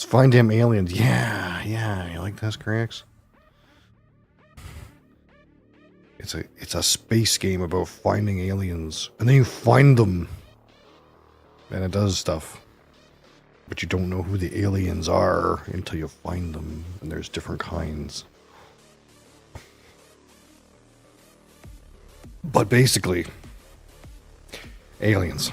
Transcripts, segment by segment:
Let's find them aliens. Yeah. You like those cracks? It's a space game about finding aliens, and then you find them, and it does stuff. But you don't know who the aliens are until you find them, and there's different kinds. But basically, aliens.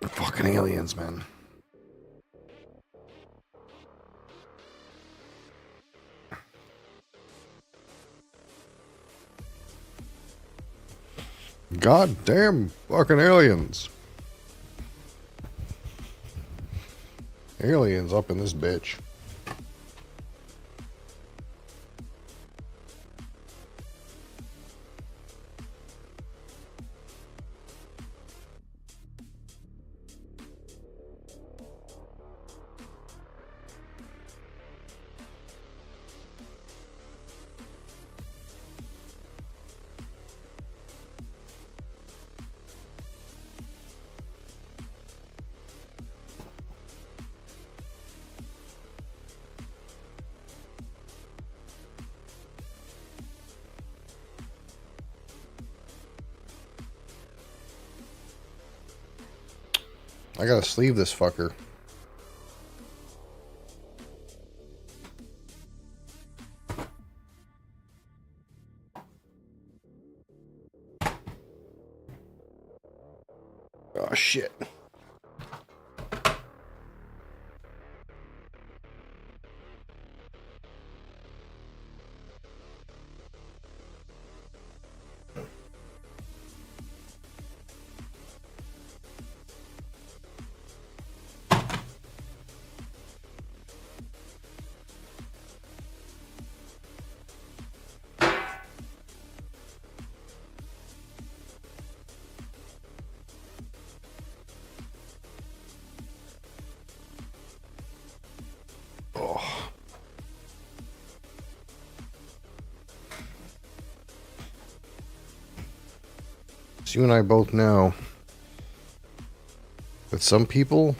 Fucking aliens, man. God damn fucking aliens. Aliens up in this bitch. I gotta sleeve this fucker. Oh, shit. Oh. So you and I both know that some people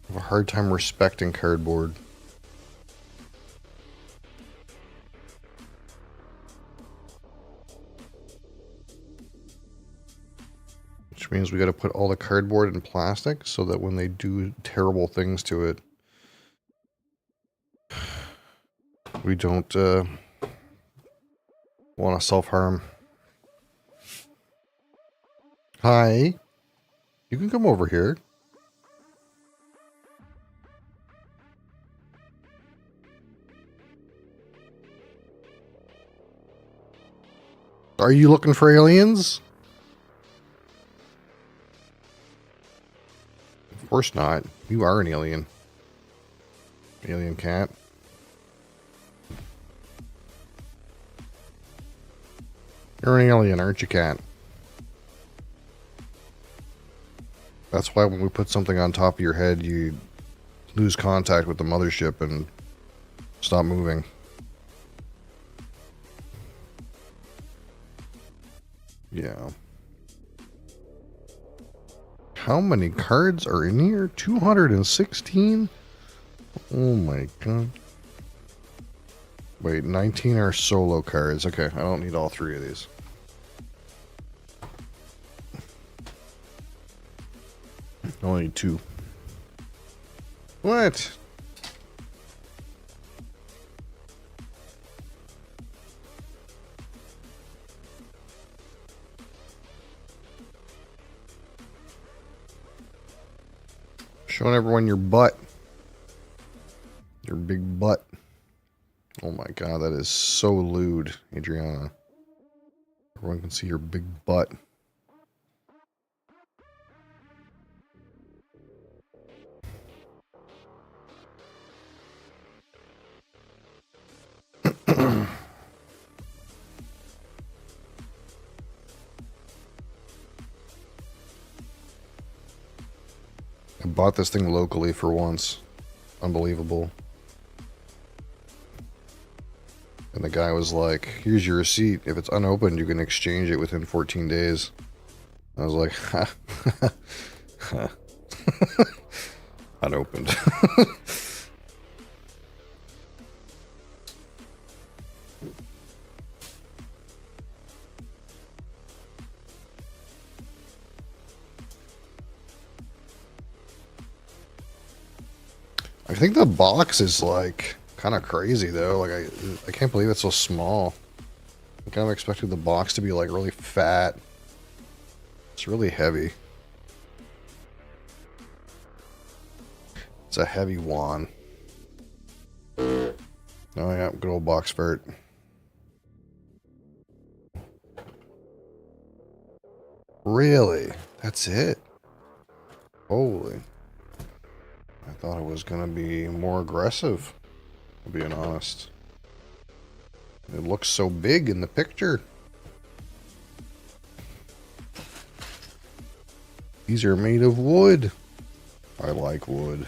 have a hard time respecting cardboard. Which means we got to put all the cardboard in plastic so that when they do terrible things to it, we don't want to self-harm. Hi. You can come over here. Are you looking for aliens? Of course not. You are an alien. Alien cat. You're an alien, aren't you, cat? That's why when we put something on top of your head, you lose contact with the mothership and stop moving. Yeah. How many cards are in here? 216? Oh my god. Wait, 19 are solo cards. Okay, I don't need all 3 of these. I only need 2. What? Showing everyone your butt. Your big butt. Oh my god, that is so lewd, Adriana. Everyone can see your big butt. I bought this thing locally for once. Unbelievable. And the guy was like, here's your receipt. If it's unopened, you can exchange it within 14 days. I was like, ha. Unopened. I think the box is like kind of crazy though. Like I can't believe it's so small. I kind of expected the box to be like really fat. It's really heavy. It's a heavy wand. Oh yeah, good old box fart. Really? That's it? Holy. I thought it was gonna be more aggressive, to be honest. It looks so big in the picture. These are made of wood. I like wood.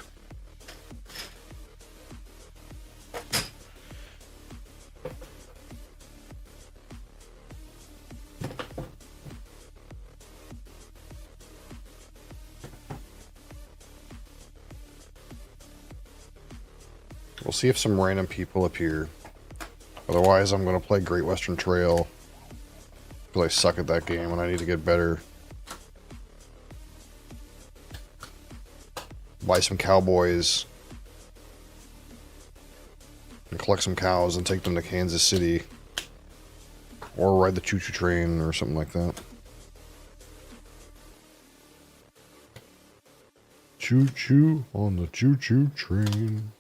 We'll see if some random people appear. Otherwise, I'm going to play Great Western Trail. Because I suck at that game and I need to get better. buy some cowboys and collect some cows and take them to Kansas City. Or ride the choo-choo train or something like that. Choo-choo on the choo-choo train.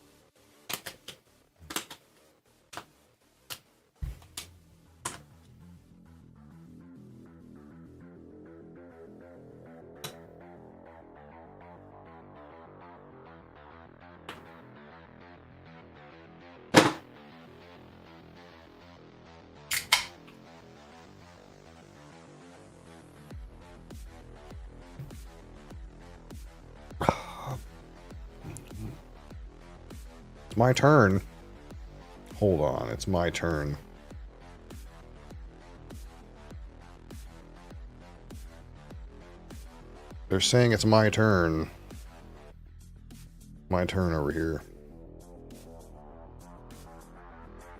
My turn. Hold on, it's my turn. They're saying it's my turn. My turn over here.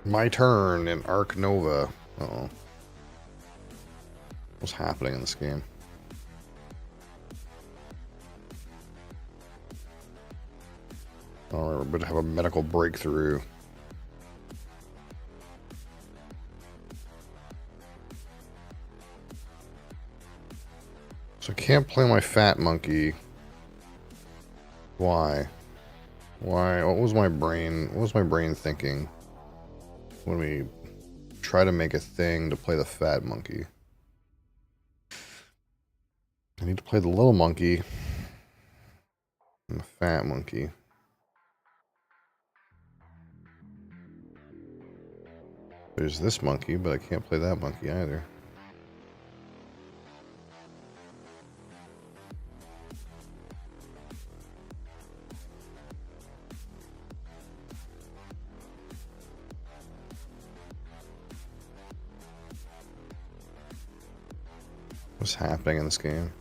My turn in Ark Nova. Uh-oh. What's happening in this game? Oh, we're about to have a medical breakthrough. So I can't play my fat monkey. Why? Why? What was my brain thinking when we try to make a thing to play the fat monkey? I need to play the little monkey and the fat monkey. There's this monkey, but I can't play that monkey either. What's happening in this game?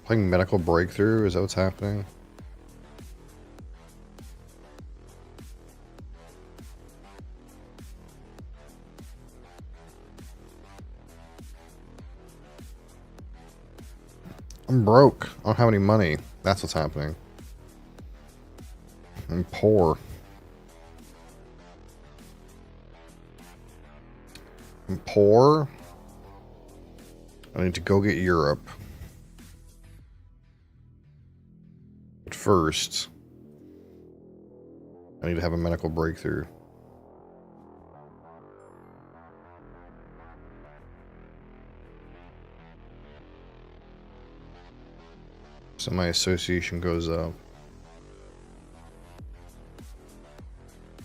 Playing medical breakthrough? Is that what's happening? I'm broke. I don't have any money. That's what's happening. I'm poor. I'm poor. I need to go get Europe. But first, I need to have a medical breakthrough. So my association goes up.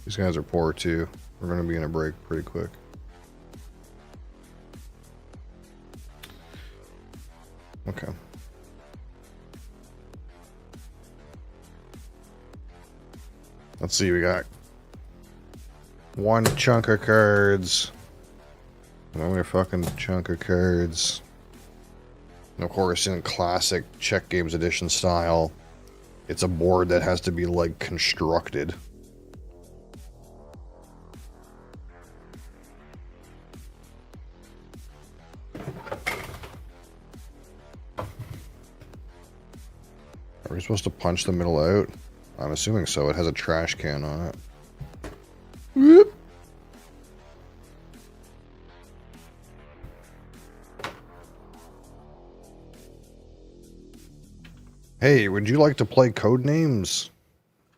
These guys are poor too. We're going to be in a break pretty quick. Okay. Let's see, we got one chunk of cards. Another fucking chunk of cards. And of course, in classic Czech Games Edition style, it's a board that has to be, like, constructed. Are we supposed to punch the middle out? I'm assuming so. It has a trash can on it. Whoop. Hey, would you like to play Codenames?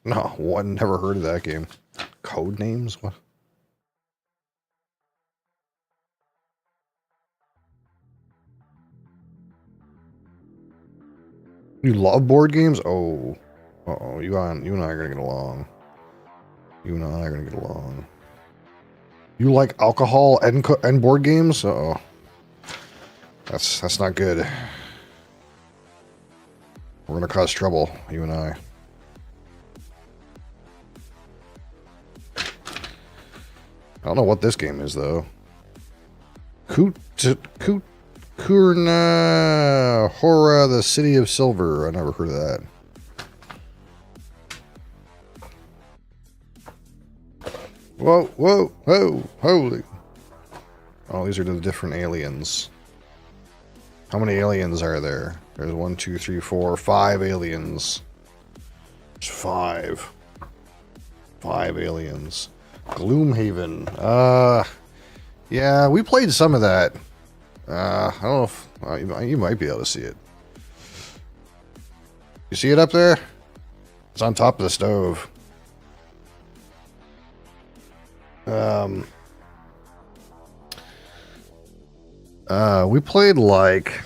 No, what? Never heard of that game. Codenames? What? You love board games? Oh. Uh-oh, you and I are gonna get along. You and I are gonna get along. You like alcohol and board games? Uh-oh. That's not good. We're gonna cause trouble, you and I. I don't know what this game is, though. Kurna Hora, the City of Silver. I never heard of that. Whoa, whoa, whoa, holy. Oh, these are the different aliens. How many aliens are there? There's 1, 2, 3, 4, 5 aliens. There's 5. 5 aliens. Gloomhaven. Yeah, we played some of that. I don't know if you might be able to see it. You see it up there? It's on top of the stove. We played like,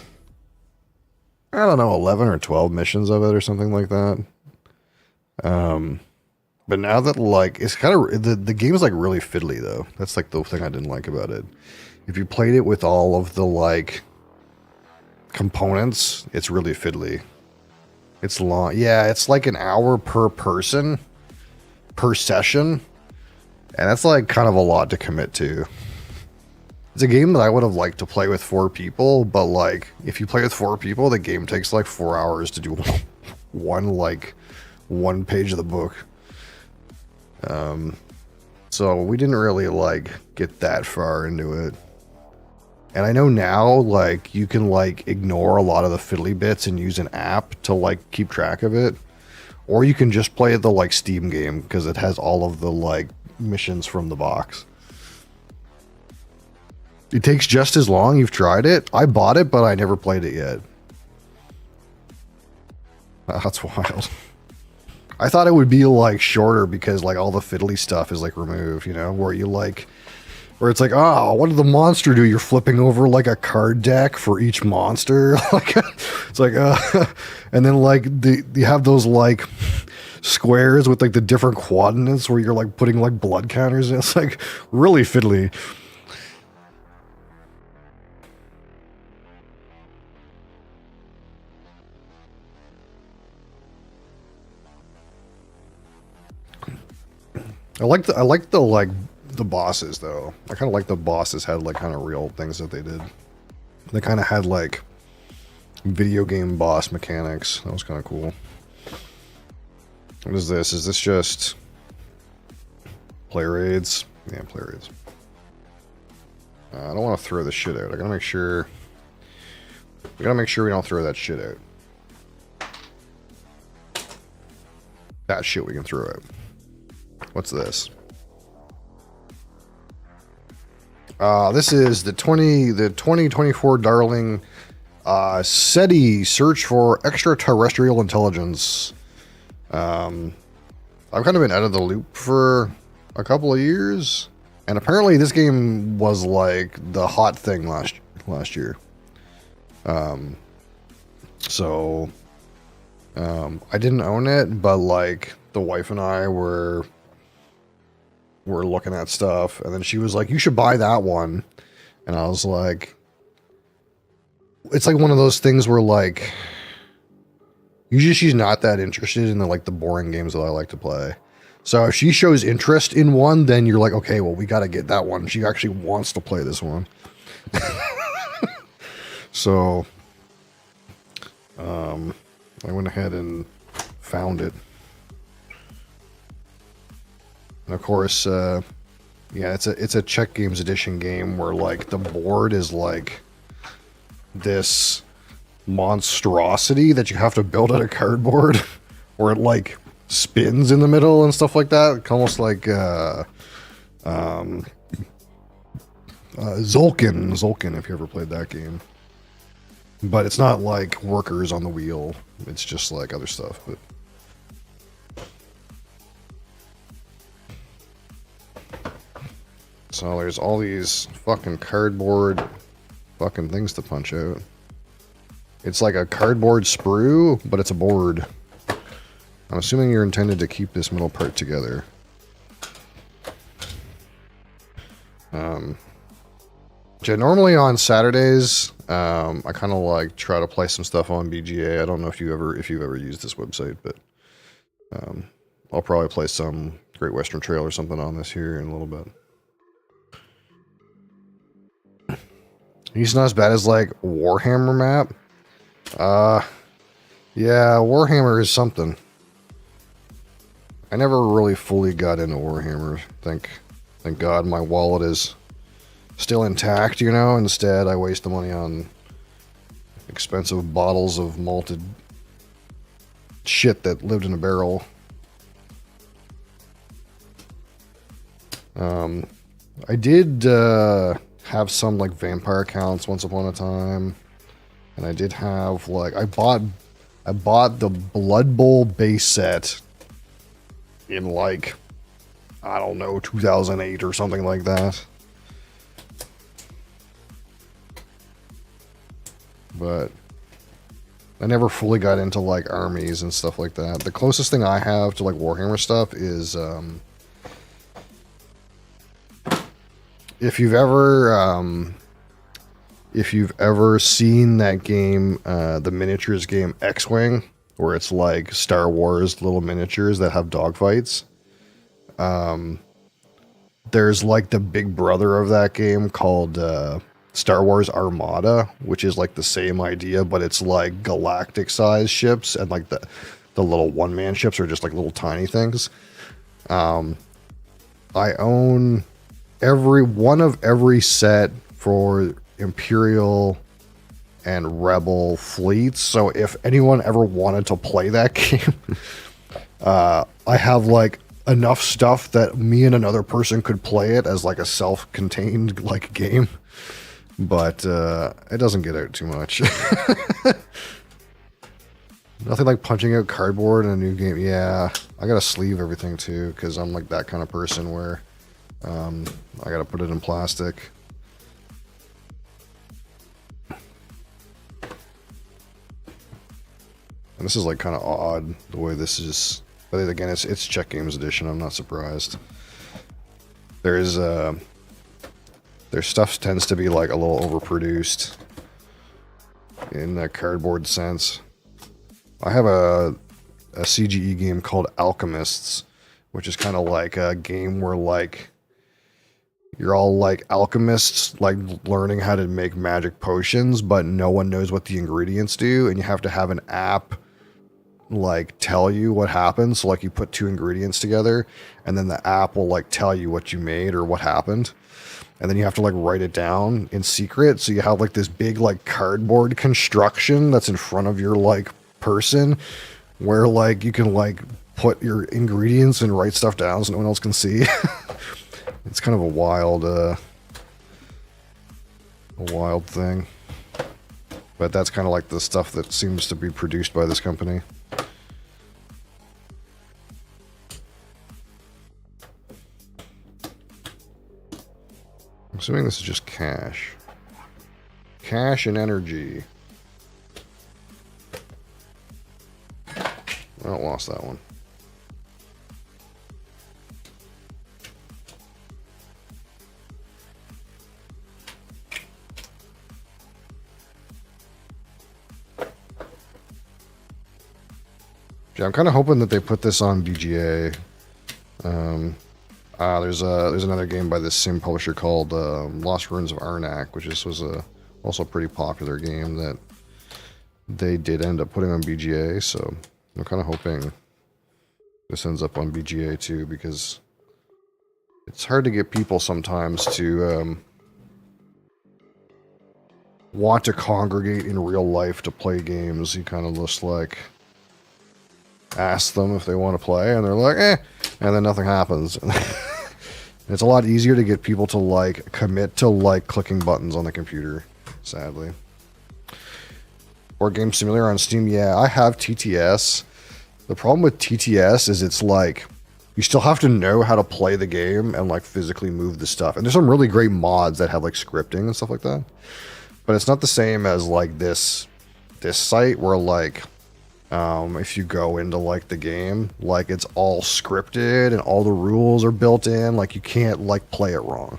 I don't know, 11 or 12 missions of it or something like that. But now that like, it's kind of, the game's like really fiddly though. That's like the thing I didn't like about it. If you played it with all of the like components, it's really fiddly. It's long. Yeah, it's like an hour per person, per session. And that's like kind of a lot to commit to. It's a game that I would have liked to play with 4 people, but like if you play with 4 people, the game takes like 4 hours to do one page of the book. So we didn't really like get that far into it. And I know now like you can like ignore a lot of the fiddly bits and use an app to like keep track of it. Or you can just play the like Steam game because it has all of the like missions from the box. It takes just as long. You've tried it. I bought it, but I never played it yet. That's wild. I thought it would be like shorter because like all the fiddly stuff is like removed, you know, where it's like, oh, what did the monster do? You're flipping over like a card deck for each monster. Like, it's like, and then like you have those like squares with like the different coordinates where you're like putting like blood counters in. It's like really fiddly. I like the bosses though. I kind of like the bosses had like kind of real things that they did. They kind of had like video game boss mechanics. That was kind of cool. What is this? Is this just player raids? Yeah, player raids. I don't want to throw this shit out. I gotta make sure. We gotta make sure we don't throw that shit out. That shit we can throw out. What's this? This is the 2024 Darling SETI Search for Extraterrestrial Intelligence. I've kind of been out of the loop for a couple of years, and apparently this game was like the hot thing last year. So I didn't own it, but like the wife and I were looking at stuff, and then she was like, you should buy that one. And I was like, it's like one of those things where like usually she's not that interested in the boring games that I like to play. So if she shows interest in one, then you're like, okay, well, we got to get that one. She actually wants to play this one. So I went ahead and found it. And of course, yeah, it's a Czech Games Edition game where like the board is like this monstrosity that you have to build out of cardboard, where it like spins in the middle and stuff like that. It's almost like Zolkin, if you ever played that game. But it's not like workers on the wheel. It's just like other stuff. But so there's all these fucking cardboard fucking things to punch out. It's like a cardboard sprue, but it's a board. I'm assuming you're intended to keep this middle part together. Normally on Saturdays, I kind of like try to play some stuff on BGA. I don't know if you've ever used this website, but I'll probably play some Great Western Trail or something on this here in a little bit. He's not as bad as like Warhammer map. Yeah, Warhammer is something. I never really fully got into Warhammer, I think. Thank God my wallet is still intact, you know? Instead, I waste the money on expensive bottles of malted shit that lived in a barrel. I did have some like vampire accounts once upon a time, and I did have like I bought the Blood Bowl base set in like, I don't know, 2008 or something like that. But I never fully got into like armies and stuff like that. The closest thing I have to like Warhammer stuff is if you've ever seen that game, the miniatures game X-Wing, where it's like Star Wars little miniatures that have dogfights. There's like the big brother of that game called Star Wars Armada, which is like the same idea, but it's like galactic size ships, and like the little one-man ships are just like little tiny things. I own every set for Imperial and Rebel fleets, so if anyone ever wanted to play that game, I have like enough stuff that me and another person could play it as like a self-contained like game, but it doesn't get out too much. Nothing like punching out cardboard in a new game. Yeah, I gotta sleeve everything too, because I'm like that kind of person where I gotta put it in plastic. And this is like kind of odd the way this is, but again, it's Czech Games Edition. I'm not surprised. Their stuff tends to be like a little overproduced in that cardboard sense. I have a CGE game called Alchemists, which is kind of like a game where like you're all like alchemists, like learning how to make magic potions, but no one knows what the ingredients do, and you have to have an app like tell you what happens. So like you put two ingredients together, and then the app will like tell you what you made or what happened, and then you have to like write it down in secret. So you have like this big like cardboard construction that's in front of your like person, where like you can like put your ingredients and write stuff down so no one else can see. It's kind of a wild thing, but that's kind of like the stuff that seems to be produced by this company. I'm assuming this is just cash. Cash and energy. Oh, lost that one. Yeah, I'm kind of hoping that they put this on BGA. There's another game by this same publisher called Lost Ruins of Arnak, which was also a pretty popular game that they did end up putting on BGA. So I'm kind of hoping this ends up on BGA too, because it's hard to get people sometimes to want to congregate in real life to play games. You kind of just like ask them if they want to play, and they're like, eh, and then nothing happens. It's a lot easier to get people to like commit to like clicking buttons on the computer, sadly. Or Game Simulator on Steam. Yeah, I have TTS. The problem with TTS is it's like you still have to know how to play the game and like physically move the stuff. And there's some really great mods that have like scripting and stuff like that. But it's not the same as like this site where like if you go into like the game, like it's all scripted and all the rules are built in. Like you can't like play it wrong.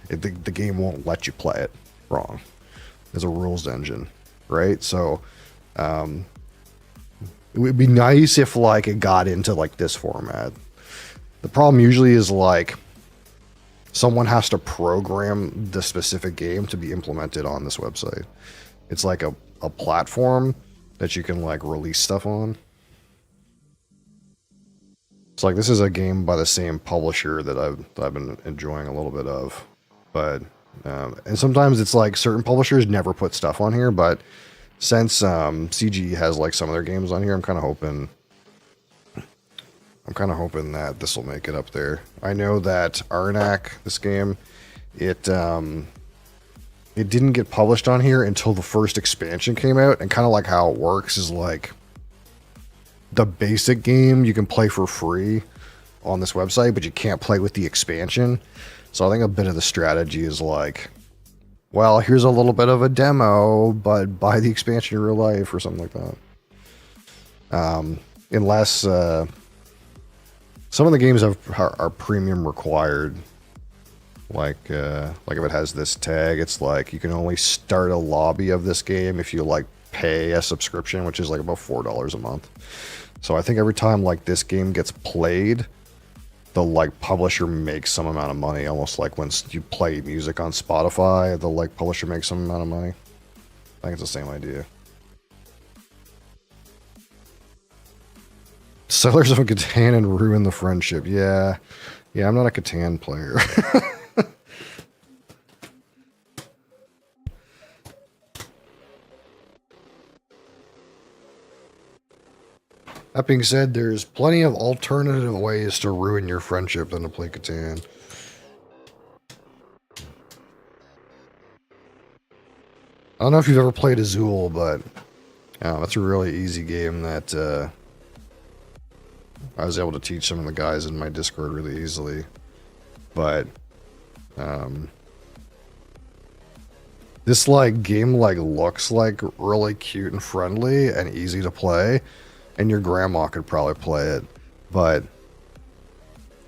The game won't let you play it wrong. There's a rules engine, right? So it would be nice if like it got into like this format. The problem usually is like someone has to program the specific game to be implemented on this website. It's like a platform that you can like release stuff on. It's like this is a game by the same publisher that I've been enjoying a little bit of, but and sometimes it's like certain publishers never put stuff on here, but since CG has like some of their games on here, I'm kind of hoping that this will make it up there. I know that Arnak, this game, it didn't get published on here until the first expansion came out, and kind of like how it works is like the basic game you can play for free on this website, but you can't play with the expansion. So I think a bit of the strategy is like, well, here's a little bit of a demo, but buy the expansion in real life or something like that. Unless some of the games are premium required. Like if it has this tag, it's like you can only start a lobby of this game if you like pay a subscription, which is like about $4 a month. So I think every time like this game gets played, the like publisher makes some amount of money, almost like when you play music on Spotify, the like publisher makes some amount of money. I think it's the same idea. Settlers of Catan and ruin the friendship. Yeah, I'm not a Catan player. That being said, there's plenty of alternative ways to ruin your friendship than to play Catan. I don't know if you've ever played Azul, but that's a really easy game that I was able to teach some of the guys in my Discord really easily. But this like game like looks like really cute and friendly and easy to play. And your grandma could probably play it, but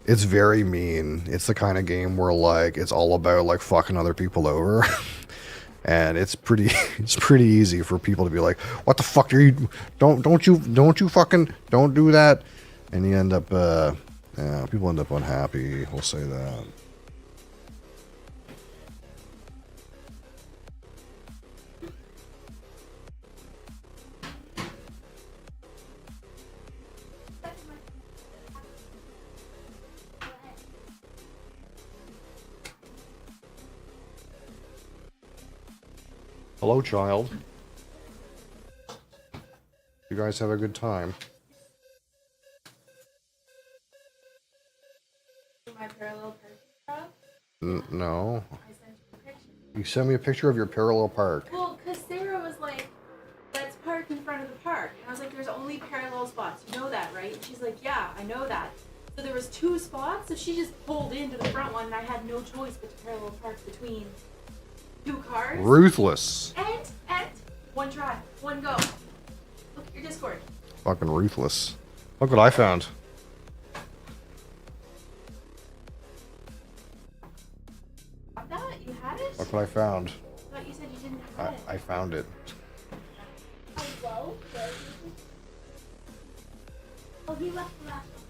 it's very mean. It's the kind of game where like it's all about like fucking other people over, and it's pretty easy for people to be like, "What the fuck are you? Don't you fucking don't do that," and you end up people end up unhappy. We'll say that. Hello, child. You guys have a good time. My parallel park? No. I sent you a picture. You sent me a picture of your parallel park. Well, because Sarah was like, let's park in front of the park. And I was like, there's only parallel spots. You know that, right? And she's like, yeah, I know that. So there was 2 spots, so she just pulled into the front one, and I had no choice but to parallel park between 2 cars. Ruthless. And one try, one go. Look at your Discord. Fucking ruthless. Look what I found. Got that? You had it? Look what I found. I thought you said you didn't have it. I found it. Oh, well, oh, he left the last one.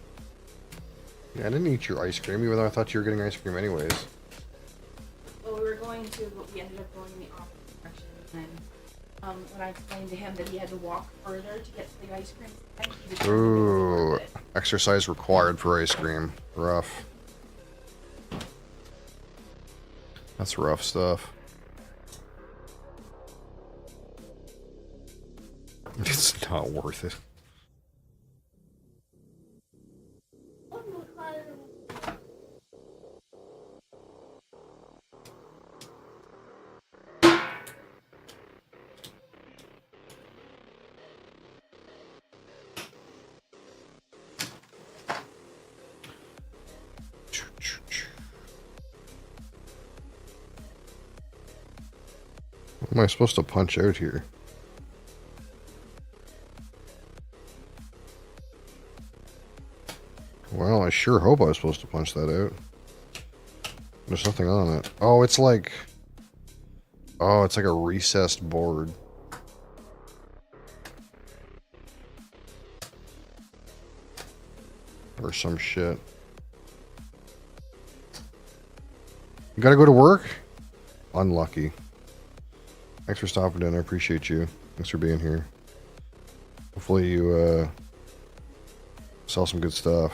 Yeah, I didn't eat your ice cream, even though I thought you were getting ice cream anyways. Well, we were going to, but we ended up going in the opposite direction. And when I explained to him that he had to walk further to get to the ice cream, he decided Ooh, to go exercise required for ice cream. Rough. That's rough stuff. It's not worth it. What am I supposed to punch out here? Well, I sure hope I was supposed to punch that out. There's nothing on it. Oh, it's like... Oh, it's like a recessed board. Or some shit. You gotta go to work? Unlucky. Thanks for stopping in. I appreciate you. Thanks for being here. Hopefully you sell some good stuff.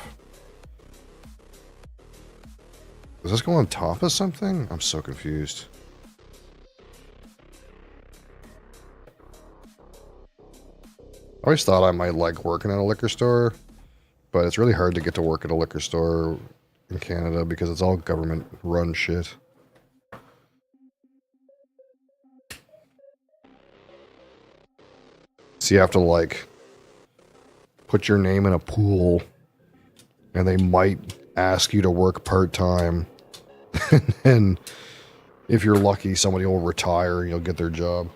Does this go on top of something? I'm so confused. I always thought I might like working at a liquor store, but it's really hard to get to work at a liquor store in Canada because it's all government run shit. So you have to like put your name in a pool and they might ask you to work part-time. And if you're lucky, somebody will retire and you'll get their job.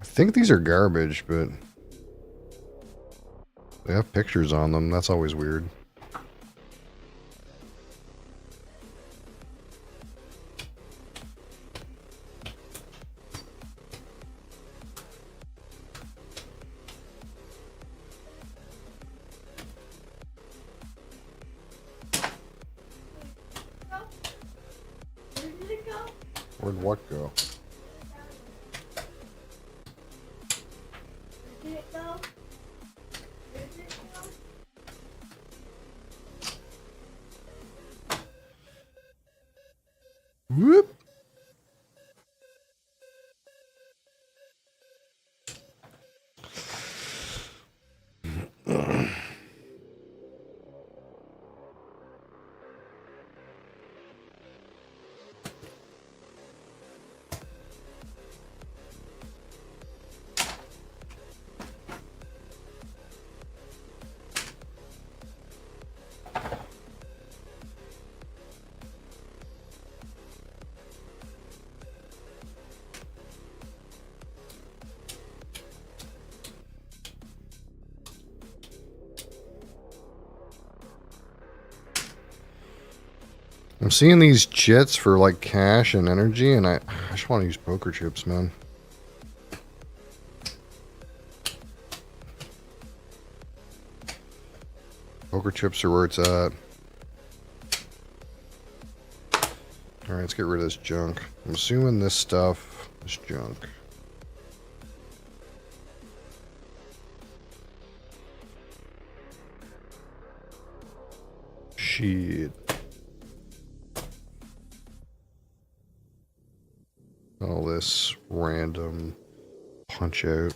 I think these are garbage, but they have pictures on them. That's always weird. Where did it go? Where'd what go? Where did it go? Where did it go? Whoop. I'm seeing these chits for like cash and energy, and I just want to use poker chips, man. Poker chips are where it's at. Alright, let's get rid of this junk. I'm assuming this stuff is junk. Shit. All this random punch out.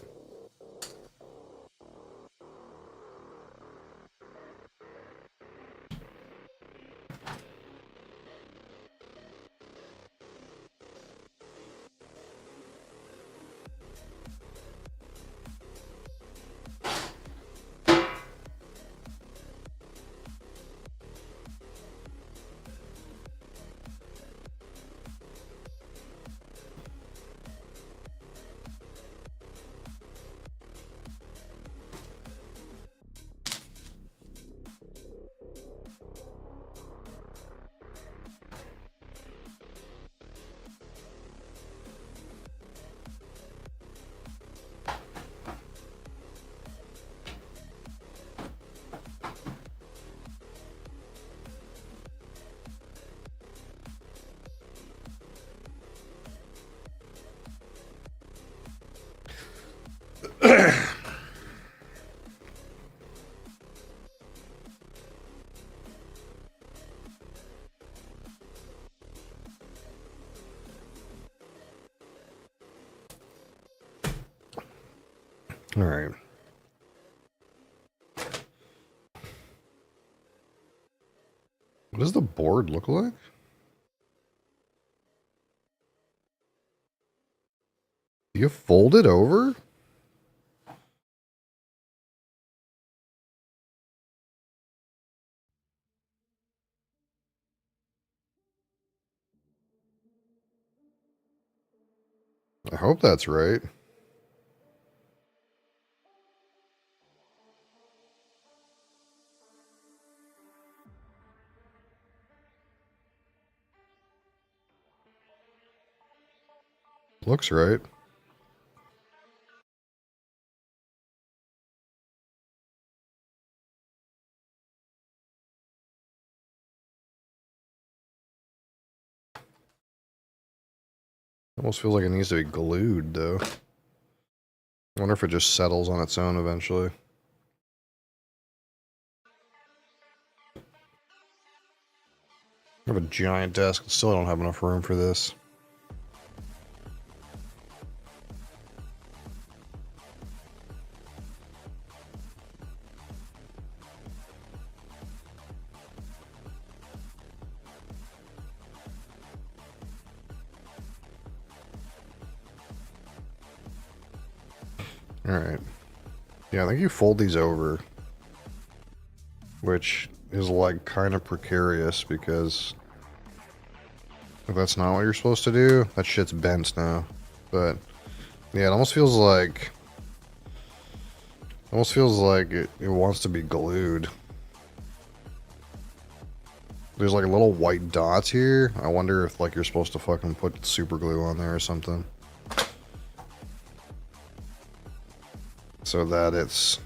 Alright. What does the board look like? Do you fold it over? I hope that's right. Looks right. Almost feels like it needs to be glued, though. I wonder if it just settles on its own eventually. I have a giant desk. Still don't have enough room for this. Alright. Yeah, I think you fold these over. Which is like kind of precarious because if that's not what you're supposed to do, that shit's bent now. But yeah, it almost feels like it wants to be glued. There's like little white dots here. I wonder if like you're supposed to fucking put super glue on there or something. So that it's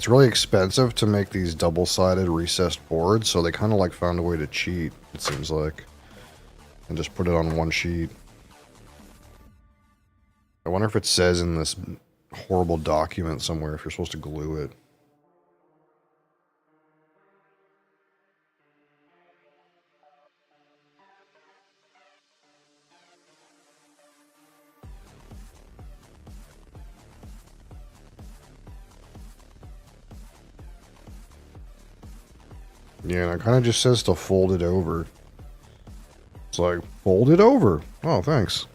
really expensive to make these double-sided recessed boards, so they kind of like found a way to cheat, it seems like. And just put it on one sheet. I wonder if it says in this horrible document somewhere if you're supposed to glue it. Yeah, and it kind of just says to fold it over. It's like, fold it over. Oh, thanks.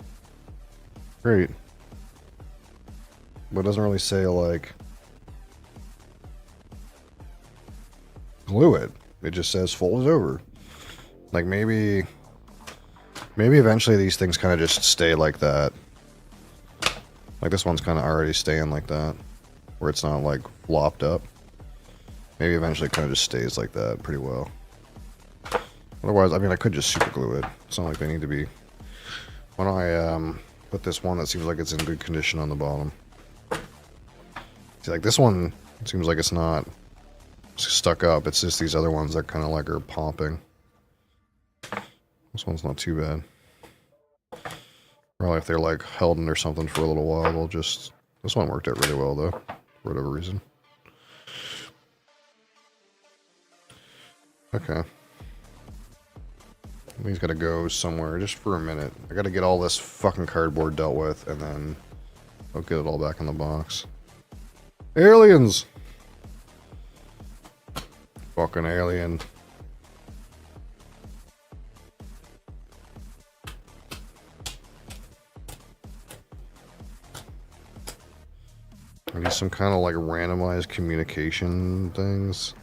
Great. But it doesn't really say, like, glue it. It just says fold it over. Like, maybe eventually these things kind of just stay like that. Like, this one's kind of already staying like that. Where it's not, like, flopped up. Maybe eventually it kind of just stays like that pretty well. Otherwise, I mean, I could just super glue it. It's not like they need to be... Why don't I put this one that seems like it's in good condition on the bottom. See, like this one seems like it's not stuck up. It's just these other ones that kind of like are popping. This one's not too bad. Probably if they're like held under something for a little while, they'll just... This one worked out really well though, for whatever reason. Okay. He's got to go somewhere just for a minute. I got to get all this fucking cardboard dealt with, and then I'll get it all back in the box. Aliens! Fucking alien. Are these some kind of like randomized communication things?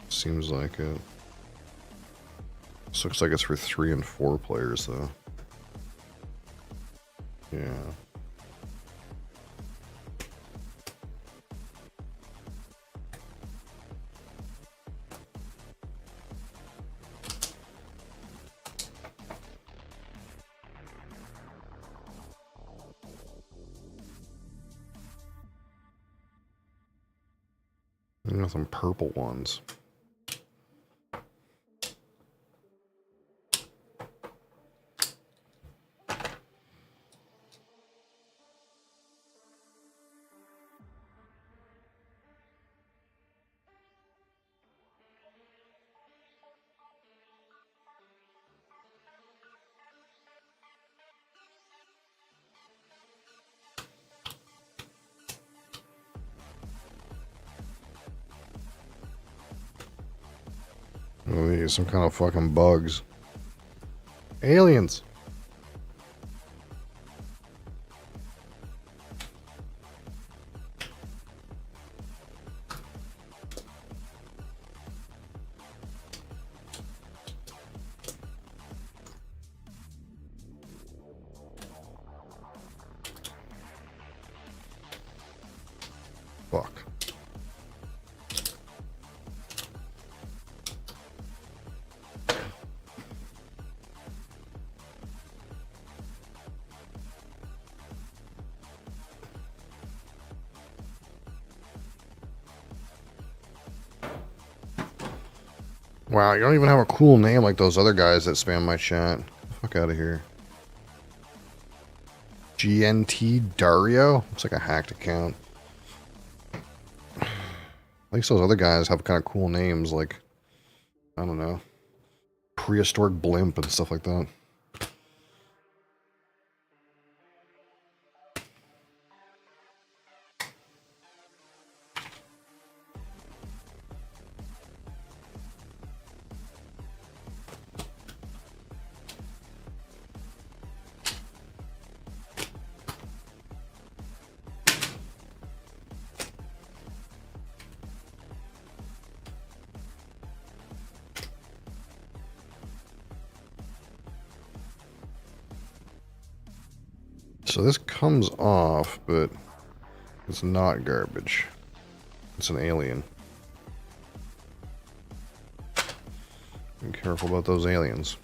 Seems like it. This looks like it's for 3 and 4 players, though. Yeah. You know, some purple ones. Oh, these some kind of fucking bugs. Aliens. Fuck. Wow, you don't even have a cool name like those other guys that spam my chat. Get the fuck out of here. GNT Dario? Looks like a hacked account. At least those other guys have kind of cool names, like, I don't know, Prehistoric Blimp and stuff like that. So this comes off, but it's not garbage. It's an alien. Be careful about those aliens.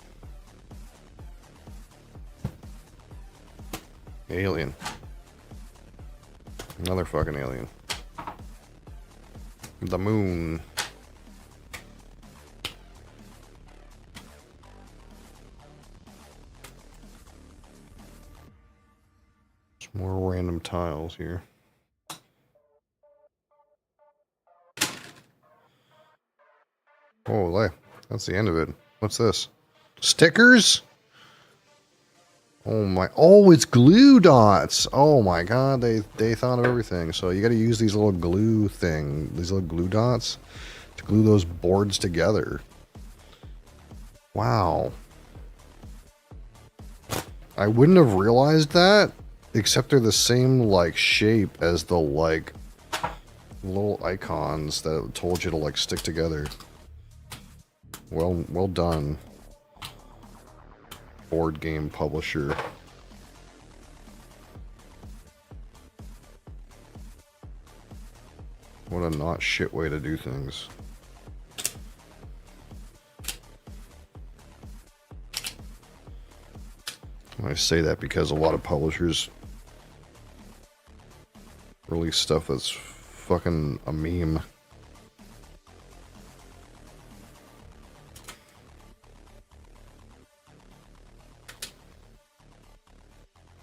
Alien. Another fucking alien. The moon. More random tiles here. Oh, that's the end of it. What's this? Stickers? Oh my, oh, it's glue dots. Oh my god, they thought of everything. So you gotta use these little these little glue dots to glue those boards together. Wow. I wouldn't have realized that. Except they're the same, like, shape as the, like, little icons that told you to, like, stick together. Well done. Board game publisher. What a not shit way to do things. I say that because a lot of publishers release stuff that's fucking a meme.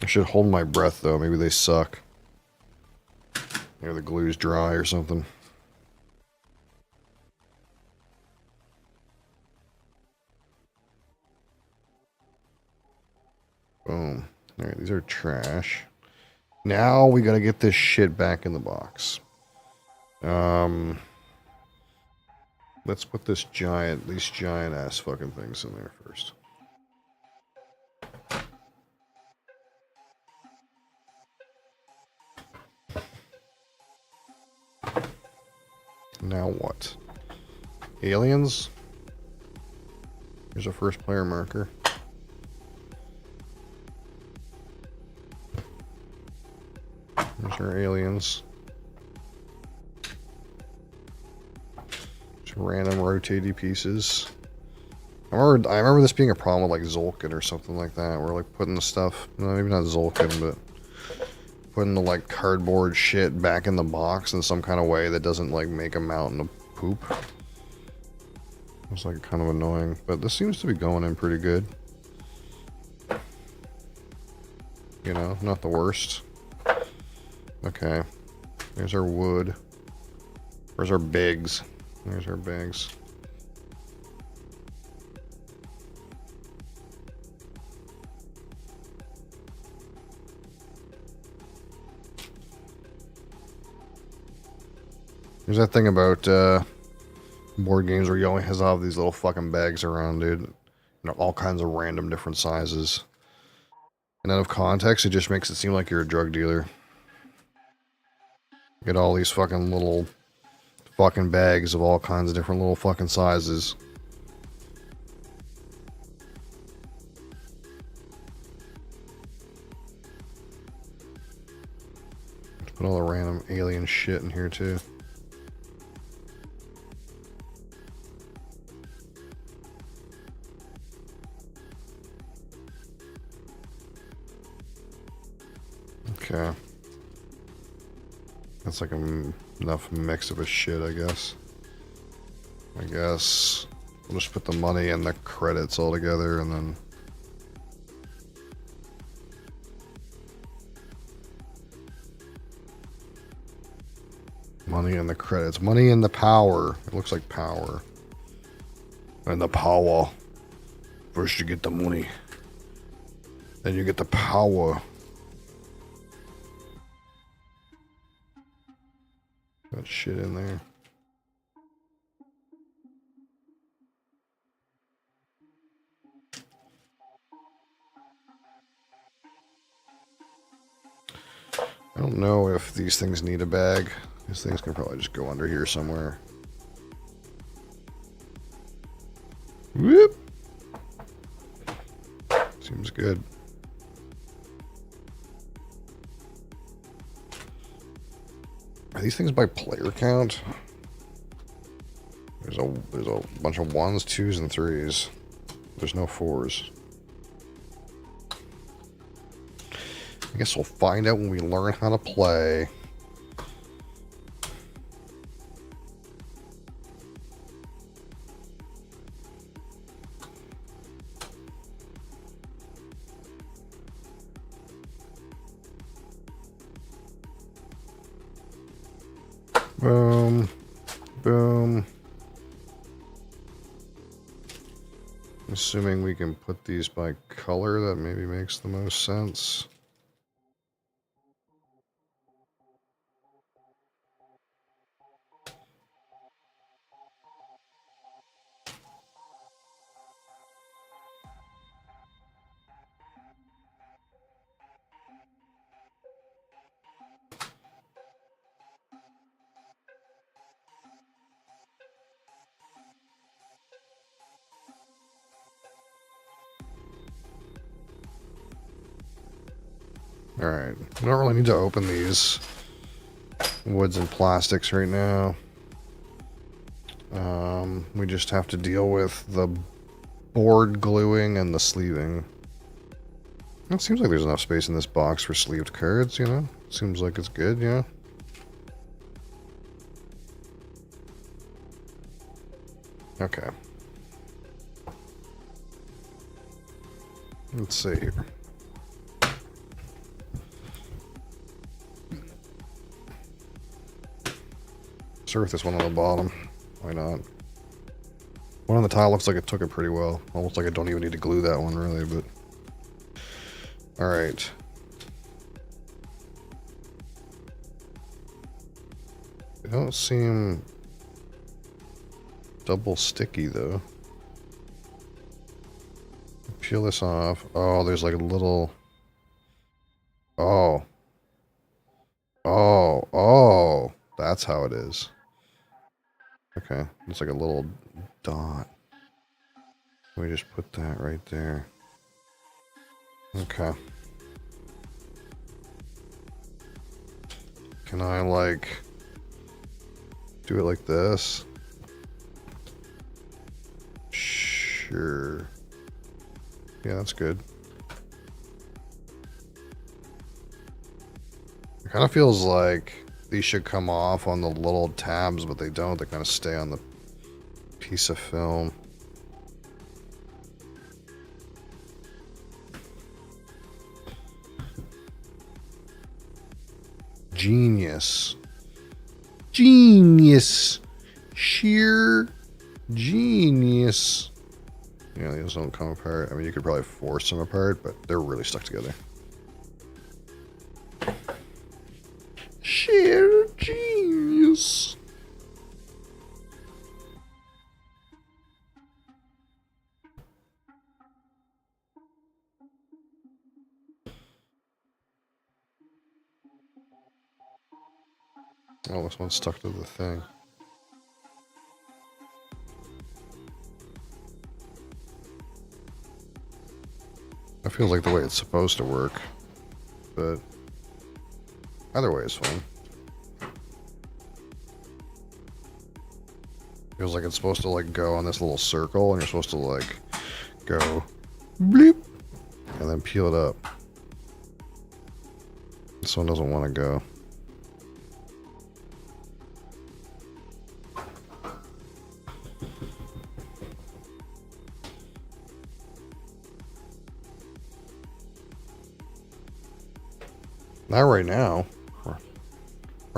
I should hold my breath though, maybe they suck. Maybe the glue's dry or something. Boom. Alright, these are trash. Now we gotta get this shit back in the box. Let's put these giant ass fucking things in there first. Now what? Aliens? Here's a first player marker. There's our aliens. Just random rotaty pieces. I remember this being a problem with like Zolkin or something like that. We're like putting the stuff, no, maybe not Zolkin, but putting the like cardboard shit back in the box in some kind of way that doesn't like make a mountain of poop. It's like kind of annoying, but this seems to be going in pretty good. You know, not the worst. Okay, there's our wood. Where's our bigs? There's our bigs. There's that thing about board games where you always have all these little fucking bags around, dude. You know, all kinds of random different sizes. And out of context, it just makes it seem like you're a drug dealer. Get all these fucking little fucking bags of all kinds of different little fucking sizes. Let's put all the random alien shit in here too. Okay. That's like enough mix of a shit, I guess. I guess we'll just put the money and the credits all together and then... Money in the credits. Money in the power. It looks like power. And the power. First you get the money. Then you get the power. Got shit in there. I don't know if these things need a bag. These things can probably just go under here somewhere. Whoop! Seems good. Are these things by player count? There's a bunch of 1s, 2s, and 3s. There's no 4s. I guess we'll find out when we learn how to play. Boom. Boom. Assuming we can put these by color, that maybe makes the most sense. Alright, we don't really need to open these woods and plastics right now. We just have to deal with the board gluing and the sleeving. It seems like there's enough space in this box for sleeved cards, you know? Seems like it's good, yeah? Okay. Let's see here. Start with this one on the bottom. Why not? One on the tile looks like it took it pretty well. Almost like I don't even need to glue that one, really, but... Alright. They don't seem double sticky, though. Peel this off. Oh, there's like a little... Oh. Oh. Oh. That's how it is. Okay. It's like a little dot. We just put that right there. Okay. Can I, like, do it like this? Sure. Yeah, that's good. It kind of feels like these should come off on the little tabs, but they don't. They kind of stay on the piece of film. Genius. Genius. Sheer genius. Yeah, these don't come apart. I mean, you could probably force them apart, but they're really stuck together. Sheer genius. Oh, this one's stuck to the thing. That feels like the way it's supposed to work, but either way is fine. Feels like it's supposed to like go on this little circle, and you're supposed to like go bleep and then peel it up. This one doesn't want to go. Not right now.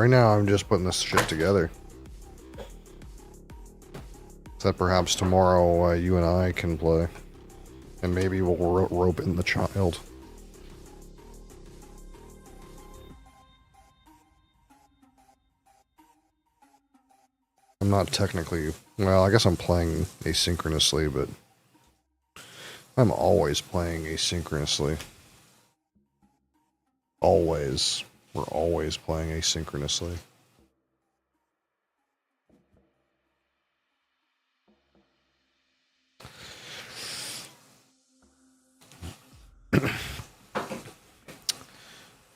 Right now, I'm just putting this shit together. So that perhaps tomorrow you and I can play. And maybe we'll rope in the child. I'm not technically... Well, I guess I'm playing asynchronously, but... I'm always playing asynchronously. Always. We're always playing asynchronously.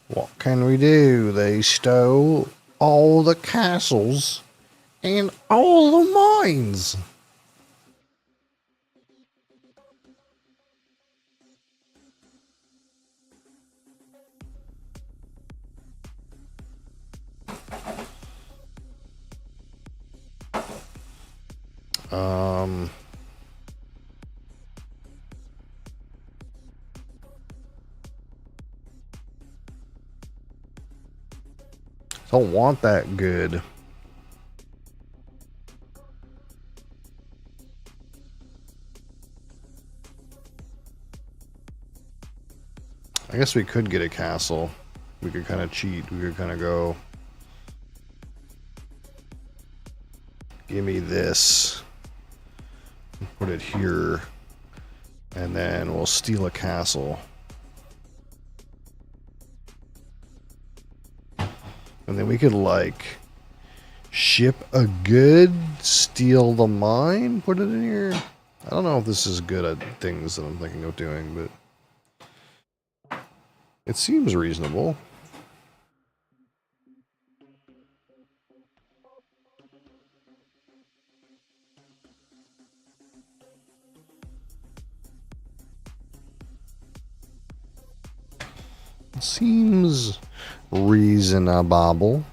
What can we do? They stole all the castles and all the mines. Don't want that good. I guess we could get a castle. We could kind of cheat. We could kind of go, give me this. Put it here. And then we'll steal a castle. And then we could, like, ship a good, steal the mine, put it in here. I don't know if this is good at things that I'm thinking of doing, but it seems reasonable. It seems reasonable.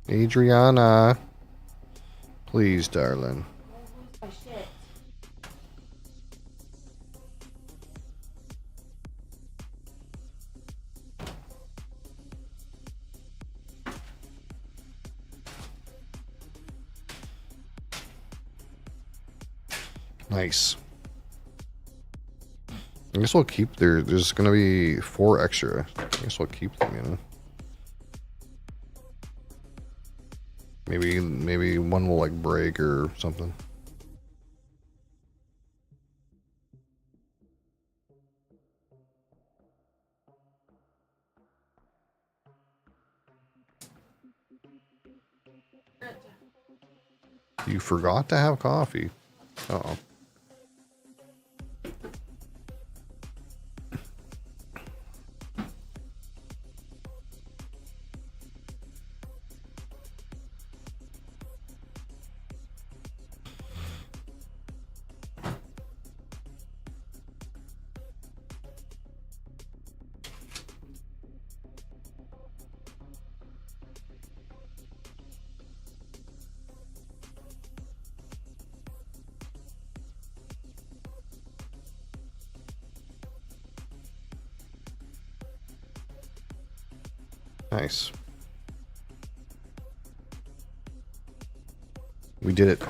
Adriana, please, darling. Oh, shit. Nice. I guess we'll keep there's gonna be 4 extra. I guess we'll keep them, you know. Maybe one will like break or something. You forgot to have coffee. Uh-oh. Nice. We did it.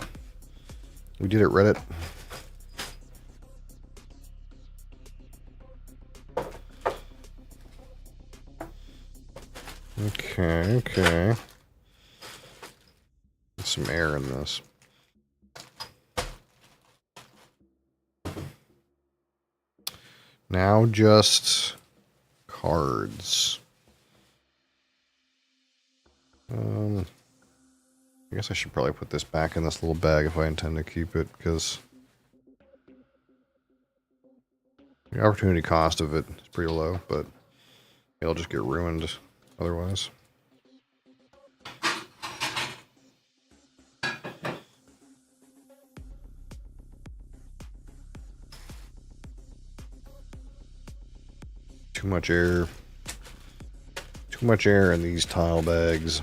We did it, Reddit. Okay. Get some air in this. Now just cards. I guess I should probably put this back in this little bag if I intend to keep it, because the opportunity cost of it is pretty low, but it'll just get ruined otherwise. Too much air. Too much air in these tile bags.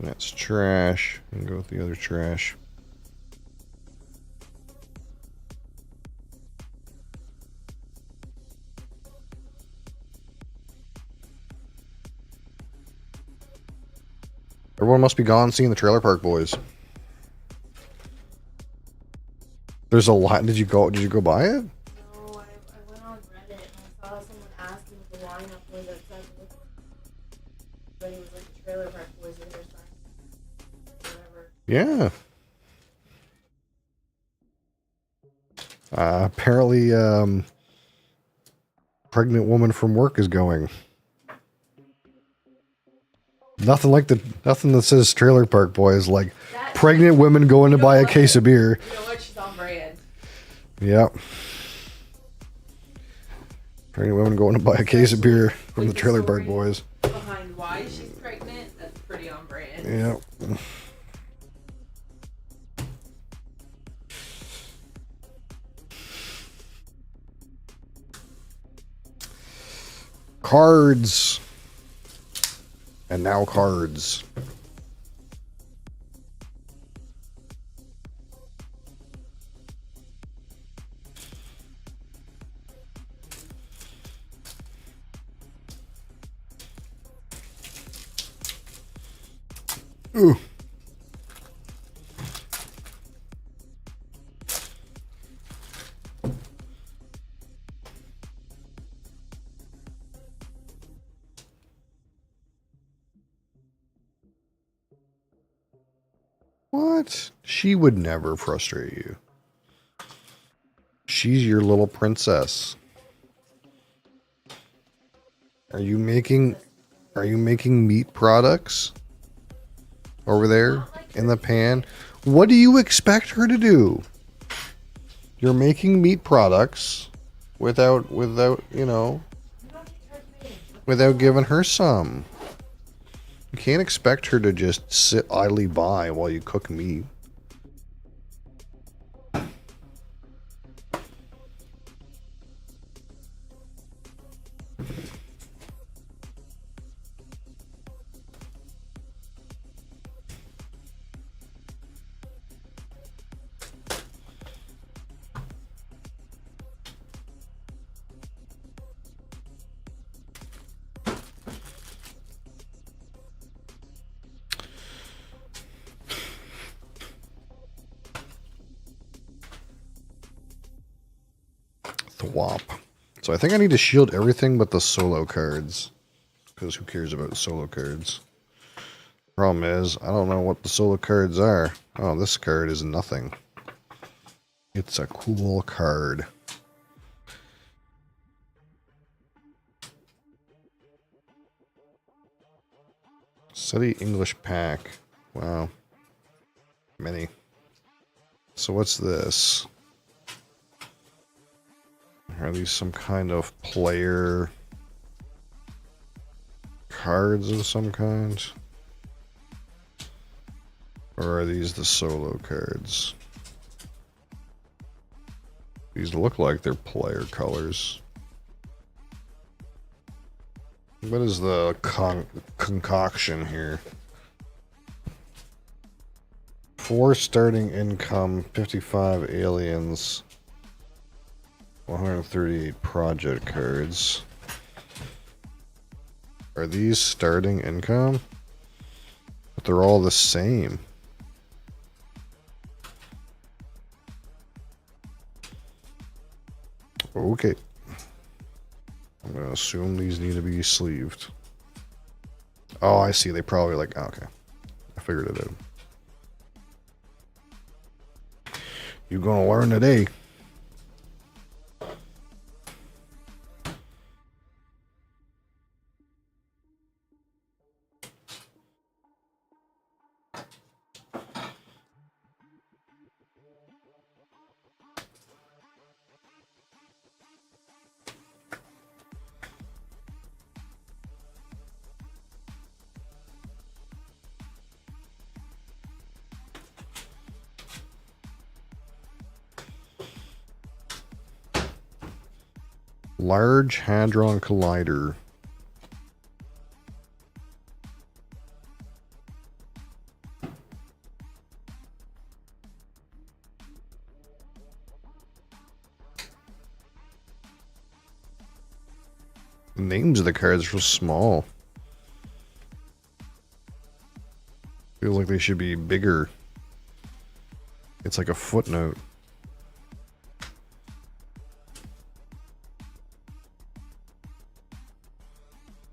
That's trash. And go with the other trash. Everyone must be gone seeing the Trailer Park Boys. There's a lot. Did you go buy it? No, I went on Reddit and I saw someone asking what the lineup was outside the but it was like the Trailer Park Boys in their sign. Whatever. Yeah. Apparently, pregnant woman from work is going. Nothing that says Trailer Park Boys like That, pregnant women going to buy a case of beer. You know what? She's on brand. Yep. Pregnant women going to buy a case of beer from the Trailer Park Boys. Behind why she's pregnant, that's pretty on brand. Yep. Cards. And now cards. Ooh. What? She would never frustrate you. She's your little princess. Are you making meat products over there in the pan? What do you expect her to do? You're making meat products without without giving her some. You can't expect her to just sit idly by while you cook meat. Thwop. So I think I need to shield everything but the solo cards. Because who cares about solo cards? Problem is, I don't know what the solo cards are. Oh, this card is nothing. It's a cool card. City English pack. Wow. Many. So what's this? Are these some kind of player cards of some kind? Or are these the solo cards? These look like they're player colors. What is the concoction here? 4 starting income, 55 aliens, 138 project cards. Are these starting income? But they're all the same. Okay. I'm gonna assume these need to be sleeved. Oh, I see. They probably like, oh, okay. I figured it out. You're gonna learn today. Large Hadron Collider. names of the cards are so small. Feels like they should be bigger. It's like a footnote.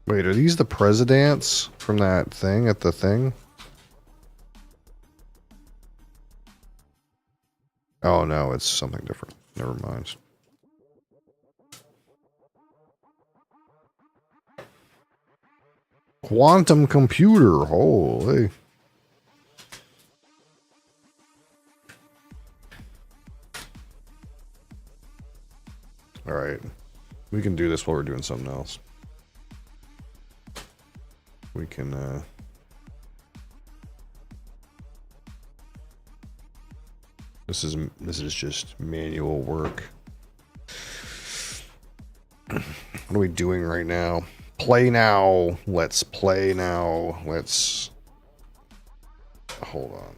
Wait, are these the presidents from that thing at the thing? Oh no, it's something different. Never mind. Quantum computer, holy. Alright. We can do this while we're doing something else. We can, This is just manual work. What are we doing right now? Play now. Let's play now. Let's... Hold on.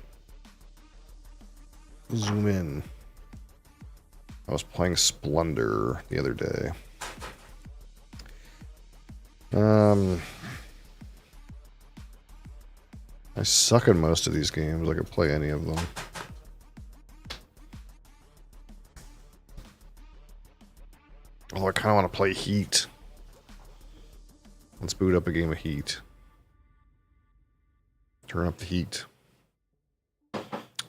Zoom in. I was playing Splendor the other day. I suck at most of these games. I could play any of them. Although I kind of want to play Heat. Let's boot up a game of Heat. Turn up the heat.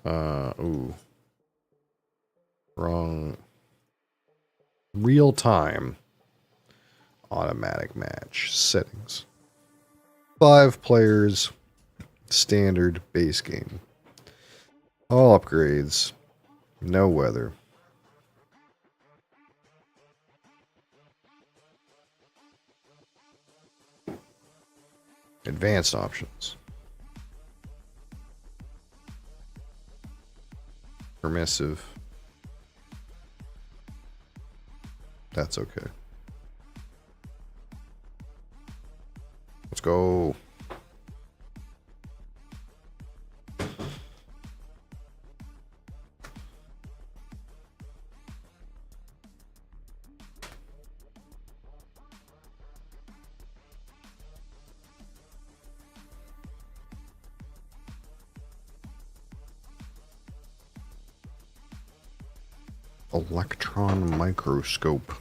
Ooh. Wrong. Real time. Automatic match. Settings. 5 players. Standard base game. All upgrades. No weather. Advanced options. Permissive. That's okay. Let's go. Electron microscope.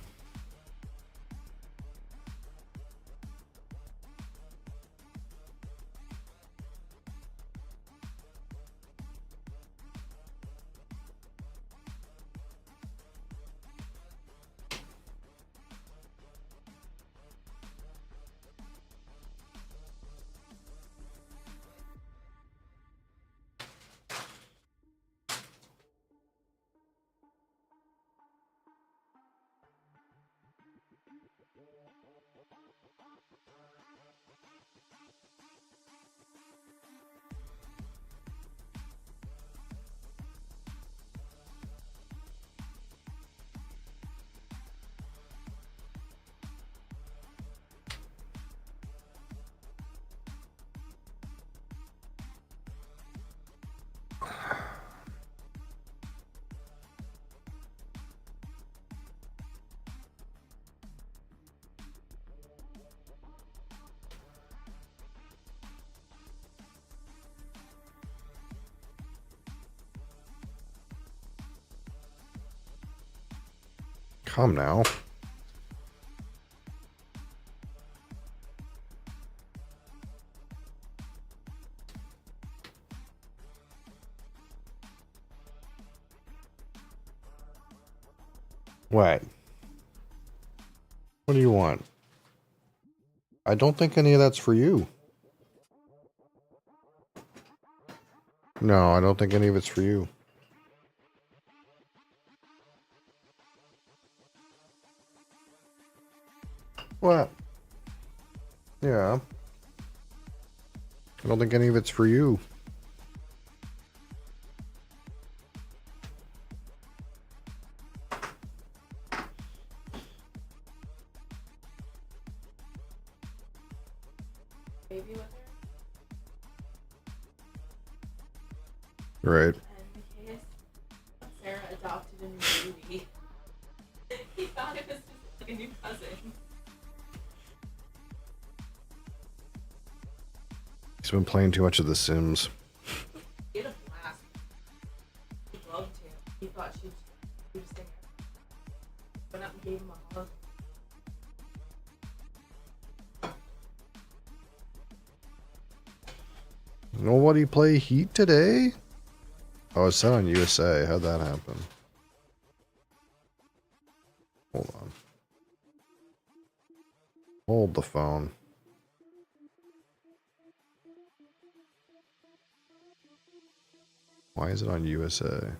Come now. What? What do you want? I don't think any of that's for you. No, I don't think any of it's for you. What? Yeah. I don't think any of it's for you. Baby with her. Right. And Matthias, Sarah adopted a new baby. He thought it was just like a new cousin. I've been playing too much of The Sims. He had a blast. He loved to. He thought she was singing. Went up and gave him a hug. Nobody play Heat today? Oh, it's set on USA. How'd that happen? Hold on. Hold the phone. Why is it on USA?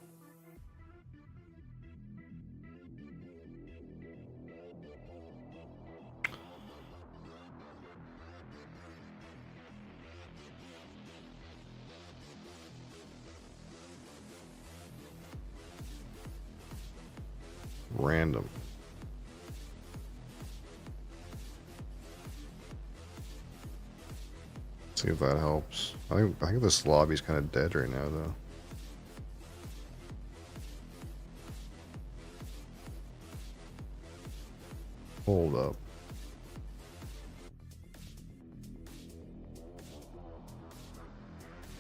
Random. See if that helps. I think this lobby's kind of dead right now, though. Hold up.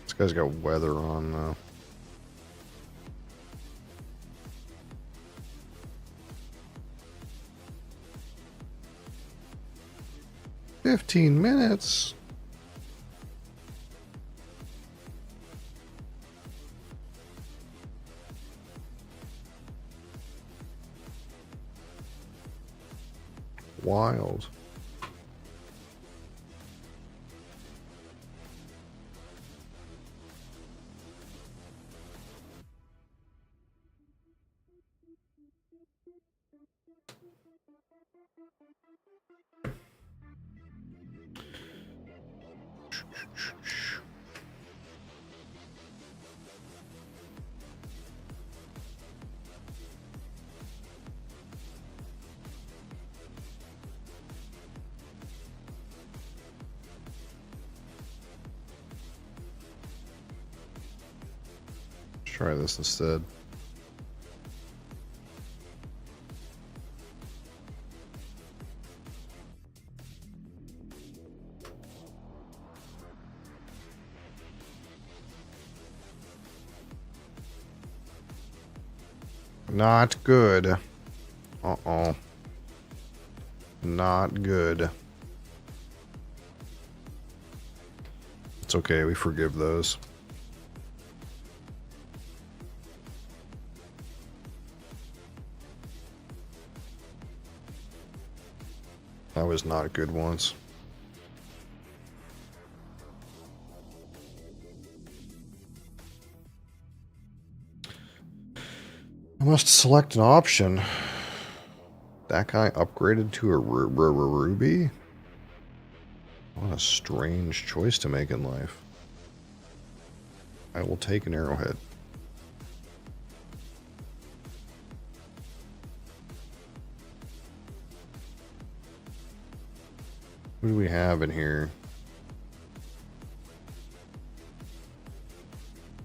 This guy's got weather on now. $15 minutes. Wild. Let's try this instead. Not good. Uh-oh. Not good. It's okay, we forgive those. That was not good once. I must select an option. That guy upgraded to a ruby? What a strange choice to make in life. I will take an arrowhead. Who do we have in here?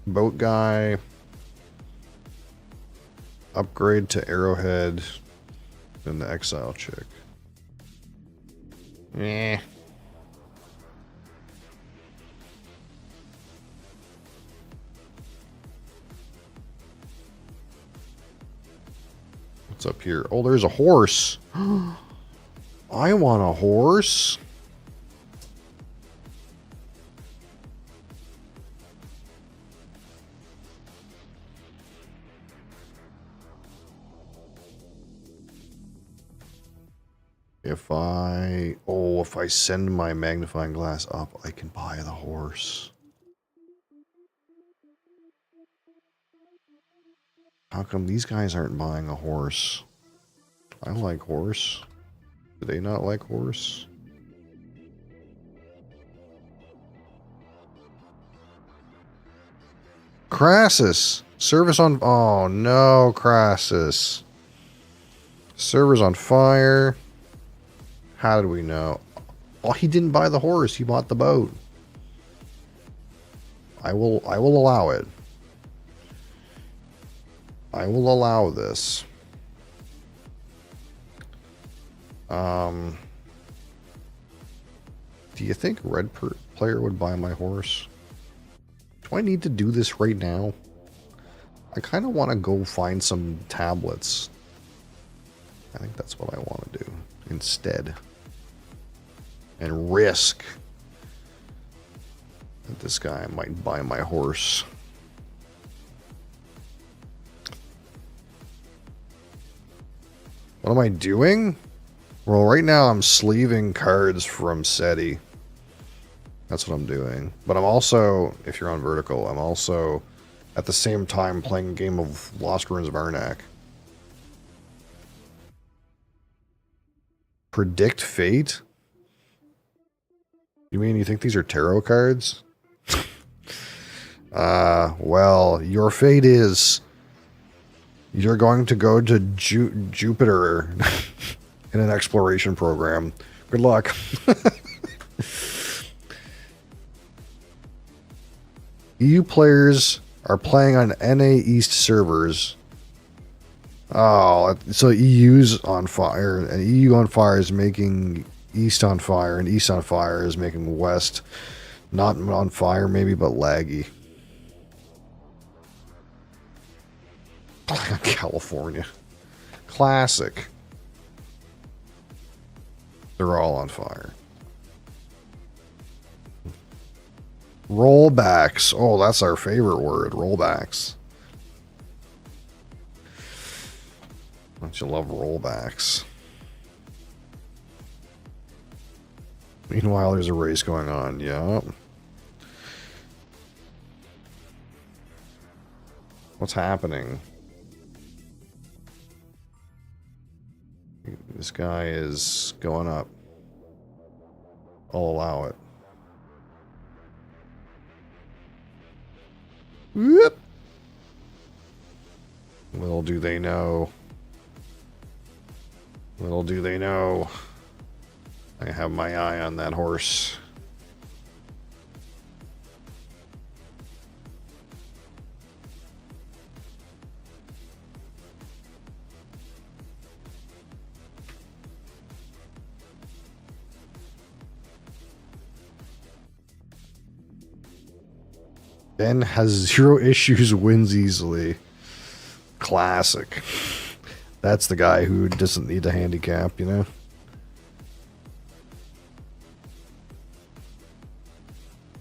Boat guy. Upgrade to arrowhead. And the exile chick. Eh. What's up here? Oh, there's a horse. I want a horse. If I send my magnifying glass up, I can buy the horse. How come these guys aren't buying a horse? I like horse. Do they not like horse? Crassus! Service on... Oh, no, Crassus. Server's on fire. How did we know? Oh, he didn't buy the horse. He bought the boat. I will allow it. I will allow this. Do you think player would buy my horse. Do I need to do this right now? I kind of want to go find some tablets. I think that's what I want to do instead. And risk that this guy might buy my horse. What am I doing? Well, right now I'm sleeving cards from SETI. That's what I'm doing. But I'm also, if you're on vertical, I'm also at the same time playing a game of Lost Ruins of Arnak. Predict fate? You mean you think these are tarot cards? Well, your fate is you're going to go to Jupiter in an exploration program. Good luck. EU players are playing on NA East servers. Oh, so EU's on fire, and EU on fire is making East on fire, and East on fire is making West not on fire, maybe, but laggy. California. Classic. They're all on fire. Rollbacks. Oh, that's our favorite word. Rollbacks. Don't you love rollbacks? Meanwhile, there's a race going on. Yup. What's happening? This guy is going up. I'll allow it. Whoop. Little do they know. Little do they know. I have my eye on that horse. Ben has 0 issues, wins easily. Classic. That's the guy who doesn't need a handicap, you know?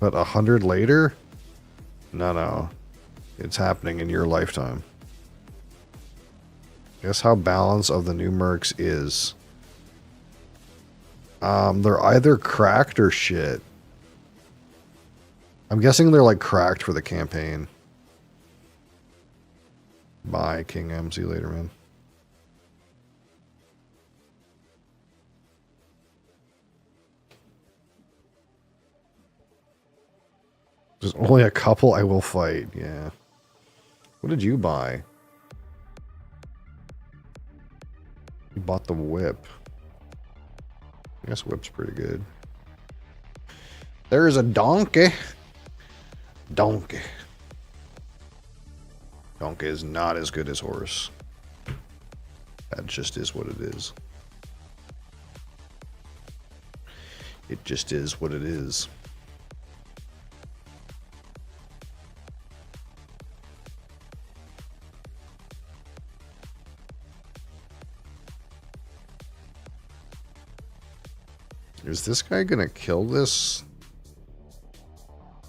But 100 later? No. It's happening in your lifetime. Guess how balance of the new Mercs is. They're either cracked or shit. I'm guessing they're like cracked for the campaign. Bye, King M. See you later, man. There's only a couple I will fight, yeah. What did you buy? You bought the whip. I guess whip's pretty good. There's a donkey. Donkey. Donkey is not as good as horse. That just is what it is. It just is what it is. Is this guy gonna kill this?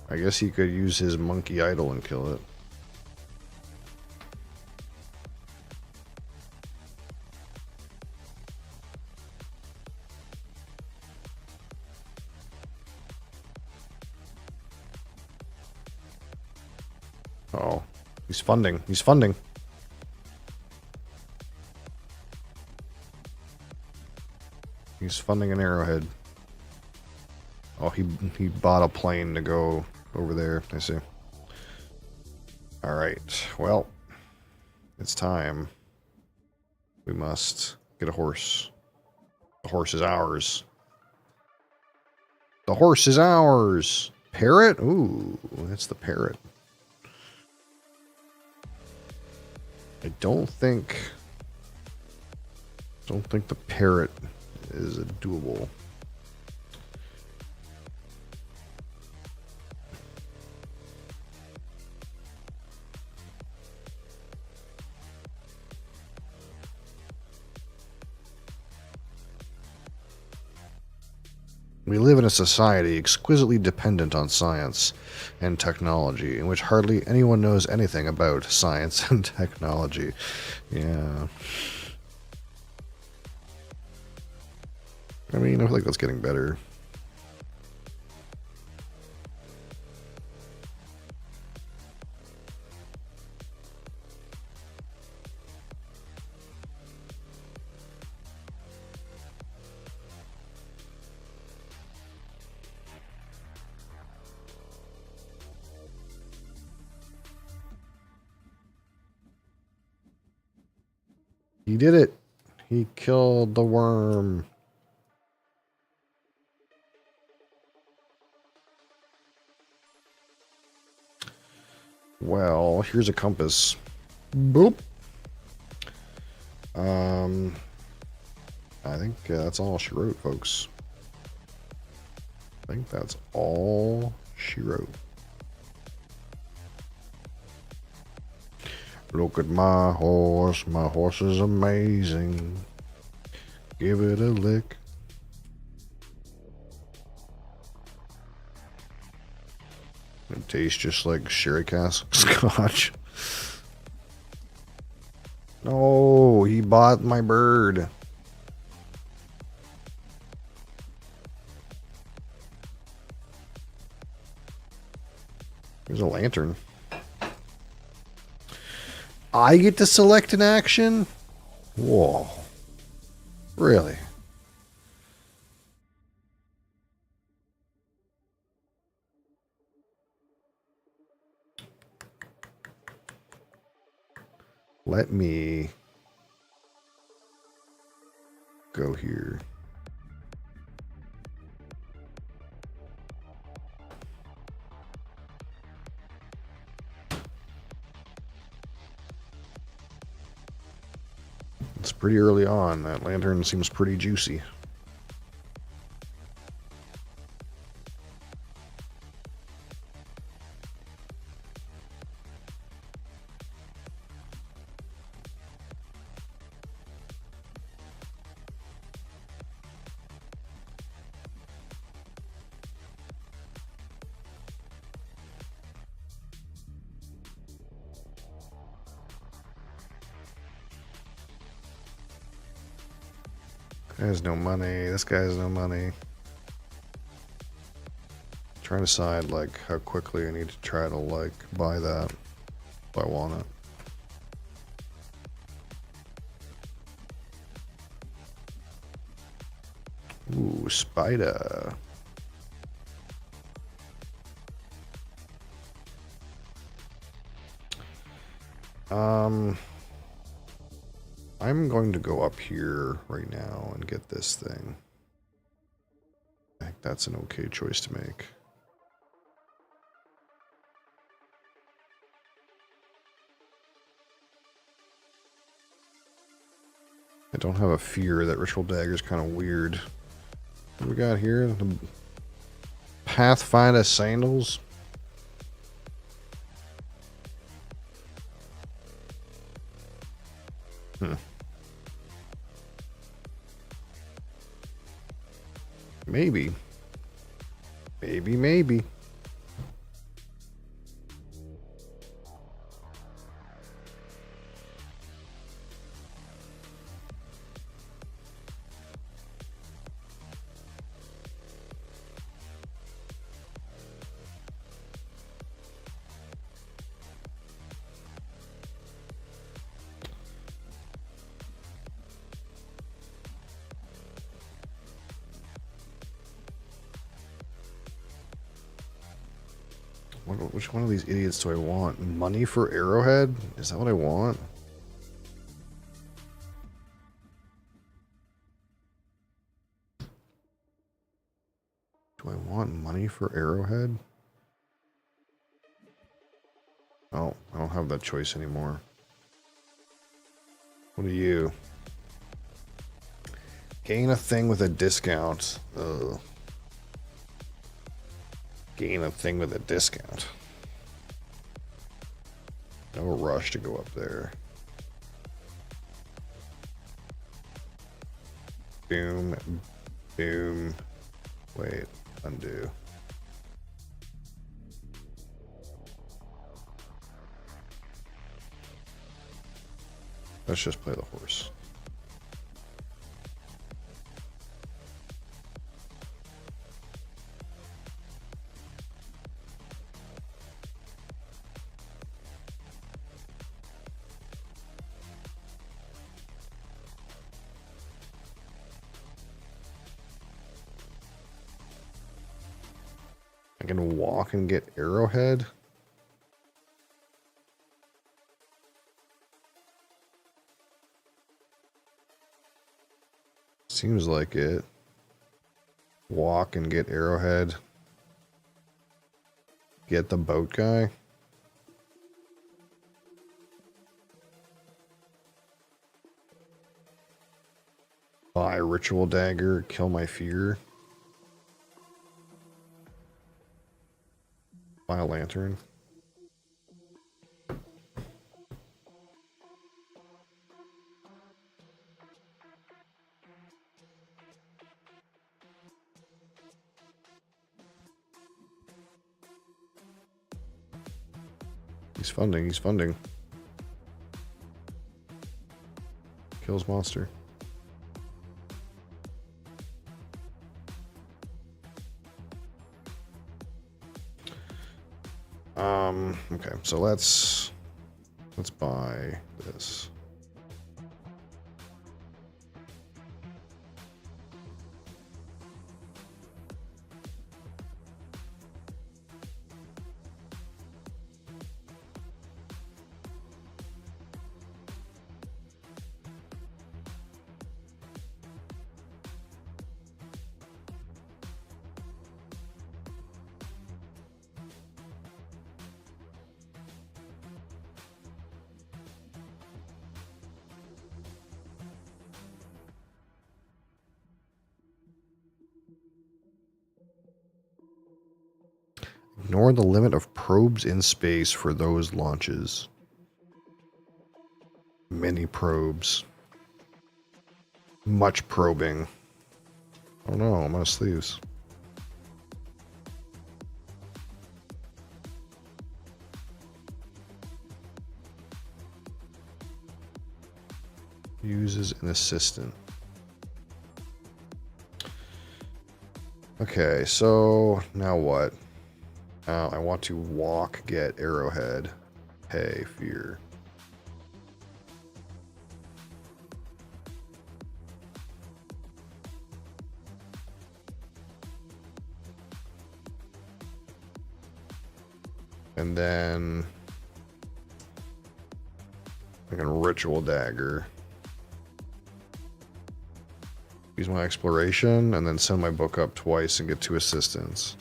I guess he could use his monkey idol and kill it. Oh, he's funding. He's funding. He's funding an arrowhead. Oh, he bought a plane to go over there. I see. All right. Well, it's time. We must get a horse. The horse is ours. The horse is ours. Parrot? Ooh, that's the parrot. I don't think the parrot is a doable. We live in a society exquisitely dependent on science and technology, in which hardly anyone knows anything about science and technology. Yeah. I mean, I feel like that's getting better. He did it. He killed the worm. Well, here's a compass. Boop. I think that's all she wrote, folks. I think that's all she wrote. Look at my horse. My horse is amazing. Give it a lick. It tastes just like sherry cask scotch. No, he bought my bird. There's a lantern. I get to select an action? Whoa. Really? Let me go here. It's pretty early on. That lantern seems pretty juicy. There's no money. This guy has no money. Trying to decide like how quickly I need to try to like buy that if I want it. Ooh, spider. I'm going to go up here right now and get this thing. I think that's an okay choice to make. I don't have a fear. That ritual dagger is kind of weird. What do we got here? The Pathfinder sandals. Maybe. Maybe. Which one of these idiots do I want? Money for Arrowhead? Is that what I want? Do I want money for Arrowhead? Oh, I don't have that choice anymore. What are you? Gain a thing with a discount. Ugh. Gain a thing with a discount. No rush to go up there. Boom, boom, Wait, undo. Let's just play the horse. I can walk and get arrowhead. Seems like it. Walk and get arrowhead. Get the boat guy. Buy ritual dagger, kill my fear. Buy a lantern. He's funding, he's funding. Kills monster. Okay, so let's buy this. Ignore the limit of probes in space for those launches. Many probes. Much probing. Oh no, I'm out of sleeves. Uses an assistant. Okay, so now what? I want to walk, get arrowhead, pay, fear. And then I can ritual dagger. Use my exploration and then send my book up twice and get 2 assistants.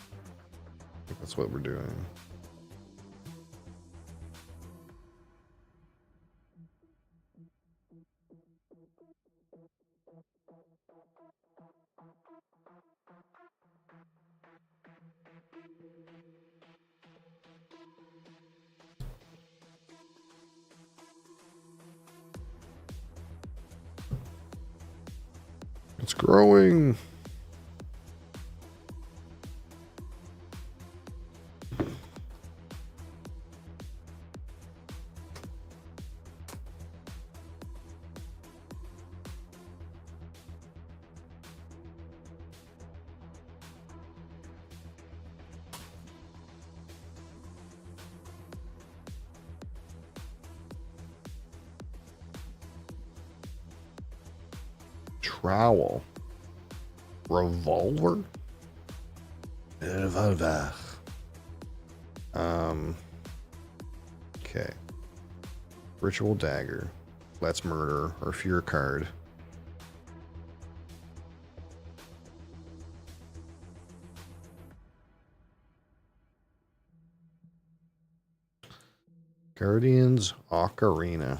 I think that's what we're doing. It's growing. Trowel. Revolver? Revolver. Okay. Ritual dagger. Let's murder or fear card. Guardian's Ocarina.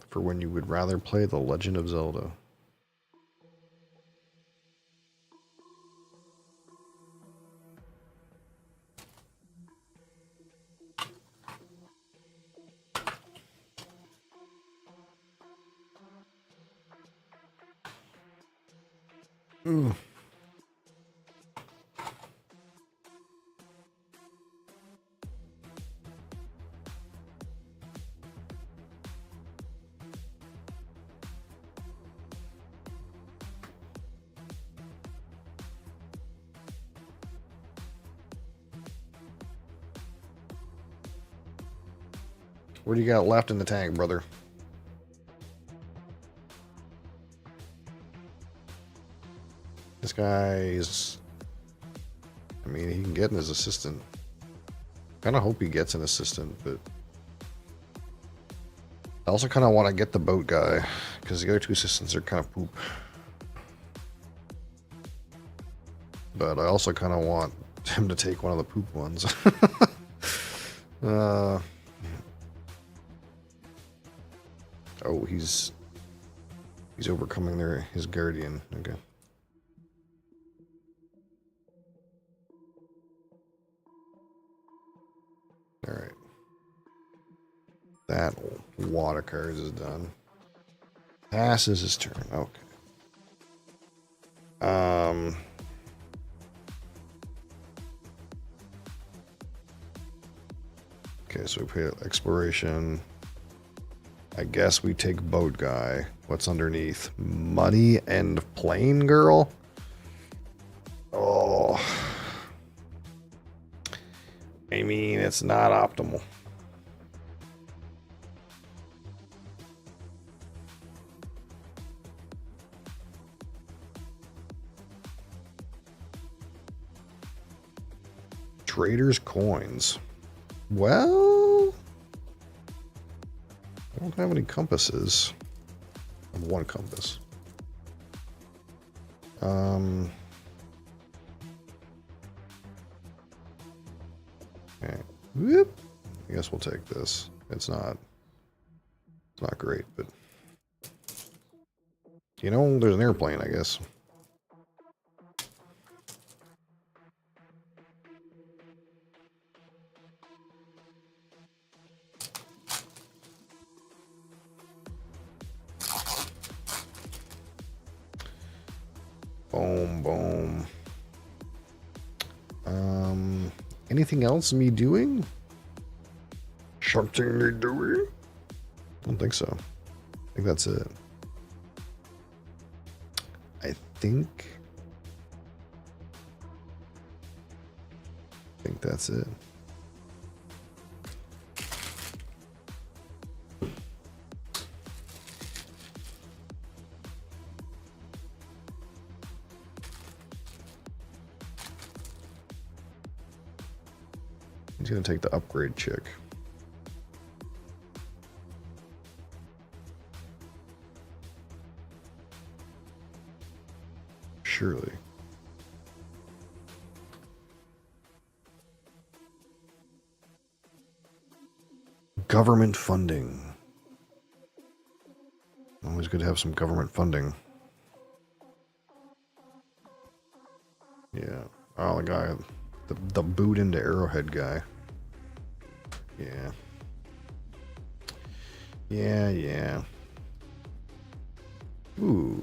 For when you would rather play The Legend of Zelda. Ugh. What do you got left in the tank, brother? This guy's... I mean, he can get his assistant. Kind of hope he gets an assistant, but... I also kind of want to get the boat guy, because the other two assistants are kind of poop. But I also kind of want him to take one of the poop ones. Oh, he's overcoming his guardian. Okay. All right. That water cars is done. Passes his turn. Okay. Okay, so we pay exploration. I guess we take boat guy. What's underneath? Money and plane girl? Oh. I mean, it's not optimal. Trader's coins. Well, I don't have any compasses. I have one compass. Okay. Whoop. I guess we'll take this. It's not great, but you know, there's an airplane, I guess. Boom, boom. Anything else me doing? Something me doing? I don't think so. I think that's it. I think that's it. He's gonna take the upgrade chick. Surely. Government funding. Always good to have some government funding. Yeah. Oh, the guy, the boot into Arrowhead guy. Yeah. Yeah, yeah. Ooh.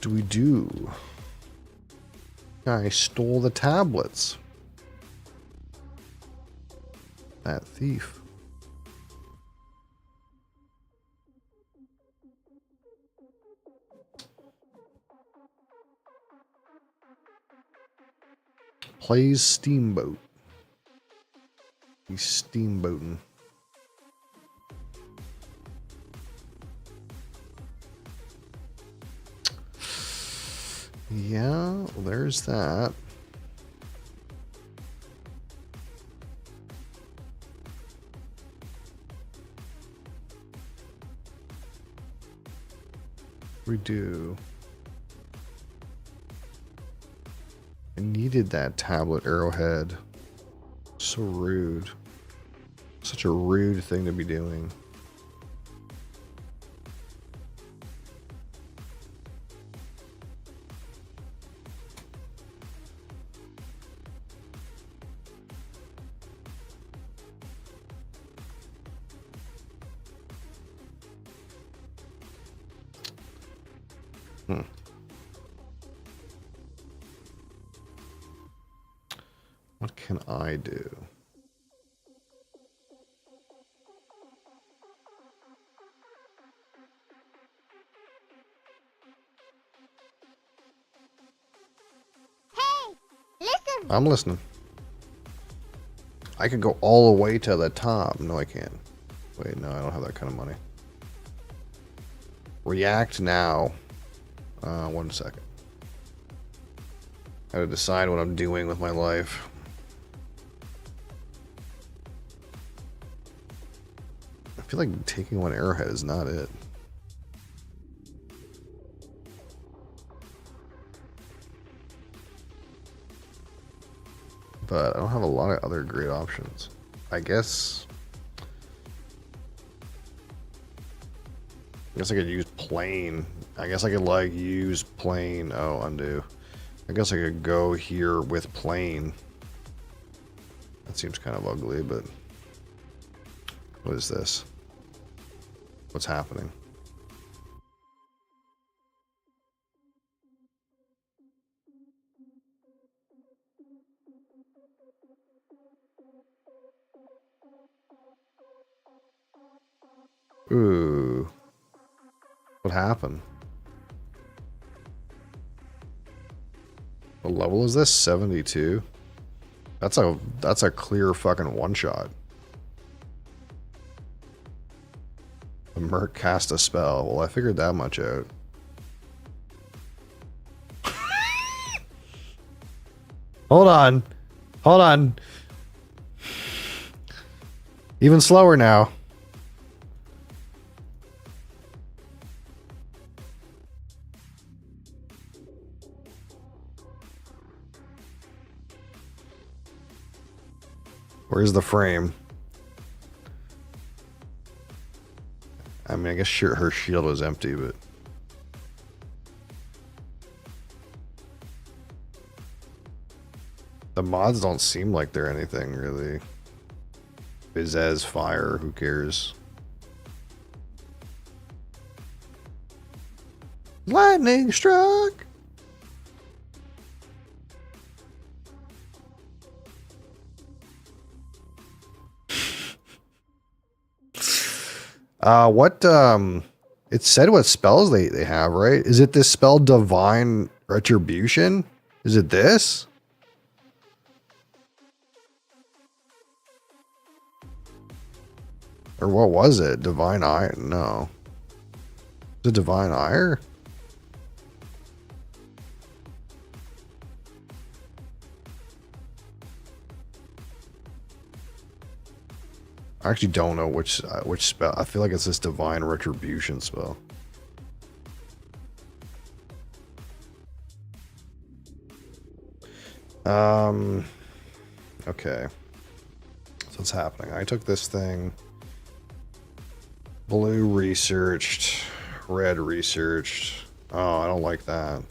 Do we do? Guy stole the tablets. That thief. Plays steamboat. He's steamboating. yeah, well, there's that. We do. I needed that tablet arrowhead. So rude. Such a rude thing to be doing. What can I do? Hey, listen. I'm listening. I could go all the way to the top. No, I can't. Wait, no, I don't have that kind of money. React now. 1 second. I gotta decide what I'm doing with my life. I feel like taking one arrowhead is not it. But I don't have a lot of other great options. I guess I could use plane. I guess I could like use plane. Oh, undo. I guess I could go here with plane. That seems kind of ugly, but what is this? What's happening? Ooh. What happened? What level is this? 72? That's a clear fucking one-shot. The Merc cast a spell. Well, I figured that much out. Hold on. Hold on. Even slower now. Where's the frame? I mean, I guess sure her shield was empty, but the mods don't seem like they're anything really. Bizez fire, who cares? Lightning struck. It said what spells they have, right? Is it this spell Divine Retribution? Is it this? Or what was it? Divine Ire? No. Is it Divine Ire? I actually don't know which spell. I feel like it's this Divine Retribution spell. Okay. So what's happening? I took this thing. Blue researched. Red researched. Oh, I don't like that.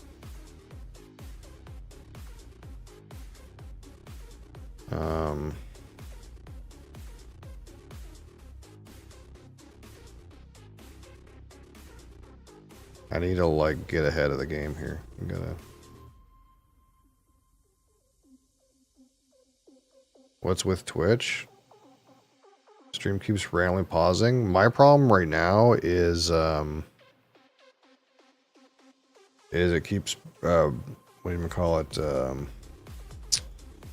I need to like get ahead of the game here. I'm gonna. What's with Twitch? Stream keeps randomly pausing. My problem right now is it keeps what do you call it?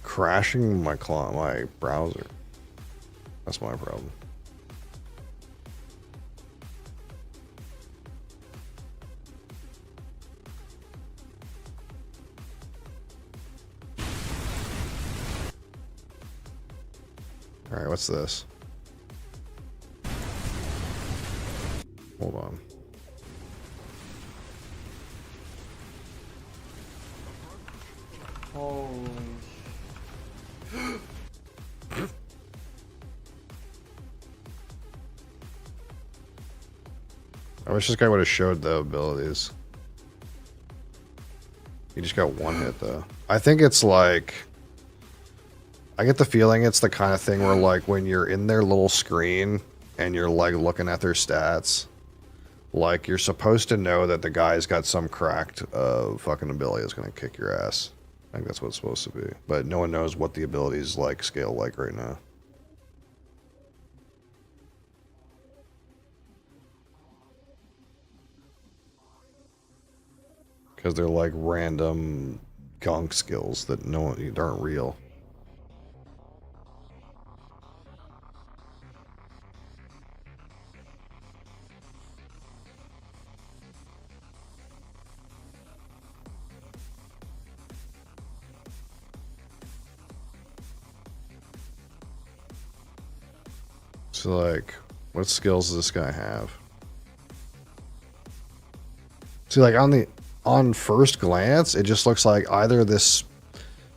Crashing my browser. That's my problem. Alright, what's this? Hold on. Holy I wish this guy would have showed the abilities. He just got one hit though. I think it's like, I get the feeling it's the kind of thing where like when you're in their little screen and you're like looking at their stats, like you're supposed to know that the guy's got some cracked fucking ability that's gonna kick your ass. I think that's what it's supposed to be. But no one knows what the abilities like scale like right now. Because they're like random gunk skills that no one, aren't real. So like, what skills does this guy have? See, like on first glance, it just looks like either this,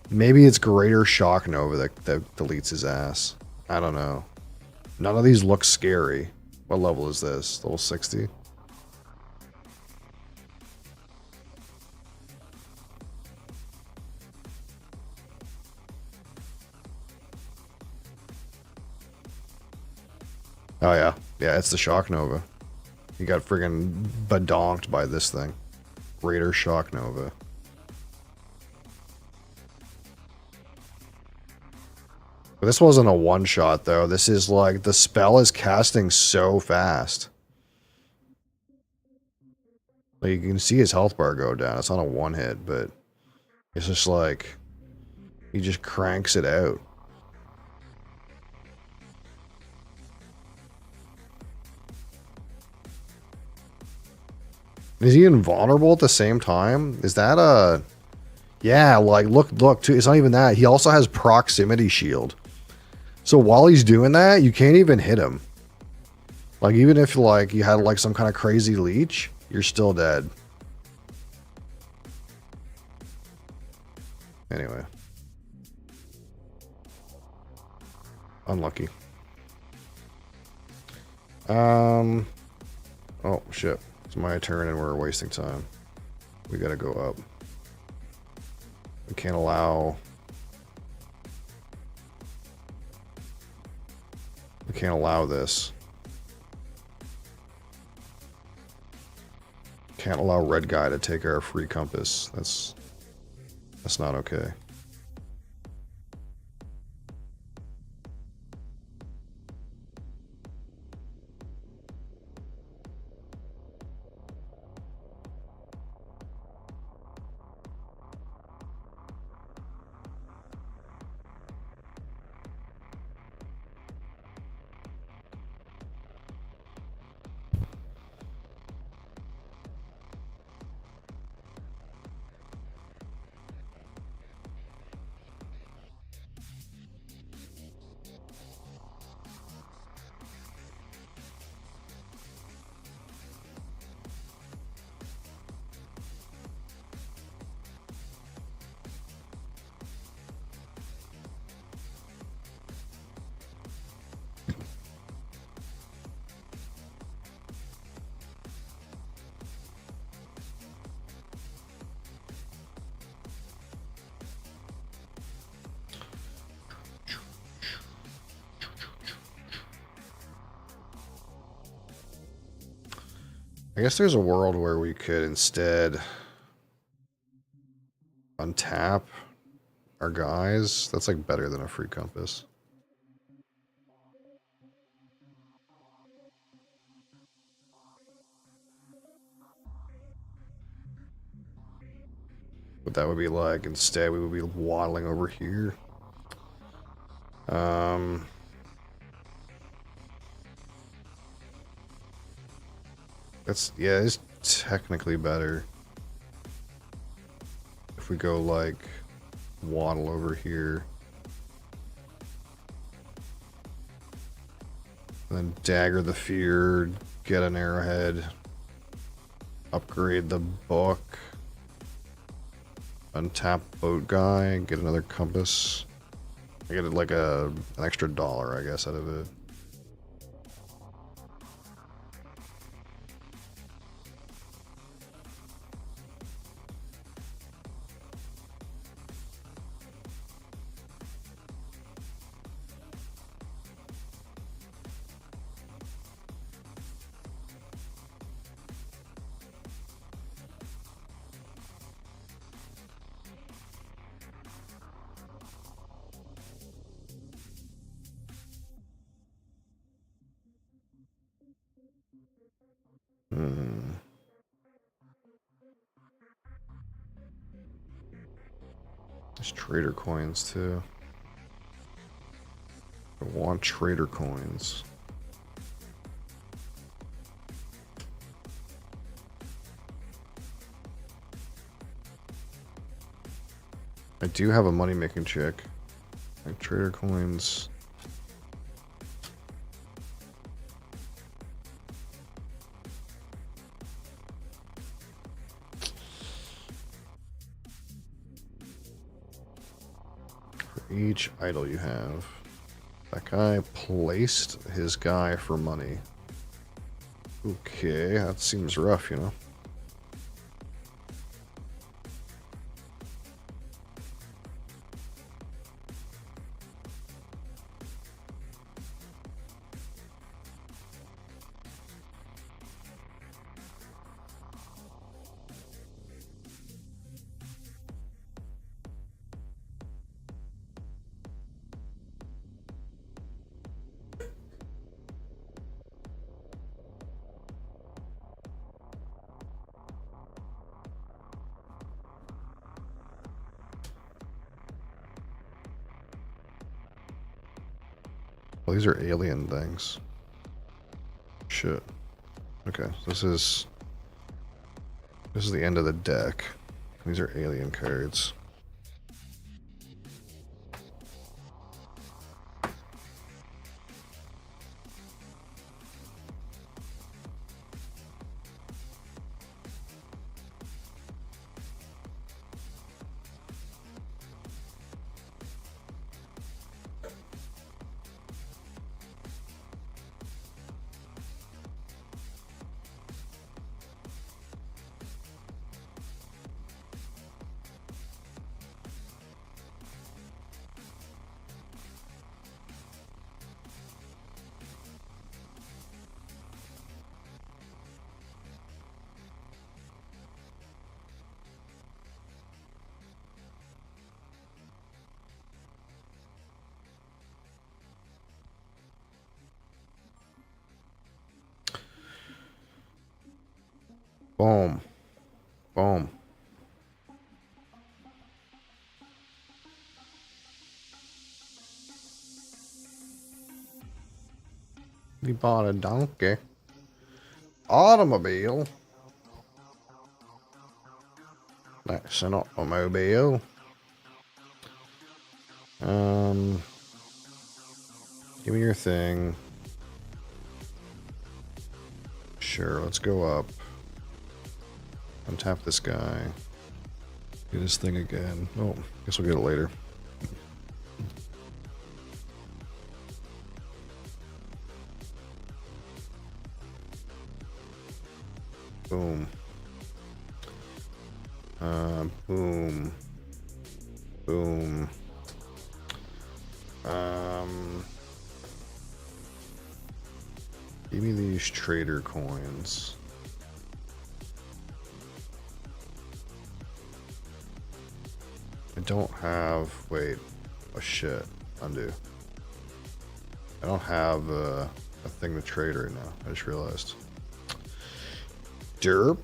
maybe it's Greater Shock Nova that deletes his ass. I don't know. None of these look scary. What level is this? Level 60? Oh yeah. Yeah, it's the Shock Nova. He got friggin' badonked by this thing. Greater Shock Nova. But this wasn't a one-shot, though. This is like, the spell is casting so fast. Like, you can see his health bar go down. It's not a one-hit, but it's just like, he just cranks it out. Is he invulnerable at the same time? Is that a... Yeah, like, look, too. It's not even that. He also has proximity shield. So while he's doing that, you can't even hit him. Like, even if, like, you had, like, some kind of crazy leech, you're still dead. Anyway. Unlucky. Oh, shit. It's my turn and we're wasting time. We gotta go up. We can't allow... We can't allow this. Can't allow red guy to take our free compass. That's not okay. I guess there's a world where we could instead untap our guys. That's like better than a free compass. But that would be like, instead we would be waddling over here. Yeah, it's technically better if we go like waddle over here. And then dagger the fear, get an arrowhead, upgrade the book, untap boat guy, get another compass. I get like an extra $1, I guess, out of it. There's trader coins too. I want trader coins. I do have a money making chick. Like trader coins. For each idol you have. That guy placed his guy for money. Okay, that seems rough, you know. Well, these are alien things. Shit. Okay, this is the end of the deck. These are alien cards. Boom. Boom. We bought a donkey. Automobile. That's an automobile. Give me your thing. Sure, let's go up. Untap this guy. Get his thing again. Oh, guess we'll get it later. Boom. Boom. Boom. Give me these trader coins. I don't have, wait, oh shit, undo. I don't have a thing to trade right now, I just realized. Derp.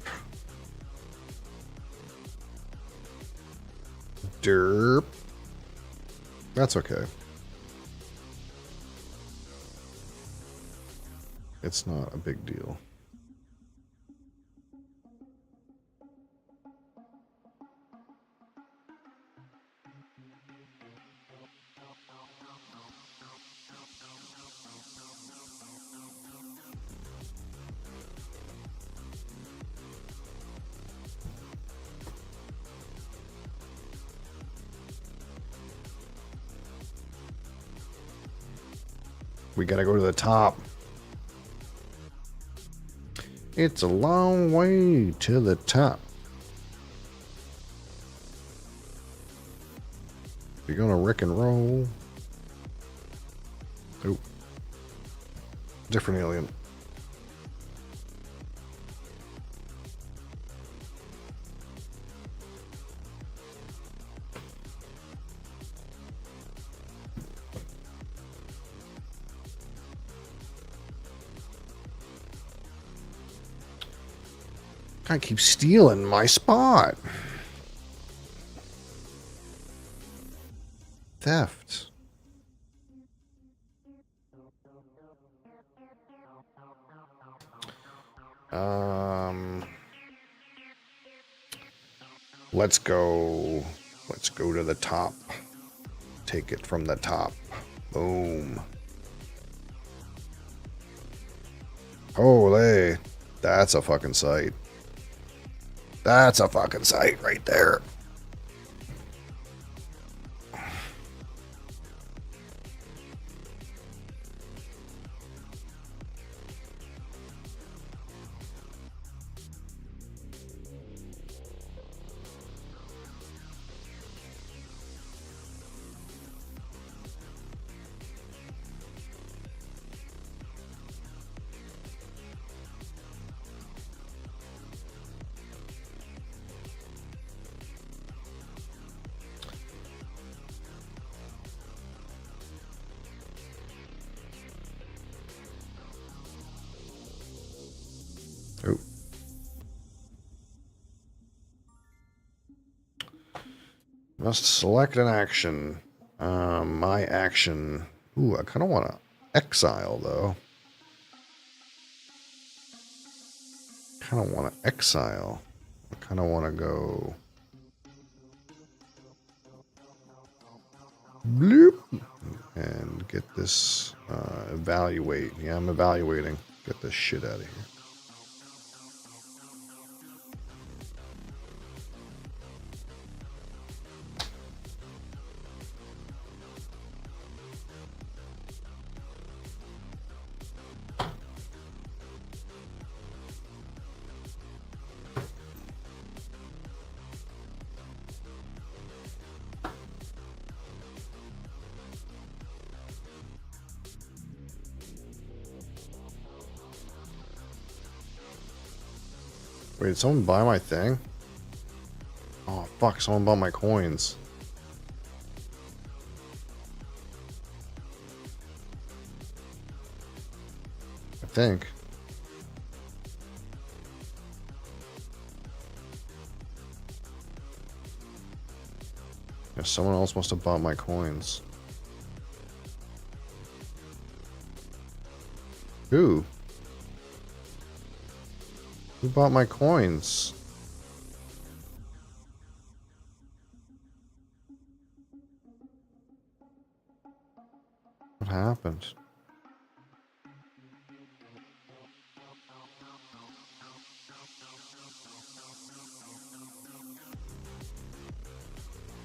Derp. That's okay. It's not a big deal. We gotta go to the top. It's a long way to the top. You're gonna rick and roll. Oh. Different alien. Guy keeps stealing my spot. Theft. Let's go. Let's go to the top. Take it from the top. Boom. Holy. That's a fucking sight. That's a fucking sight right there. Oh. Must select an action. My action. Ooh, I kind of want to exile, though. Kind of want to exile. I kind of want to go... bloop. And get this... evaluate. Yeah, I'm evaluating. Get this shit out of here. Wait, did someone buy my thing? Oh, fuck, someone bought my coins. I think. Yeah, someone else must have bought my coins. Who? Who bought my coins? What happened?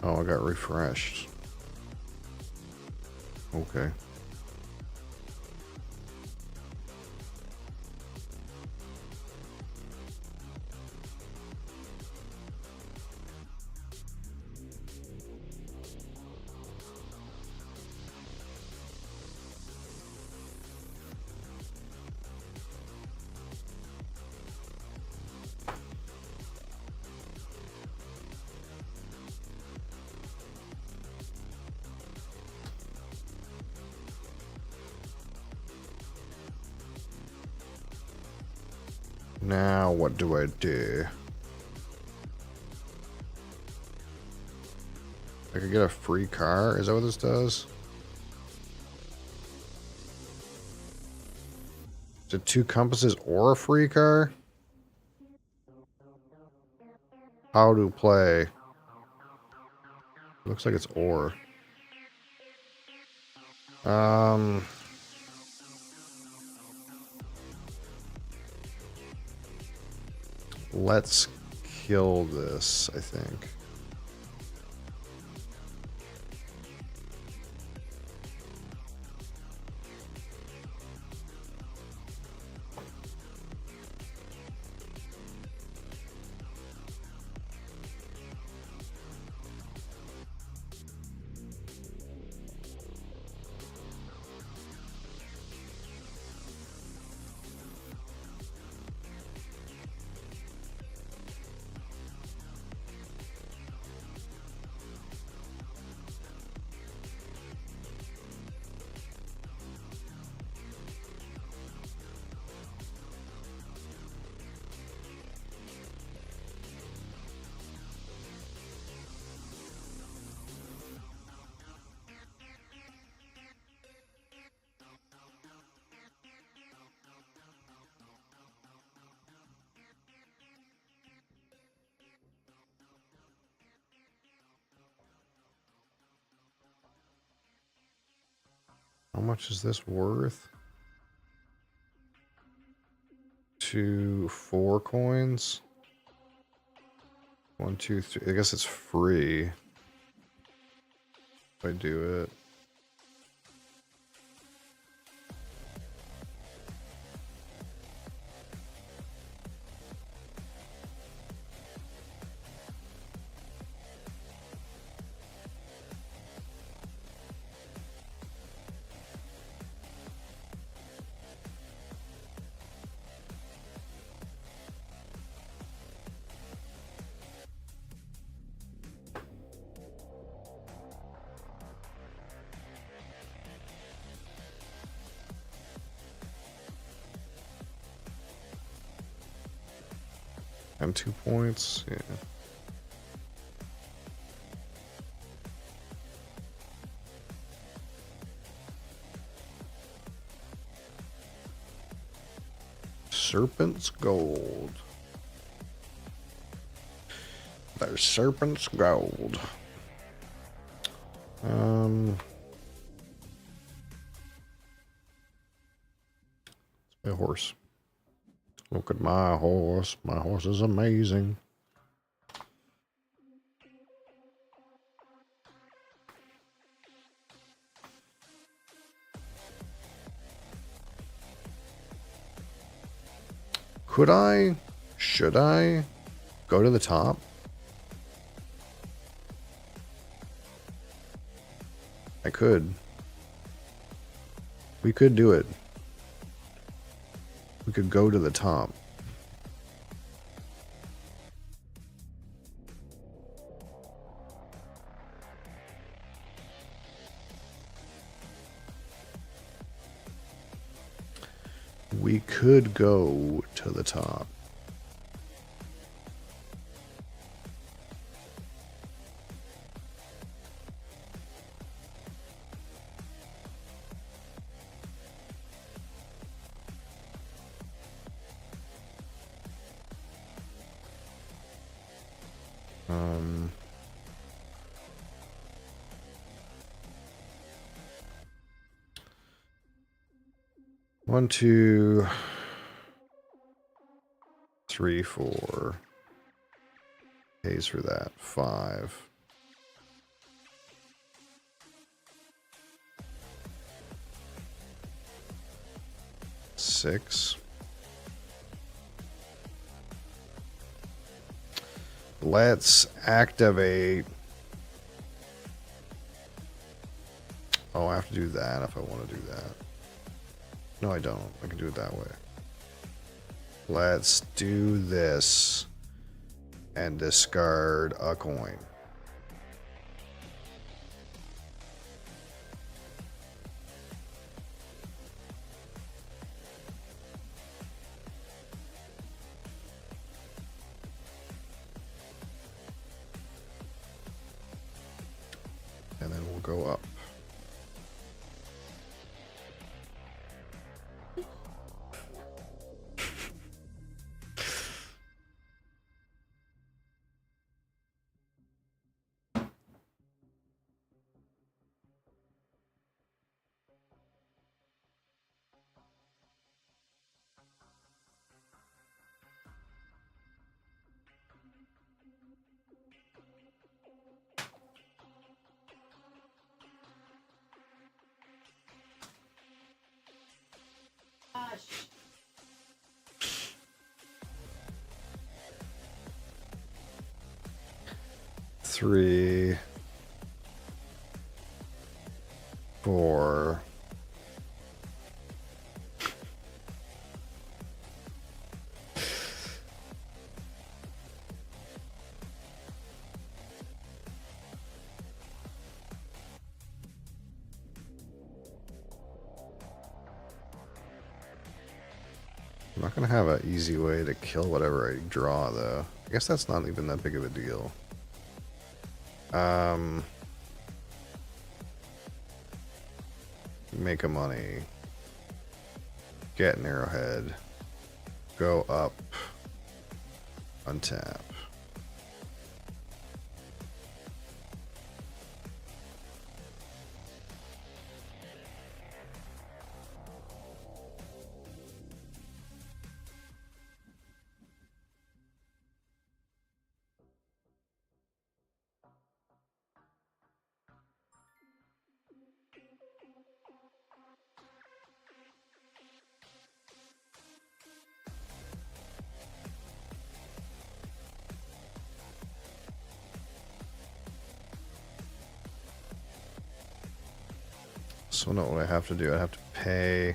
Oh, I got refreshed. Okay. Now, what do I do? I could get a free car? Is that what this does? Is it 2 compasses or a free car? How to play? Looks like it's or. Let's kill this, I think. How much is this worth? 4 coins. 1, 2, 3. I guess it's free if I do it. And 2 points, yeah. Serpent's gold. There's serpent's gold. It's my horse. Look at my horse. My horse is amazing. Should I go to the top? I could. We could do it. We could go to the top. We could go to the top. One, 2, 3, 4. Pays for that. 5. 6. Let's activate. Oh, I have to do that if I want to do that. No, I don't. I can do it that way. Let's do this and discard a coin. And then we'll go up. Gosh. 3, 4. I'm not going to have an easy way to kill whatever I draw, though. I guess that's not even that big of a deal. Make a money. Get an arrowhead. Go up. Untap. So what would I have to do? I'd have to pay.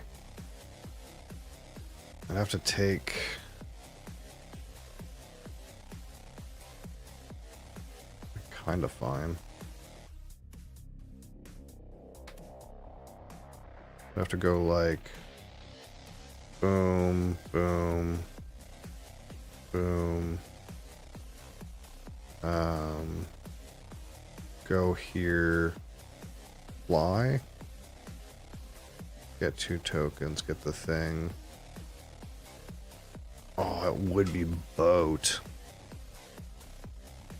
I'd have to take. Kind of fine. I have to go like boom, boom, boom. Go here, fly. Get 2 tokens, get the thing. Oh, it would be boat.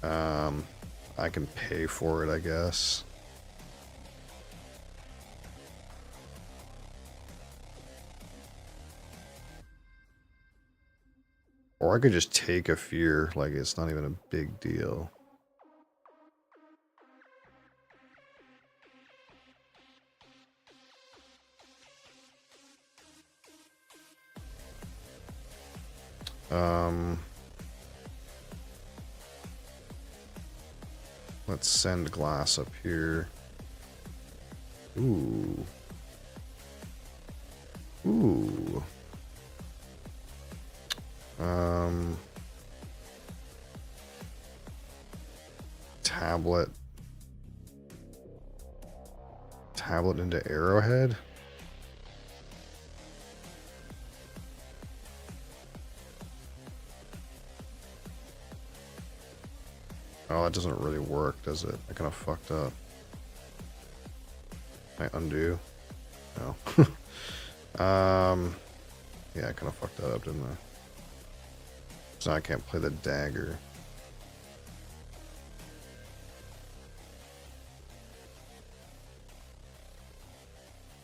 I can pay for it, I guess. Or I could just take a fear, like it's not even a big deal. Let's send glass up here. Ooh. Ooh. Tablet. Tablet into Arrowhead? Oh, that doesn't really work, does it? I kind of fucked up. Can I undo? No. Yeah, I kind of fucked that up, didn't I? So now I can't play the dagger.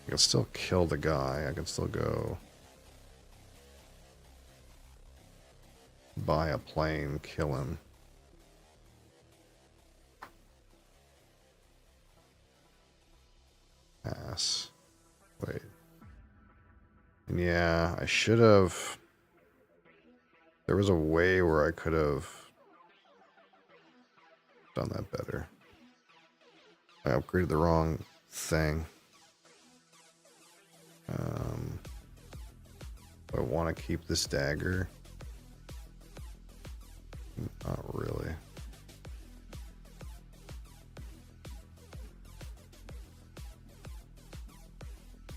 I can still kill the guy. I can still go buy a plane, kill him. Pass. Wait. And yeah, I should have. There was a way where I could have done that better. I upgraded the wrong thing. I want to keep this dagger. Not really.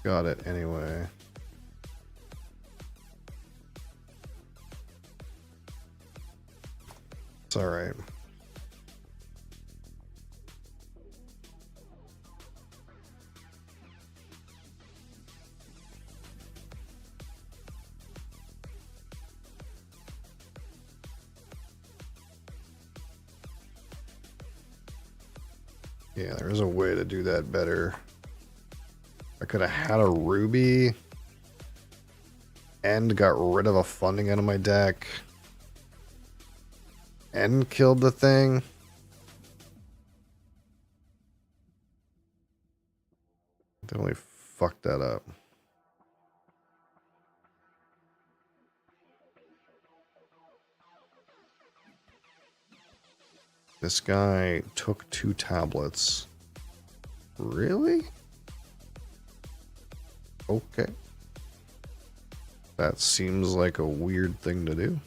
Got it anyway. It's alright. Yeah, there is a way to do that better. I could have had a ruby and got rid of a funding out of my deck and killed the thing. Definitely fucked that up. This guy took 2 tablets. Really? Okay. That seems like a weird thing to do.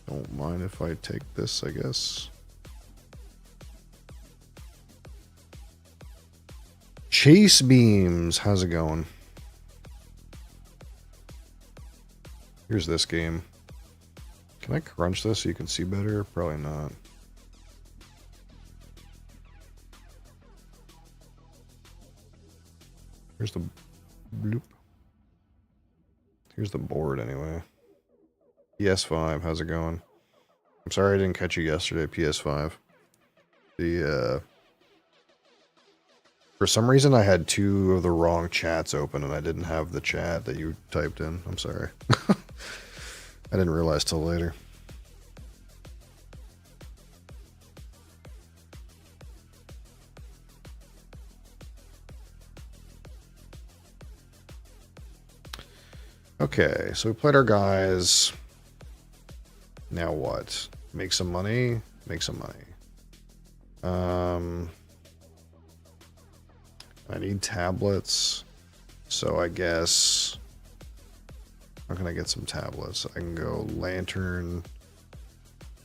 Don't mind if I take this, I guess. Chase beams, how's it going? Here's this game. Can I crunch this so you can see better? Probably not. Here's the bloop. Here's the board anyway. PS5, how's it going? I'm sorry I didn't catch you yesterday, PS5. For some reason I had 2 of the wrong chats open and I didn't have the chat that you typed in. I'm sorry. I didn't realize till later. Okay, so we played our guys. Now what? Make some money? Make some money. I need tablets. So I guess... How can I get some tablets? I can go lantern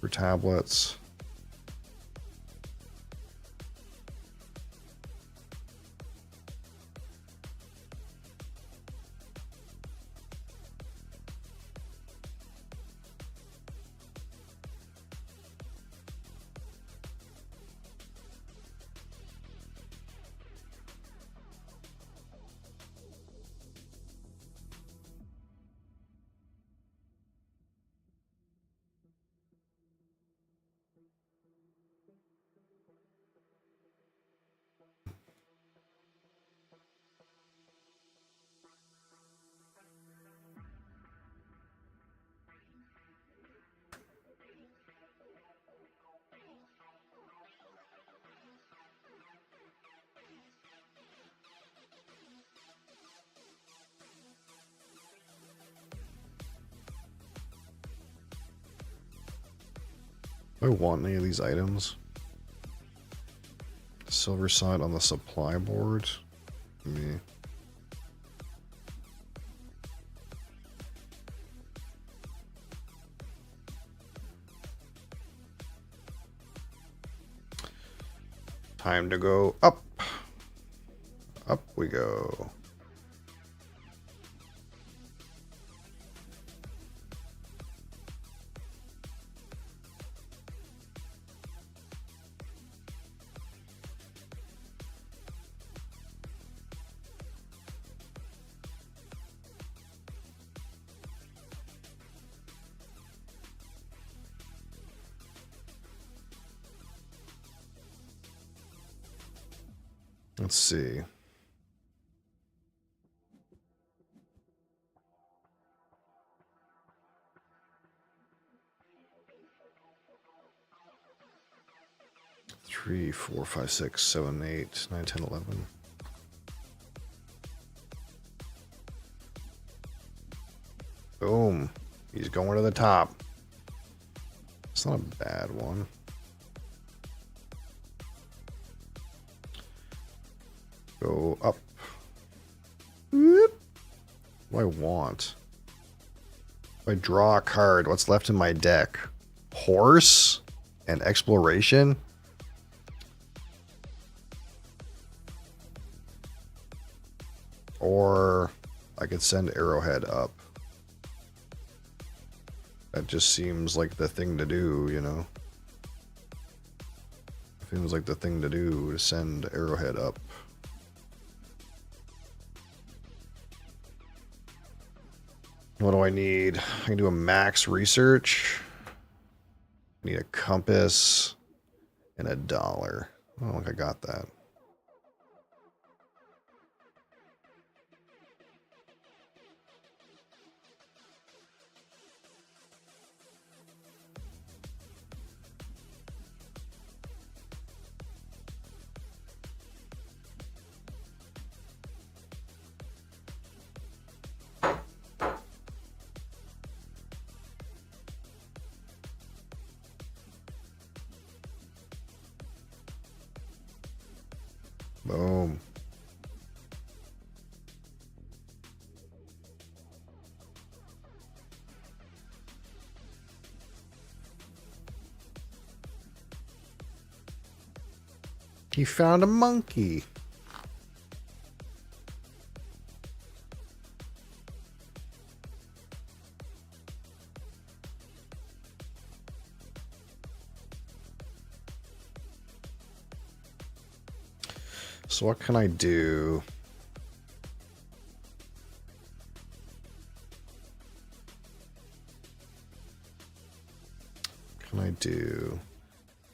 for tablets. Do I want any of these items? Silver side on the supply board. Me. Time to go up. Up we go. Let's see. Three, 4, 5, 6, 7, 8, 9, 10, 11. Boom. He's going to the top. It's not a bad one. Go up. Whoop. What do I want? If I draw a card, what's left in my deck? Horse and exploration? Or I could send Arrowhead up. That just seems like the thing to do, you know? It seems like the thing to do to send Arrowhead up. What do I need? I can do a max research. I need a compass and $1. I don't think I got that. Boom. He found a monkey. So what can I do? Can I do?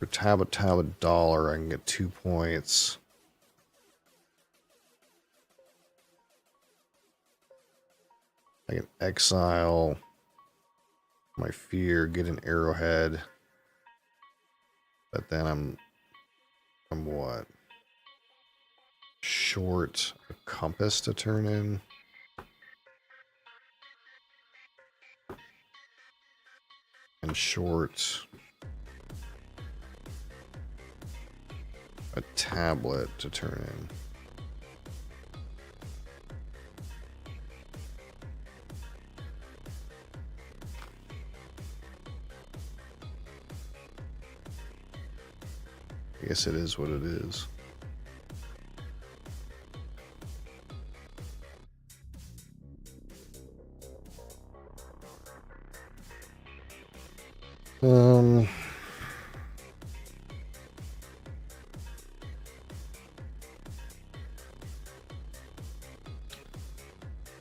For tab $1, I can get 2 points. I can exile my fear, get an arrowhead. But then I'm what? Short a compass to turn in. and short a tablet to turn in. I guess it is what it is.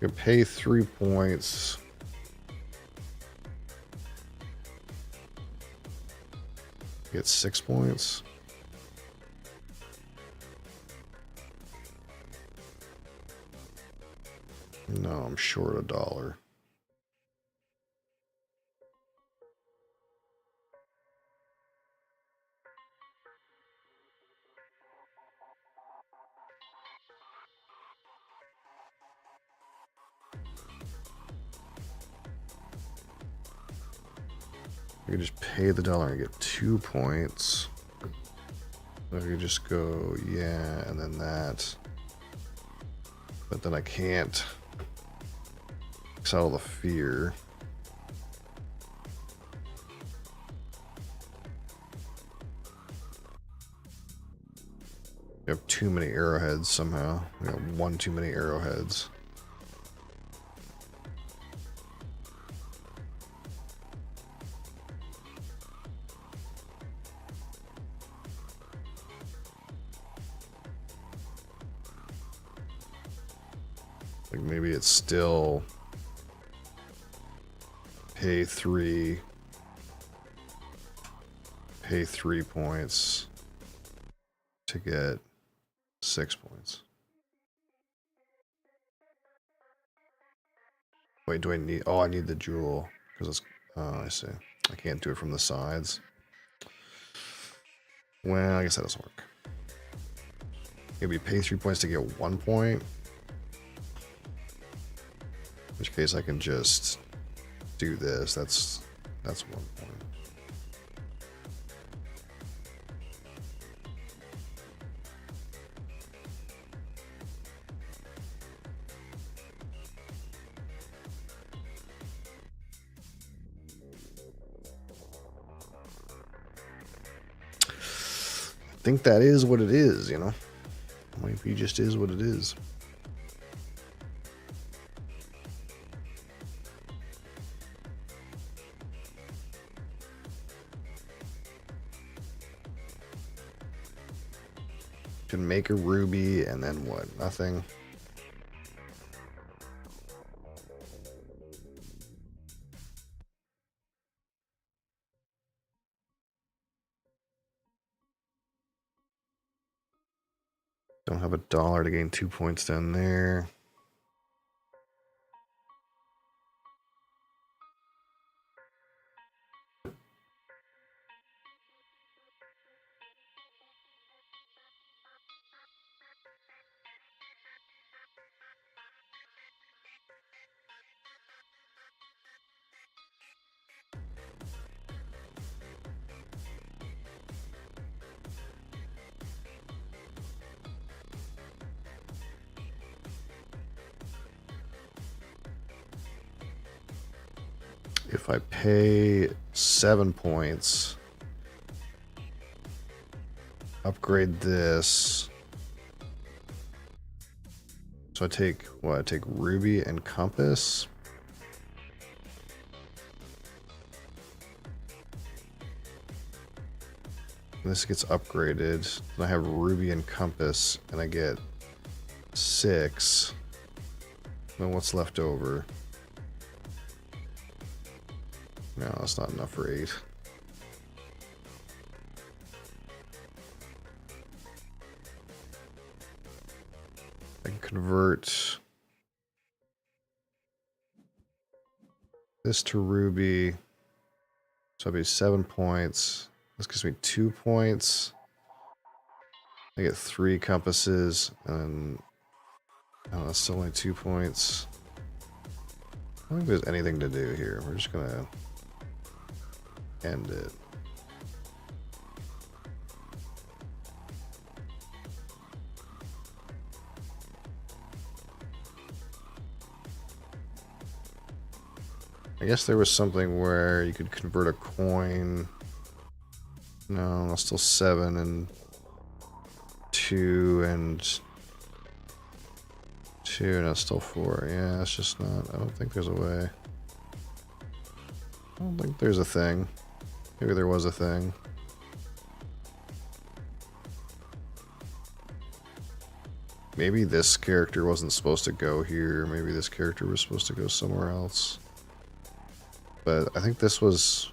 You pay 3 points. Get 6 points. No, I'm short $1. You can just pay the dollar and get 2 points. So if you just go, yeah, and then that. But then I can't settle the fear. You have too many arrowheads somehow. You have one too many arrowheads. Like maybe it's still pay 3 points to get 6 points. Wait, do I need, oh, I need the jewel because it's, oh, I see. I can't do it from the sides. Well, I guess that doesn't work. Maybe pay 3 points to get 1 point. In which case I can just do this. That's 1 point. I think that is what it is, you know? Might be just is what it is. Can make a ruby and then what? Nothing. Don't have $1 to gain 2 points down there. If I pay 7 points, upgrade this. So I take what? I take ruby and compass. This gets upgraded. Then I have ruby and compass, and I get 6. Then what's left over? No, that's not enough for 8. I can convert this to ruby. So I'll be 7 points. This gives me 2 points. I get 3 compasses, and oh, that's still only 2 points. I don't think there's anything to do here. We're just gonna end it. I guess there was something where you could convert a coin. No, that's still 7 and 2 and 2, and that's still 4. Yeah, it's just not. I don't think there's a way. I don't think there's a thing. Maybe there was a thing. Maybe this character wasn't supposed to go here. Maybe this character was supposed to go somewhere else. But I think this was...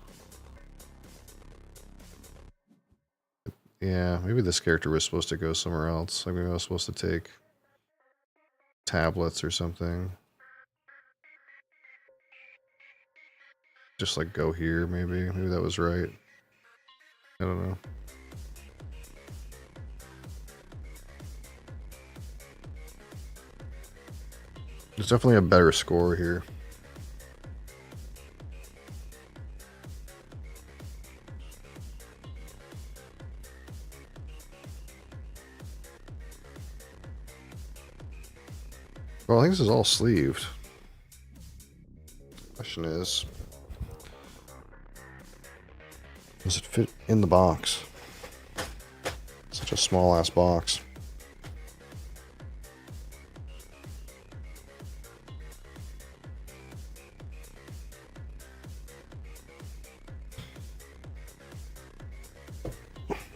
Yeah, maybe this character was supposed to go somewhere else. Like maybe I was supposed to take tablets or something. Just like go here, maybe. Maybe that was right. I don't know. There's definitely a better score here. Well, I think this is all sleeved. Question is, does it fit in the box? Such a small ass box.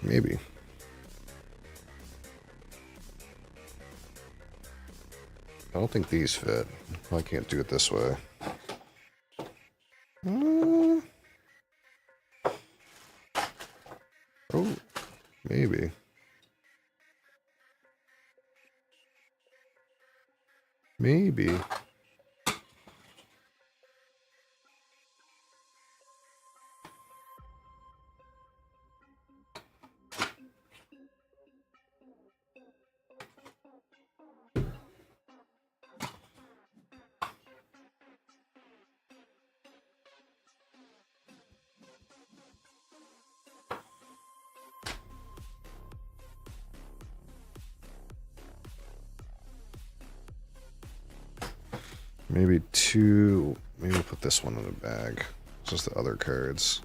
Maybe. I don't think these fit. Well, I can't do it this way. Oh, maybe. Maybe. Maybe two. Maybe we'll put this one in a bag. Just the other cards.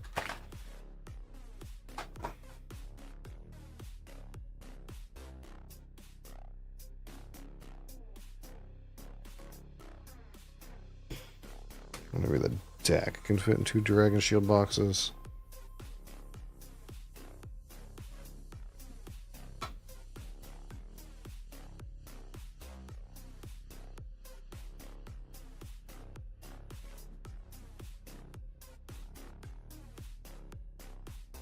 Maybe the deck can fit in 2 Dragon Shield boxes.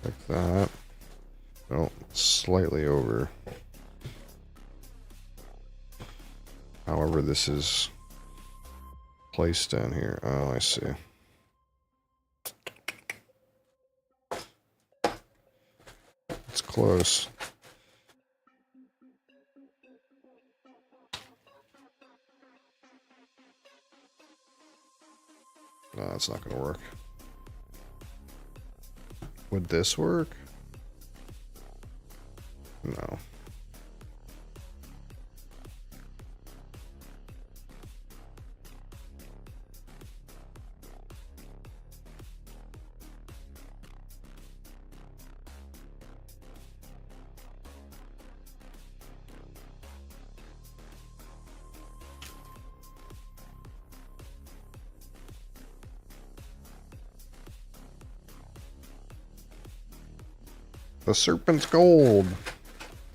Like that. Oh, slightly over. However, this is placed down here. Oh, I see. It's close. No, that's not going to work. Would this work? No. The serpent's gold.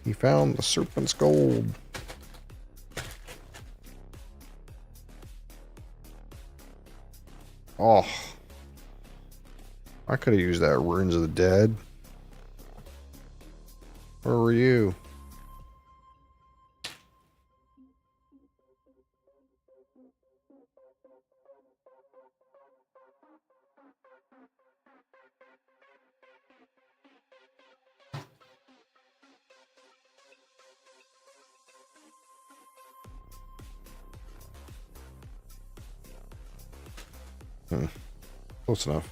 He found the serpent's gold. Oh. I could have used that Ruins of the Dead. Where were you? Close enough.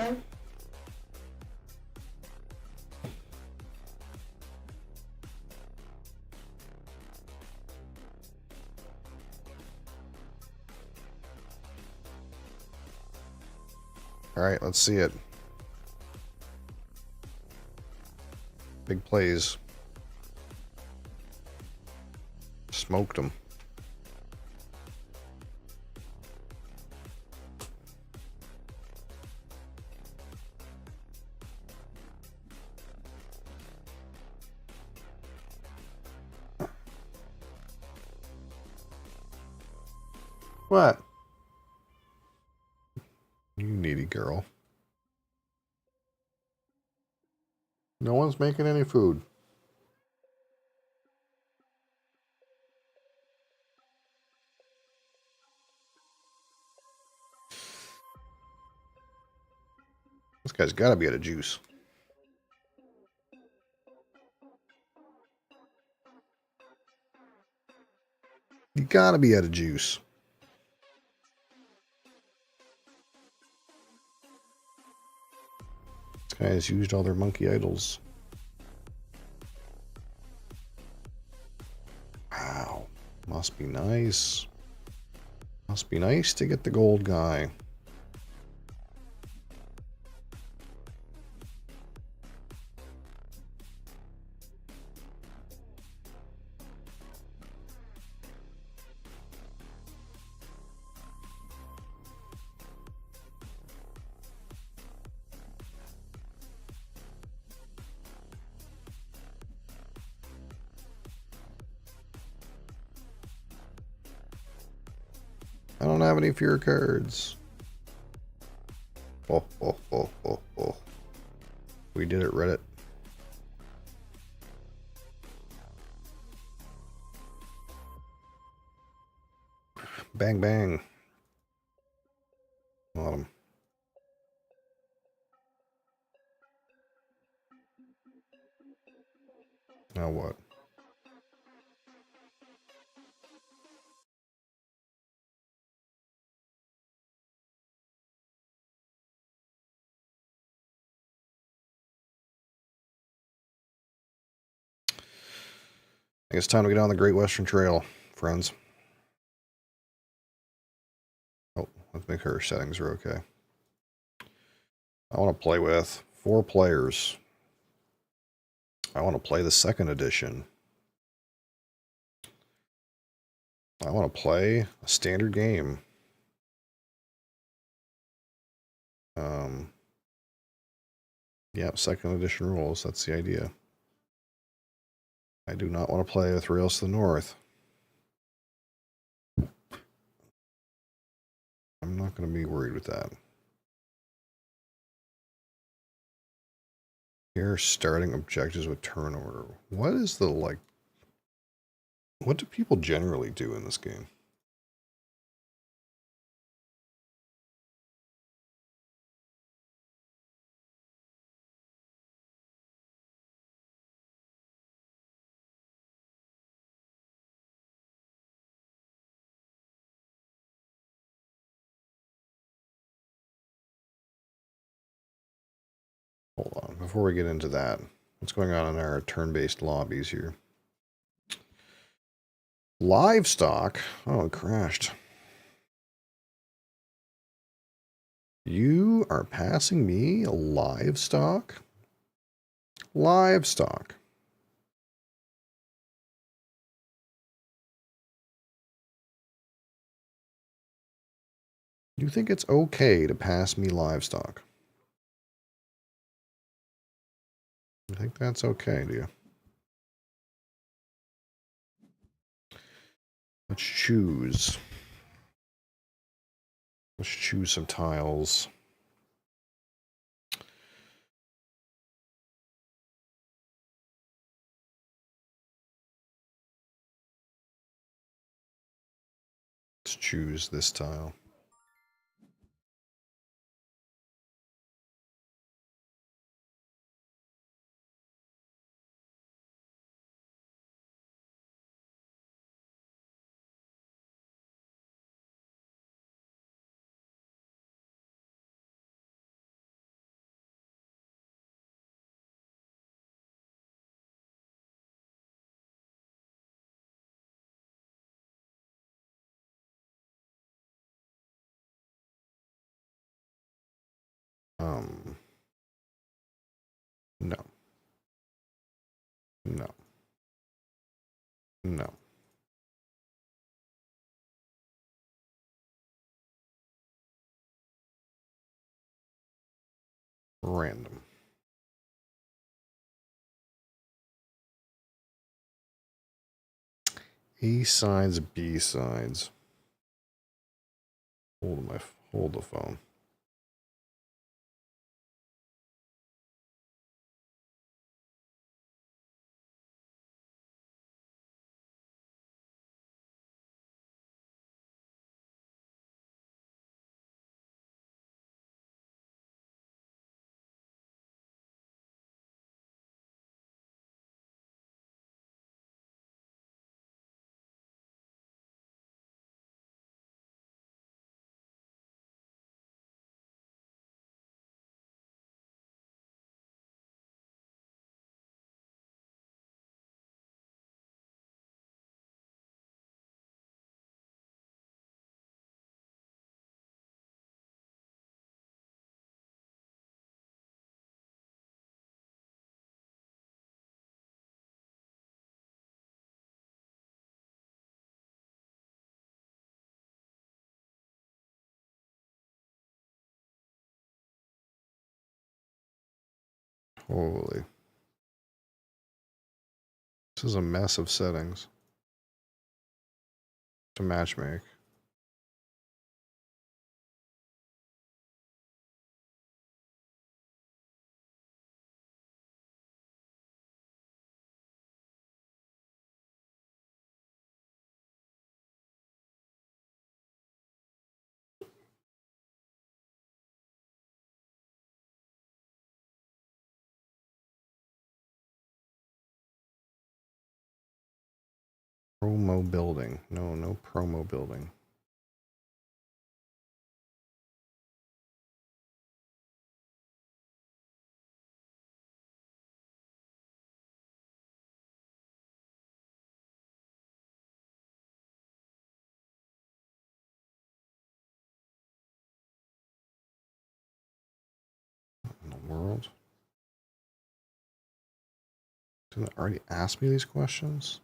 5. Alright, let's see it. Big plays. Smoked them. What? You needy girl. No one's making any food. This guy's gotta be out of juice. You gotta be out of juice. This guy has used all their monkey idols. Wow. Must be nice. Must be nice to get the gold guy. I don't have any fear cards. Oh, oh, oh, oh, oh. We did it, Reddit. Bang, bang. Bottom. Now what? I guess it's time to get on the Great Western Trail, friends. Oh, let's make sure our settings are okay. I want to play with 4 players. I want to play the 2nd edition. I want to play a standard game. Yep, 2nd edition rules. That's the idea. I do not want to play with Rails to the North. I'm not going to be worried with that. Here, starting objectives with turn order. What is the, like... What do people generally do in this game? Hold on, before we get into that, what's going on in our turn-based lobbies here? Livestock? Oh, it crashed. You are passing me a livestock? Livestock. You think it's okay to pass me livestock? You think that's okay, do you? Let's choose. Let's choose some tiles. Let's choose this tile. No. No. No. Random. A sides, B sides. Hold the phone. Holy. This is a mess of settings to matchmake. Promo building. No, no promo building. In the world? Didn't it already ask me these questions?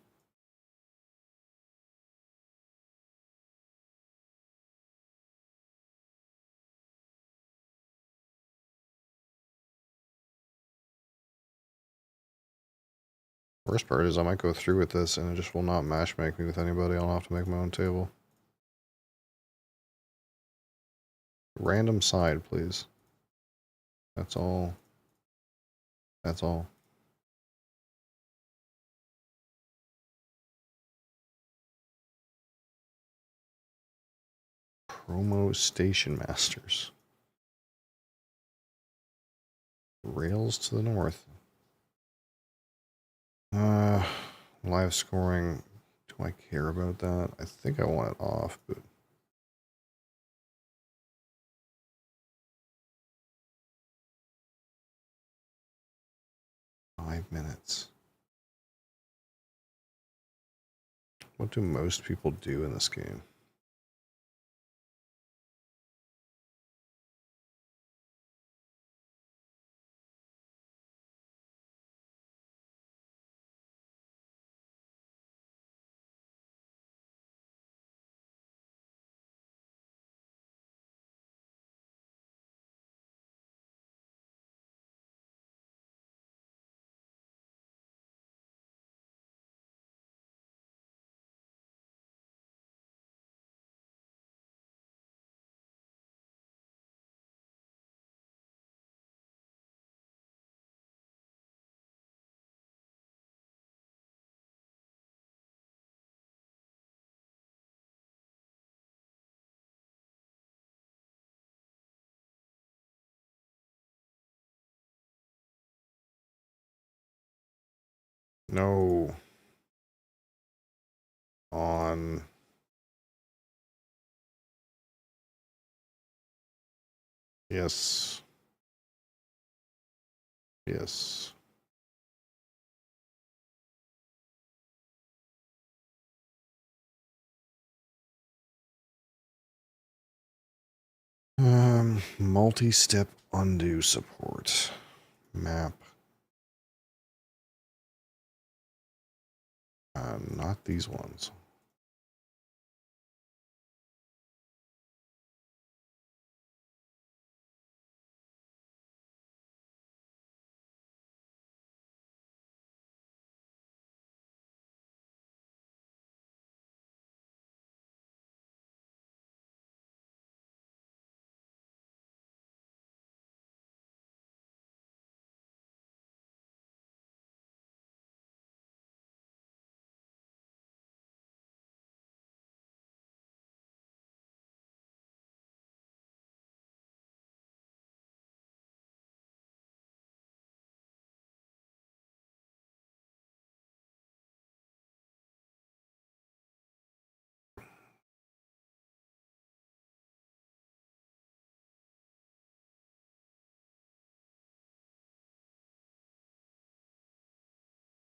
Worst part is I might go through with this and it just will not matchmake me with anybody. I'll have to make my own table. Random side, please. That's all. That's all. Promo station masters. Rails to the north. Live scoring. Do I care about that? I think I want it off, but five minutes. What do most people do in this game? No. On. Yes. Yes. Multi-step Undo support. Map. Not these ones.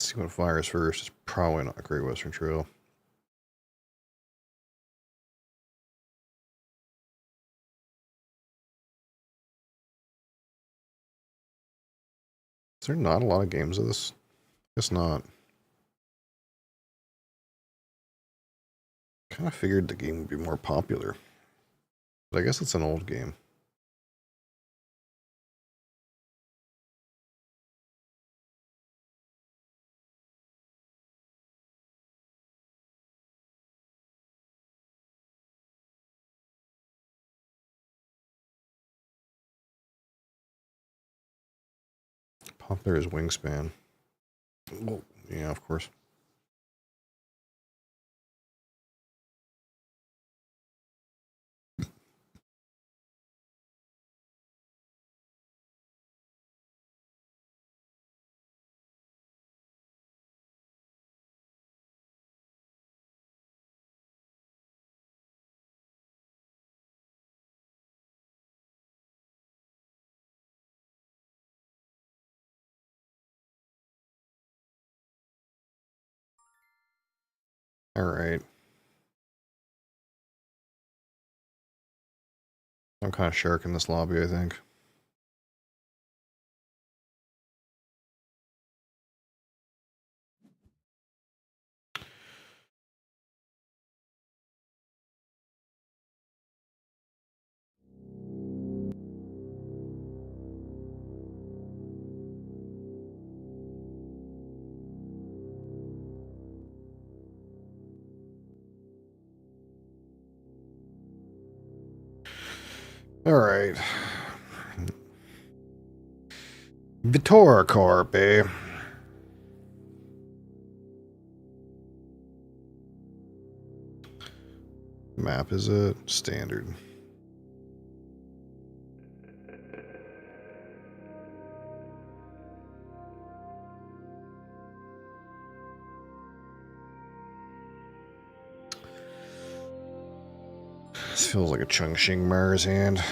See what fires first. It's probably not Great Western Trail. Is there not a lot of games of this? Guess not. Kind of figured the game would be more popular. But I guess it's an old game. Popular as Wingspan. Well, yeah, of course. All right. I'm kind of sharking this lobby, I think. All right. Vittora Carpe. Map is it? Standard. This feels like a Chongqing Mars hand.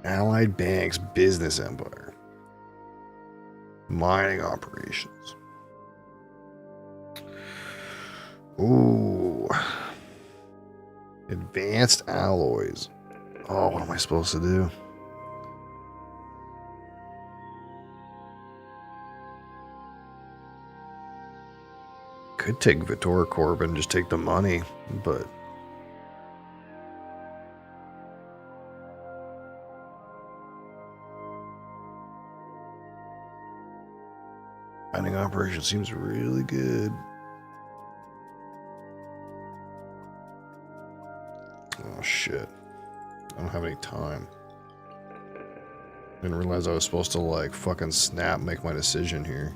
Allied Bank's business empire. Mining operations. Ooh. Advanced alloys. Oh, what am I supposed to do? Could take Vittora Corp and just take the money, but mining operation seems really good. Oh shit. I don't have any time. Didn't realize I was supposed to like fucking snap make my decision here.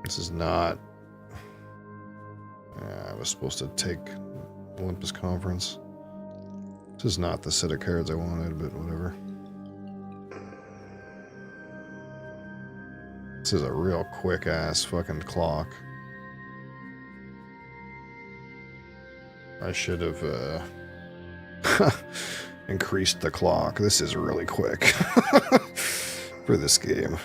This is not... I was supposed to take Olympus Conference. This is not the set of cards I wanted, but whatever. This is a real quick ass fucking clock. I should have increased the clock. This is really quick for this game.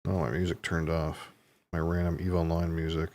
Oh, my music turned off. My random EVE Online music.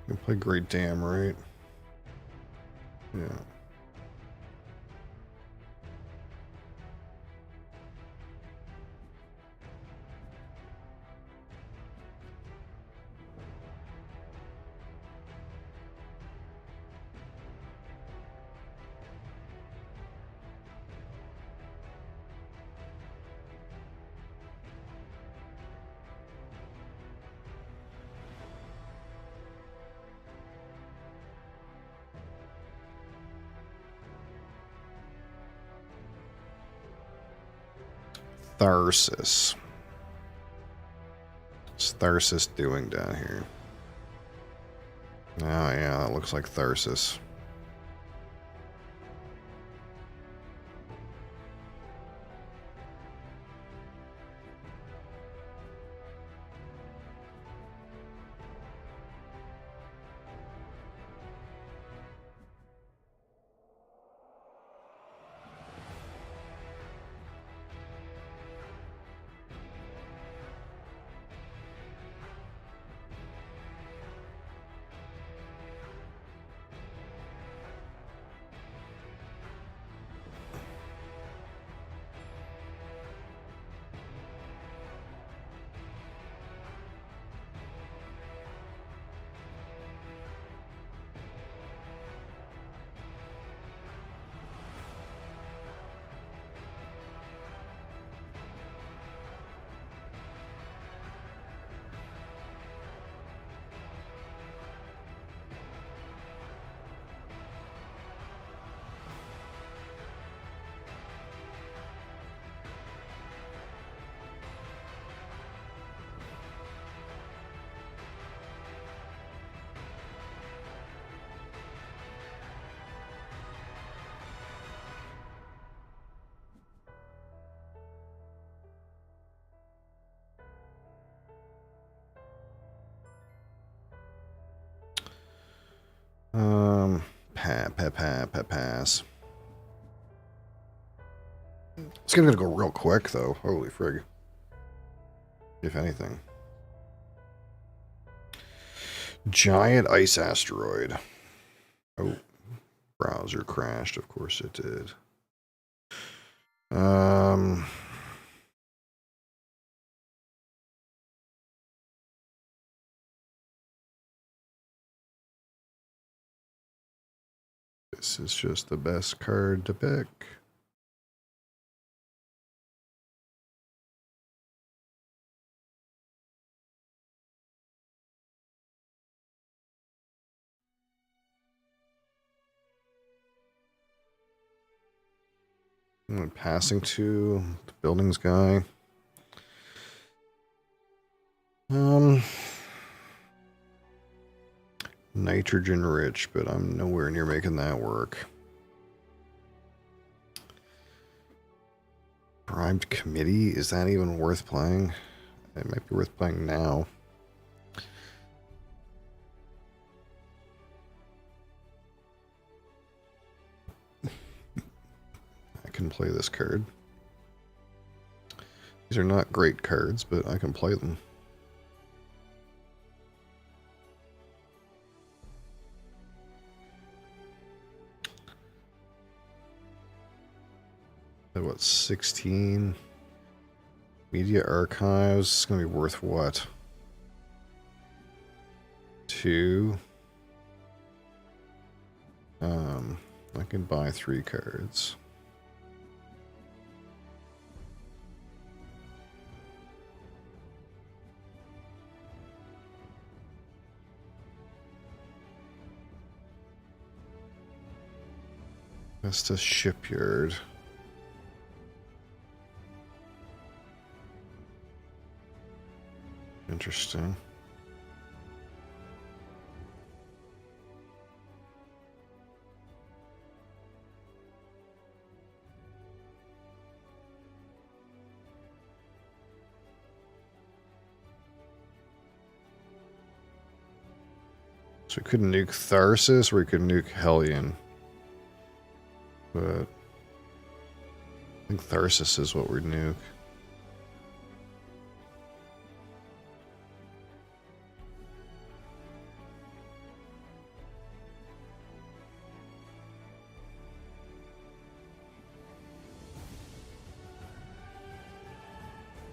You play Great Dam, right? Yeah. Tharsis. What's Tharsis doing down here? Oh yeah, that looks like Tharsis. Pass. It's gonna go real quick, though. Holy frig. If anything. Giant ice asteroid. Oh. Browser crashed. Of course it did. This is just the best card to pick. I'm passing to the buildings guy. Nitrogen rich, but I'm nowhere near making that work. Primed committee? Is that even worth playing? It might be worth playing now. I can play this card. These are not great cards, but I can play them. So what, 16? Media archives, it's gonna be worth what? 2. I can buy 3 cards. That's the shipyard. Interesting. So we could nuke Tharsis or we could nuke Hellion. But I think Tharsis is what we'd nuke.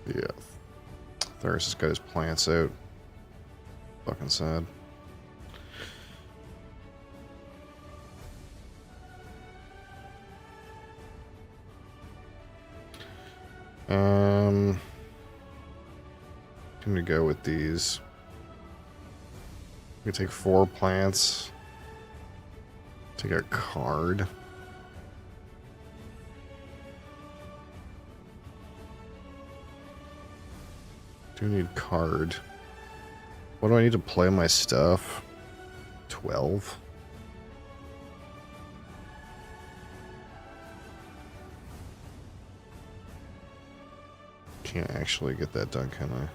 Yeah. Tharsis got his plants out. Fucking sad. I'm gonna go with these. We take 4 plants. Take a card. Do need card. What do I need to play my stuff? 12. Can't actually get that done, can I?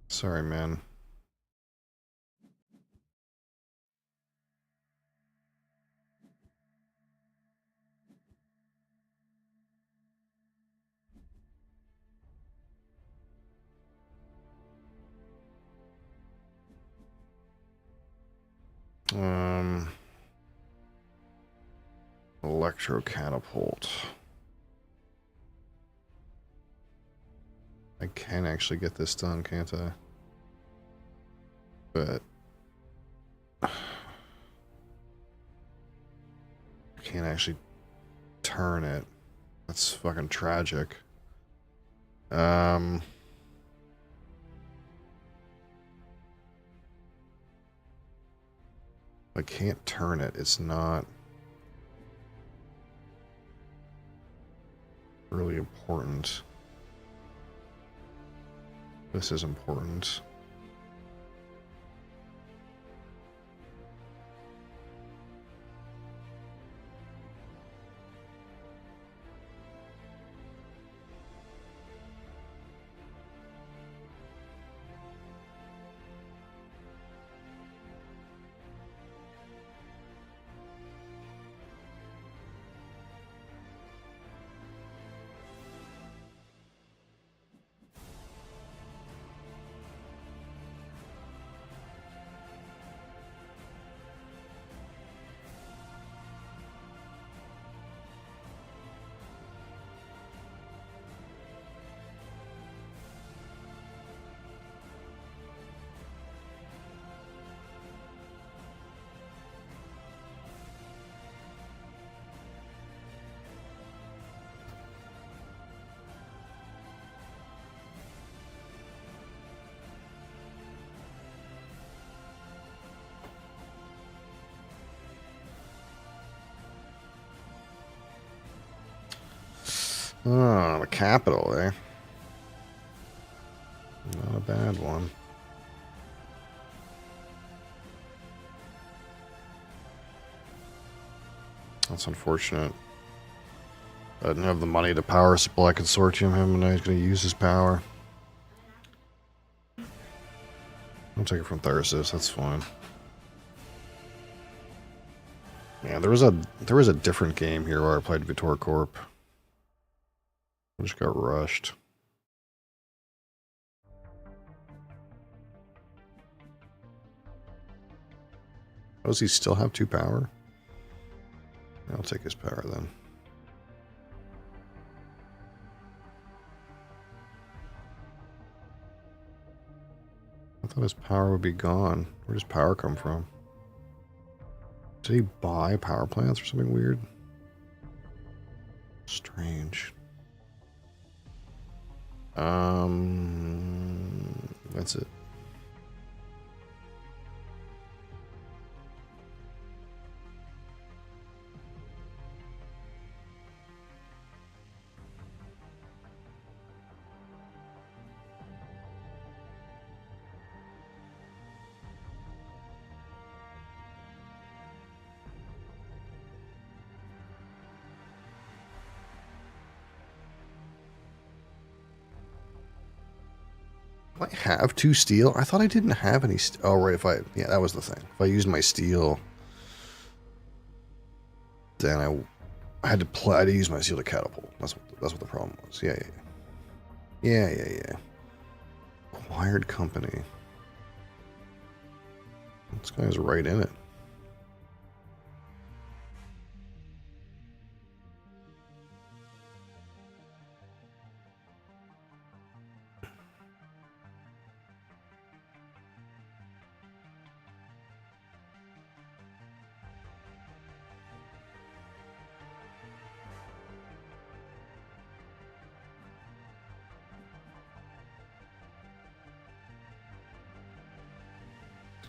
Sorry, man. Electro catapult. I can actually get this done, can't I? But I can't actually turn it. That's fucking tragic. I can't turn it. It's not really important. This is important. Oh, the capital, eh? Not a bad one. That's unfortunate. I didn't have the money to power supply consortium him, and I was going to use his power. I'll take it from Tharsis. That's fine. Yeah, there was a different game here where I played Vitor Corp. I just got rushed. Oh, does he still have 2 power? I'll take his power then. I thought his power would be gone. Where does power come from? Did he buy power plants or something weird? Strange. That's it. Do I have 2 steel? I thought I didn't have any oh, right, yeah, that was the thing. If I used my steel, then I had to use my steel to catapult. That's what the problem was. Yeah. Acquired company. This guy's right in it.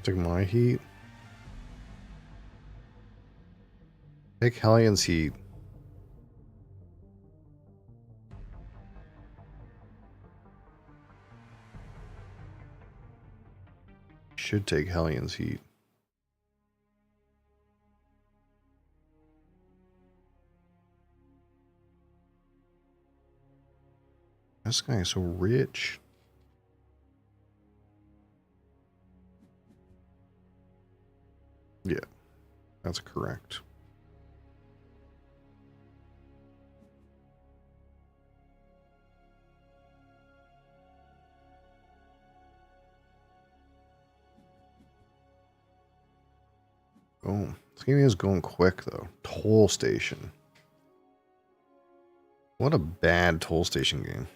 Take my heat. Take Hellions heat. Should take Hellions heat. This guy is so rich. Yeah, that's correct. Oh, this game is going quick though. Toll station. What a bad toll station game.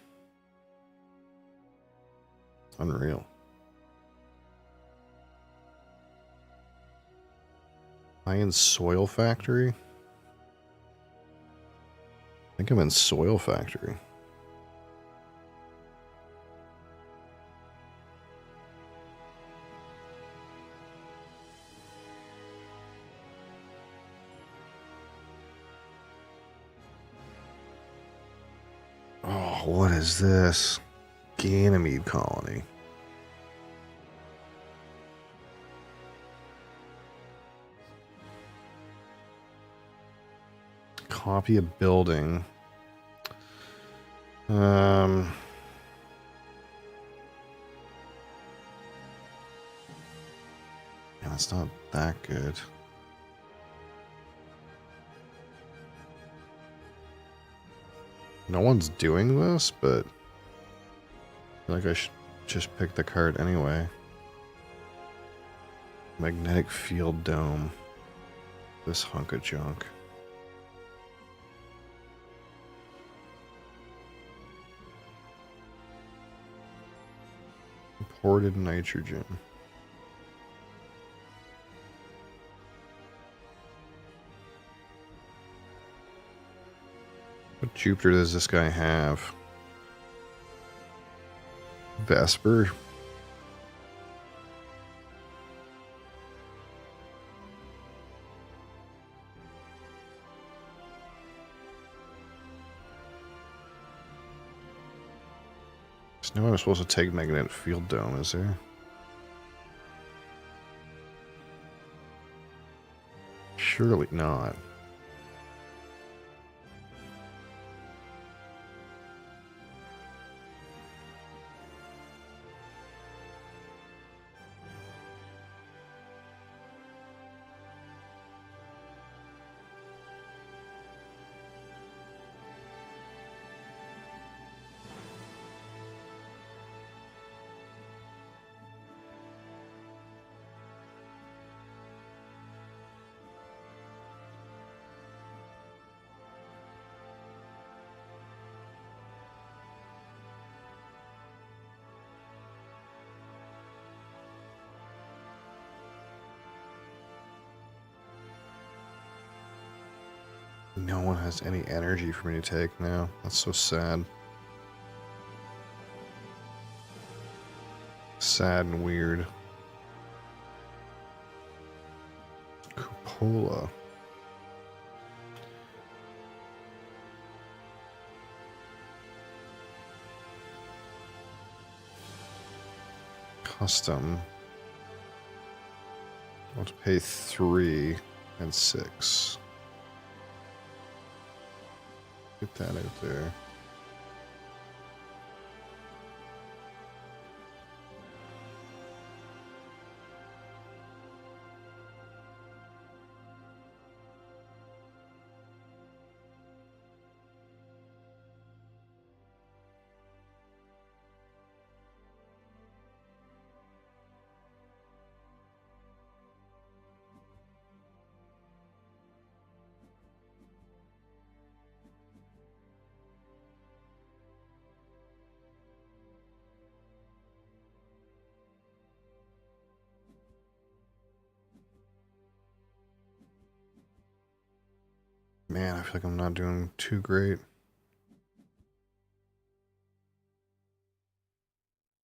Unreal. Iron Soil Factory? I think I'm in Soil Factory. Oh, what is this? Ganymede colony. Copy a building. Yeah, it's not that good. No one's doing this, but I feel like I should just pick the card anyway. Magnetic field dome. This hunk of junk. Imported nitrogen. What Jupiter does this guy have? Vesper? No, I'm supposed to take magnetic field down, is there? Surely not. No one has any energy for me to take now. That's so sad. Sad and weird. Cupola. Custom. I'll have to pay 3 and 6. Get that out there. Man, I feel like I'm not doing too great.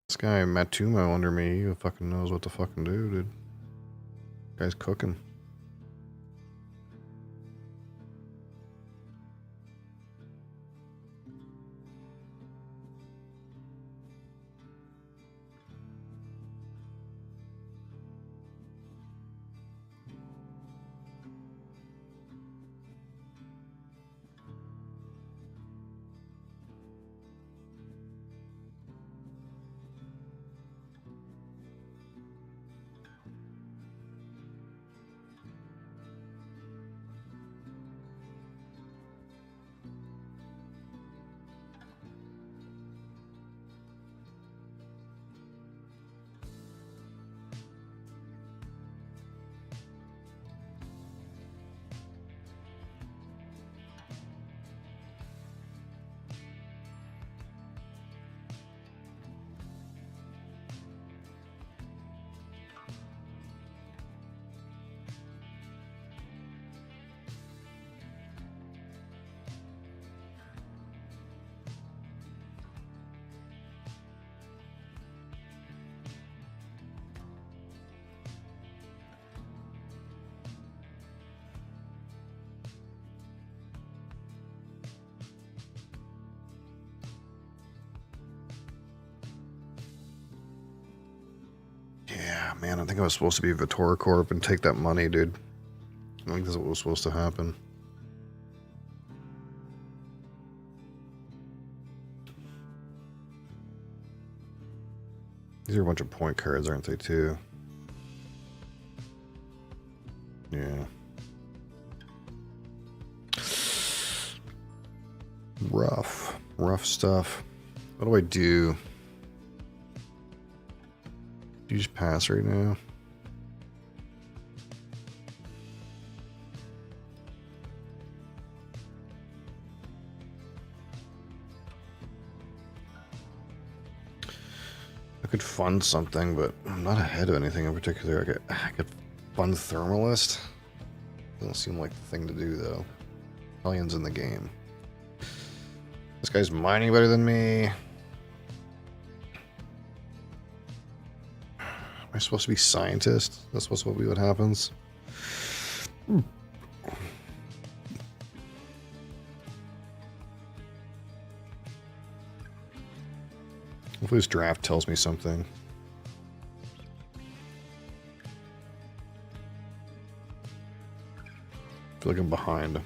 This guy Matumo under me, he fucking knows what to fucking do, dude. Guy's cooking. Yeah, man, I think I was supposed to be Vittora Corp and take that money, dude. I think that's what was supposed to happen. These are a bunch of point cards, aren't they, too? Yeah. Rough stuff. What do I do? Do you just pass right now? I could fund something, but I'm not ahead of anything in particular. I could fund Thermalist. Doesn't seem like the thing to do, though. Hellions in the game. This guy's mining better than me. Am I supposed to be scientist? That's supposed to be what happens. We'll Hopefully this draft tells me something. I feel like I'm behind.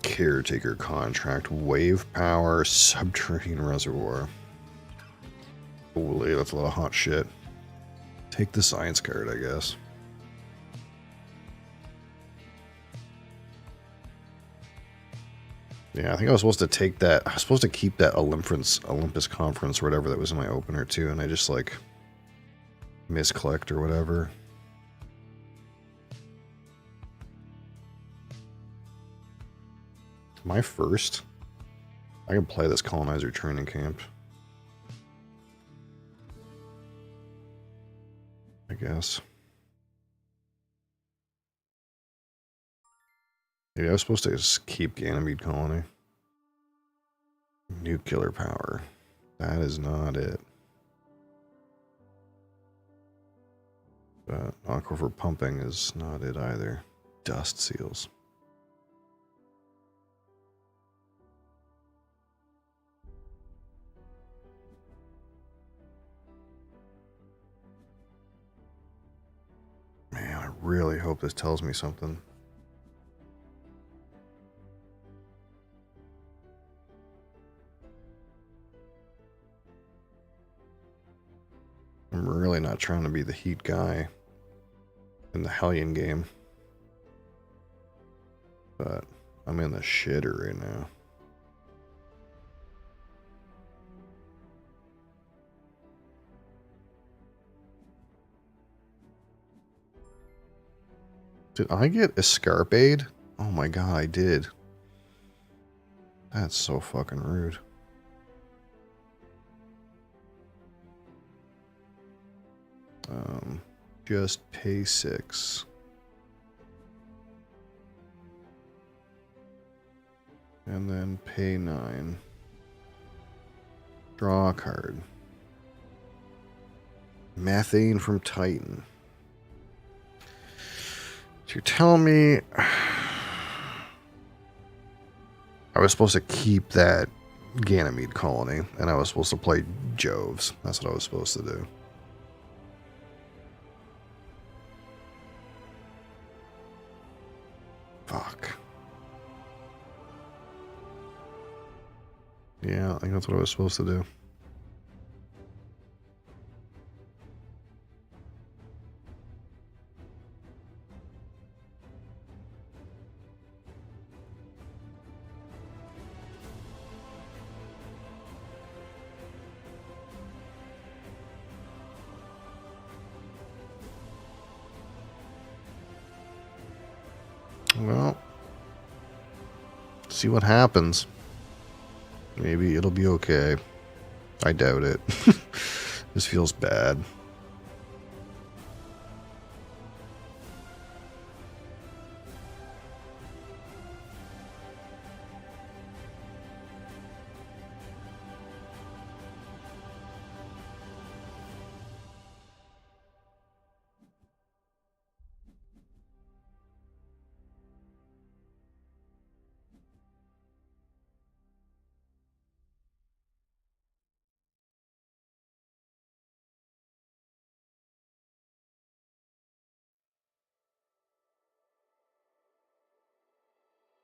Caretaker contract, wave power, subterranean reservoir. Holy, that's a lot of hot shit. Take the science card, I guess. Yeah, I think I was supposed to take that. I was supposed to keep that Olympus conference or whatever that was in my opener too, and I just like misclicked or whatever. Am I first? I can play this colonizer training camp. I guess. Maybe I was supposed to just keep Ganymede Colony. Nuclear power. That is not it. But aquifer pumping is not it either. Dust seals. Man, I really hope this tells me something. I'm really not trying to be the heat guy in the Hellion game. But I'm in the shitter right now. Did I get Escarpade? Oh my god, I did. That's so fucking rude. Just pay 6. And then pay 9. Draw a card. Methane from Titan. So you're telling me I was supposed to keep that Ganymede colony, and I was supposed to play Joves. That's what I was supposed to do. Fuck. Yeah, I think that's what I was supposed to do. Well, see what happens. Maybe it'll be okay. I doubt it. This feels bad.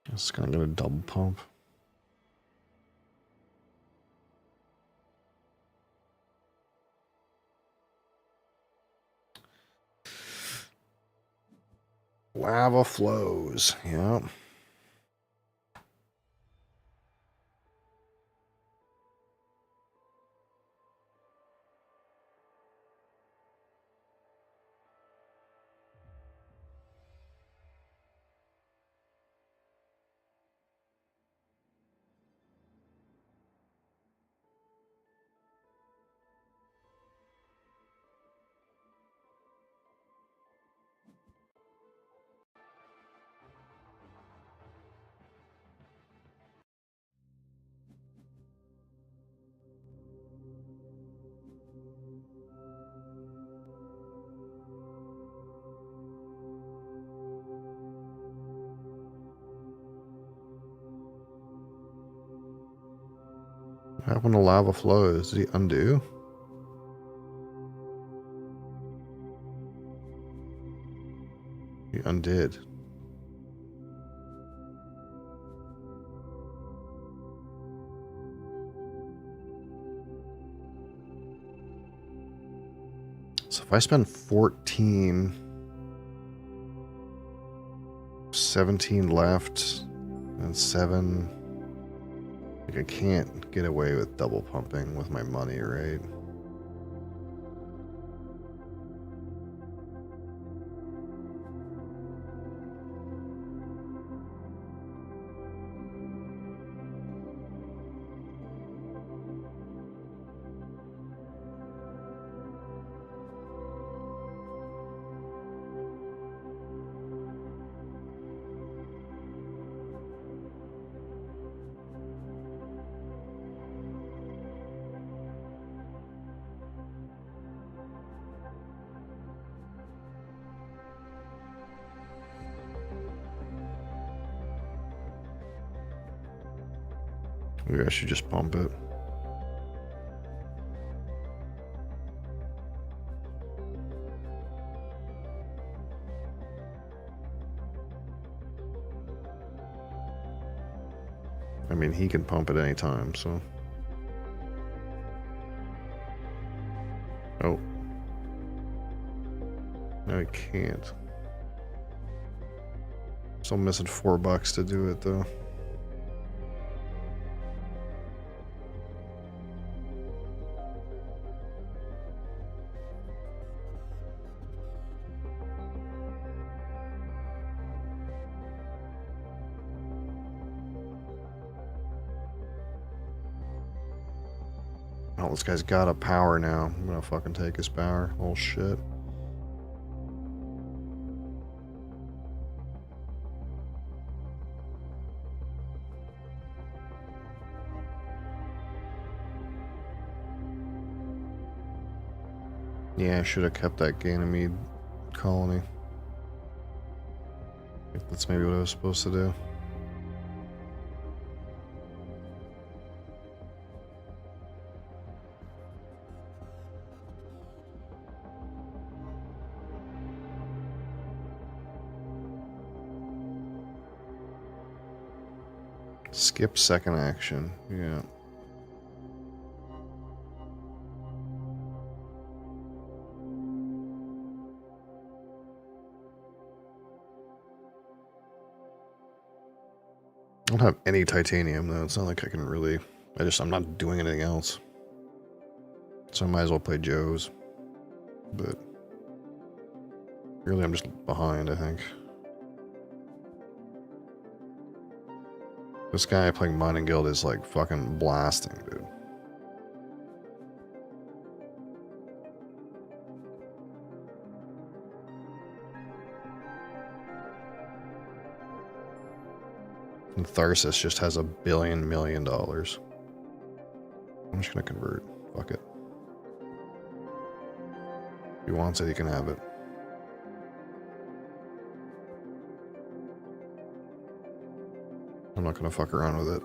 Just kind of gonna double pump. Lava flows. Yeah. What happened to lava flows? Did he undo? He undid. So if I spend 14, 17 left, and 7, like I can't get away with double pumping with my money, right? Maybe I should just pump it. I mean, he can pump at any time, so. Oh. No, he can't. Still missing $4 to do it, though. Oh, this guy's got a power now. I'm gonna fucking take his power. Oh shit. Yeah, I should have kept that Ganymede colony. I think that's maybe what I was supposed to do. Skip second action. Yeah. I don't have any titanium though. It's not like I can really. I'm not doing anything else. So I might as well play Joe's. But really I'm just behind, I think. This guy playing Mining Guild is like fucking blasting, dude. And Tharsis just has $1 billion million. I'm just gonna convert. Fuck it. If he wants it, he can have it. I'm not gonna fuck around with it.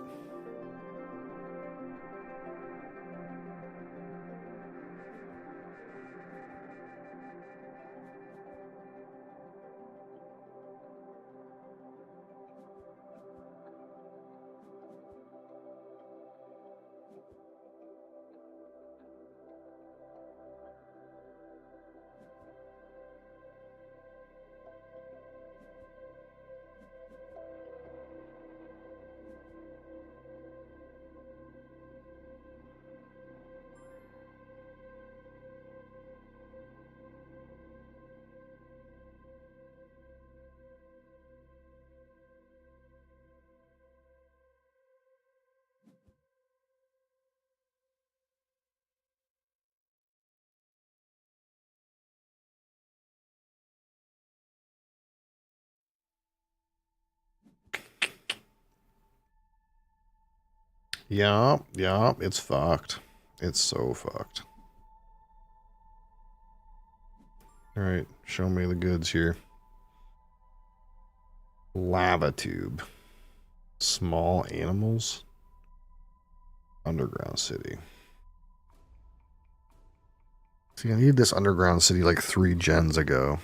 Yeah, it's fucked. It's so fucked. Alright, show me the goods here. Lava tube. Small animals. Underground city. See, I needed this underground city like 3 gens ago.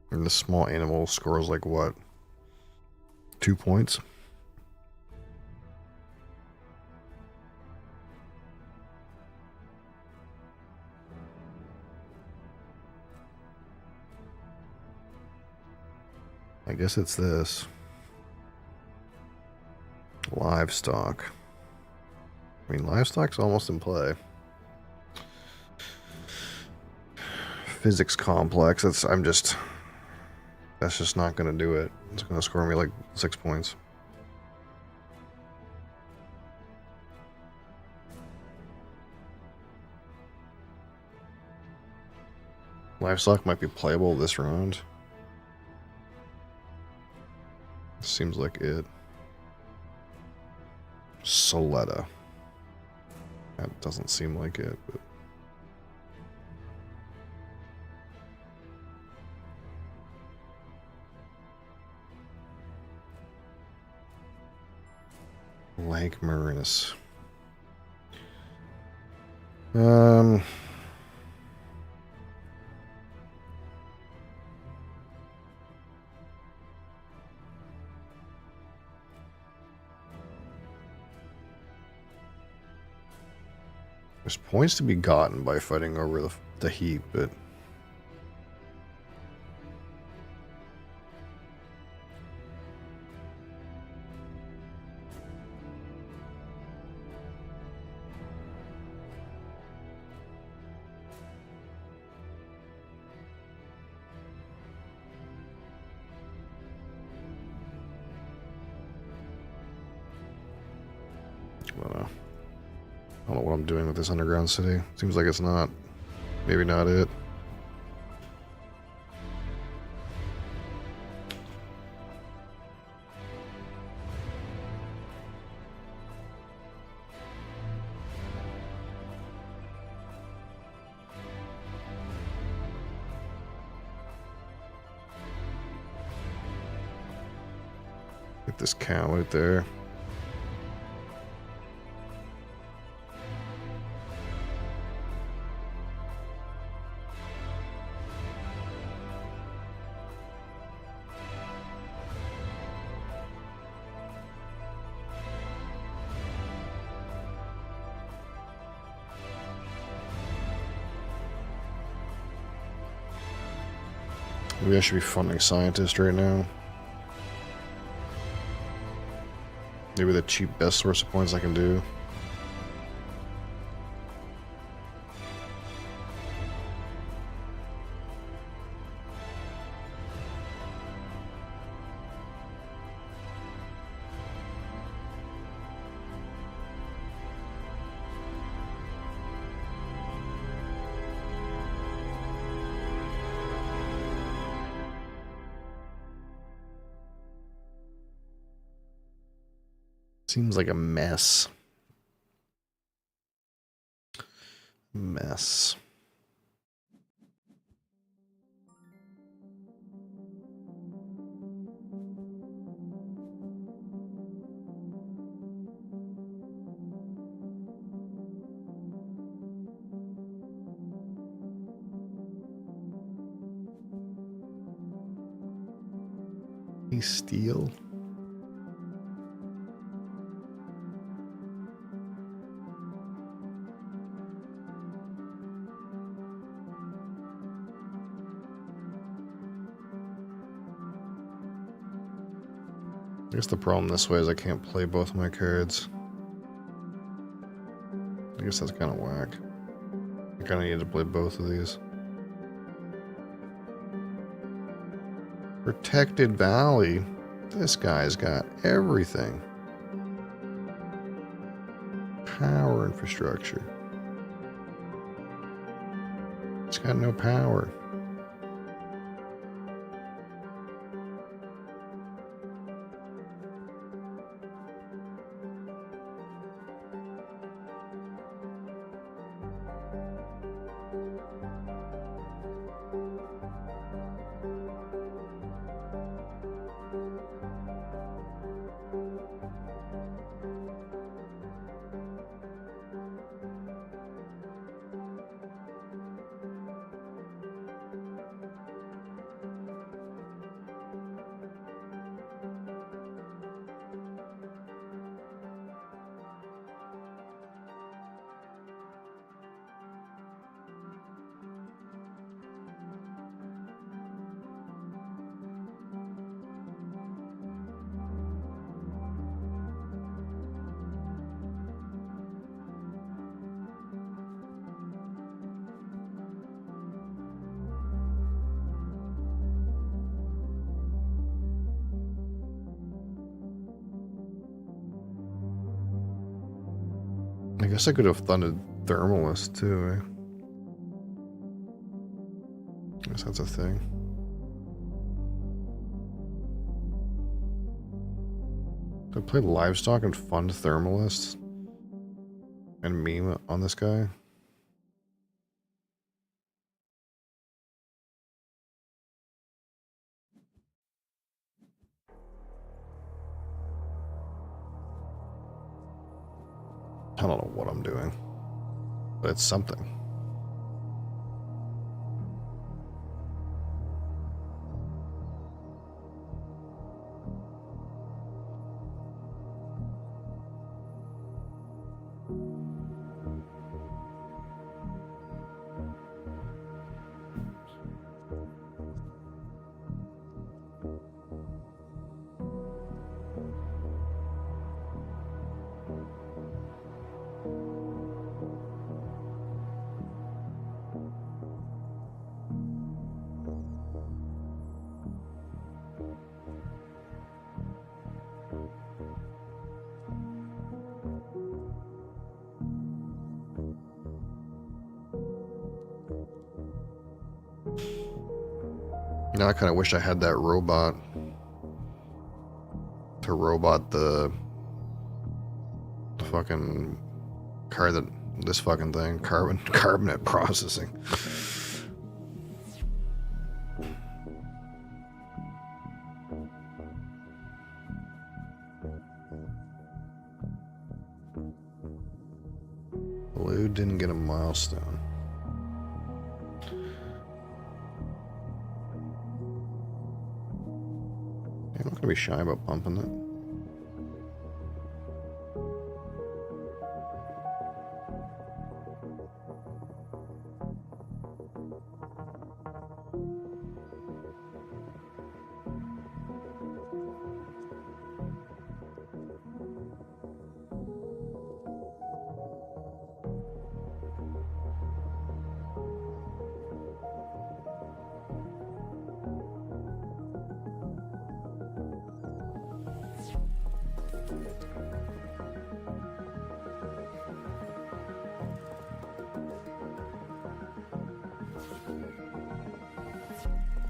And the small animal scores like what? 2 points? I guess it's this. Livestock. I mean, livestock's almost in play. Physics complex. That's just not going to do it. It's going to score me like 6 points. Livestock might be playable this round. Seems like it. Soletta. That doesn't seem like it, but... Lake Marinus. There's points to be gotten by fighting over the heat, but... I don't know what I'm doing with this underground city. Seems like it's not. Maybe not it. Get this cow out there. Maybe I should be funding scientists right now. Maybe the cheap best source of points I can do. Seems like a mess. Mess. Steel. I guess the problem this way is I can't play both my cards. I guess that's kind of whack. I kind of need to play both of these. Protected Valley. This guy's got everything. Power infrastructure. It's got no power. I guess I could have thundered Thermalist too, eh? I guess that's a thing. Could I play Livestock and fund Thermalist and meme on this guy? I don't know what I'm doing, but it's something. Now I kind of wish I had that robot to robot the fucking car that this fucking thing carbonate processing. Blue didn't get a milestone. I'm not gonna be shy about bumping it.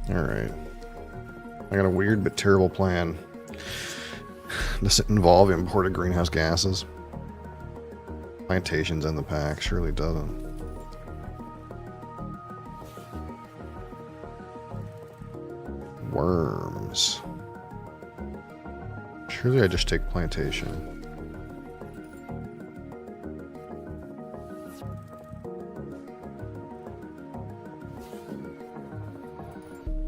Alright. I got a weird but terrible plan. Does it involve imported greenhouse gases? Plantations in the pack? Surely doesn't. Worms. Surely I just take plantation.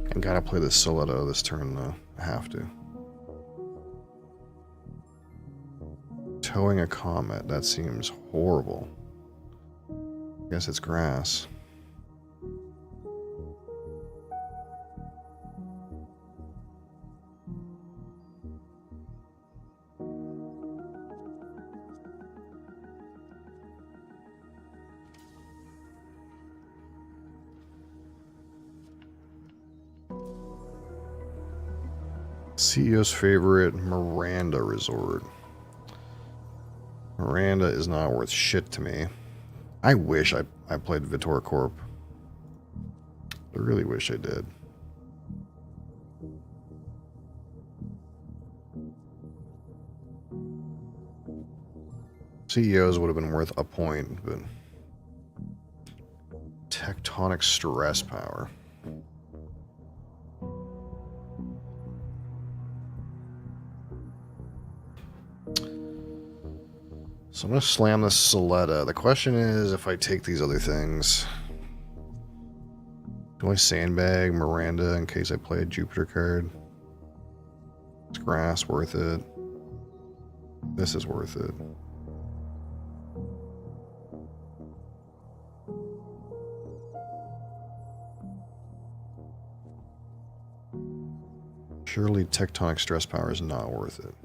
I gotta play this Soleto this turn though. I have to. Towing a comet. That seems horrible. I guess it's grass. CEO's favorite Miranda Resort. Miranda is not worth shit to me. I wish I played Vitor Corp. I really wish I did. CEOs would have been worth a point, but tectonic stress power. So I'm going to slam this Soletta. The question is, if I take these other things, do I sandbag Miranda in case I play a Jupiter card? Is grass worth it? This is worth it. Surely tectonic stress power is not worth it.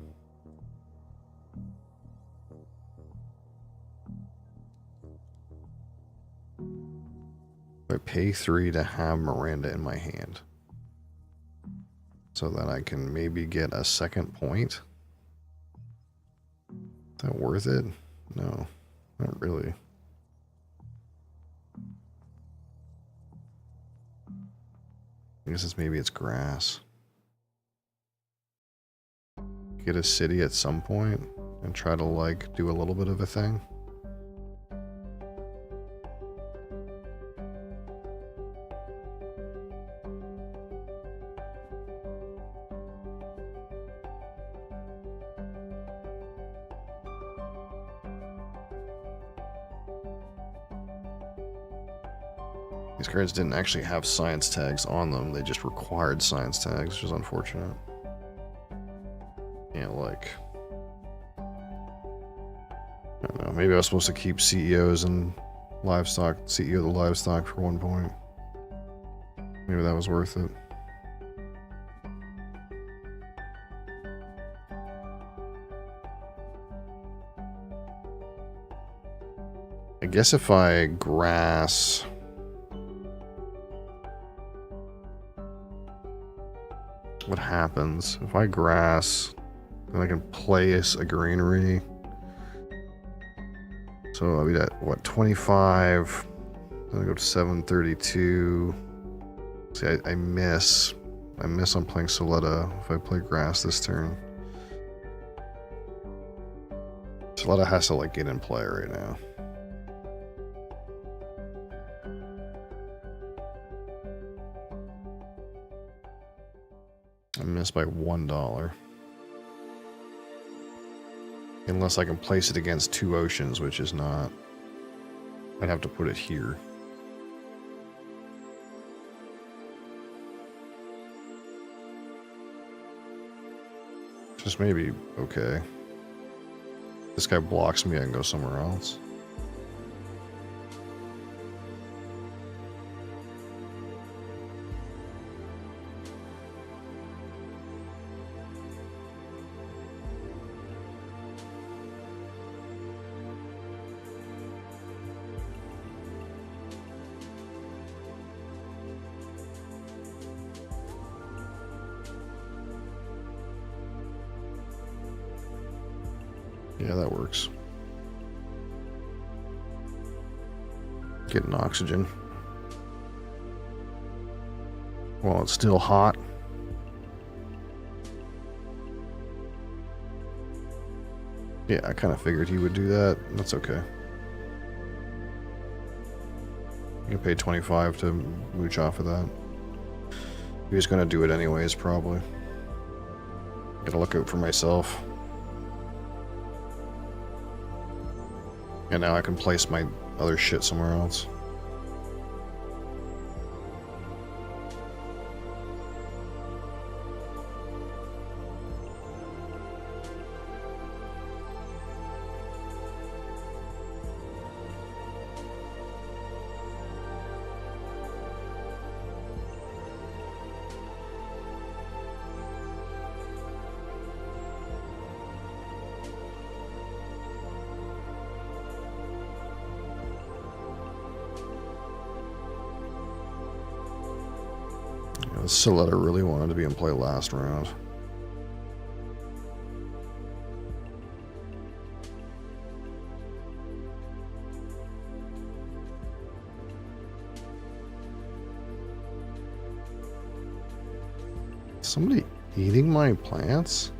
I pay 3 to have Miranda in my hand so that I can maybe get a second point. Is that worth it? No. Not really. I guess maybe it's grass. Get a city at some point and try to like do a little bit of a thing. These cards didn't actually have science tags on them, they just required science tags, which is unfortunate. Yeah, like... I don't know, maybe I was supposed to keep CEOs and livestock, CEO of the livestock for one point. Maybe that was worth it. I guess if I grass... What happens? If I grass, then I can place a granary. So I'll be at, what, 25? Then I go to 732. See, I miss. I miss on playing Soletta if I play grass this turn. Soletta has to, like, get in play right now. I missed by $1. Unless I can place it against two oceans, which is not... I'd have to put it here. Just maybe okay. This guy blocks me, I can go somewhere else. Yeah, that works. Getting oxygen. While it's still hot. Yeah, I kind of figured he would do that. That's okay. You can pay 25 to mooch off of that. He was gonna do it anyways, probably. Gotta look out for myself. And now I can place my other shit somewhere else. Soletta really wanted to be in play last round. Somebody eating my plants?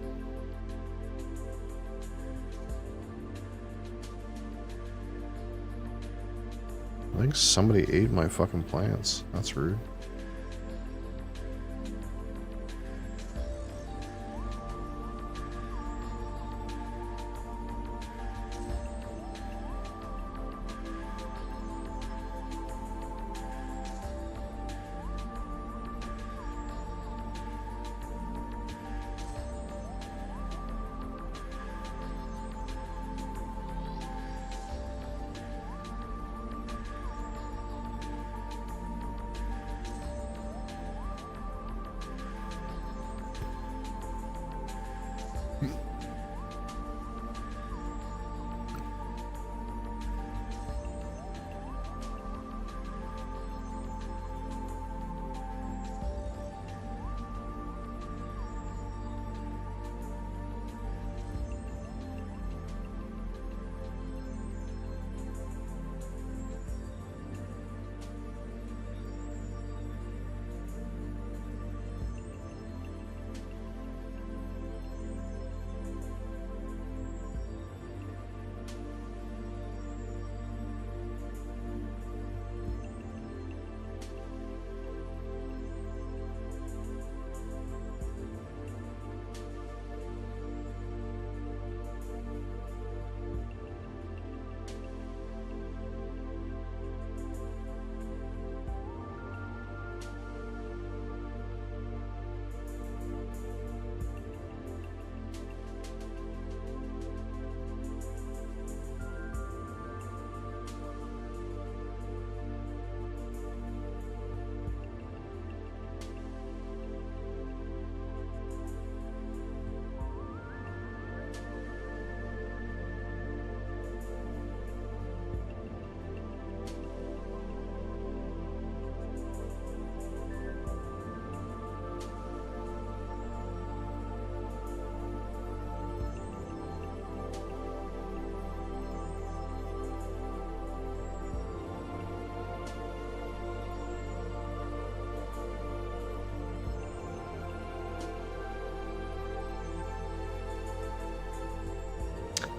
I think somebody ate my fucking plants. That's rude.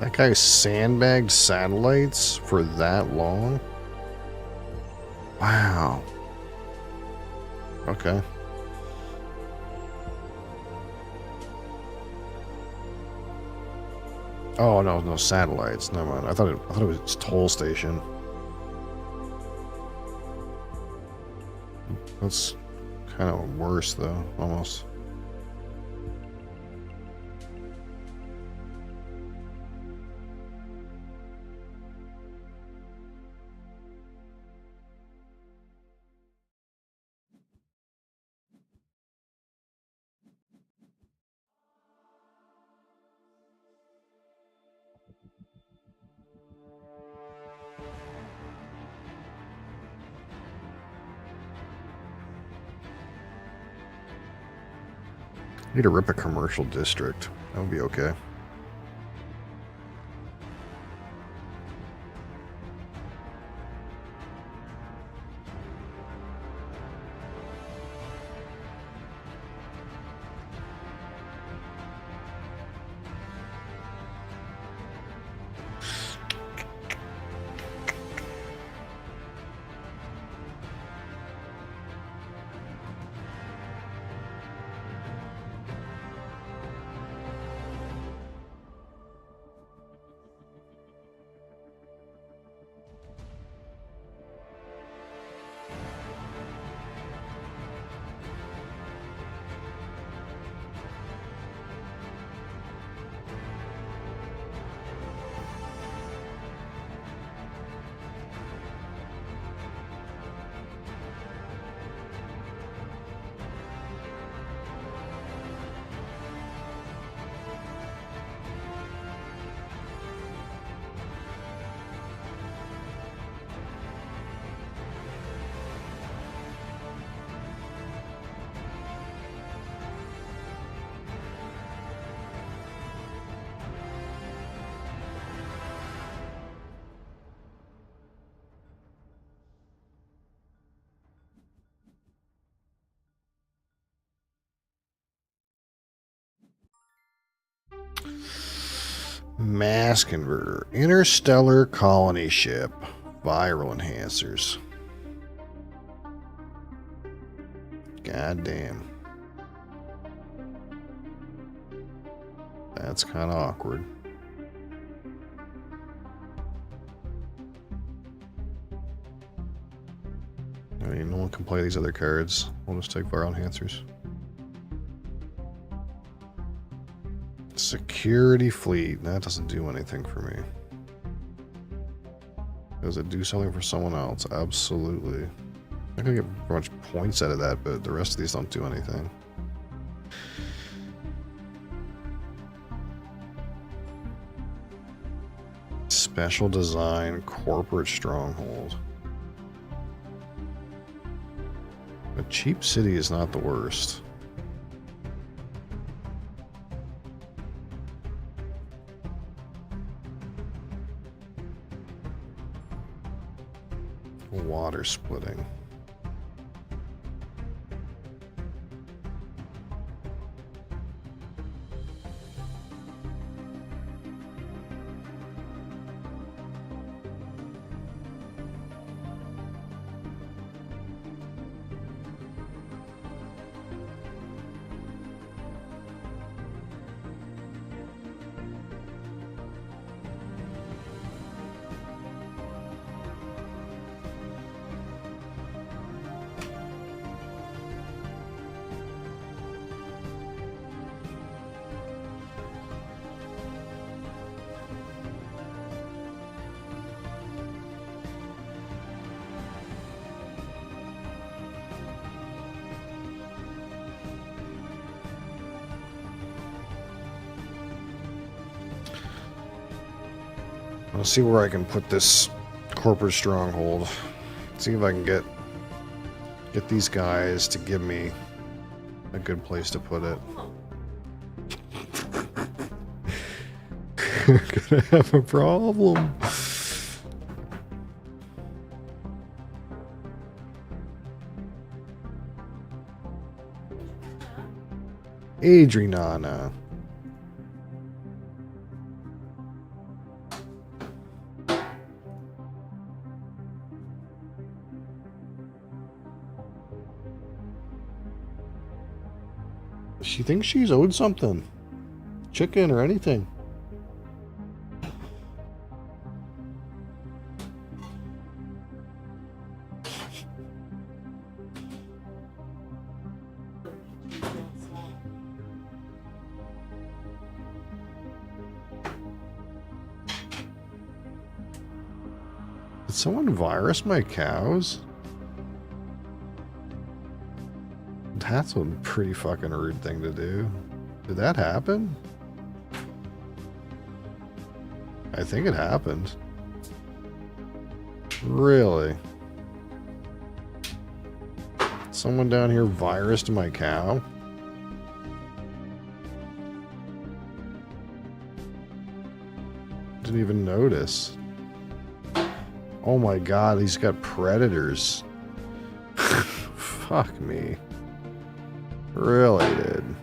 That guy sandbagged satellites for that long? Wow. Okay. Oh no, no satellites. Never mind. I thought it was toll station. That's kind of worse though, almost. Need to rip a commercial district. That would be okay. Mass converter. Interstellar colony ship. Viral enhancers. God damn. That's kind of awkward. I mean, no one can play these other cards. We'll just take viral enhancers. Security fleet. That doesn't do anything for me. Does it do something for someone else? Absolutely. I can get a bunch of points out of that, but the rest of these don't do anything. Special design corporate stronghold. A cheap city is not the worst. Water splitting. I'll see where I can put this corporate stronghold. See if I can get these guys to give me a good place to put it. Gonna have a problem. Adriana. She thinks she's owed something. Chicken or anything. Did someone virus my cows? That's a pretty fucking rude thing to do. Did that happen? I think it happened. Really? Someone down here virused my cow? Didn't even notice. Oh my god, he's got predators. Fuck me. Really, dude.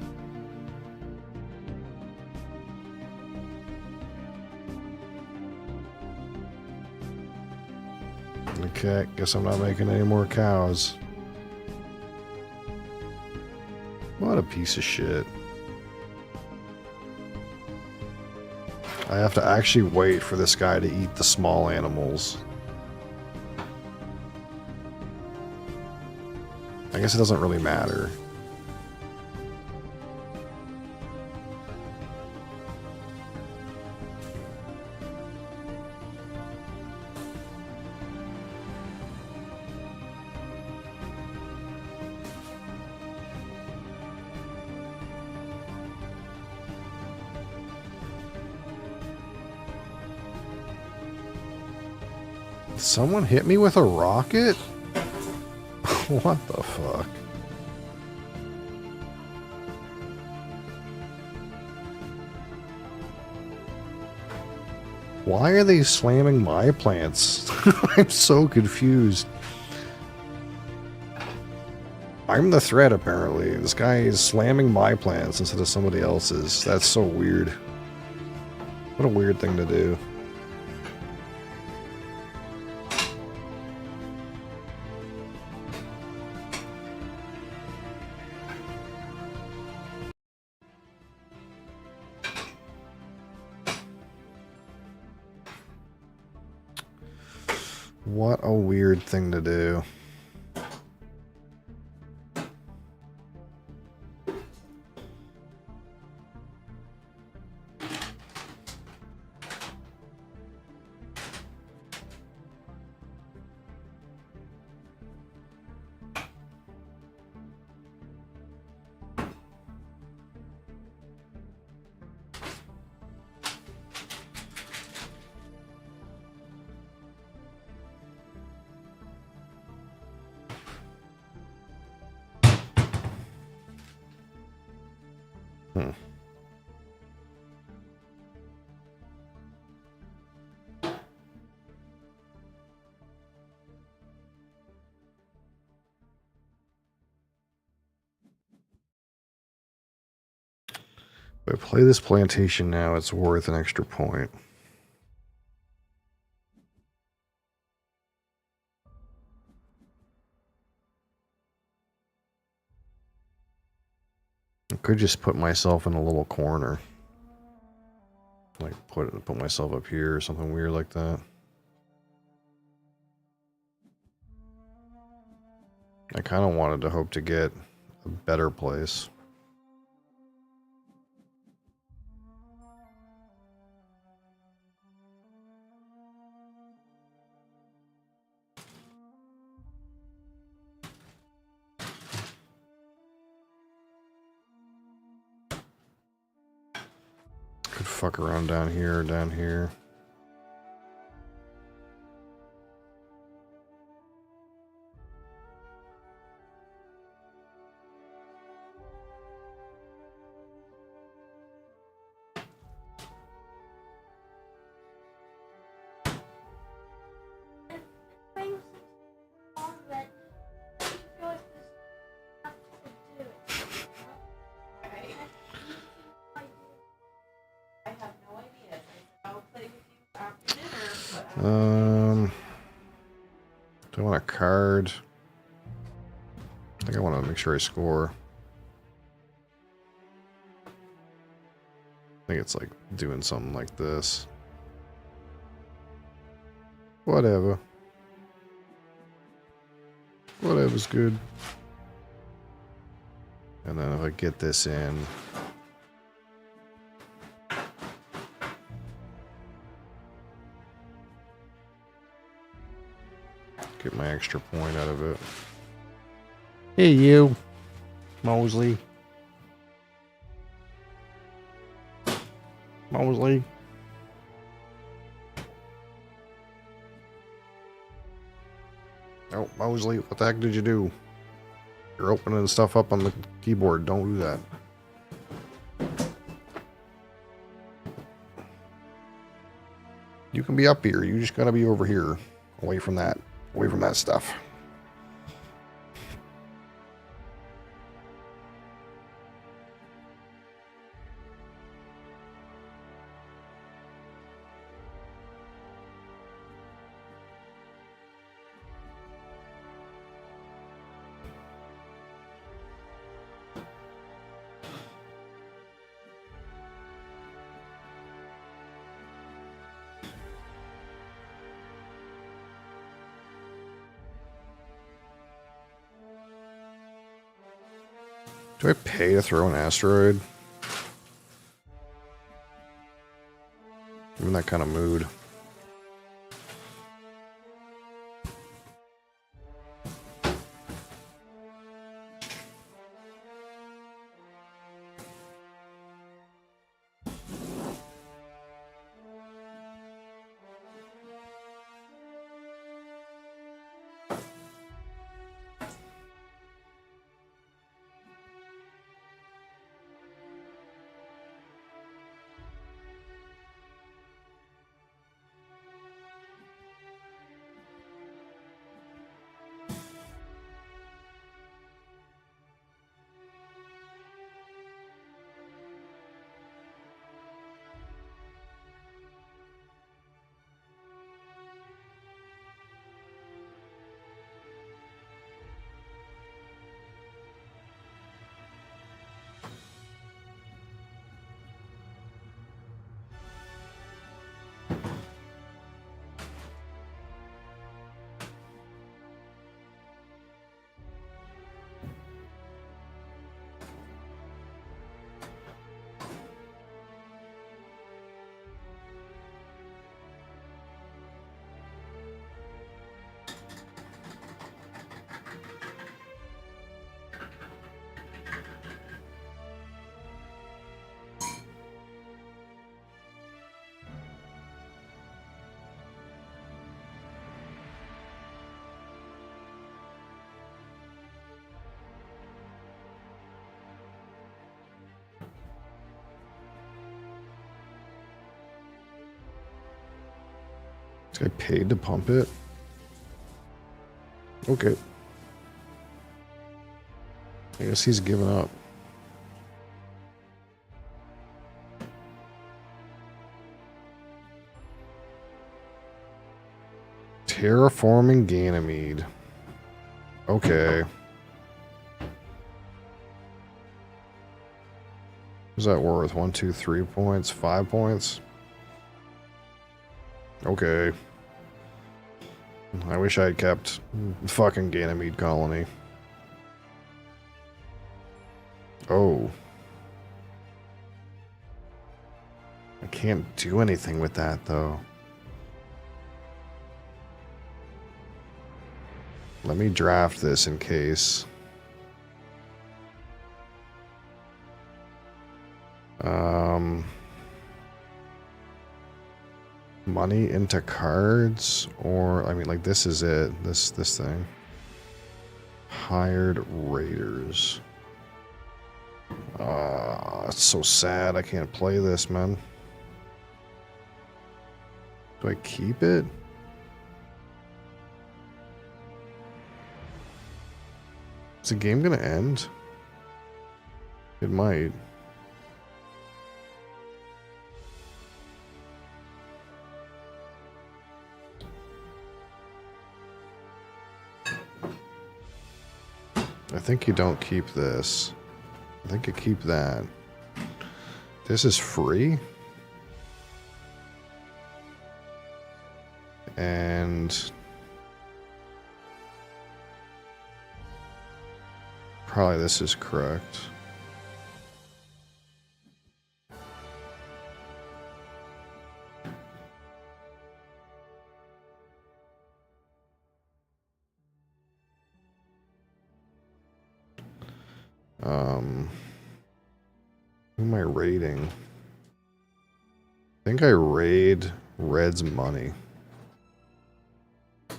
Okay, guess I'm not making any more cows. What a piece of shit. I have to actually wait for this guy to eat the small animals. I guess it doesn't really matter. Someone hit me with a rocket? What the fuck? Why are they slamming my plants? I'm so confused. I'm the threat, apparently. This guy is slamming my plants instead of somebody else's. That's so weird. What a weird thing to do. What a weird thing to do. If I play this plantation now, it's worth an extra point. I could just put myself in a little corner. Like put myself up here or something weird like that. I kind of wanted to hope to get a better place. Could fuck around down here or down here. Do I want a card? I think I want to make sure I score. think it's like doing something like this. Whatever. Whatever's good. And then if I get this in, get my extra point out of it. Hey, you, Mosley. Mosley. Oh, Mosley, what the heck did you do? You're opening stuff up on the keyboard. Don't do that. You can be up here. You just gotta be over here. Away from that. Away from that stuff. Do I pay to throw an asteroid? I'm in that kind of mood. This guy paid to pump it? Okay. I guess he's given up. Terraforming Ganymede. Okay. What's that worth? 1, 2, 3 points? 5 points? Okay. I wish I had kept fucking Ganymede colony. Oh. I can't do anything with that, though. Let me draft this in case. Money into cards, or I mean, like this is it. This thing. Hired raiders. It's so sad. I can't play this, man. Do I keep it? Is the game gonna end? It might. I think you don't keep this. I think you keep that. This is free. And probably this is correct. Who am I raiding? I think I raid Red's money. I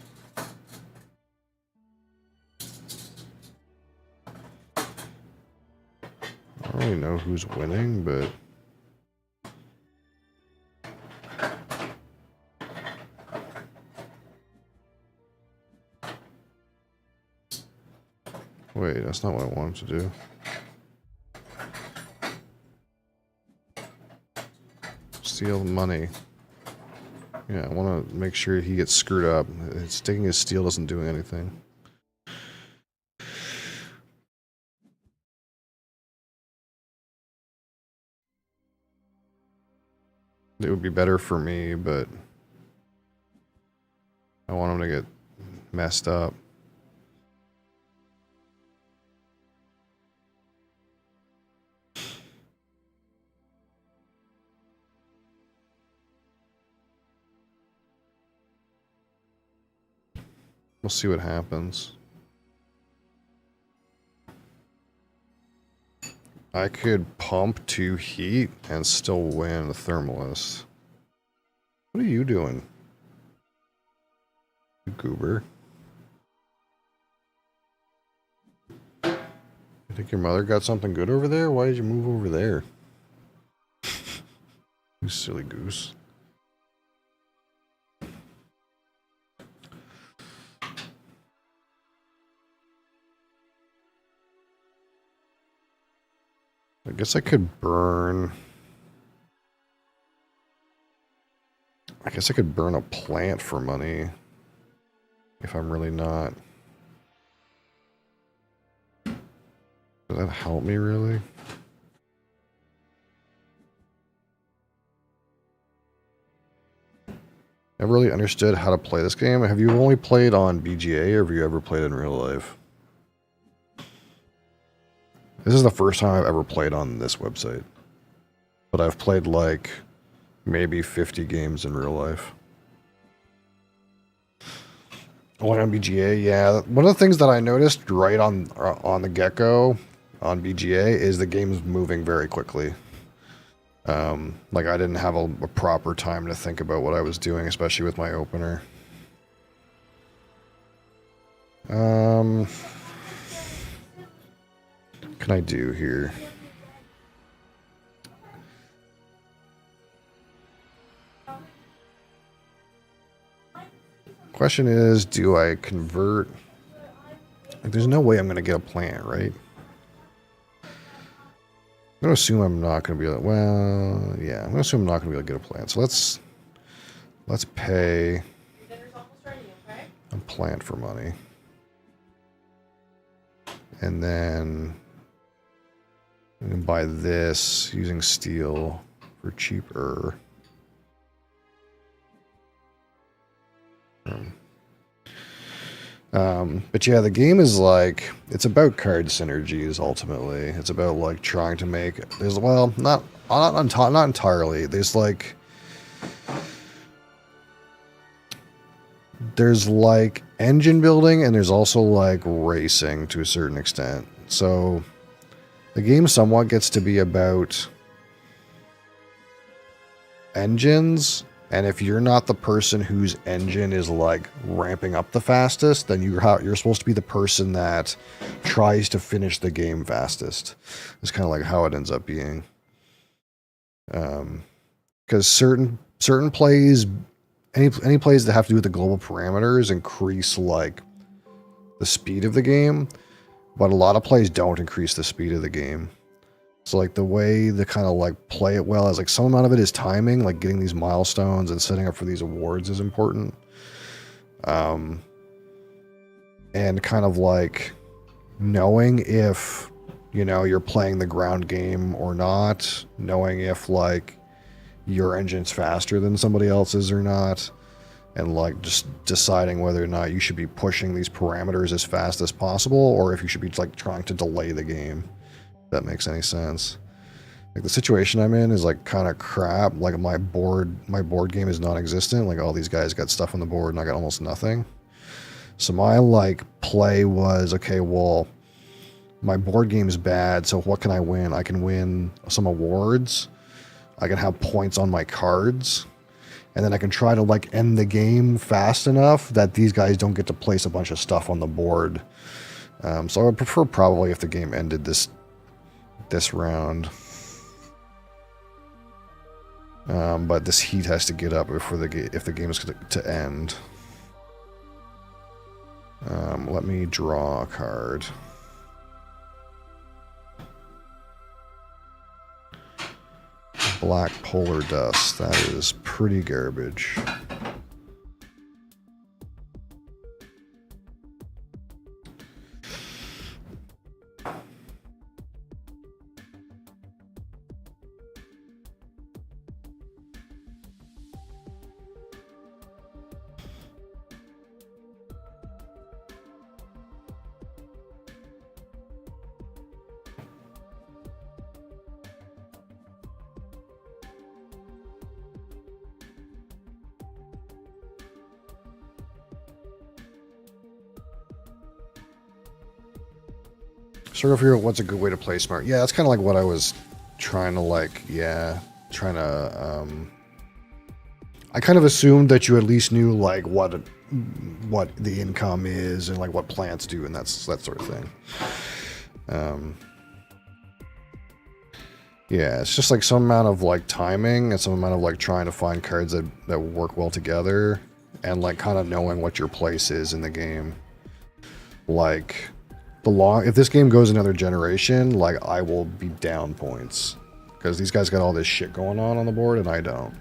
don't really know who's winning, but wait, that's not what I wanted to do. Steal money. Yeah, I want to make sure he gets screwed up. Taking his steel doesn't do anything. It would be better for me, but I want him to get messed up. We'll see what happens. I could pump 2 heat and still win the Thermalist. What are you doing, you goober? You think your mother got something good over there? Why did you move over there? You silly goose. I guess I could burn... I guess I could burn a plant for money. If I'm really not... Does that help me, really? Never really understood how to play this game. Have you only played on BGA, or have you ever played in real life? This is the first time I've ever played on this website. But I've played like maybe 50 games in real life. Oh, on BGA, yeah. One of the things that I noticed right on the get-go on BGA is the game's moving very quickly. Like I didn't have a proper time to think about what I was doing, especially with my opener. Can I do here? Question is, do I convert? Like, there's no way I'm going to get a plant, right? I'm going to assume I'm not going to be able to, well, yeah, I'm going to assume I'm not going to be able to get a plant. So let's pay a plant for money. And then I'm going to buy this using steel for cheaper. But yeah, the game is like, it's about card synergies ultimately. It's about like trying to make, there's, well, not entirely. There's like, engine building, and there's also like racing to a certain extent. So the game somewhat gets to be about engines. And if you're not the person whose engine is like ramping up the fastest, then you're supposed to be the person that tries to finish the game fastest. It's kind of like how it ends up being. Because certain plays, any plays that have to do with the global parameters increase like the speed of the game, but a lot of plays don't increase the speed of the game. So like the way the kind of like play it well is like some amount of it is timing, like getting these milestones and setting up for these awards is important. And kind of like knowing if you know, you're playing the ground game or not, knowing if like your engine's faster than somebody else's or not, and like just deciding whether or not you should be pushing these parameters as fast as possible or if you should be like trying to delay the game. If that makes any sense. Like the situation I'm in is like kind of crap. Like my board game is non-existent. Like all these guys got stuff on the board and I got almost nothing. So my like play was, okay, well, my board game is bad, so what can I win? I can win some awards. I can have points on my cards. And then I can try to like end the game fast enough that these guys don't get to place a bunch of stuff on the board. So I would prefer probably if the game ended this round. But this heat has to get up before if the game is to end. Let me draw a card. Black polar dust. That is pretty garbage. Sort of figure out what's a good way to play smart. Yeah, that's kind of like what I was trying to like, I kind of assumed that you at least knew like what the income is and like what plants do and that sort of thing. Yeah, it's just like some amount of like timing and some amount of like trying to find cards that work well together and like kind of knowing what your place is in the game. Like if this game goes another generation, like I will be down points because these guys got all this shit going on the board and I don't.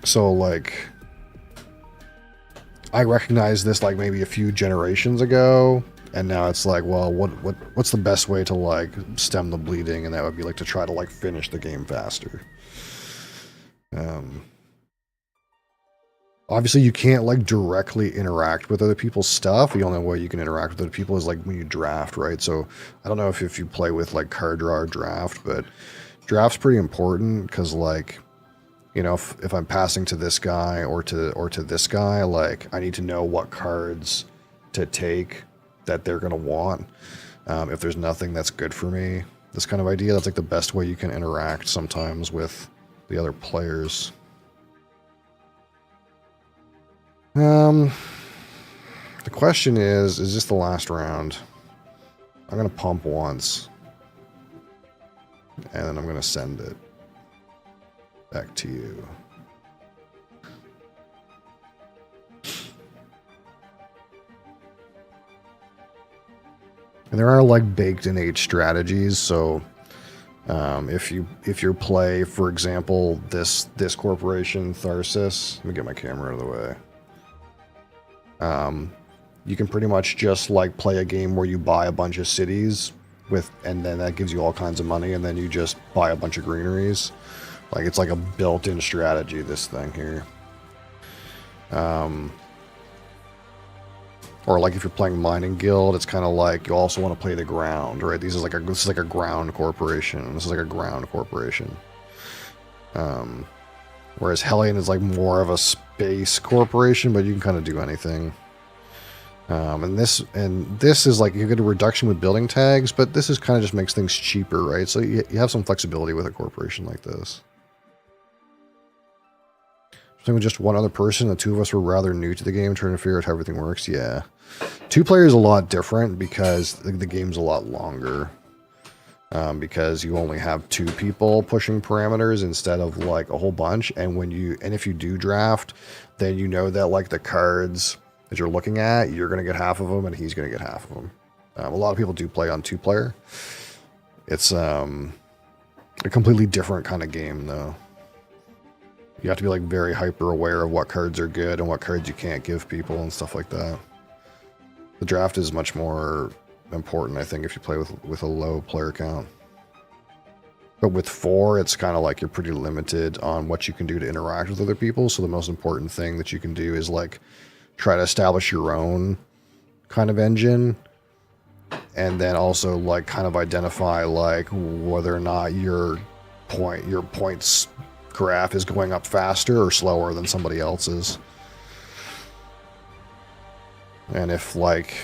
So like I recognized this like maybe a few generations ago, and now it's like, well, what's the best way to like stem the bleeding? And that would be like to try to like finish the game faster. Obviously, you can't like directly interact with other people's stuff. The only way you can interact with other people is like when you draft, right? So I don't know if you play with like card draw or draft, but draft's pretty important because like, you know, if I'm passing to this guy or to this guy, like I need to know what cards to take that they're gonna want. If there's nothing that's good for me, this kind of idea, that's like the best way you can interact sometimes with the other players. The question is this the last round? I'm going to pump once. And then I'm going to send it back to you. And there are like baked innate strategies, so if you play, for example, this corporation, Tharsis, let me get my camera out of the way. You can pretty much just like play a game where you buy a bunch of cities and then that gives you all kinds of money, and then you just buy a bunch of greeneries. Like it's like a built-in strategy, this thing here. Or like if you're playing Mining Guild, it's kind of like you also want to play the ground, right? This is like a ground corporation. This is like a ground corporation. Whereas Hellion is like more of a space corporation, but you can kind of do anything. And this is like you get a reduction with building tags, but this is kind of just makes things cheaper, right? So you have some flexibility with a corporation like this. So with just one other person, the two of us were rather new to the game, trying to figure out how everything works. Yeah, 2 players is a lot different because the game's a lot longer. Because you only have 2 people pushing parameters instead of like a whole bunch. And if you do draft, then you know that like the cards that you're looking at, you're going to get half of them and he's going to get half of them. A lot of people do play on 2-player. It's a completely different kind of game though. You have to be like very hyper aware of what cards are good and what cards you can't give people and stuff like that. The draft is much more important, I think, if you play with a low player count. But with 4, it's kind of like you're pretty limited on what you can do to interact with other people. So the most important thing that you can do is like try to establish your own kind of engine, and then also like kind of identify like whether or not your points graph is going up faster or slower than somebody else's. And if like,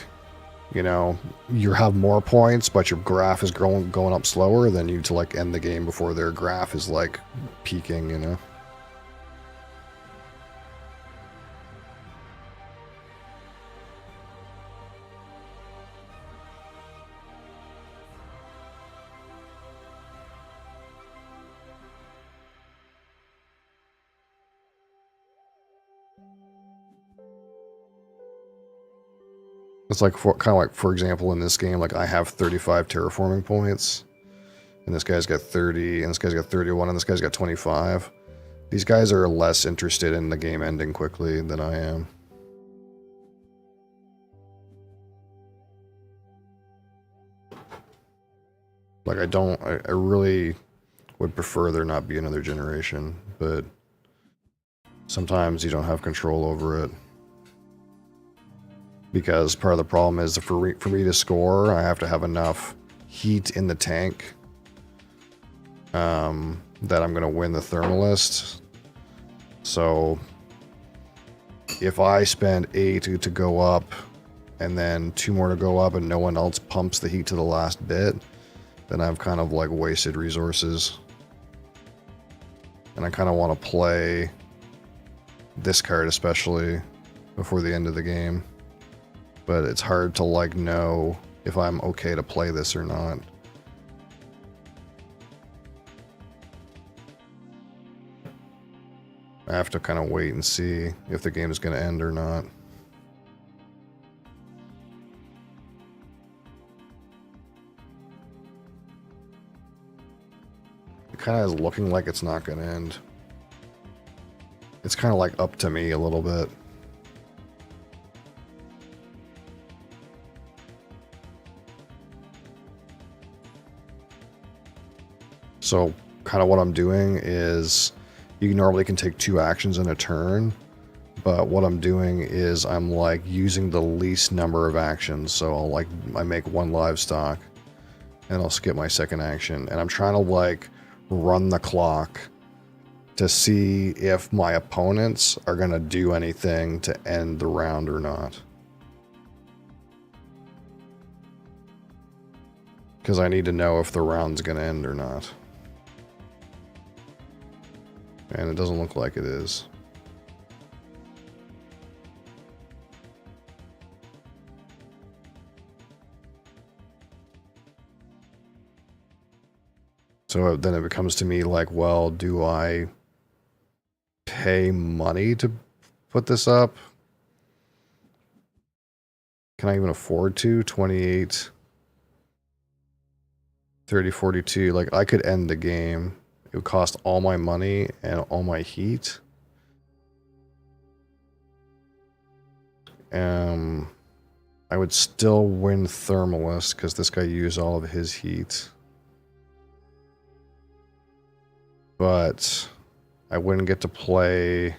you know, you have more points, but your graph is going up slower, then you need to like end the game before their graph is like peaking, you know. It's like kind of like, for example, in this game, like I have 35 terraforming points, and this guy's got 30, and this guy's got 31, and this guy's got 25. These guys are less interested in the game ending quickly than I am. Like I really would prefer there not be another generation, but sometimes you don't have control over it. Because part of the problem is for me to score, I have to have enough heat in the tank that I'm going to win the thermalist. So if I spend 8 to go up and then 2 more to go up and no one else pumps the heat to the last bit, then I've kind of like wasted resources. And I kind of want to play this card especially before the end of the game. But it's hard to like know if I'm okay to play this or not. I have to kind of wait and see if the game is going to end or not. It kind of is looking like it's not going to end. It's kind of like up to me a little bit. So kind of what I'm doing is, you normally can take 2 actions in a turn, but what I'm doing is I'm like using the least number of actions. So I make 1 livestock and I'll skip my second action, and I'm trying to like run the clock to see if my opponents are going to do anything to end the round or not. Because I need to know if the round's going to end or not. And it doesn't look like it is. So then it becomes to me like, well, do I pay money to put this up? Can I even afford to? 28, 30, 42. Like, I could end the game. It would cost all my money and all my heat. I would still win Thermalist because this guy used all of his heat. But I wouldn't get to play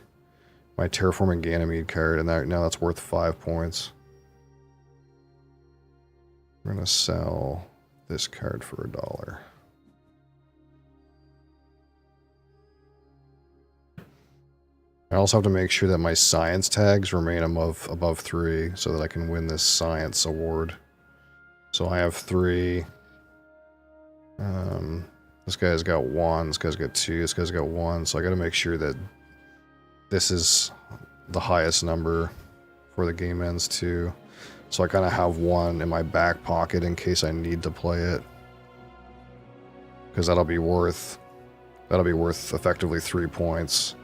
my Terraforming Ganymede card, and now that's worth 5 points. We're going to sell this card for $1. I also have to make sure that my science tags remain above 3 so that I can win this science award. So I have 3. This guy's got 1, this guy's got 2, this guy's got 1. So I got to make sure that this is the highest number before the game ends too. So I kind of have 1 in my back pocket in case I need to play it. Because that'll be worth effectively 3 points.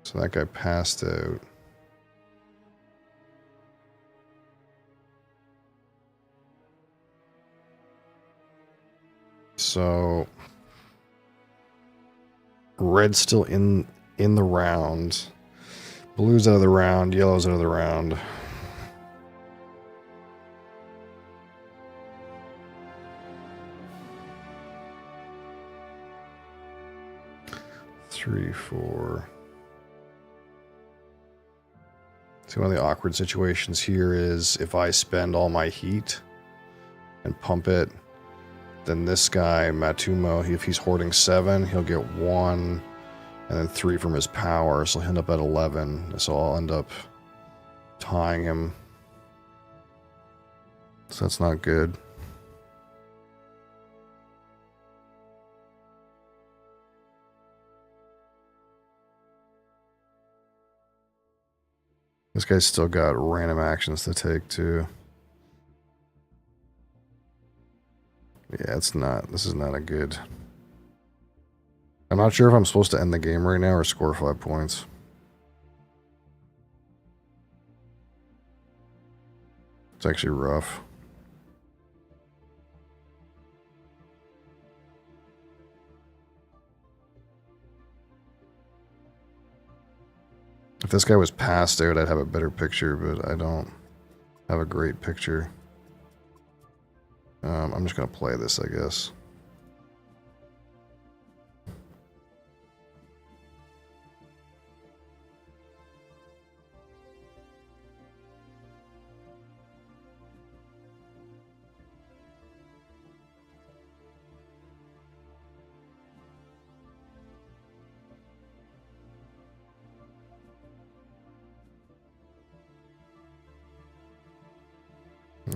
So that guy passed out. So Red's still in the round. Blue's out of the round. Yellow's out of the round. Three, four. See, one of the awkward situations here is if I spend all my heat and pump it, then this guy, Matumo, if he's hoarding 7, he'll get 1 and then 3 from his power, so he'll end up at 11. So I'll end up tying him. So that's not good. This guy's still got random actions to take too. Yeah, it's not. This is not a good. I'm not sure if I'm supposed to end the game right now or score 5 points. It's actually rough. If this guy was passed out, I'd have a better picture, but I don't have a great picture. I'm just going to play this, I guess.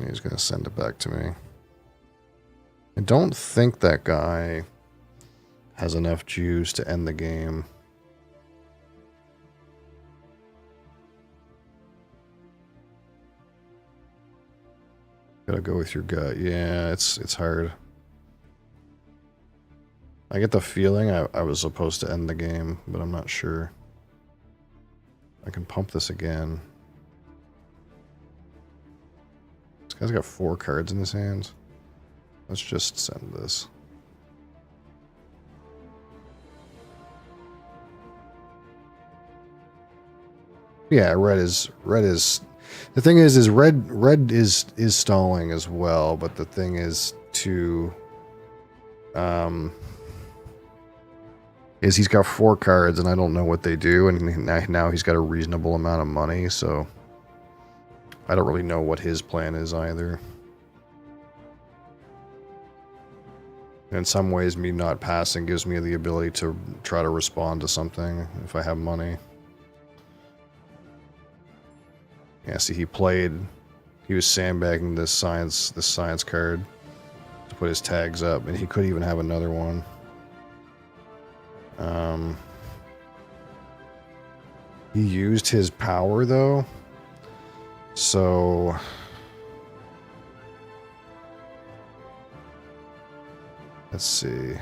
He's going to send it back to me. I don't think that guy has enough juice to end the game. Gotta go with your gut. Yeah, it's hard. I get the feeling I was supposed to end the game, but I'm not sure. I can pump this again. This guy's got 4 cards in his hands. Let's just send this. Yeah, red is the thing is red is stalling as well, but the thing is is he's got 4 cards and I don't know what they do, and now he's got a reasonable amount of money, so I don't really know what his plan is either. In some ways, me not passing gives me the ability to try to respond to something if I have money. Yeah, see, he was sandbagging this science card to put his tags up, and he could even have another one. He used his power though, so let's see. I'm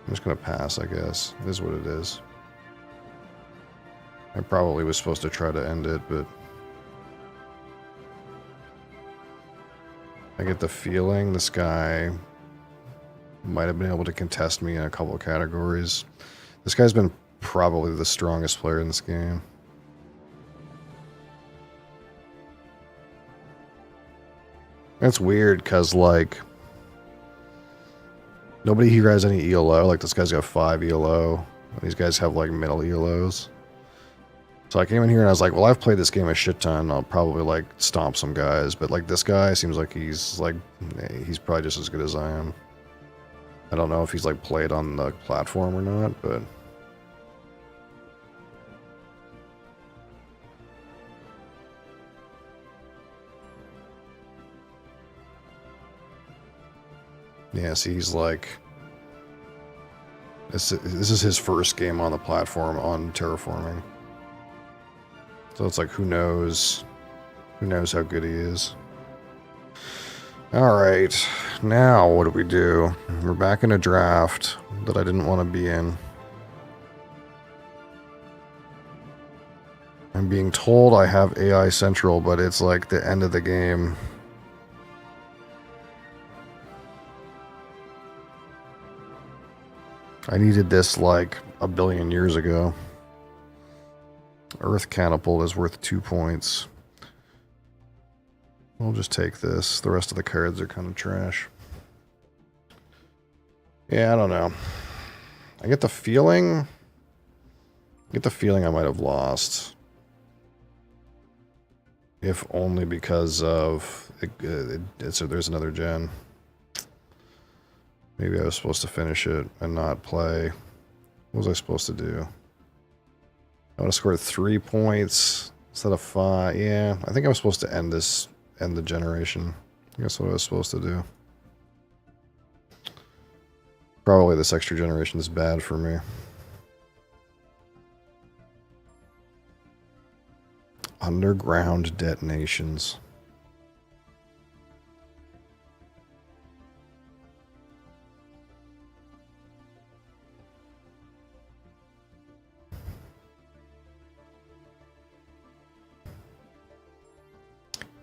just gonna pass, I guess. It is what it is. I probably was supposed to try to end it, but I get the feeling this guy might have been able to contest me in a couple of categories. This guy's been probably the strongest player in this game. That's weird, because, like, nobody here has any ELO. Like, this guy's got 5 ELO. These guys have, like, middle ELOs. So I came in here and I was like, well, I've played this game a shit ton. I'll probably, like, stomp some guys. But, like, this guy seems like he's probably just as good as I am. I don't know if he's, like, played on the platform or not, but... yeah, see, he's like... This is his first game on the platform on terraforming. So it's like, who knows how good he is. Alright, now what do we do? We're back in a draft that I didn't want to be in. I'm being told I have AI Central, but it's like the end of the game. I needed this like a billion years ago. Earth Catapult is worth 2 points. We'll just take this. The rest of the cards are kind of trash. Yeah, I don't know. I get the feeling I might have lost. If only because of there's another gen. Maybe I was supposed to finish it and not play. What was I supposed to do? I would have scored 3 points instead of 5. Yeah, I think I was supposed to end the generation. I think that's what I was supposed to do. Probably this extra generation is bad for me. Underground detonations.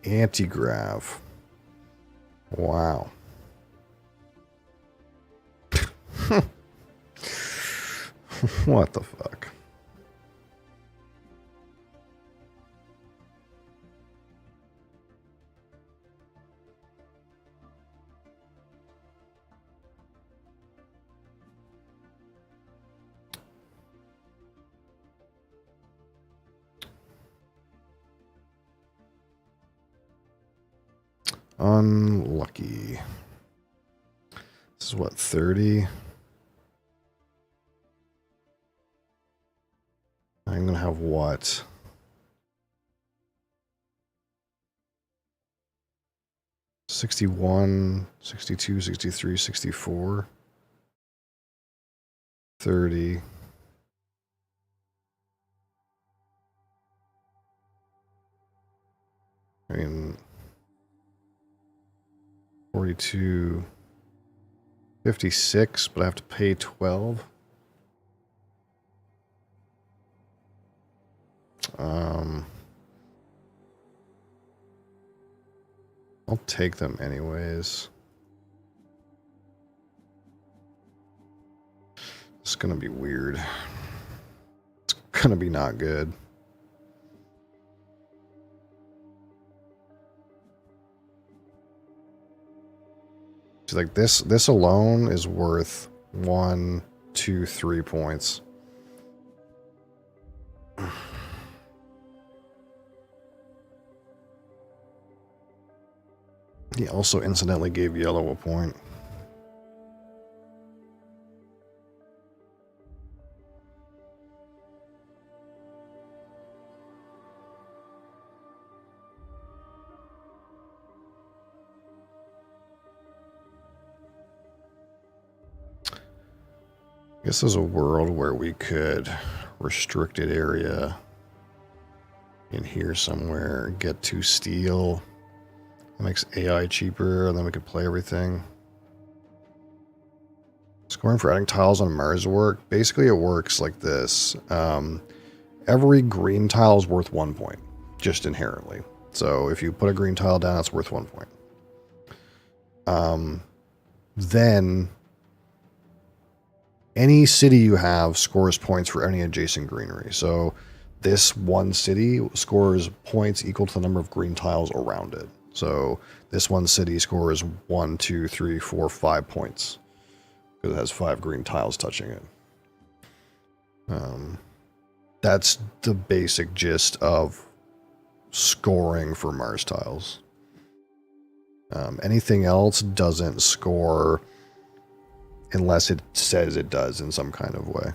Antigrav. Wow. What the fuck? Unlucky. This is what, 30? I'm going to have what? $61, $62, $63, $64, $30. I mean, 42, 56, but I have to pay 12. I'll take them anyways. It's gonna be weird. It's gonna be not good. So like this alone is worth 1, 2, 3 points. He also incidentally gave yellow a point. This is a world where we could restricted area in here somewhere, get 2 steel. It makes AI cheaper, and then we could play everything. Scoring for adding tiles on Mars work. Basically, it works like this. Every green tile is worth 1 point, just inherently. So if you put a green tile down, it's worth 1 point. Then any city you have scores points for any adjacent greenery. So this one city scores points equal to the number of green tiles around it. So this one city scores 1, 2, 3, 4, 5 points because it has 5 green tiles touching it. That's the basic gist of scoring for Mars tiles. Anything else doesn't score unless it says it does in some kind of way.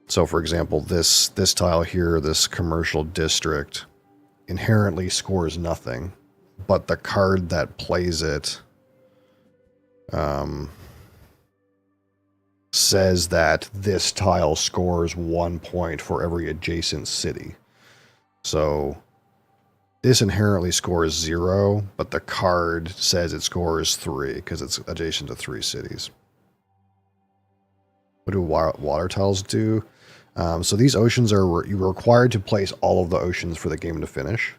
So for example, this tile here, this commercial district, inherently scores nothing, but the card that plays it says that this tile scores 1 point for every adjacent city. So this inherently scores 0, but the card says it scores 3 because it's adjacent to 3 cities. What do water tiles do? So these oceans are you're required to place all of the oceans for the game to finish.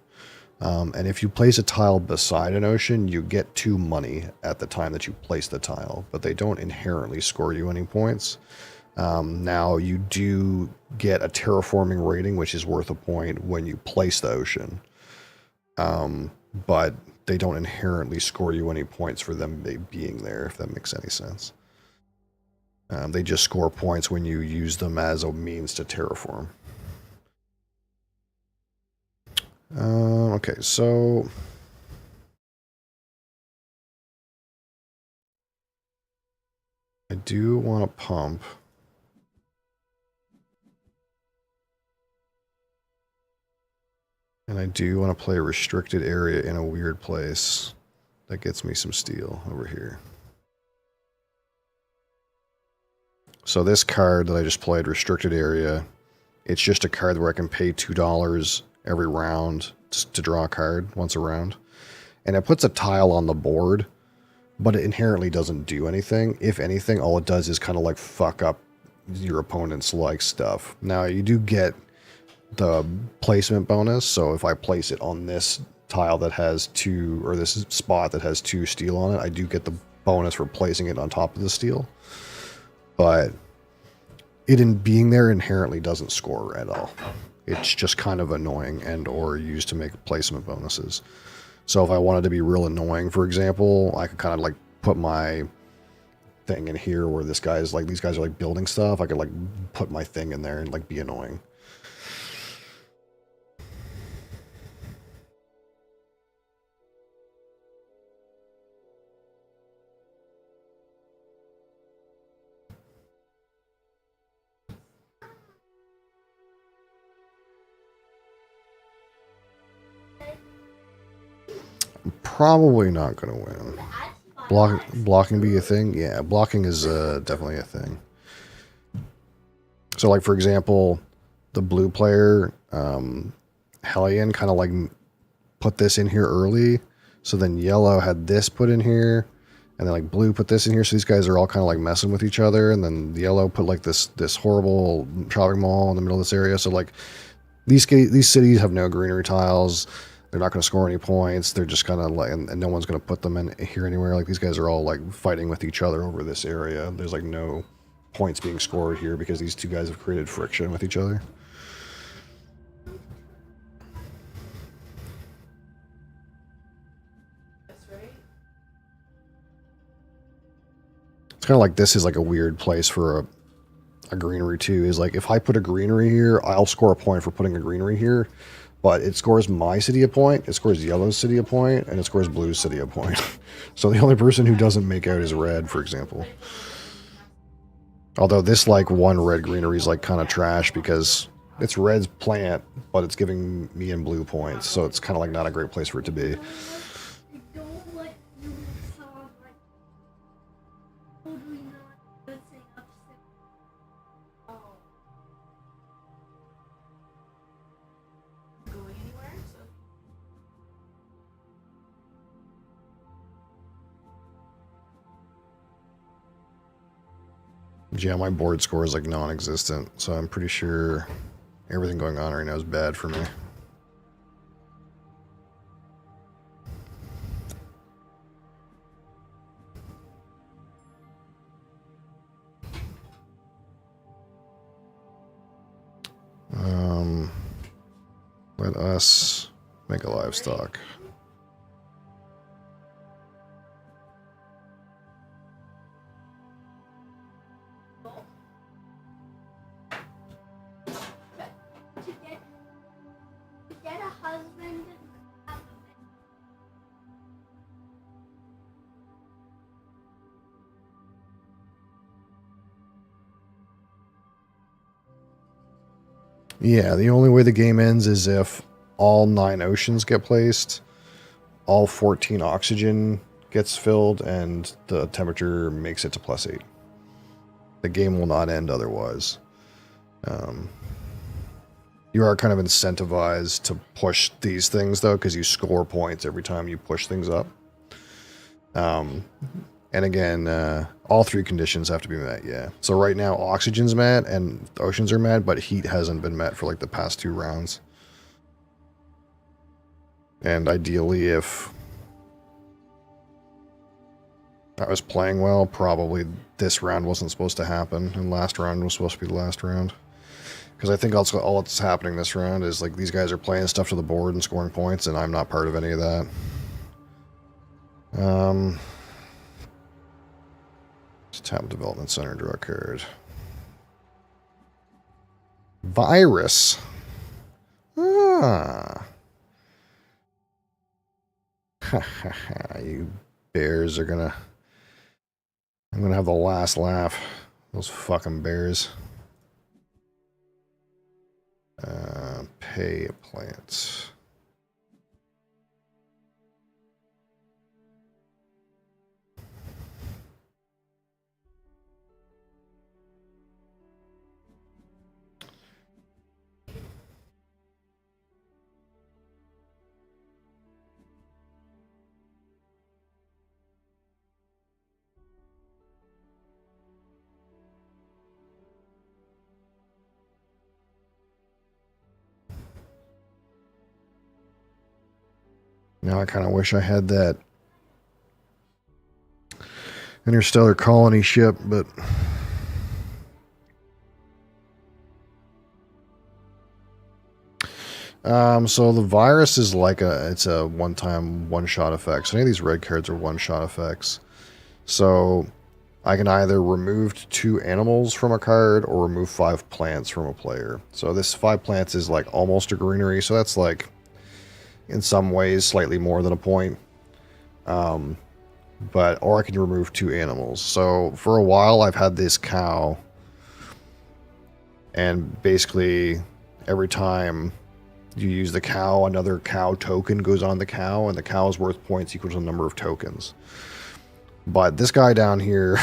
And if you place a tile beside an ocean, you get 2 money at the time that you place the tile, but they don't inherently score you any points. Now, you do get a terraforming rating, which is worth a point when you place the ocean. But they don't inherently score you any points for them being there, if that makes any sense. They just score points when you use them as a means to terraform. Okay, so I do want to pump. And I do want to play a restricted area in a weird place. That gets me some steel over here. So this card that I just played, restricted area, it's just a card where I can pay $2 every round to draw a card once a round. And it puts a tile on the board, but it inherently doesn't do anything. If anything, all it does is kind of like fuck up your opponent's like stuff. Now you do get the placement bonus, so if I place it on this tile that has 2, or this spot that has 2 steel on it, I do get the bonus for placing it on top of the steel. But it in being there inherently doesn't score at all. It's just kind of annoying and or used to make placement bonuses. So if I wanted to be real annoying, for example, I could kind of like put my thing in here where this guy's like, these guys are like building stuff. I could like put my thing in there and like be annoying. Probably not going to win. Blocking be a thing? Yeah, blocking is definitely a thing. So, like, for example, the blue player, Hellion, kind of like put this in here early. So then yellow had this put in here. And then, like, blue put this in here. So these guys are all kind of, like, messing with each other. And then the yellow put, like, this horrible shopping mall in the middle of this area. So, like, these cities have no greenery tiles. They're not going to score any points. They're just kind of like, and no one's going to put them in here anywhere. Like, these guys are all like fighting with each other over this area. There's like no points being scored here because these two guys have created friction with each other. That's right. It's kind of like this is like a weird place for a greenery too. Is like if I put a greenery here, I'll score a point for putting a greenery here. But it scores my city a point, it scores yellow's city a point, and it scores blue's city a point. So the only person who doesn't make out is red, for example. Although this like one red greenery is like kind of trash because it's red's plant, but it's giving me and blue points. So it's kind of like not a great place for it to be. Yeah, my board score is like non-existent, so I'm pretty sure everything going on right now is bad for me. Let us make a livestock. Yeah, the only way the game ends is if all 9 oceans get placed, all 14 oxygen gets filled, and the temperature makes it to +8. The game will not end otherwise. You are kind of incentivized to push these things, though, because you score points every time you push things up. And again, all 3 conditions have to be met, yeah. So right now, oxygen's met and the oceans are met, but heat hasn't been met for like the past 2 rounds. And ideally, if I was playing well, probably this round wasn't supposed to happen, and last round was supposed to be the last round. Because I think all that's happening this round is like these guys are playing stuff to the board and scoring points, and I'm not part of any of that. Tap Development Center, draw a card. Virus. Ah. You bears are gonna... I'm gonna have the last laugh. Those fucking bears. Pay plants. Now I kind of wish I had that interstellar colony ship, but so the virus is like it's a one-time one-shot effect. So any of these red cards are one-shot effects. So I can either remove 2 animals from a card or remove 5 plants from a player. So this 5 plants is like almost a greenery, so that's like in some ways slightly more than a point. Or I can remove 2 animals. So for a while I've had this cow, and basically every time you use the cow, another cow token goes on the cow, and the cow is worth points equal to the number of tokens. But this guy down here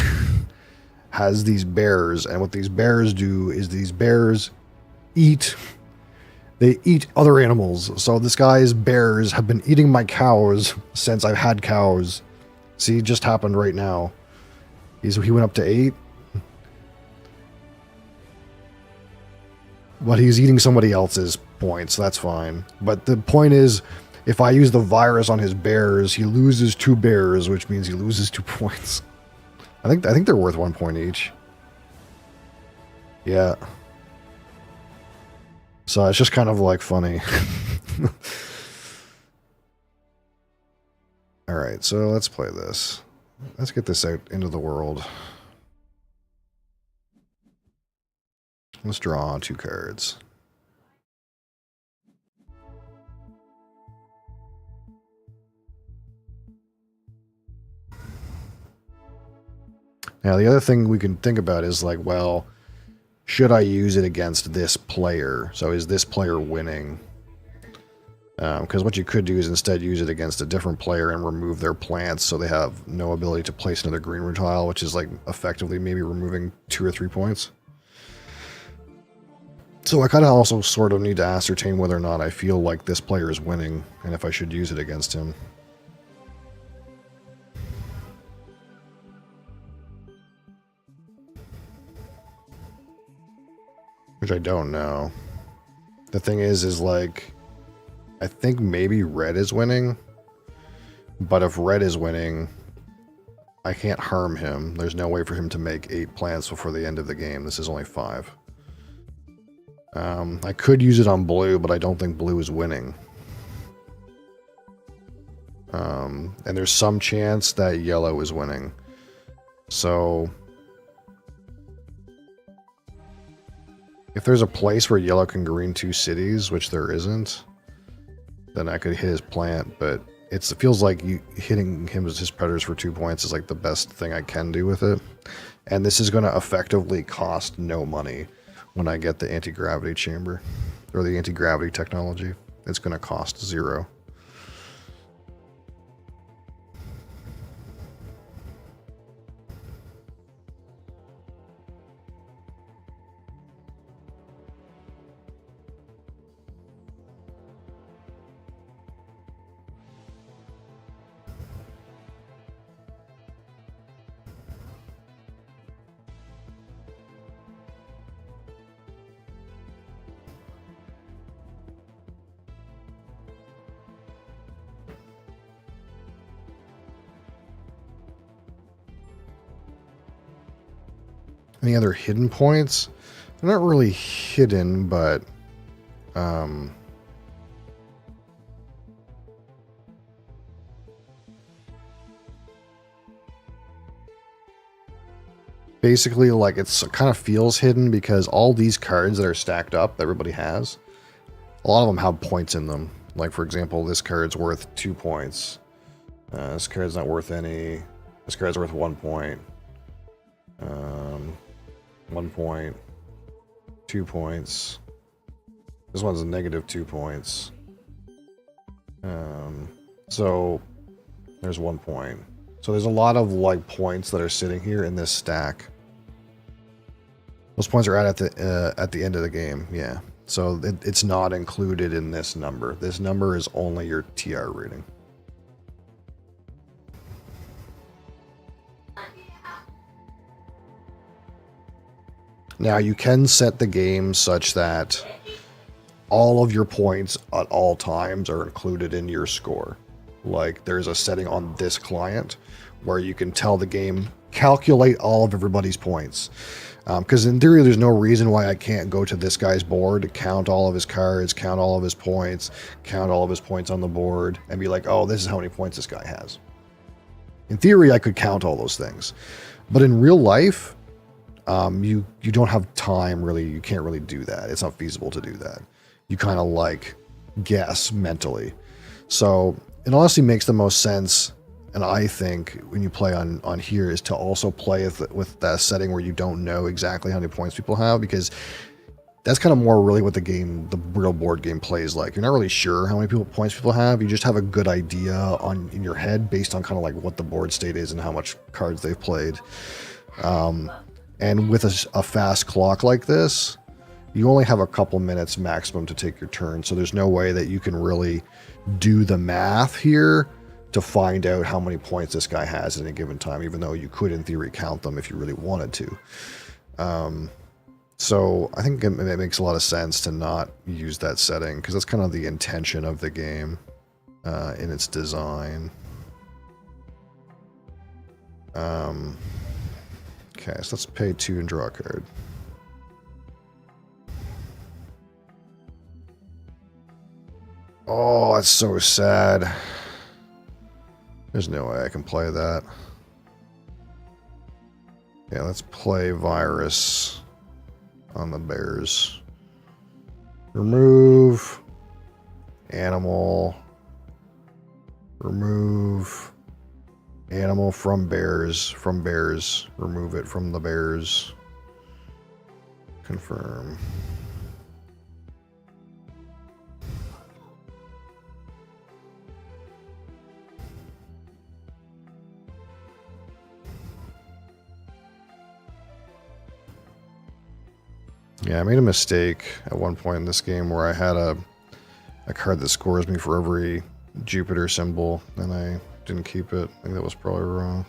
has these bears, and what these bears do is these bears eat other animals. So this guy's bears have been eating my cows since I've had cows. See, it just happened right now. He went up to 8. But he's eating somebody else's points, so that's fine. But the point is, if I use the virus on his bears, he loses 2 bears, which means he loses 2 points. I think they're worth 1 point each. Yeah. So it's just kind of like funny. Alright, so let's play this. Let's get this out into the world. Let's draw 2 cards. Now, the other thing we can think about is like, well, should I use it against this player? So is this player winning? Because what you could do is instead use it against a different player and remove their plants so they have no ability to place another green root tile, which is like effectively maybe removing 2 or 3 points. So I kind of also sort of need to ascertain whether or not I feel like this player is winning and if I should use it against him. Which I don't know. The thing is like, I think maybe red is winning, but if red is winning, I can't harm him. There's no way for him to make 8 plants before the end of the game. This is only 5. I could use it on blue, but I don't think blue is winning. And there's some chance that yellow is winning. So if there's a place where yellow can green 2 cities, which there isn't, then I could hit his plant, but it feels like hitting him as his predators for 2 points is like the best thing I can do with it. And this is going to effectively cost no money when I get the anti-gravity chamber, or the anti-gravity technology. It's going to cost 0. Any other hidden points? They're not really hidden, but basically, like, it's kind of feels hidden because all these cards that are stacked up that everybody has, a lot of them have points in them. Like, for example, this card's worth 2 points. This card's not worth any. This card's worth 1 point. 1 point. 2 points. This one's a negative 2 points. So there's 1 point. So there's a lot of like points that are sitting here in this stack. Those points are at the end of the game, yeah. So it's not included in this number. This number is only your TR rating. Now you can set the game such that all of your points at all times are included in your score. Like there's a setting on this client where you can tell the game, calculate all of everybody's points. Because in theory, there's no reason why I can't go to this guy's board, count all of his cards, count all of his points, count all of his points on the board, and be like, oh, this is how many points this guy has. In theory, I could count all those things. But in real life, you don't have time, really. You can't really do that. It's not feasible to do that. You kind of like guess mentally. So it honestly makes the most sense. And I think when you play on here is to also play with that setting where you don't know exactly how many points people have, because that's kind of more really what the real board game plays like. You're not really sure how many points people have. You just have a good idea in your head based on kind of like what the board state is and how much cards they've played. And with a fast clock like this, you only have a couple minutes maximum to take your turn. So there's no way that you can really do the math here to find out how many points this guy has at any given time, even though you could, in theory, count them if you really wanted to. So I think it makes a lot of sense to not use that setting, because that's kind of the intention of the game in its design. Okay, so let's pay 2 and draw a card. Oh, that's so sad. There's no way I can play that. Yeah, let's play Virus on the Bears. Remove animal. Remove animal from Bears. From Bears. Remove it from the Bears. Confirm. Yeah, I made a mistake at one point in this game where I had a card that scores me for every Jupiter symbol, and I didn't keep it. I think that was probably wrong.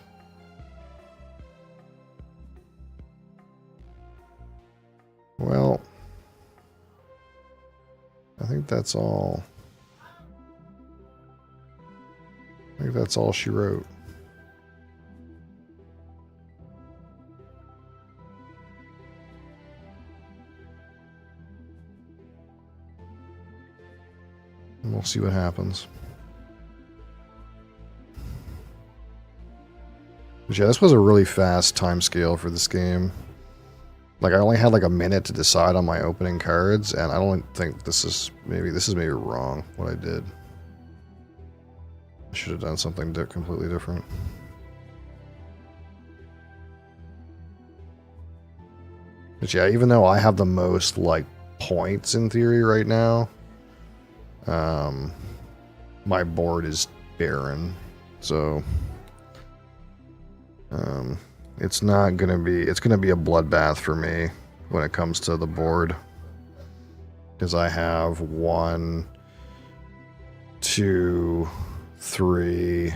Well, I think that's all. I think that's all she wrote. And we'll see what happens. But yeah, this was a really fast time scale for this game. Like, I only had like a minute to decide on my opening cards, and I don't think this is maybe wrong what I did. I should have done something completely different. But yeah, even though I have the most like points in theory right now, my board is barren, so it's not gonna be. It's gonna be a bloodbath for me when it comes to the board, because I have 1, 2, 3,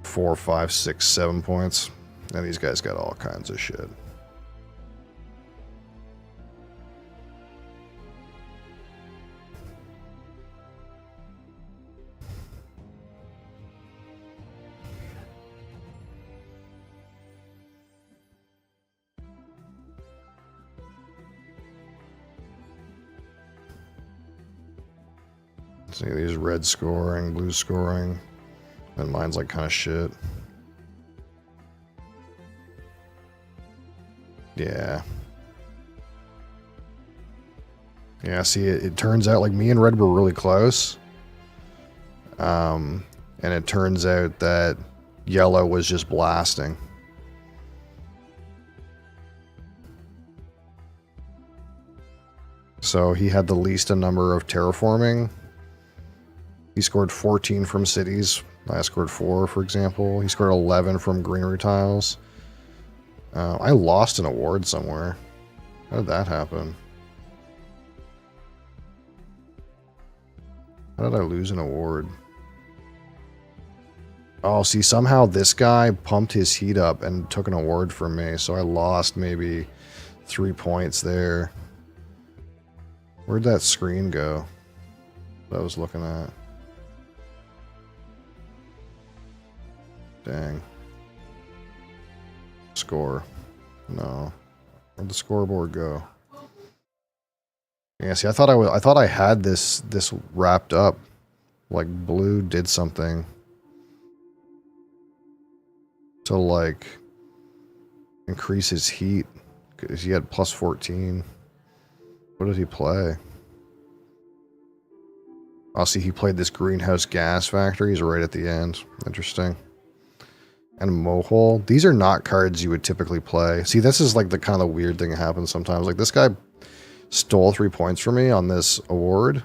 4, 5, 6, 7 points, and these guys got all kinds of shit. See, these red scoring, blue scoring, and mine's like kind of shit. Yeah. Yeah, see, it turns out like me and red were really close. And it turns out that yellow was just blasting. So he had the least number of terraforming. He scored 14 from cities. I scored 4, for example. He scored 11 from greenery tiles. I lost an award somewhere. How did that happen? How did I lose an award? Oh, see, somehow this guy pumped his heat up and took an award from me, so I lost maybe 3 points there. Where'd that screen go that I was looking at? Dang. Score. No. Where'd the scoreboard go? Yeah, see, I thought I had this wrapped up. Like blue did something to like increase his heat because he had plus 14. What did he play? Oh, see, he played this greenhouse gas factory. He's right at the end. Interesting. And Mohole. These are not cards you would typically play. See, this is like the kind of weird thing that happens sometimes. Like this guy stole 3 points from me on this award.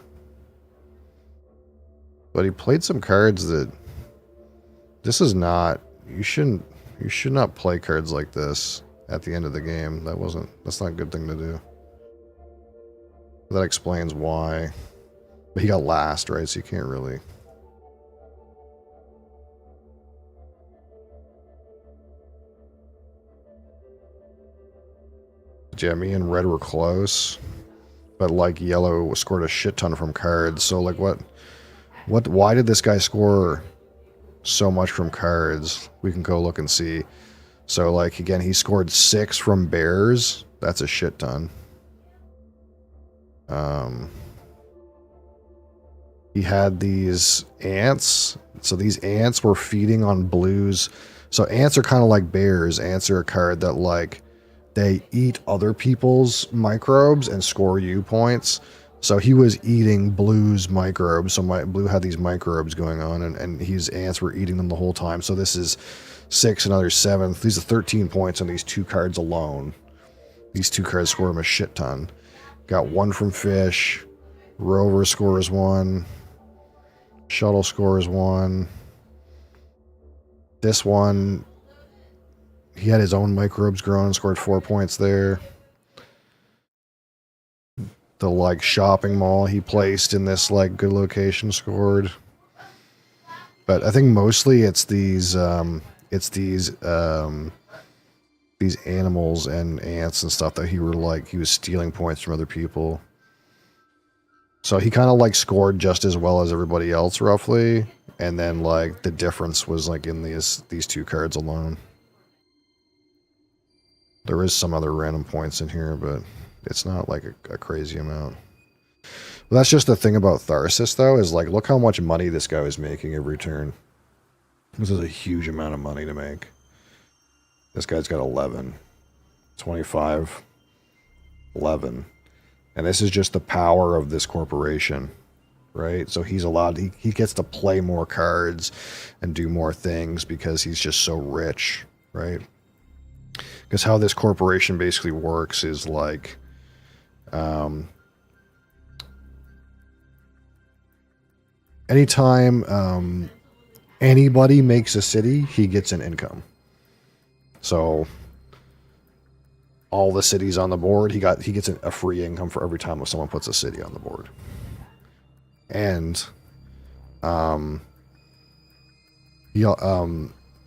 But he played some cards that this is not, you should not play cards like this at the end of the game. That's not a good thing to do. That explains why. But he got last, right? So you can't really. Yeah, me and red were close. But like yellow scored a shit ton from cards. So like why did this guy score so much from cards? We can go look and see. So like again, he scored 6 from bears. That's a shit ton. He had these ants. So these ants were feeding on blues. So ants are kind of like bears. Ants are a card that like they eat other people's microbes and score you points. So he was eating blue's microbes. So blue had these microbes going on, and his ants were eating them the whole time. So this is 6, another 7. These are 13 points on these 2 cards alone. These 2 cards score him a shit ton. Got 1 from fish. Rover scores 1. Shuttle scores 1. This one, he had his own microbes growing and scored 4 points there. The like shopping mall he placed in this like good location scored. But I think mostly it's these animals and ants and stuff that he was stealing points from other people. So he kind of like scored just as well as everybody else roughly, and then like the difference was like in these 2 cards alone. There is some other random points in here, but it's not like a crazy amount. Well, that's just the thing about Tharsis though, is like look how much money this guy was making every turn. This is a huge amount of money to make. This guy's got 11, 25, 11. And this is just the power of this corporation, right? So he's allowed, he gets to play more cards and do more things because he's just so rich, right? Because how this corporation basically works is like, anytime anybody makes a city, he gets an income. So all the cities on the board, he gets a free income for every time someone puts a city on the board. And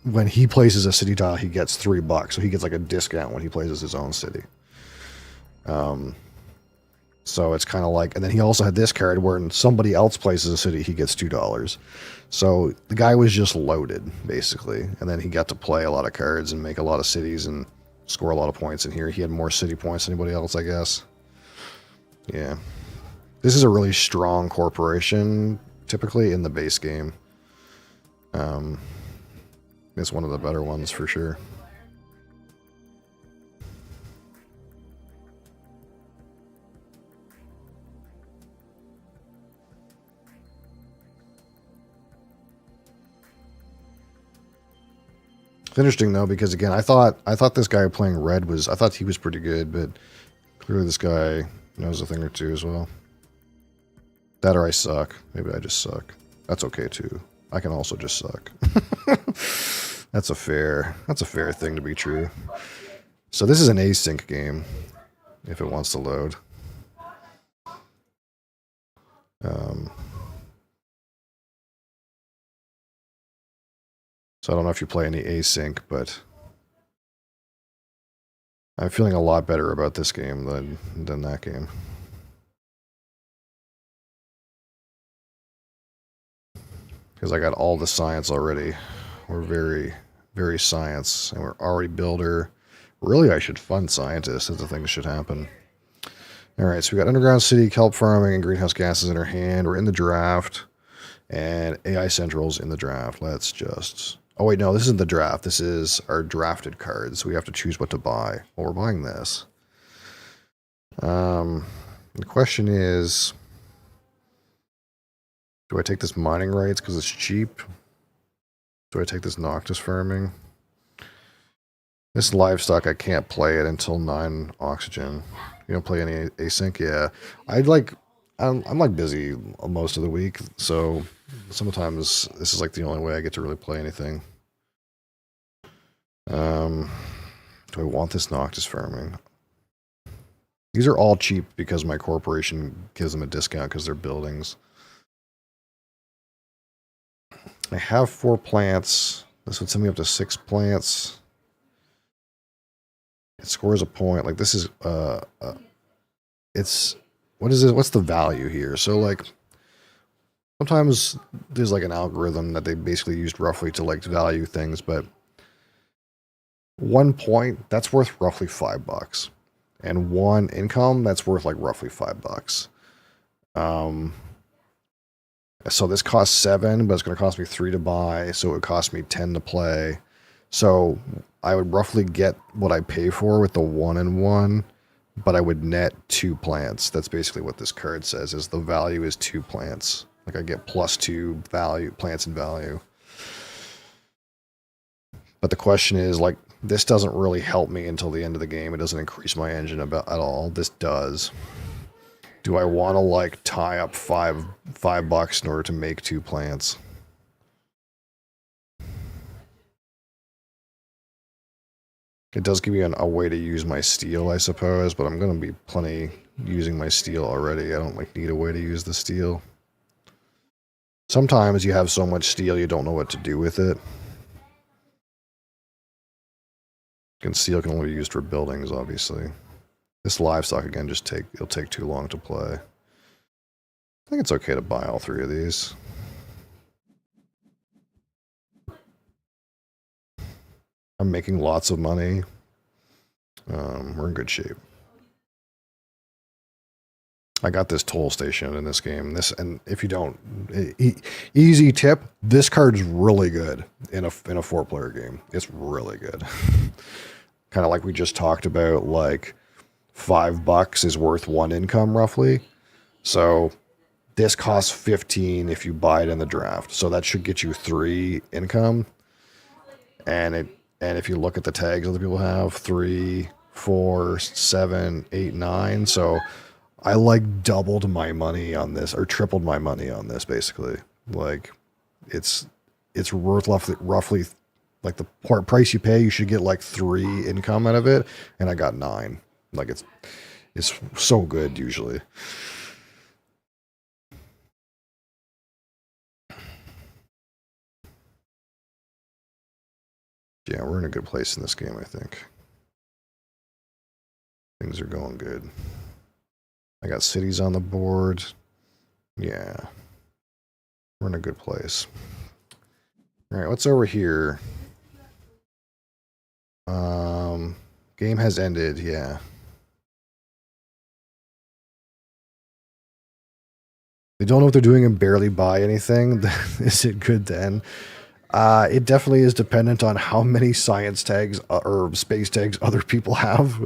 when he places a city tile, he gets $3, so he gets like a discount when he places his own city. So it's kind of like, and then he also had this card where when somebody else places a city, he gets $2. So the guy was just loaded, basically. And then he got to play a lot of cards and make a lot of cities and score a lot of points in here. He had more city points than anybody else, I guess. Yeah. This is a really strong corporation, typically in the base game. It's one of the better ones for sure. It's interesting though, because again, I thought this guy playing red was, I thought he was pretty good, but clearly this guy knows a thing or two as well. That or I suck. Maybe I just suck. That's okay too. I can also just suck. That's a fair thing to be true. So this is an async game, if it wants to load. So I don't know if you play any async, but I'm feeling a lot better about this game than that game. Because I got all the science already. We're very, very science, and we're already builder. Really, I should fund scientists. That's the thing that should happen. Alright, so we got underground city, kelp farming, and greenhouse gases in our hand. We're in the draft. And AI Central's in the draft. Let's just... Oh wait, no, this isn't the draft. This is our drafted cards. We have to choose what to buy. Well, we're buying this. The question is... Do I take this mining rights because it's cheap? Do I take this Noctis farming? This livestock, I can't play it until 9 oxygen. You don't play any async? Yeah. I'm like busy most of the week, so sometimes this is like the only way I get to really play anything. Do I want this Noctis farming? These are all cheap because my corporation gives them a discount because they're buildings. I have 4 plants. This would send me up to 6 plants. It scores a point. Like this is it's what is it? What's the value here? So like sometimes there's like an algorithm that they basically used roughly to like value things, but 1 point that's worth roughly $5, and 1 income that's worth like roughly $5. So this costs 7, but it's going to cost me 3 to buy, so it would cost me 10 to play. So I would roughly get what I pay for with the 1 and 1, but I would net 2 plants. That's basically what this card says, is the value is 2 plants. Like I get +2 value, plants and value. But the question is, like, this doesn't really help me until the end of the game. It doesn't increase my engine at all. This does. Do I want to like tie up $5 in order to make 2 plants? It does give you a way to use my steel, I suppose, but I'm going to be plenty using my steel already. I don't like need a way to use the steel. Sometimes you have so much steel you don't know what to do with it. Steel can only be used for buildings, obviously. This livestock, again, it'll take too long to play. I think it's okay to buy all 3 of these. I'm making lots of money. We're in good shape. I got this toll station in this game. And if you don't, easy tip, this card's really good in a 4-player game. It's really good. Kind of like we just talked about, like $5 is worth 1 income roughly. So this costs 15 if you buy it in the draft. So that should get you 3 income. And if you look at the tags other people have, 3, 4, 7, 8, 9. So I like doubled my money on this, or tripled my money on this basically. Like it's worth roughly like the price you pay, you should get like 3 income out of it, and I got 9. Like it's so good usually. Yeah, we're in a good place in this game, I think. Things are going good. I got cities on the board. Yeah. We're in a good place. Alright, what's over here? Game has ended, yeah. They don't know what they're doing and barely buy anything. Is it good then? It definitely is dependent on how many science tags or space tags other people have.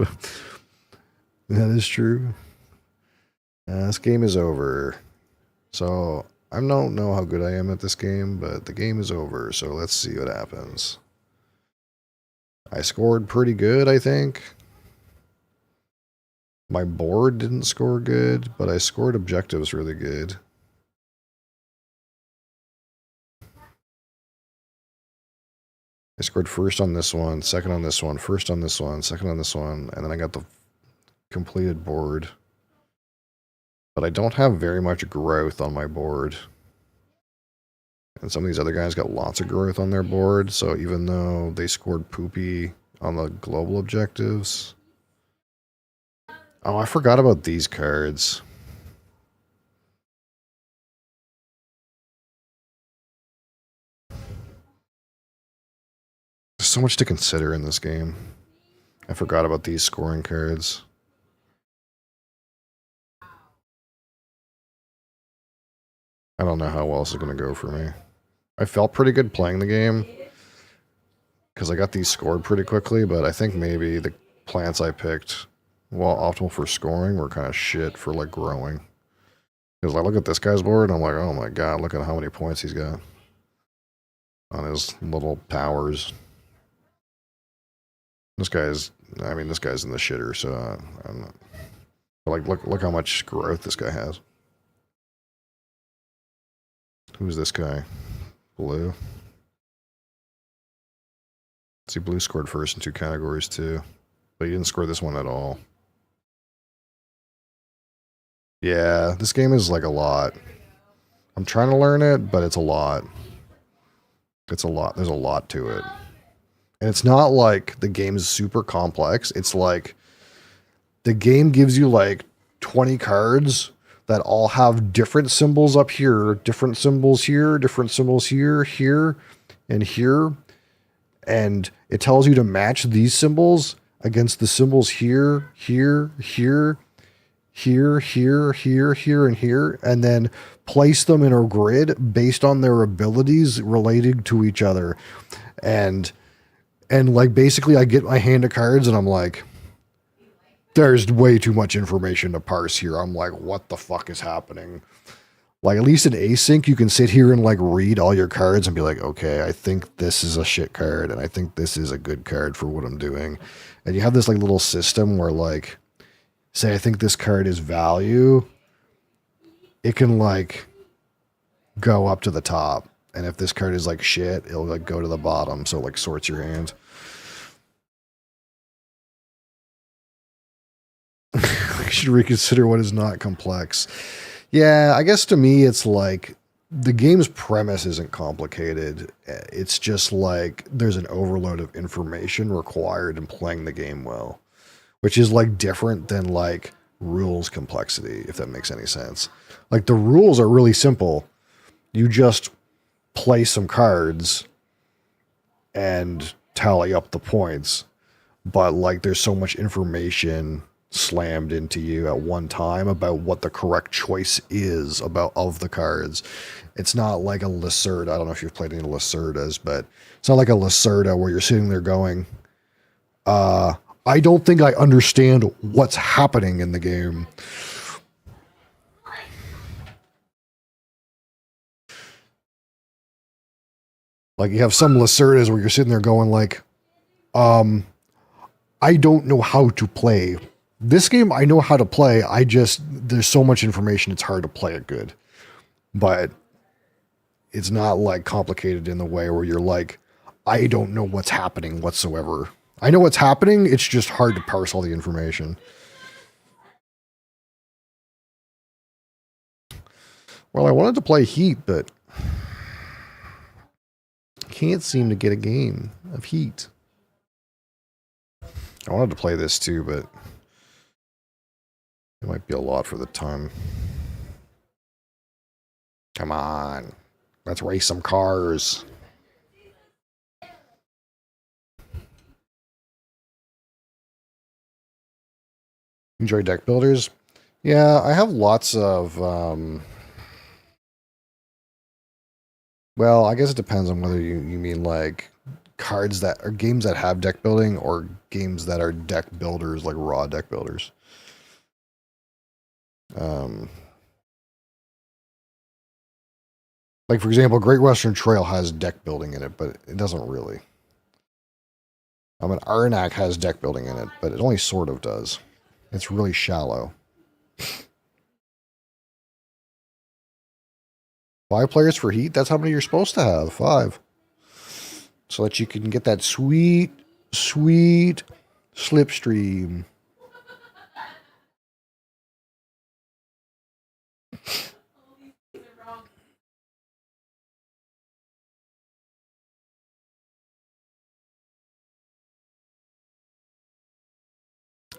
That is true. This game is over. So, I don't know how good I am at this game, but the game is over. So, let's see what happens. I scored pretty good, I think. My board didn't score good, but I scored objectives really good. I scored first on this one, second on this one, first on this one, second on this one, and then I got the completed board. But I don't have very much growth on my board. And some of these other guys got lots of growth on their board, so even though they scored poopy on the global objectives... Oh, I forgot about these cards. There's so much to consider in this game. I forgot about these scoring cards. I don't know how well this is going to go for me. I felt pretty good playing the game because I got these scored pretty quickly, but I think maybe the plants I picked, while optimal for scoring, were kind of shit for like growing. Because I look at this guy's board and I'm like, oh my god, look at how many points he's got on his little powers. This guy's, I mean, this guy's in the shitter, so I'm not. Like, look how much growth this guy has. Who's this guy? Blue. See, blue scored first in 2 categories too, but he didn't score this one at all. Yeah, this game is like a lot. I'm trying to learn it, but it's a lot. It's a lot. There's a lot to it. And it's not like the game's super complex. It's like the game gives you like 20 cards that all have different symbols up here, different symbols here, different symbols here, here, and here. And it tells you to match these symbols against the symbols here, here, here, here, here, here, here, and here, and then place them in a grid based on their abilities relating to each other. And like basically I get my hand of cards and I'm like, there's way too much information to parse here. I'm like, what the fuck is happening? Like, at least in async, you can sit here and like read all your cards and be like, okay, I think this is a shit card and I think this is a good card for what I'm doing. And you have this like little system where like, say I think this card is value, it can like go up to the top. And if this card is like shit, it'll like go to the bottom. So it like sorts your hand. I should reconsider what is not complex. Yeah, I guess to me it's like the game's premise isn't complicated. It's just like there's an overload of information required in playing the game well, which is like different than like rules complexity, if that makes any sense. Like the rules are really simple. You just play some cards and tally up the points, but like there's so much information slammed into you at one time about what the correct choice is of the cards. It's not like a Lacerda. I don't know if you've played any Lacerdas, but it's not like a Lacerda where you're sitting there going, I don't think I understand what's happening in the game. Like you have some Lacerdas where you're sitting there going like, I don't know how to play. This game, I know how to play. There's so much information, it's hard to play it good. But it's not like complicated in the way where you're like, I don't know what's happening whatsoever. I know what's happening, it's just hard to parse all the information. Well, I wanted to play Heat, but can't seem to get a game of Heat. I wanted to play this too, but it might be a lot for the time. Come on. Let's race some cars. Enjoy deck builders? Yeah, I have lots of Well, I guess it depends on whether you mean like cards that are games that have deck building or games that are deck builders, like raw deck builders. Um, like for example, Great Western Trail has deck building in it, but it doesn't really. I mean, Arnak has deck building in it, but it only sort of does. It's really shallow. 5 players for Heat? That's how many you're supposed to have. 5. So that you can get that sweet, sweet slipstream.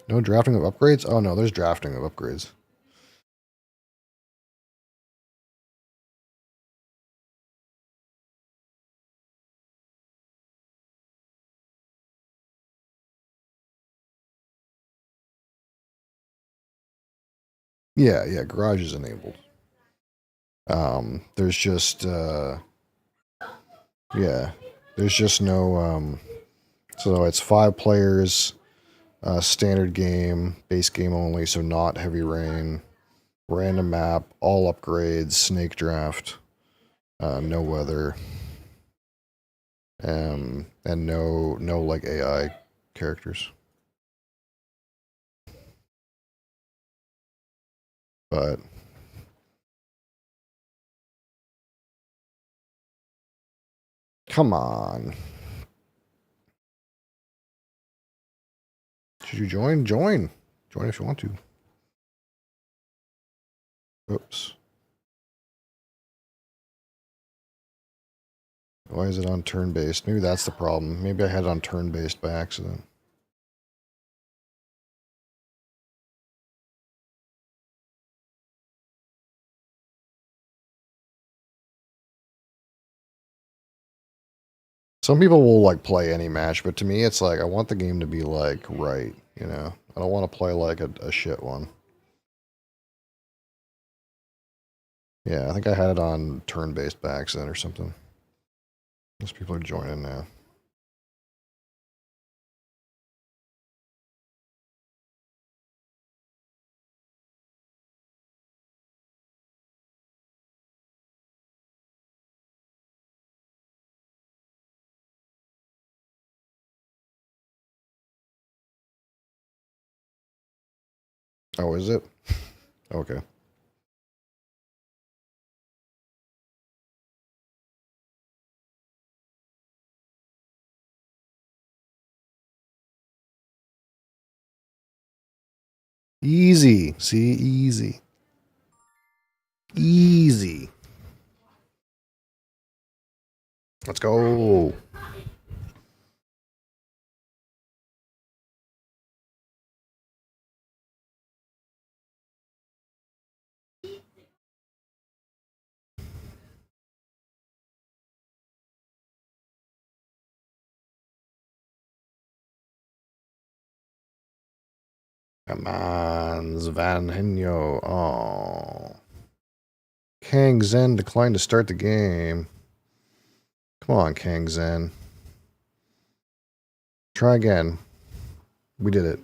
No drafting of upgrades? Oh no, there's drafting of upgrades. Yeah, yeah, garage is enabled. There's just yeah, there's just no so it's 5 players, standard game, base game only, so not heavy rain, random map, all upgrades, snake draft, no weather, and no like AI characters. But come on. Should you join? Join. Join if you want to. Oops. Why is it on turn-based? Maybe that's the problem. Maybe I had it on turn-based by accident. Some people will like play any match, but to me it's like I want the game to be like right, you know? I don't want to play like a shit one. Yeah, I think I had it on turn-based by accident or something. Most people are joining now. Oh, is it? Okay. Easy. See, easy. Easy. Let's go. Come on, Zvanhenyo. Oh. Kang Zen declined to start the game. Come on, Kang Zen. Try again. We did it.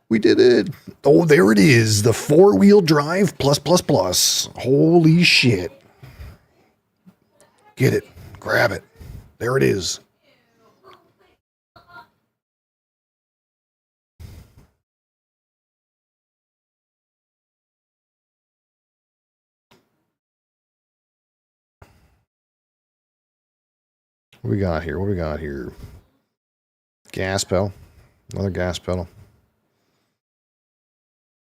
We did it. Oh, there it is. The 4-wheel drive plus plus plus. Holy shit. Get it. Grab it. There it is. What we got here? What we got here? Gas pedal. Another gas pedal.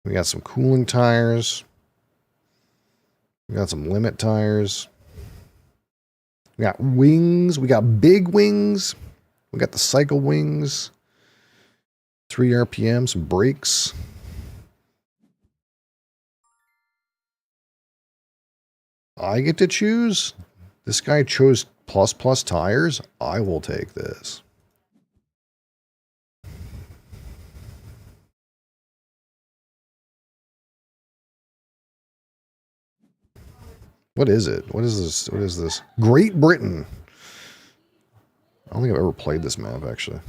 We got some cooling tires. We got some limit tires. We got wings. We got big wings. We got the cycle wings. 3 RPM, some brakes. I get to choose? This guy chose plus plus tires? I will take this. What is it? What is this? What is this? Great Britain. I don't think I've ever played this map, actually.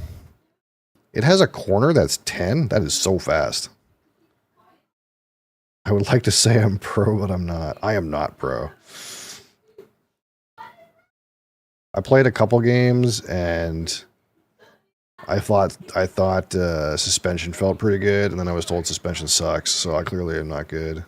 It has a corner that's 10? That is so fast. I would like to say I'm pro, but I'm not. I am not pro. I played a couple games, and I thought suspension felt pretty good, and then I was told suspension sucks, so I clearly am not good.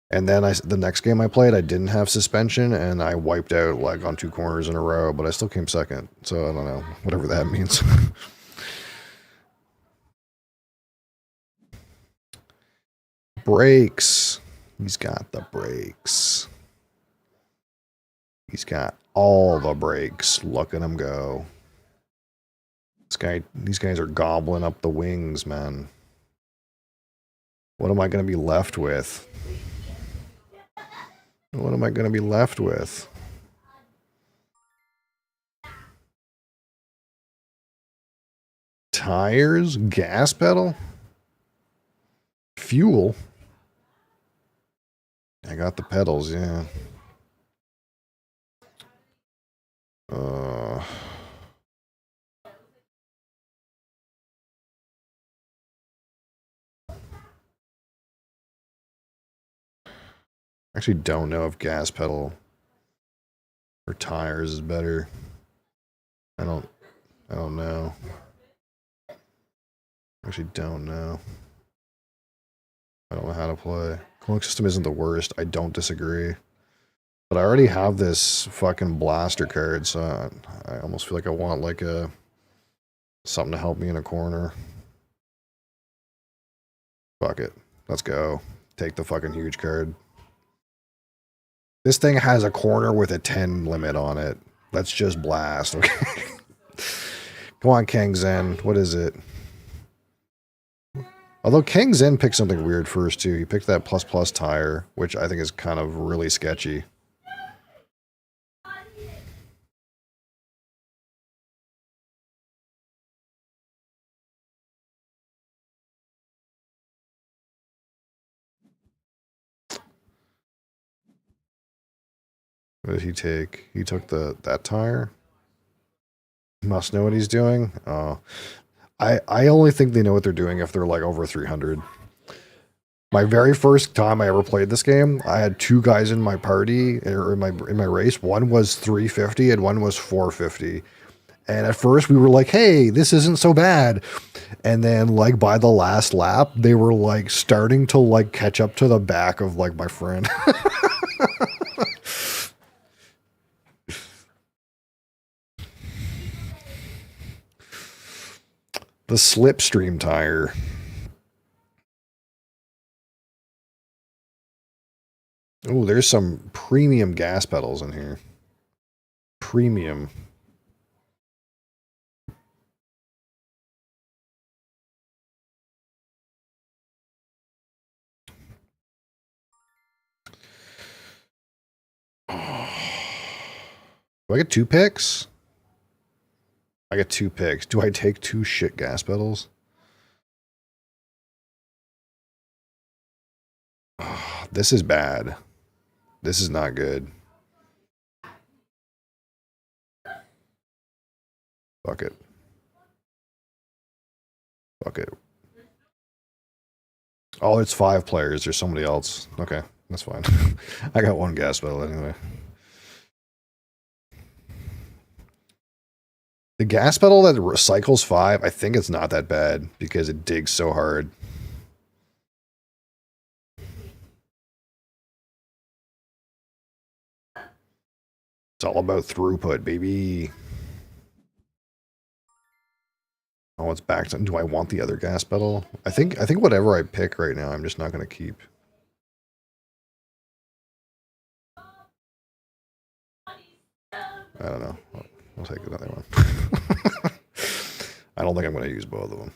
And then the next game I played, I didn't have suspension, and I wiped out like on 2 corners in a row, but I still came second. So I don't know, whatever that means. Brakes. He's got the brakes. He's got all the brakes. Look at him go. These guys are gobbling up the wings, man. What am I going to be left with? What am I going to be left with? Tires? Gas pedal? Fuel? I got the pedals, yeah. Actually don't know if gas pedal or tires is better. I don't know. Actually don't know. I don't know how to play. Cooling system isn't the worst. I don't disagree. But I already have this fucking blaster card, so I almost feel like I want like something to help me in a corner. Fuck it. Let's go. Take the fucking huge card. This thing has a corner with a 10 limit on it. Let's just blast, okay? Come on, Kang Zen. What is it? Although Kang Zen picked something weird first, too. He picked that ++ tire, which I think is kind of really sketchy. What did he take? He took that tire? Must know what he's doing? Oh. I only think they know what they're doing if they're like over 300. My very first time I ever played this game, I had 2 guys in my party, or in my race. One was 350 and one was 450. And at first we were like, hey, this isn't so bad. And then like by the last lap, they were like starting to like catch up to the back of like my friend. The slipstream tire. Oh, there's some premium gas pedals in here. Premium. Do I get 2 picks? I get 2 picks. Do I take 2 shit gas pedals? This is bad. This is not good. Fuck it. Fuck it. Oh, it's 5 players. There's somebody else. Okay, that's fine. I got 1 gas pedal anyway. The gas pedal that recycles 5, I think it's not that bad because it digs so hard. It's all about throughput, baby. Oh, it's back to, do I want the other gas pedal? I think whatever I pick right now, I'm just not going to keep. I don't know. I'll take another one. I don't think I'm going to use both of them.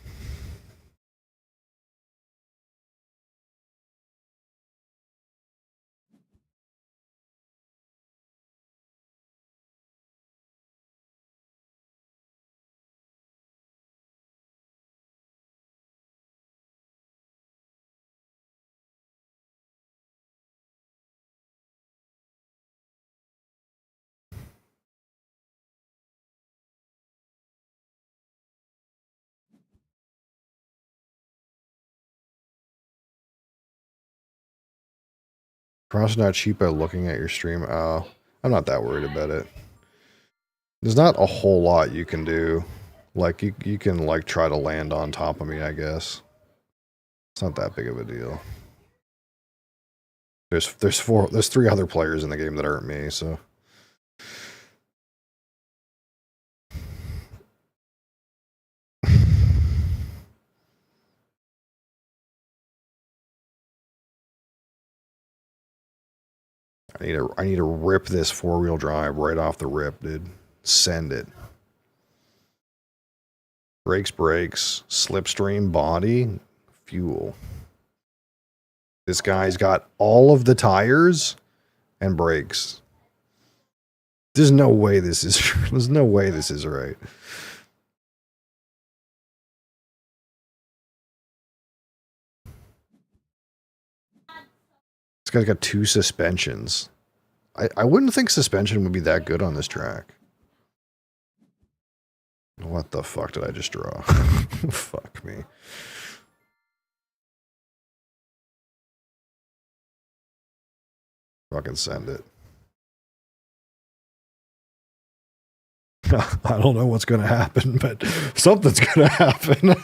Cross not cheap by looking at your stream. Oh, I'm not that worried about it. There's not a whole lot you can do. Like, you can, like, try to land on top of me, I guess. It's not that big of a deal. There's 3 other players in the game that aren't me, so... I need to rip this 4-wheel drive right off the rip, dude. Send it. Brakes, slipstream, body, fuel. This guy's got all of the tires and brakes. There's no way this is there's no way this is right. This guy's got 2 suspensions. I wouldn't think suspension would be that good on this track. What the fuck did I just draw? Fuck me. Fucking send it. I don't know what's going to happen, but something's going to happen.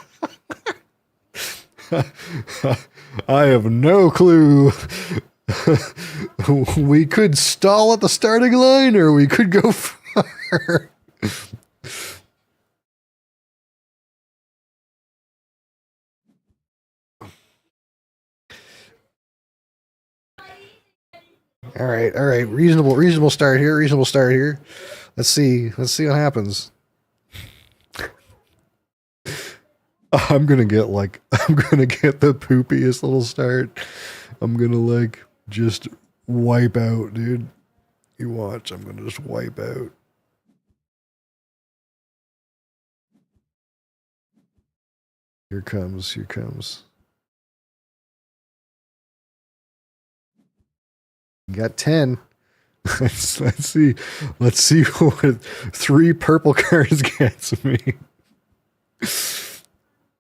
I have no clue. We could stall at the starting line, or we could go far. All right. Reasonable start here. Let's see what happens. I'm gonna get the poopiest little start. I'm gonna, like, just wipe out, dude. You watch, I'm gonna just wipe out. Here comes. You got 10. Let's see what 3 purple cars gets me.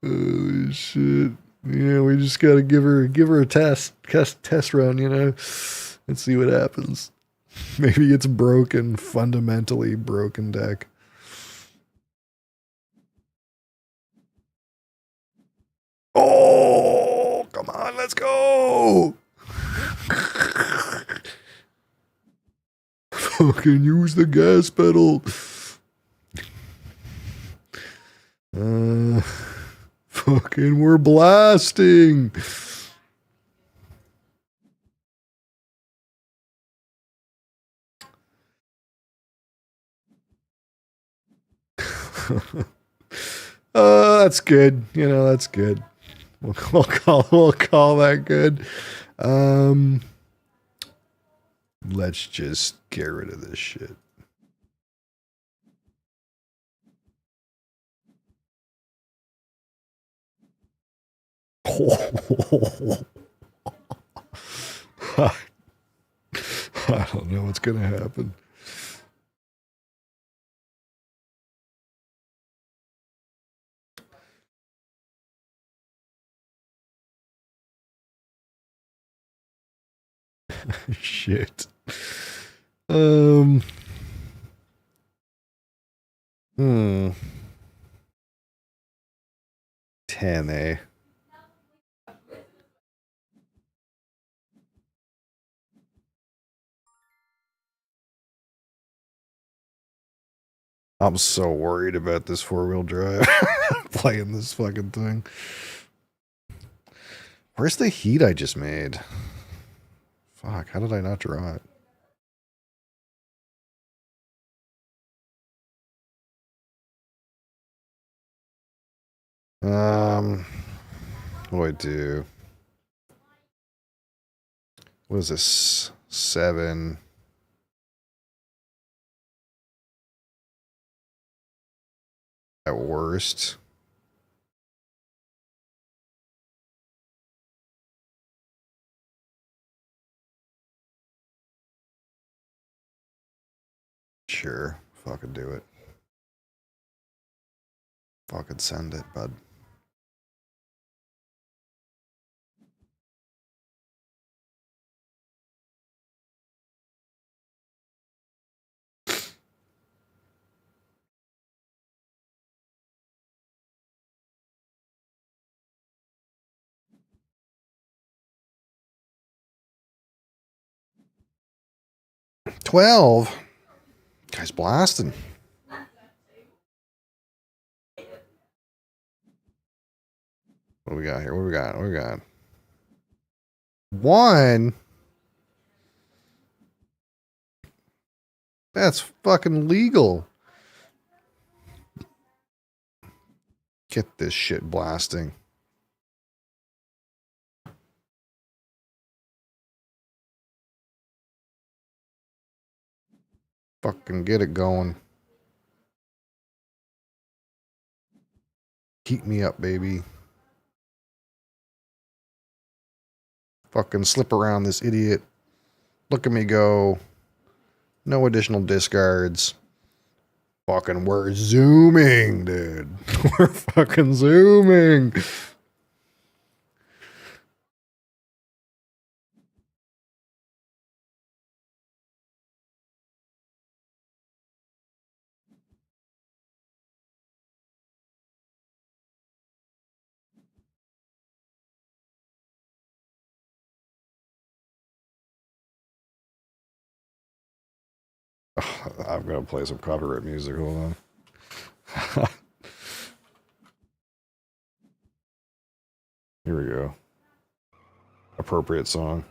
Oh shit. Yeah, we just gotta give her a test run, you know. Let's see what happens. Maybe it's broken, fundamentally broken deck. Oh, come on, let's go. Fucking use the gas pedal. Fucking, we're blasting. That's good. You know, that's good. We'll call that good. Let's just get rid of this shit. I don't know what's gonna happen. Shit. 10, eh? I'm so worried about this 4-wheel drive. Playing this fucking thing. Where's the heat I just made? Fuck, how did I not draw it? What do I do? What is this? 7. At worst. Sure. Fucking do it. Fucking send it, bud. 12. Guy's blasting. What do we got here? What do we got? What do we got? 1. That's fucking legal. Get this shit blasting. Fucking get it going. Keep me up, baby. Fucking slip around this idiot. Look at me go. No additional discards. Fucking, we're zooming, dude. We're fucking zooming. I'm gonna play some copyright music. Hold on. Here we go. Appropriate song.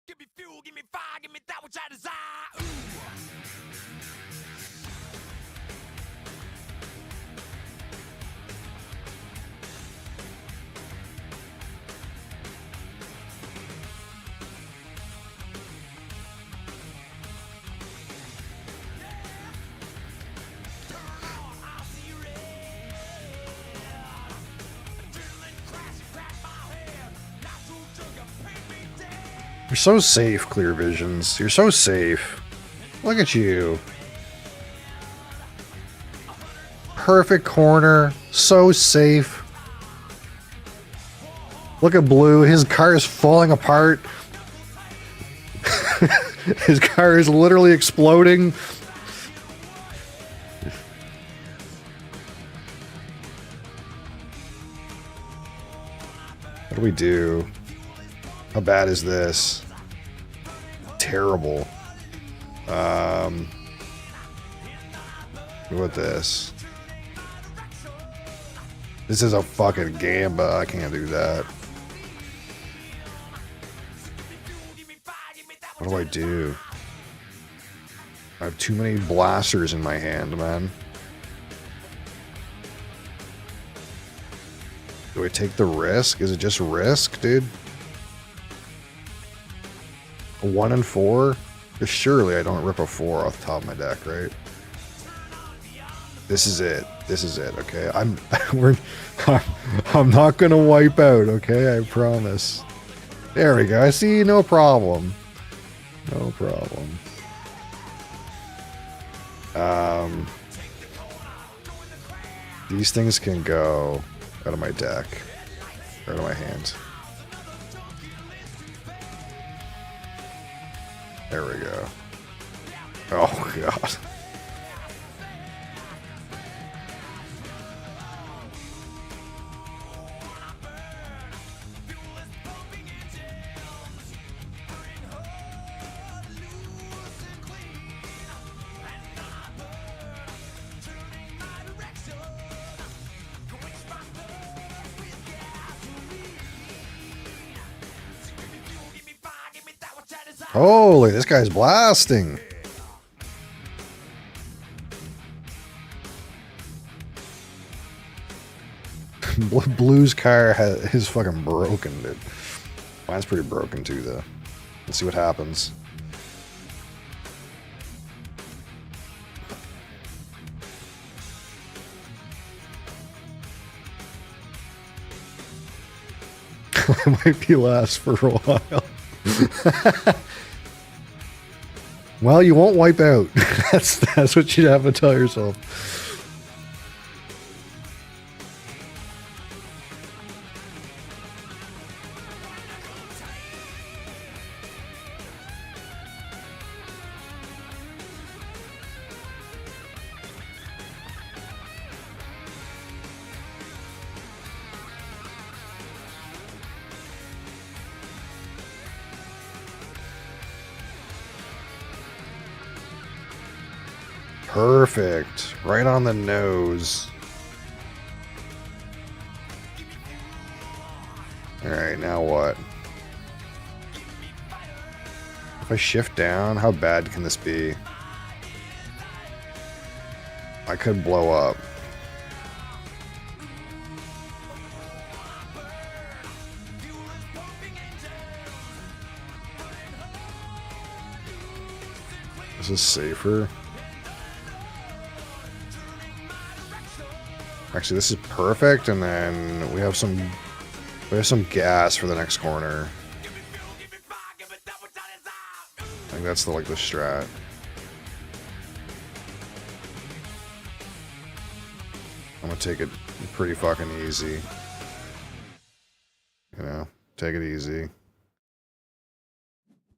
Give me fuel, give me fire, give me that which I desire. Ooh. You're so safe, Clear Visions. You're so safe. Look at you. Perfect corner. So safe. Look at Blue. His car is falling apart. His car is literally exploding. What do we do? How bad is this? Terrible. What about this? This is a fucking gamba. I can't do that. What do I do? I have too many blasters in my hand, man. Do I take the risk? Is it just risk, dude? 1 and 4? Surely I don't rip a 4 off the top of my deck, right? This is it. This is it, okay? I'm not gonna wipe out, okay? I promise. There we go. I see, no problem. No problem. These things can go out of my deck. Out of my hand. There we go. Oh, God. Holy, this guy's blasting. Blue's car is fucking broken, dude. Mine's pretty broken too, though. Let's see what happens. It might be last for a while. Well, you won't wipe out. That's what you'd have to tell yourself. Perfect. Right on the nose. Alright, now what? If I shift down, how bad can this be? I could blow up. This is safer. Actually, this is perfect, and then we have some gas for the next corner. I think that's the strat. I'm gonna take it pretty fucking easy. You know, take it easy.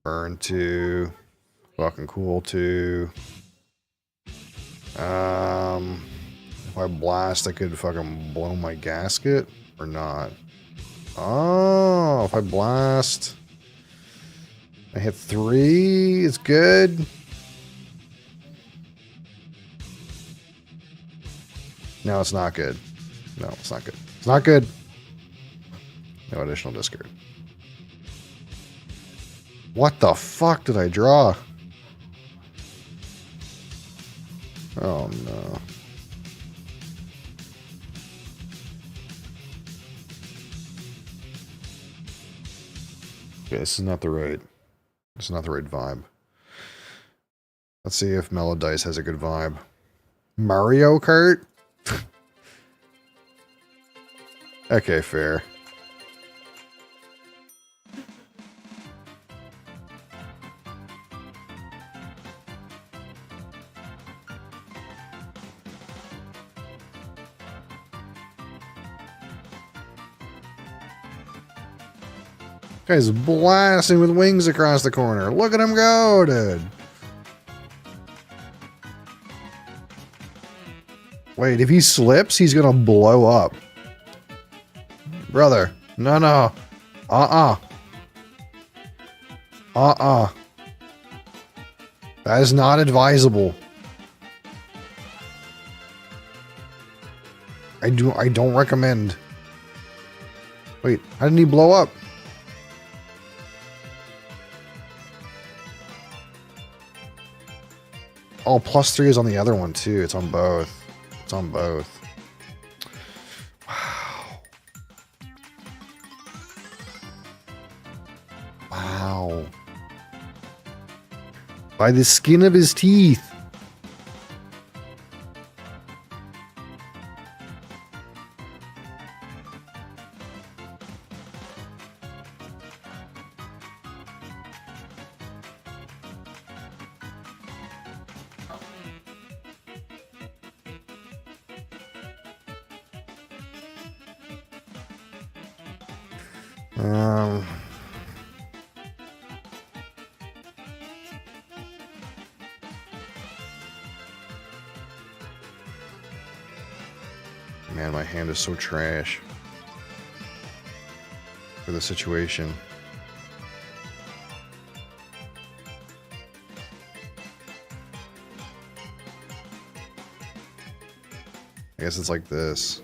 Burn 2. Fucking cool 2. If I blast, I could fucking blow my gasket or not. Oh, if I blast, I hit 3. It's good. No, it's not good. No, it's not good. It's not good. No additional discard. What the fuck did I draw? Oh no. Okay, this is not the right vibe. Let's see if Mellow Dice has a good vibe. Mario Kart? Okay, fair. Guy's blasting with wings across the corner. Look at him go, dude. Wait, if he slips, he's gonna blow up. Brother. No, no. Uh-uh. Uh-uh. That is not advisable. I don't recommend. Wait, how didn't he blow up? Oh, +3 is on the other one, too. It's on both. It's on both. Wow. Wow. By the skin of his teeth. Man, my hand is so trash for the situation. I guess it's like this.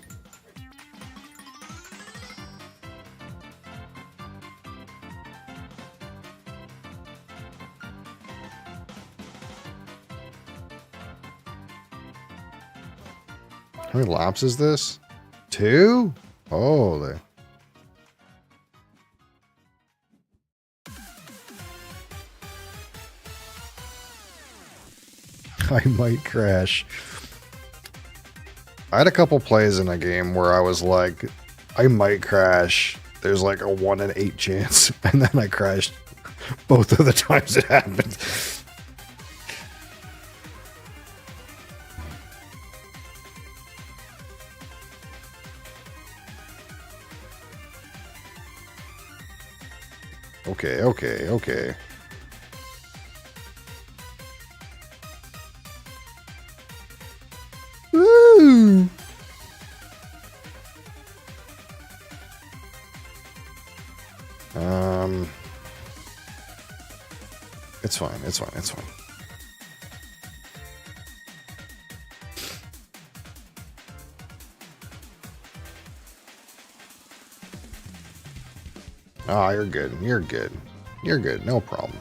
How many laps is this? 2? Holy. I might crash. I had a couple plays in a game where I was like, I might crash. There's like a 1 in 8 chance. And then I crashed both of the times it happened. Okay, okay, okay. Woo! It's fine, it's fine, it's fine. Oh, you're good. You're good. You're good. No problem.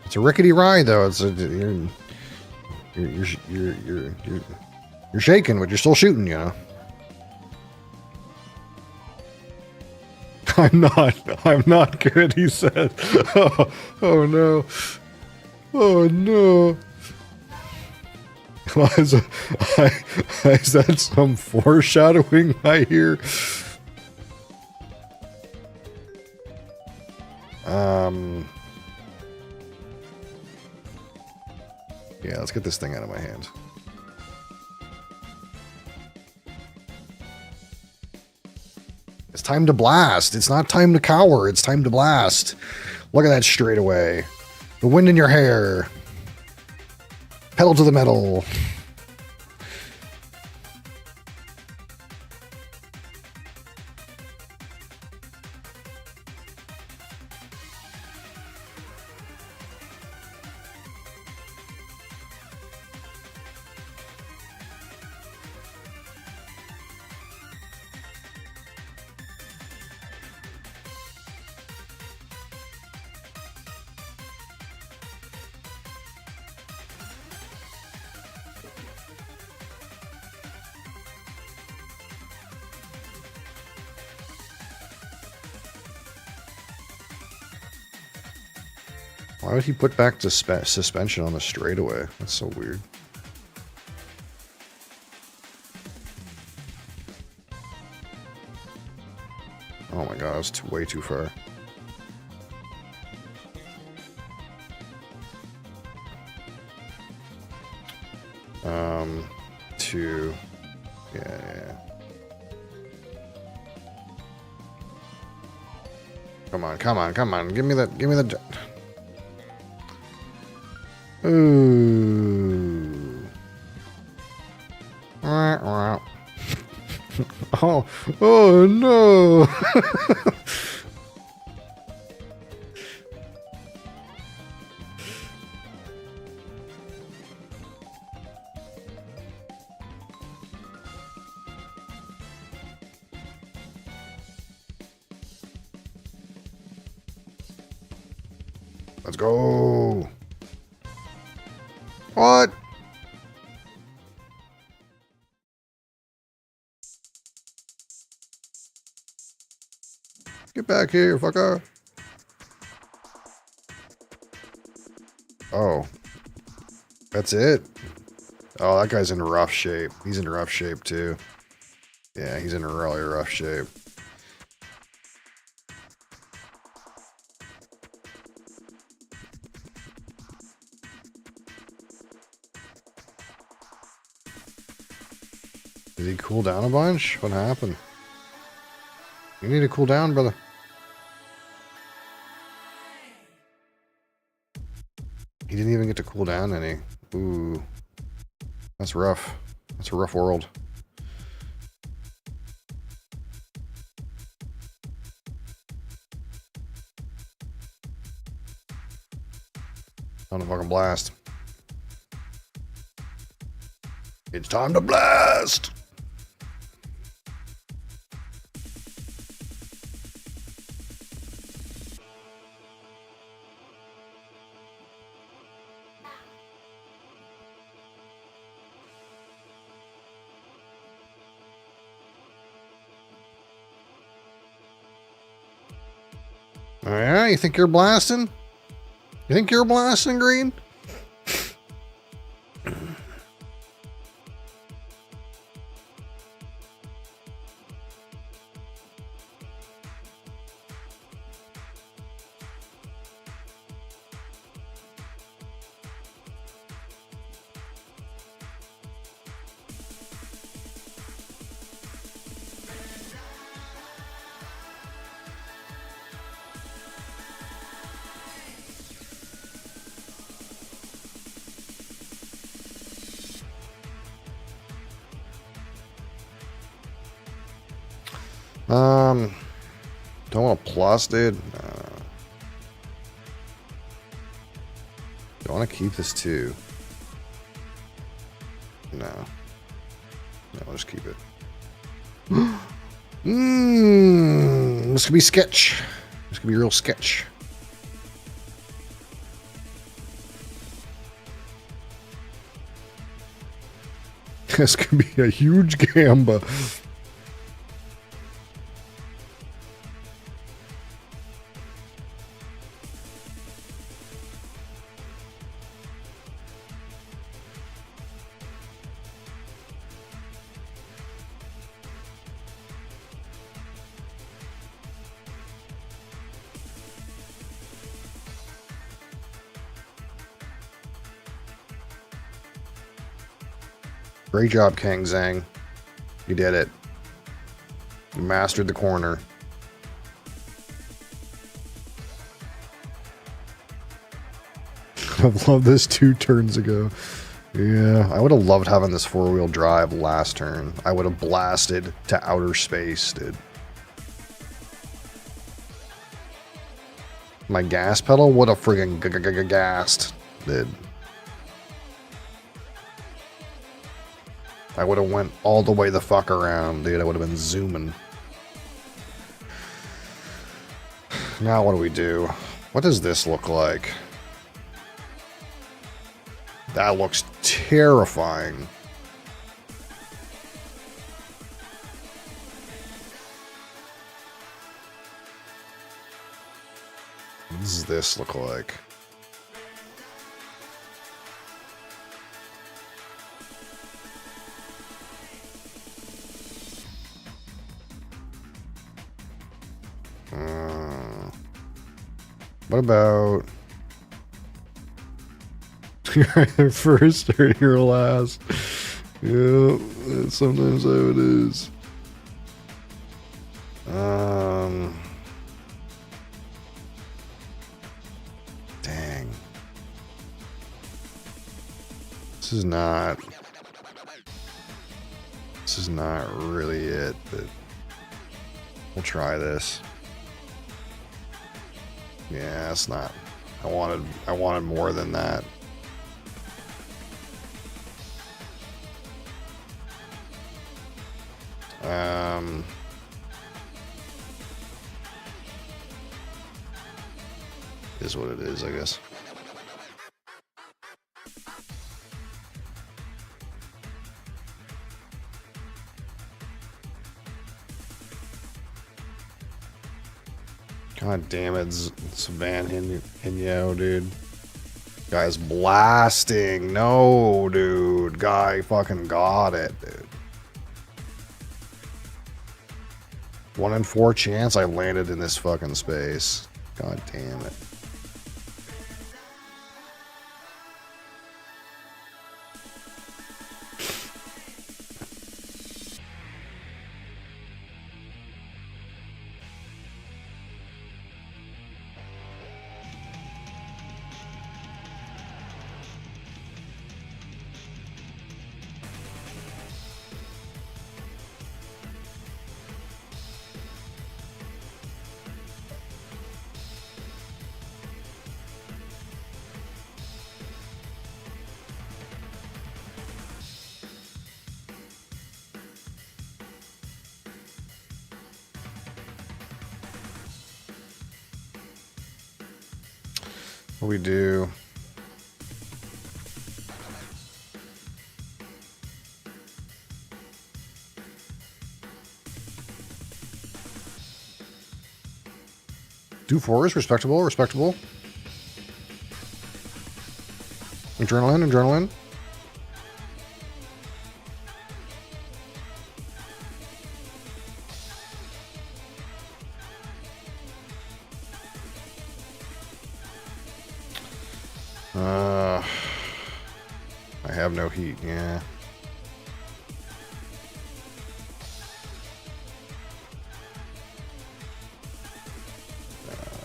It's a rickety ride, though. It's you're shaking, but you're still shooting, you know. I'm not good, he said. Oh no. Oh no. Is that some foreshadowing I hear? Yeah, let's get this thing out of my hand. It's time to blast. It's not time to cower. It's time to blast. Look at that straightaway. The wind in your hair. Pedal to the metal. Why would he put back the suspension on the straightaway? That's so weird. Oh my god, that's way too far. Yeah. Come on. Give me the... Ooh. Oh no. Let's go. What? Get back here, fucker. Oh. That's it? Oh, that guy's in rough shape. He's in rough shape, too. Yeah, he's in really rough shape. Did he cool down a bunch? What happened? You need to cool down, brother. He didn't even get to cool down any. Ooh. That's rough. That's a rough world. Time to fucking blast. It's time to blast! Oh yeah, you think you're blasting? You think you're blasting, Green? Don't want a plus, dude. Do I want to keep this too? No. No, I'll just keep it. This could be sketch. This could be real sketch. This could be a huge gamba. Great job, Kang Zhang. You did it. You mastered the corner. I've loved this 2 turns ago. Yeah, I would have loved having this 4-wheel drive last turn. I would have blasted to outer space, dude. My gas pedal would have friggin' gassed, dude. I would have went all the way the fuck around, dude. I would have been zooming. Now what do we do? What does this look like? That looks terrifying. What does this look like? What about... You're either first or you're last. Yeah, that's sometimes how it is. Dang. This is not really it, but we'll try this. Yeah, it's not. I wanted more than that. Is what it is, I guess. God damn it, it's Van Hinyo, dude. Guy's blasting. No, dude. Guy fucking got it, dude. 1 in 4 chance I landed in this fucking space. God damn it. What we do? Do 4 respectable, respectable. Adrenaline, adrenaline. I have no heat, yeah.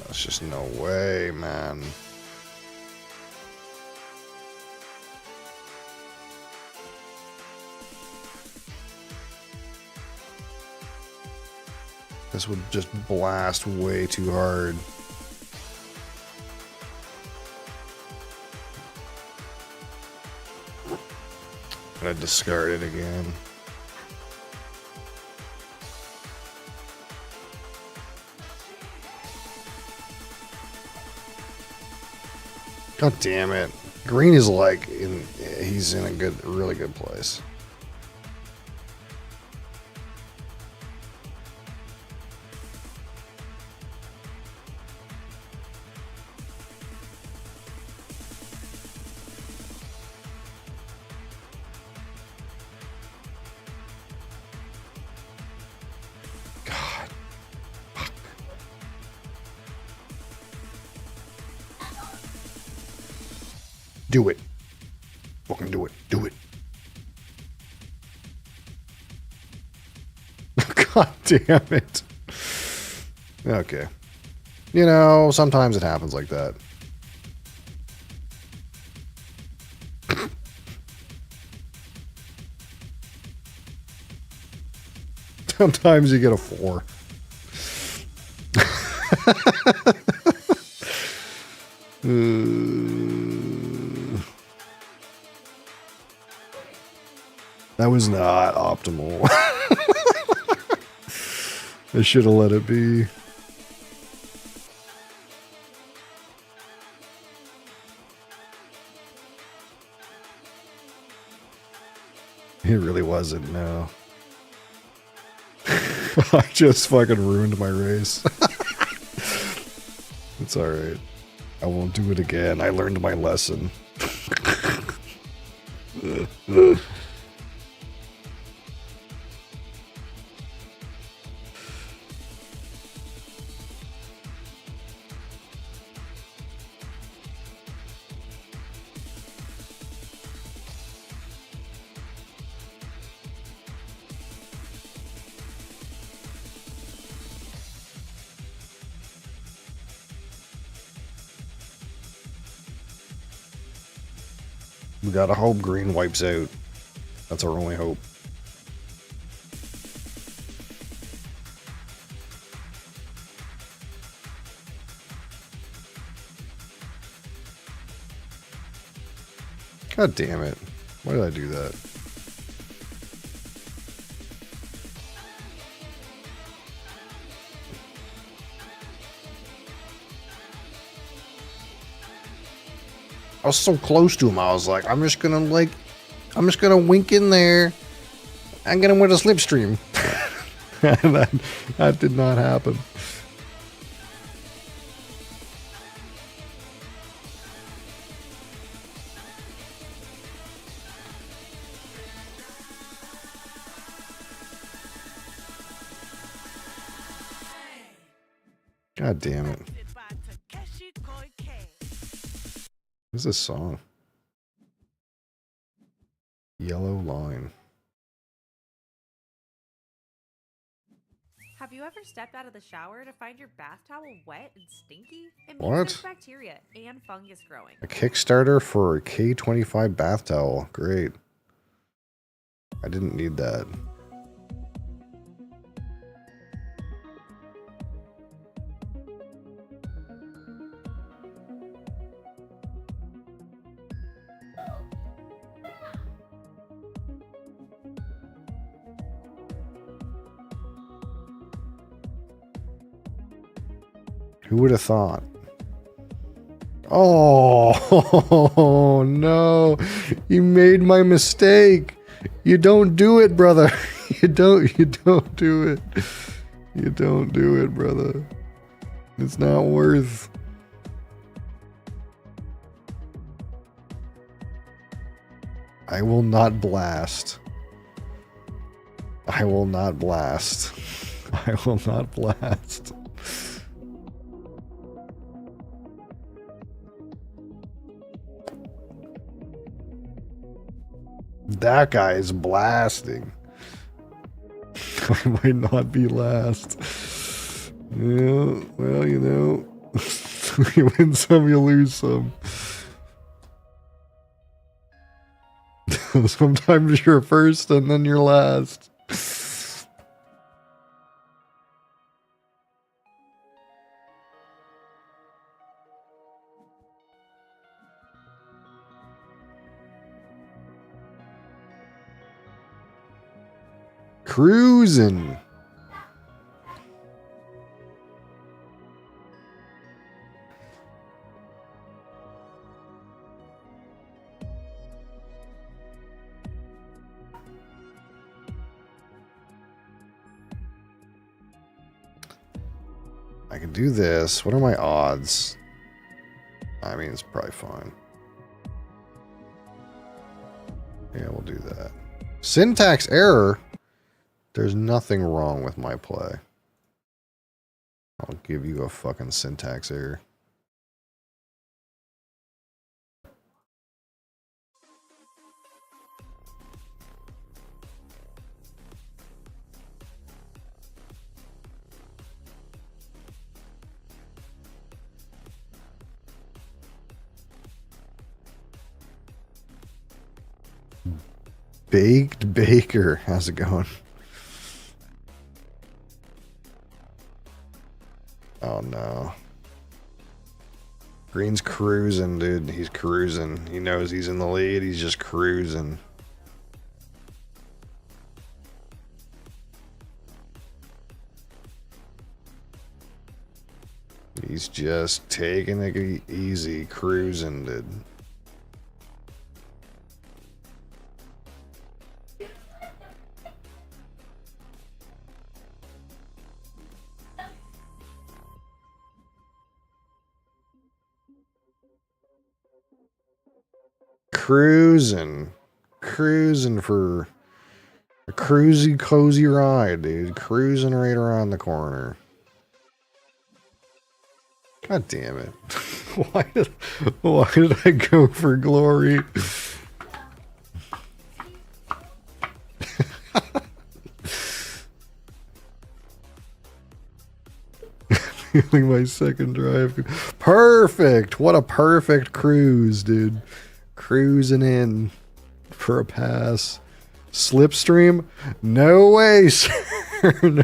It's just no way, man. This would just blast way too hard. I'm gonna discard it again. God damn it. Green is like he's in a really good place. God. Fuck. Do it. Fucking do it. Do it. God damn it. Okay. You know, sometimes it happens like that. Sometimes you get a 4. That was not optimal. I should have let it be. It really wasn't, no. I just fucking ruined my race. It's alright. I won't do it again. I learned my lesson. We gotta hope green wipes out. That's our only hope. God damn it. Why did I do that? I was so close to him. I was like, I'm just gonna wink in there. I'm gonna win a slipstream. And that did not happen. God damn it. What's this song? Yellow Line. Have you ever stepped out of the shower to find your bath towel wet and stinky? It means What? there's bacteria and fungus growing. A Kickstarter for a K25 bath towel. Great. I didn't need that. Who would have thought? Oh, no. You made my mistake. You don't do it, brother. You don't do it. You don't do it, brother. It's not worth. I will not blast. I will not blast. I will not blast. That guy is blasting. I might not be last. Yeah, well, you know, you win some, you lose some. Sometimes you're first and then you're last. Cruising. can do this. What are my odds? I mean, it's probably fine. Yeah, we'll do that. Syntax error. There's nothing wrong with my play. I'll give you a fucking syntax error. Baked Baker. How's it going? Oh no. Green's cruising, dude. He's cruising. He knows he's in the lead. He's just cruising. He's just taking it easy, cruising, dude. Cruising for a cruisy, cozy ride, dude. Cruising right around the corner. God damn it. Why did I go for glory? Feeling my second drive. Perfect. What a perfect cruise, dude. Cruising in for a pass. Slipstream? No way, sir.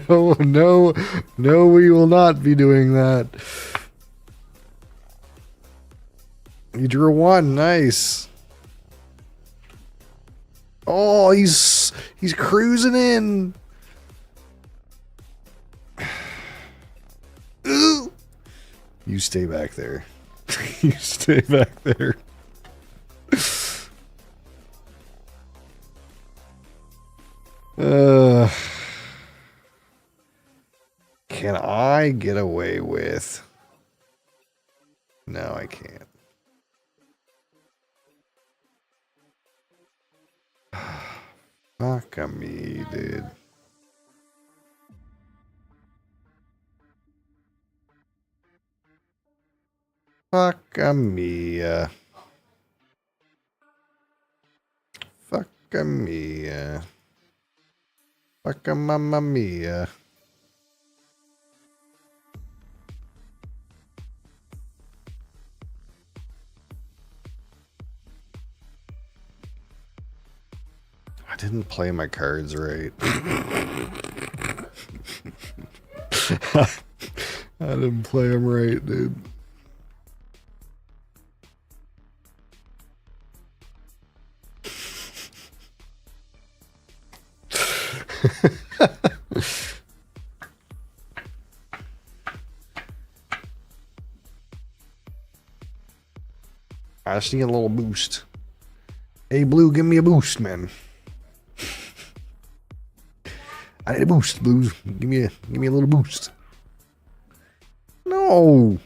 No, we will not be doing that. You drew one. Nice. Oh, he's cruising in. Ooh. You stay back there. You stay back there. Can I get away with? No, I can't. Fuck me, dude. Fuck me. Fuck me. Fuck mamma mia. I didn't play my cards right. I didn't play them right, dude. I just need a little boost. Hey, Blue, give me a boost, man. I need a boost, Blues. Give me a little boost. No.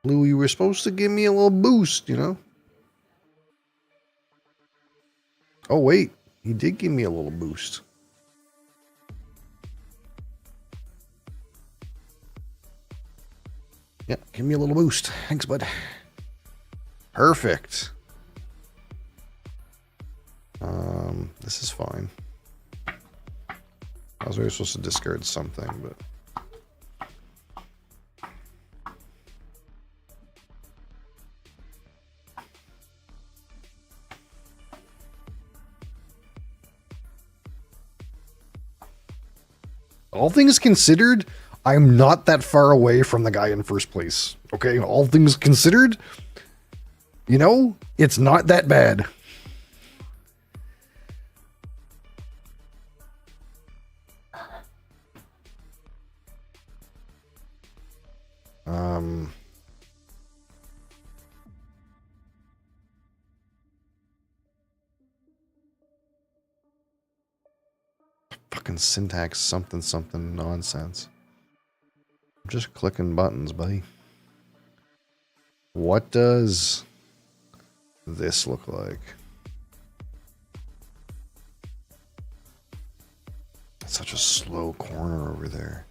Blue, you were supposed to give me a little boost, you know? Oh, wait. He did give me a little boost. Yeah, give me a little boost. Thanks, bud. Perfect. This is fine. I was really supposed to discard something, but... All things considered, I'm not that far away from the guy in first place. Okay, all things considered, you know, it's not that bad. fucking syntax something something nonsense. I'm just clicking buttons, buddy. What does this look like? That's such a slow corner over there.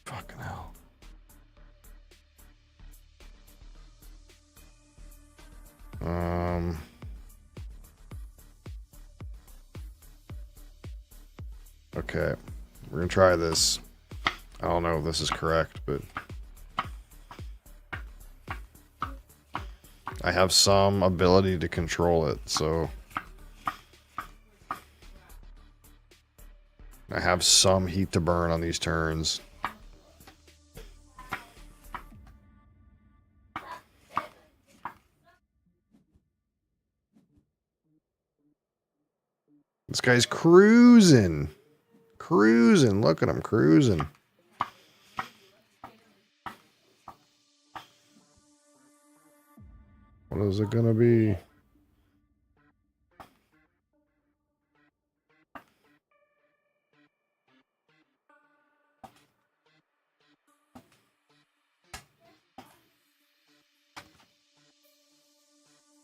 Fucking hell. Okay, we're gonna try this. I don't know if this is correct, but I have some ability to control it, so I have some heat to burn on these turns. This guy's cruising. Cruising. Look at him cruising. What is it gonna be?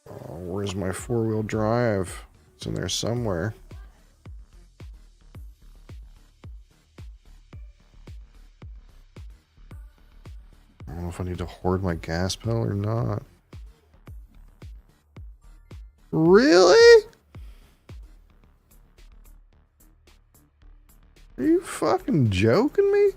Oh, where's my four-wheel drive? It's in there somewhere. I don't know if I need to hoard my gas pedal or not. Really? Are you fucking joking me?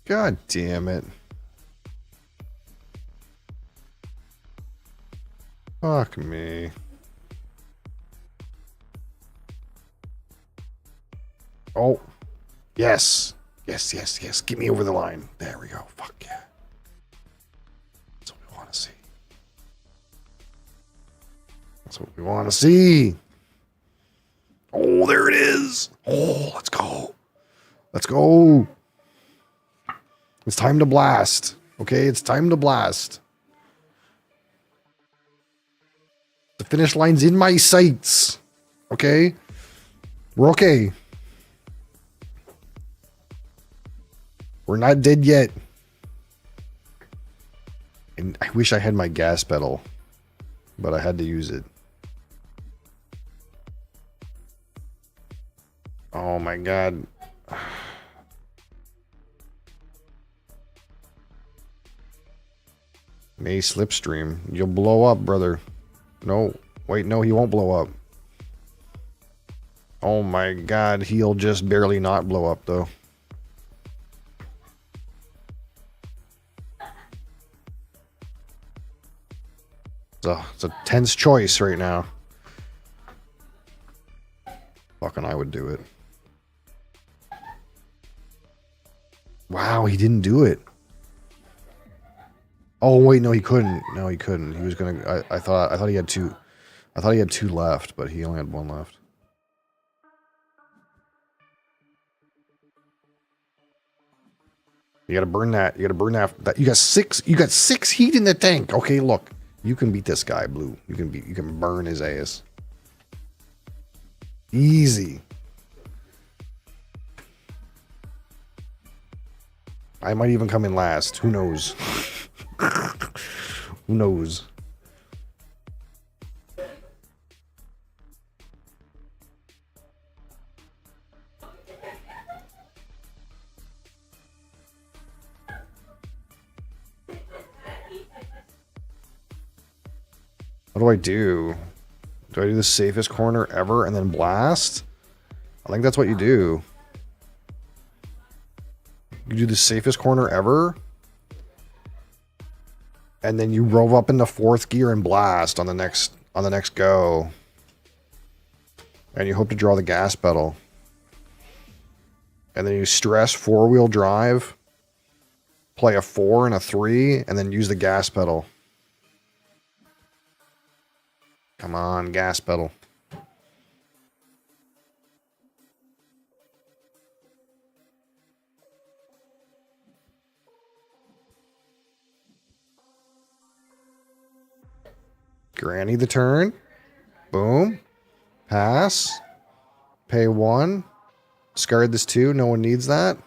God damn it. Fuck me. Oh. Yes. Yes, yes, yes. Get me over the line. There we go. Fuck yeah. That's what we want to see. That's what we want to see. Oh, there it is. Oh, let's go. Let's go. It's time to blast. Okay, it's time to blast. The finish line's in my sights. Okay? We're okay. We're not dead yet. And I wish I had my gas pedal, but I had to use it. Oh my god. May slipstream. You'll blow up, brother. No. Wait, no, he won't blow up. Oh my god, he'll just barely not blow up, though. It's a tense choice right now. Fucking I would do it. Wow, he didn't do it. Oh wait, no, he couldn't. No, he couldn't. He was gonna. I thought he had two. I thought he had two left, but he only had one left. You gotta burn that. You gotta burn that. You got six. You got 6 heat in the tank. Okay, look. You can beat this guy, Blue. You can burn his ass. Easy. I might even come in last. Who knows? Who knows? What do I do? Do I do the safest corner ever and then blast? I think that's what you do. You do the safest corner ever. And then you rove up into 4th gear and blast on the next go. And you hope to draw the gas pedal. And then you stress 4-wheel drive. Play a 4 and a 3 and then use the gas pedal. Come on, gas pedal. Granny the turn. Boom. Pass. Pay 1. Discard this 2. No one needs that.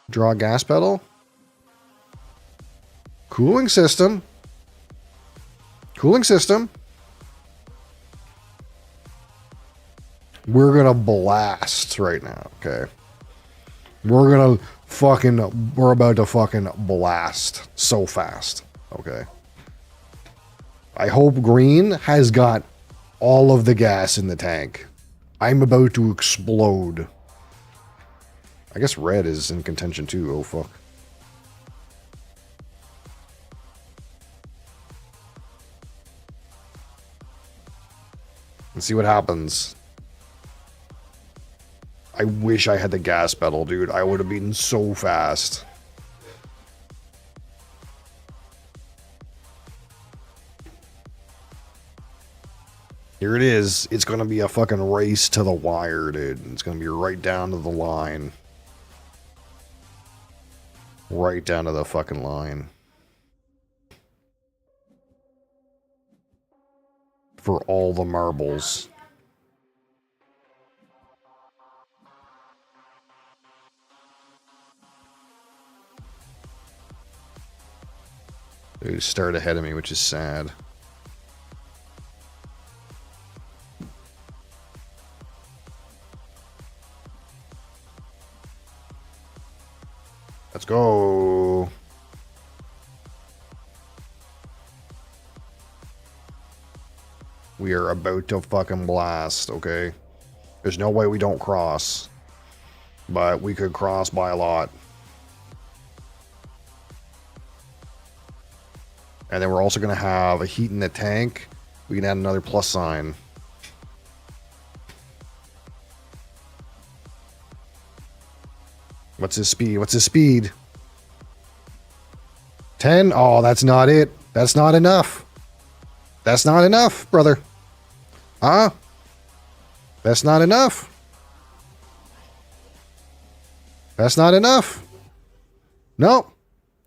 Draw gas pedal. Cooling system. Cooling system. We're gonna blast right now, okay? We're about to fucking blast so fast, okay? I hope green has got all of the gas in the tank. I'm about to explode. I guess red is in contention too, oh fuck. Let's see what happens. I wish I had the gas pedal, dude. I would have been so fast. Here it is. It's gonna be a fucking race to the wire, dude. It's gonna be right down to the line. Right down to the fucking line. For all the marbles. They start ahead of me, which is sad. Let's go. We are about to fucking blast, okay? There's no way we don't cross. But we could cross by a lot. And then we're also going to have a heat in the tank. We can add another plus sign. What's his speed? What's his speed? 10? Oh, that's not it. That's not enough. That's not enough, brother. Huh? That's not enough. That's not enough. No,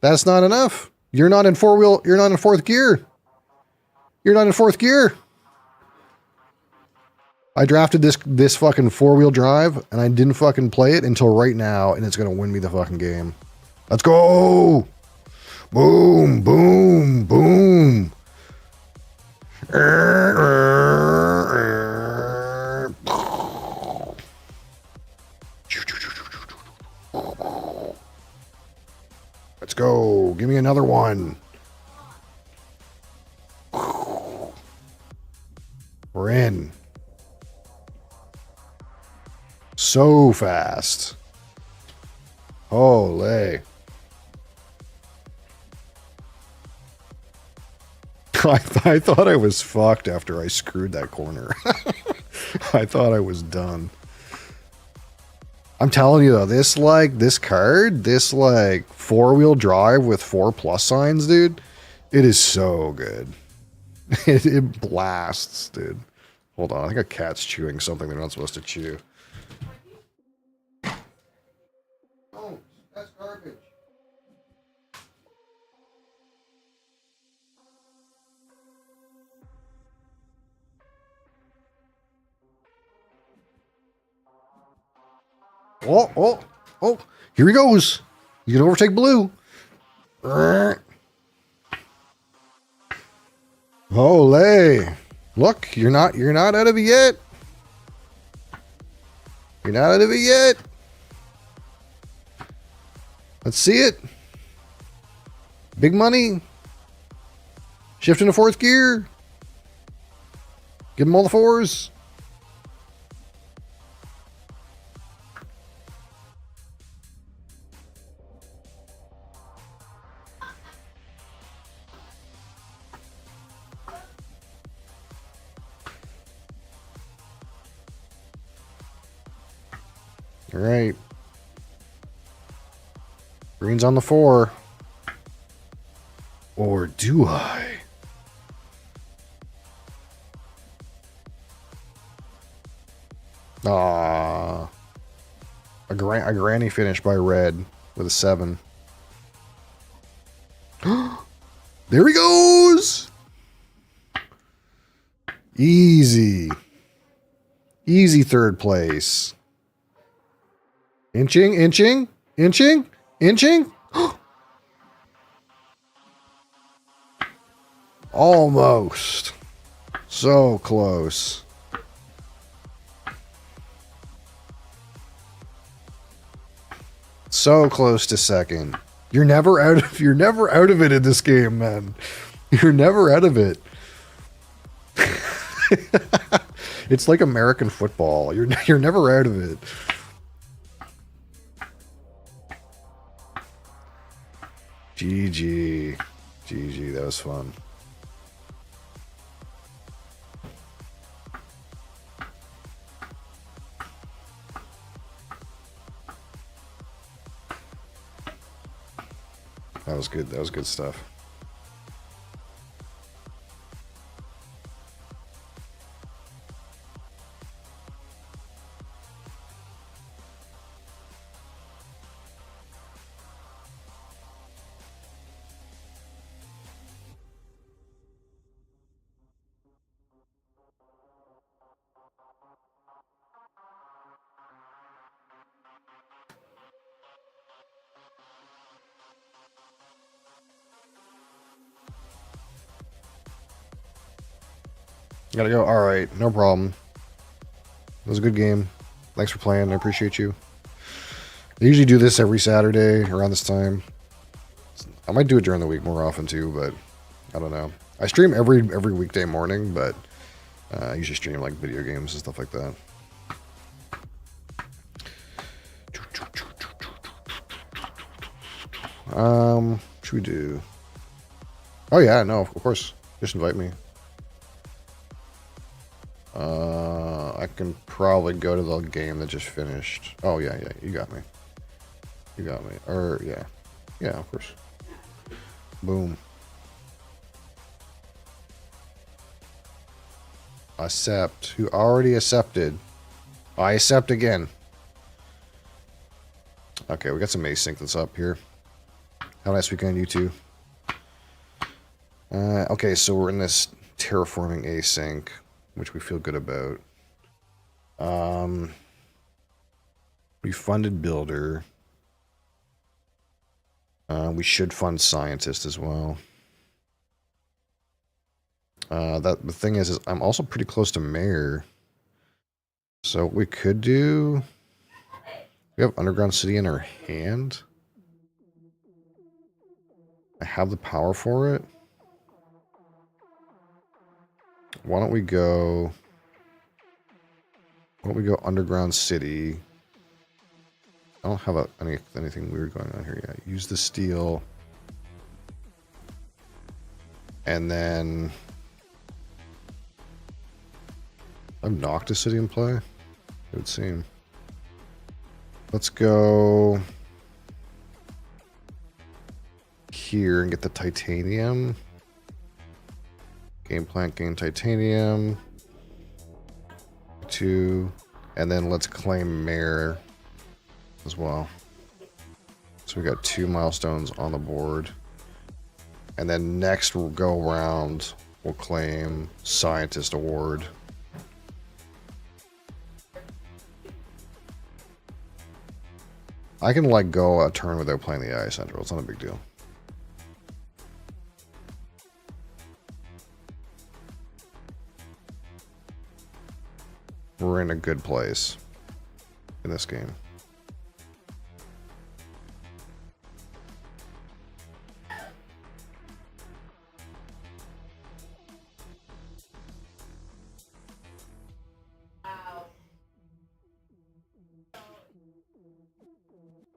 that's not enough. You're not in four-wheel. You're not in fourth gear. You're not in fourth gear. I drafted this fucking four-wheel drive, and I didn't fucking play it until right now, and it's gonna win me the fucking game. Let's go! Boom, boom, boom. Let's go. Give me another one. We're in. So fast. Holy. I thought I was fucked after I screwed that corner. I thought I was done. I'm telling you though, this card, this four-wheel drive with 4 plus signs, dude, it is so good. It blasts, dude. Hold on, I think a cat's chewing something they're not supposed to chew. Oh, that's garbage. Oh, oh, oh, here he goes. You can overtake blue. Holy. Look, you're not out of it yet. You're not out of it yet. Let's see it. Big money. Shift into fourth gear. Give them all the 4s. All right. Green's on the 4. Or do I? Ah, a granny finish by red with a 7. There he goes! Easy. Easy third place. Inching, inching, inching, inching. Almost. So close. So close to second. You're never out of it in this game, man. You're never out of it. It's like American football. You're never out of it. GG. GG, that was fun. That was good. That was good stuff. Gotta go. All right, no problem. It was a good game. Thanks for playing. I appreciate you. I usually do this every Saturday around this time. I might do it during the week more often too, but I don't know. I stream every weekday morning, but I usually stream like video games and stuff like that. Should we do? Oh yeah, no, of course. Just invite me. I can probably go to the game that just finished. Oh yeah, yeah, you got me. You got me. Or yeah, yeah, of course. Boom. Accept. Who already accepted? I accept again. Okay, we got some async that's up here. Have a nice weekend, you two. Okay, so we're in this terraforming async, which we feel good about. We funded builder. We should fund scientist as well. The thing is I'm also pretty close to mayor. So what we could do, we have underground city in our hand. I have the power for it. Why don't we go underground city? I don't have anything weird going on here yet. Use the steel. And then I've knocked a city in play, it would seem. Let's go here and get the titanium. Game plant, gain titanium. 2. And then let's claim mayor as well. So we got 2 milestones on the board. And then next we'll go around, we'll claim scientist award. I can like go a turn without playing the AI Central. It's not a big deal. We're in a good place in this game.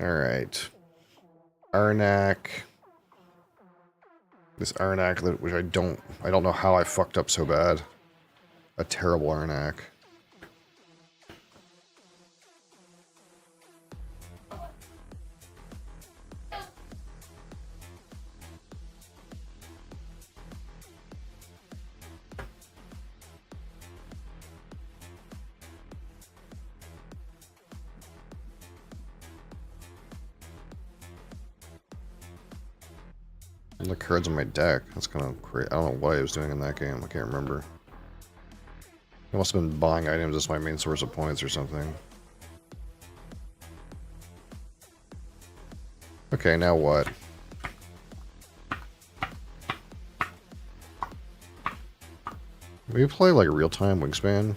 All right. Arnak. This Arnak, which I don't know how I fucked up so bad. A terrible Arnak. The cards on my deck. That's kind of crazy. I don't know what I was doing in that game. I can't remember. I must have been buying items as my main source of points or something. Okay, now what? Maybe play like real-time Wingspan?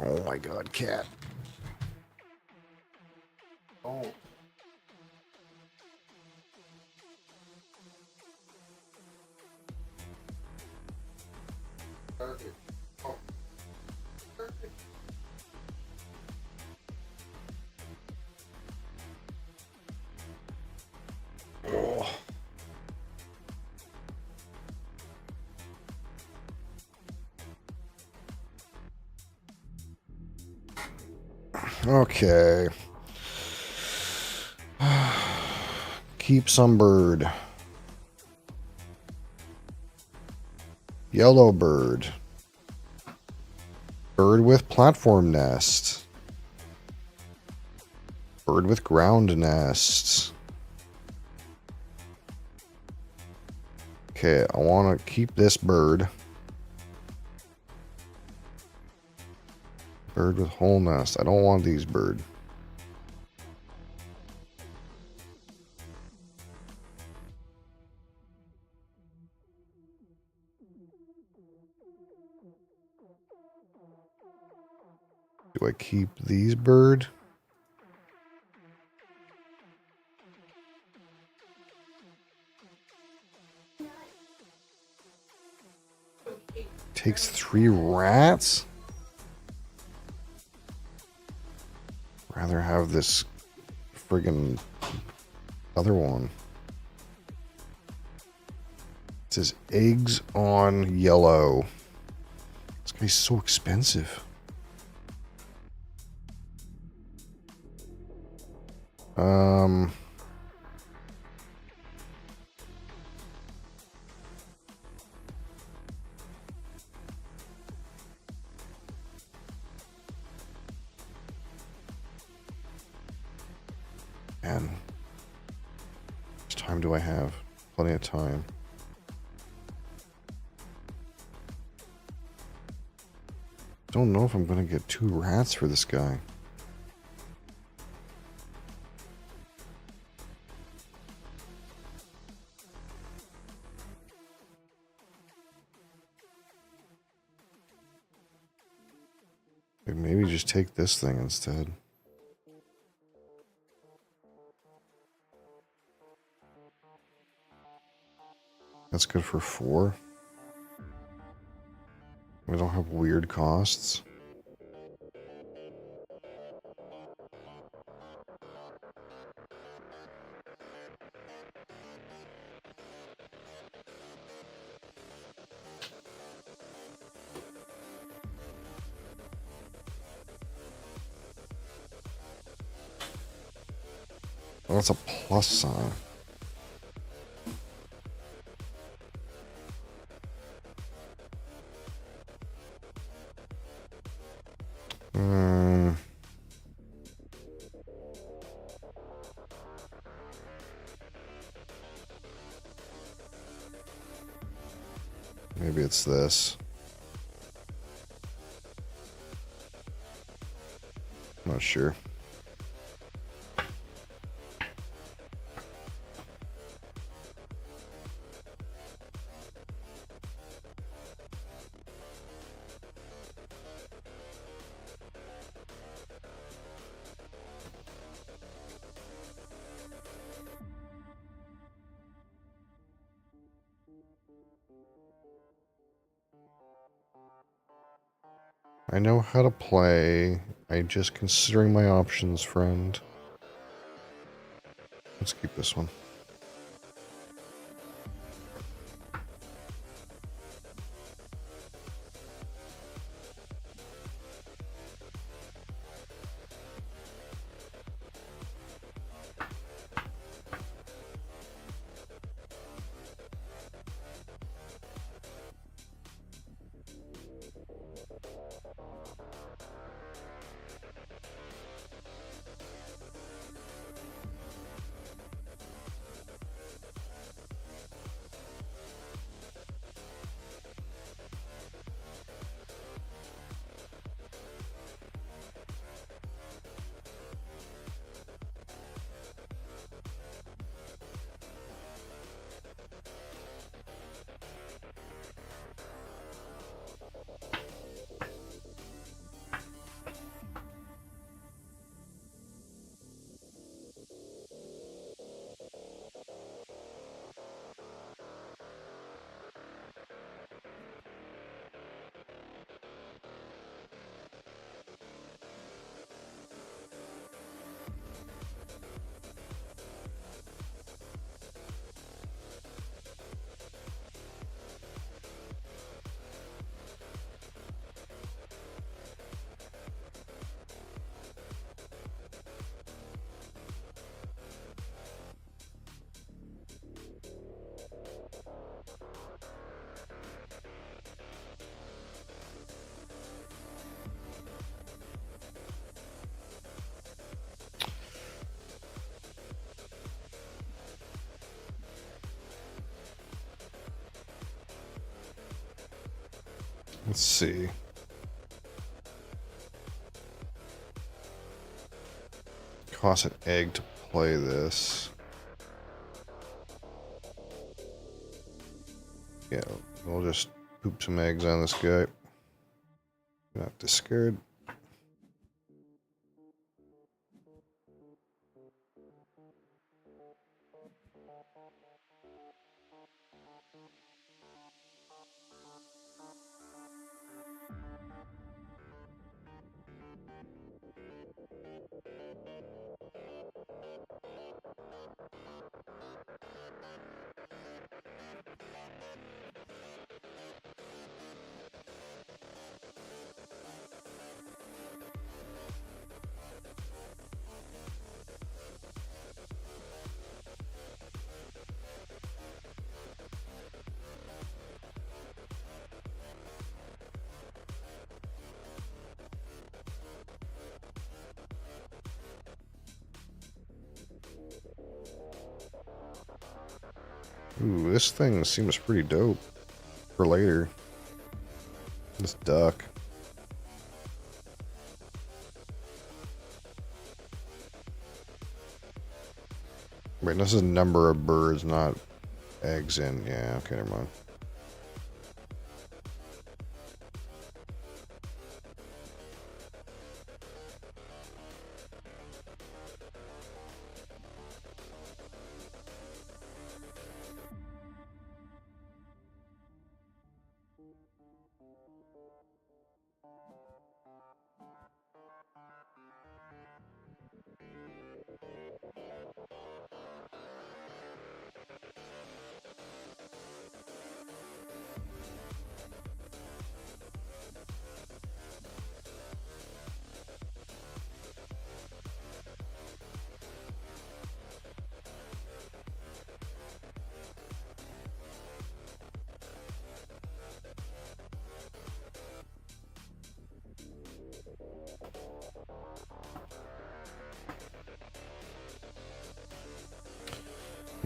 Oh my god, cat. Oh. Oh. Okay. Keep some bird. Yellow bird. Bird with platform nest. Bird with ground nest. Okay, I want to keep this bird. Bird with hole nest. I don't want these bird. Do I keep these bird? Takes 3 rats? rather have this friggin' other one. It says eggs on yellow. This guy's so expensive. Man, how much time do I have? Plenty of time. Don't know if I'm gonna get 2 rats for this guy. Maybe just take this thing instead. That's good for 4. We don't have weird costs. Oh, it's a plus sign. Maybe it's this. Not sure. I know how to play. I'm just considering my options, friend. Let's keep this one. Let's see. Costs an egg to play this. Yeah, we'll just poop some eggs on this guy. Not discard. Ooh, this thing seems pretty dope for later. This duck. Wait, this is number of birds, not eggs in. Yeah, okay, never mind.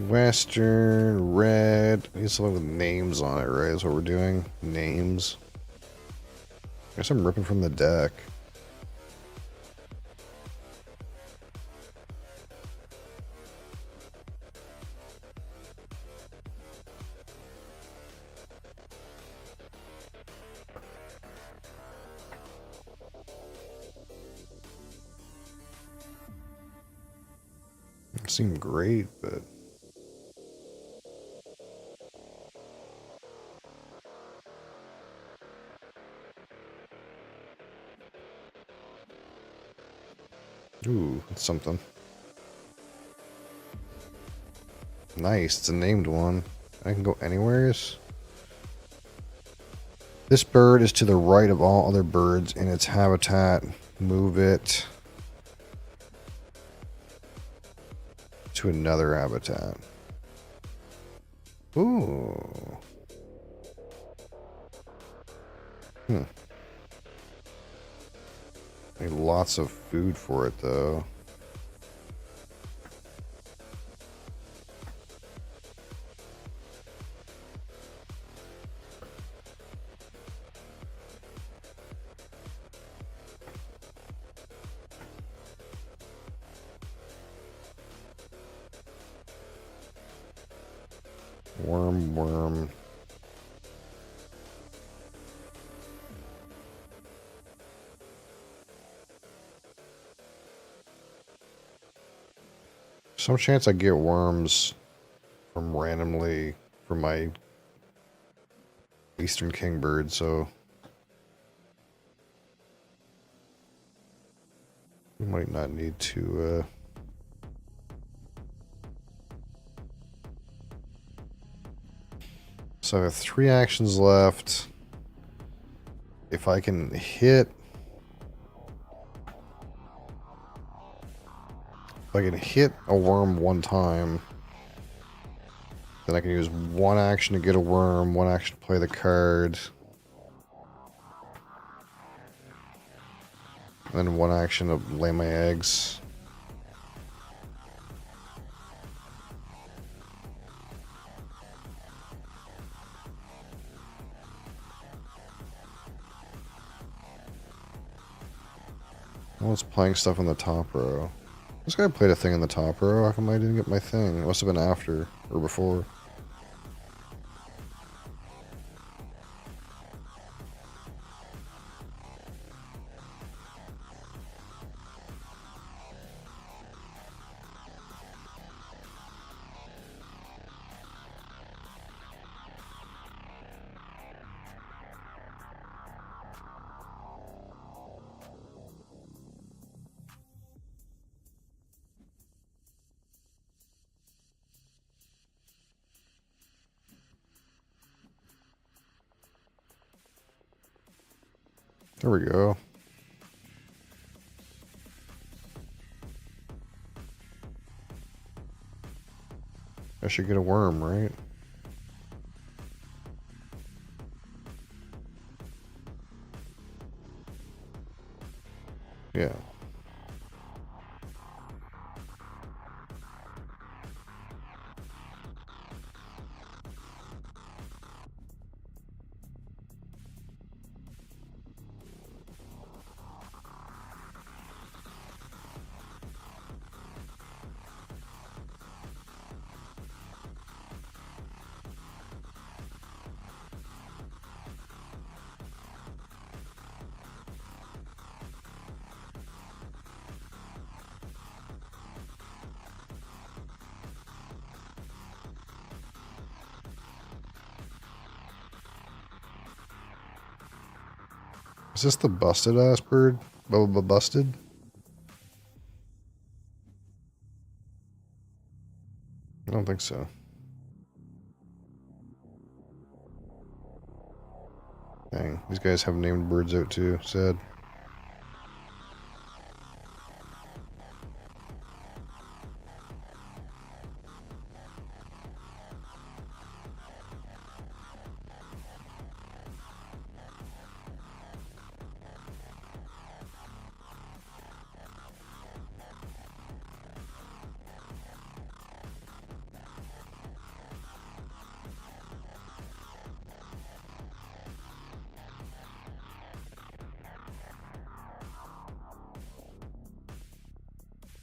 Western, red. We need something with names on it, right? That's what we're doing. Names. I guess I'm ripping from the deck. It seemed great, but ooh, that's something. Nice, it's a named one. I can go anywheres. This bird is to the right of all other birds in its habitat. Move it to another habitat. Ooh. Need lots of food for it, though. Worm. Some chance I get worms from randomly from my Eastern Kingbird, so we might not need to so I have 3 actions left. If I can hit a worm one time, then I can use 1 action to get a worm, 1 action to play the card, and then 1 action to lay my eggs. Well, it's playing stuff in the top row. This guy played a thing in the top row. How come I didn't get my thing? It must have been after or before. There we go. I should get a worm, right? Yeah. Is this the busted ass bird? Bubba busted? I don't think so. Dang, these guys have named birds out too. Sad.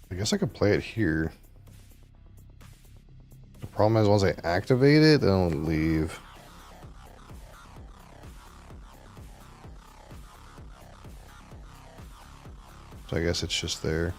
I guess I could play it here. The problem is once I activate it, then it'll leave. So I guess it's just there.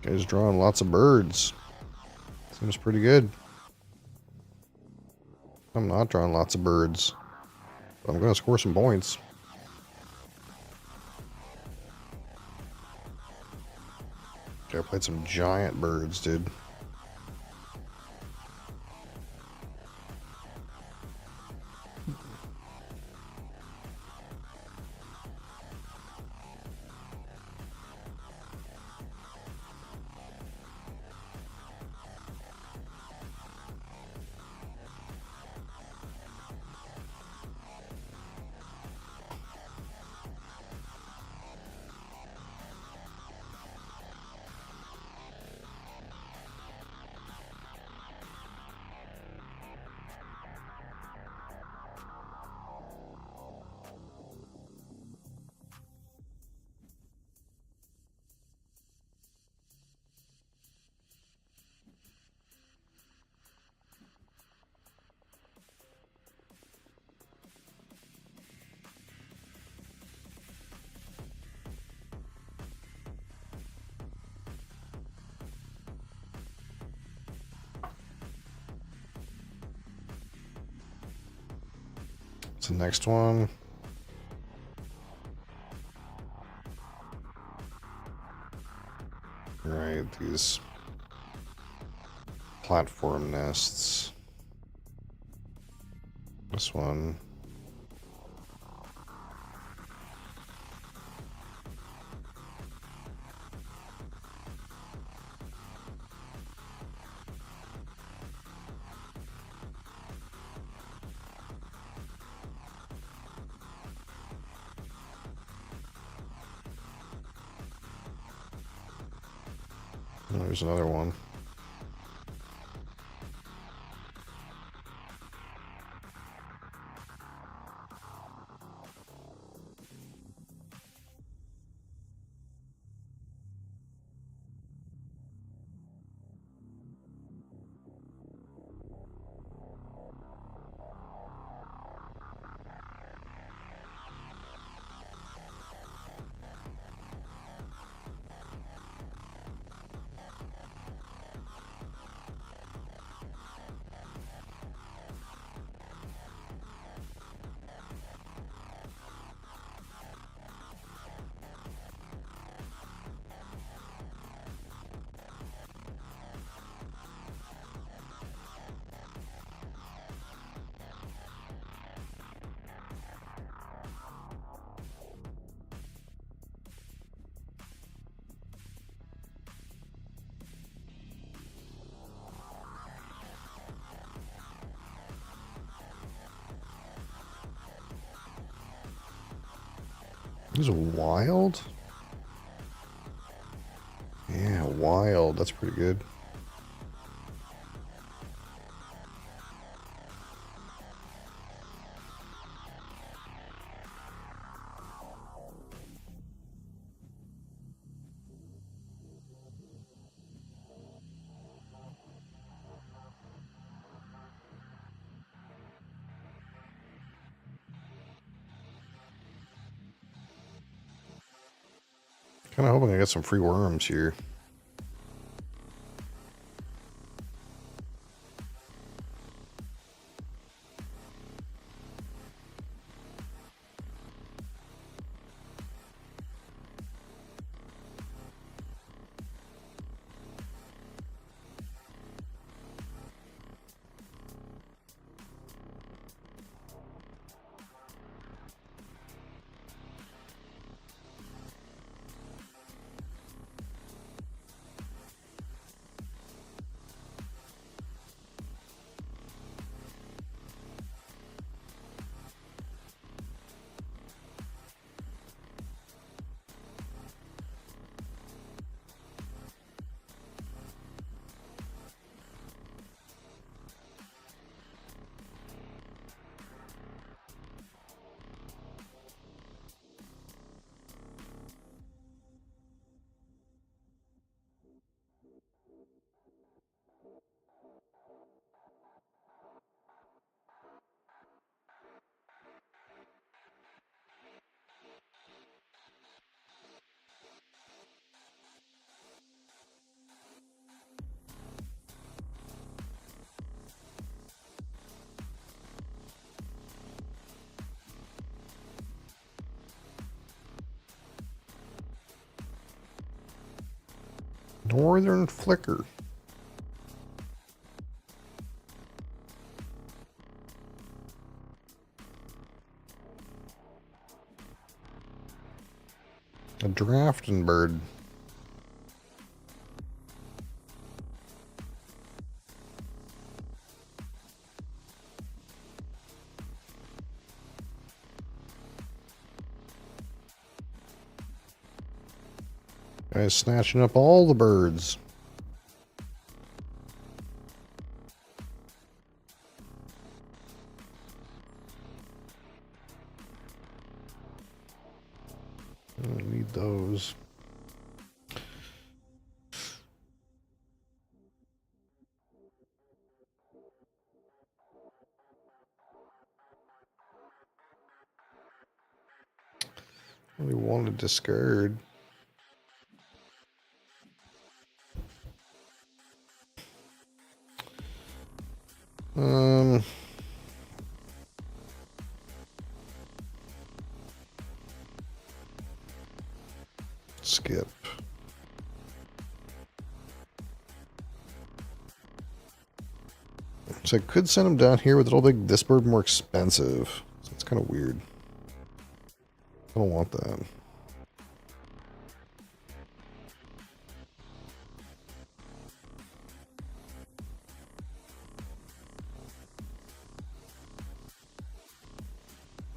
Guys drawing lots of birds. Seems pretty good. I'm not drawing lots of birds, but I'm going to score some points. Okay, I played some giant birds, dude. What's the next one? Right, these platform nests. This one. Oh, there's another one. These are wild? Yeah, wild. That's pretty good. Kind of hoping I get some free worms here. Northern Flicker. A drafting bird. Guy's snatching up all the birds. I don't need those. Only want to discard. Skip. So I could send him down here, but it'll make this bird more expensive. So it's kind of weird. I don't want that.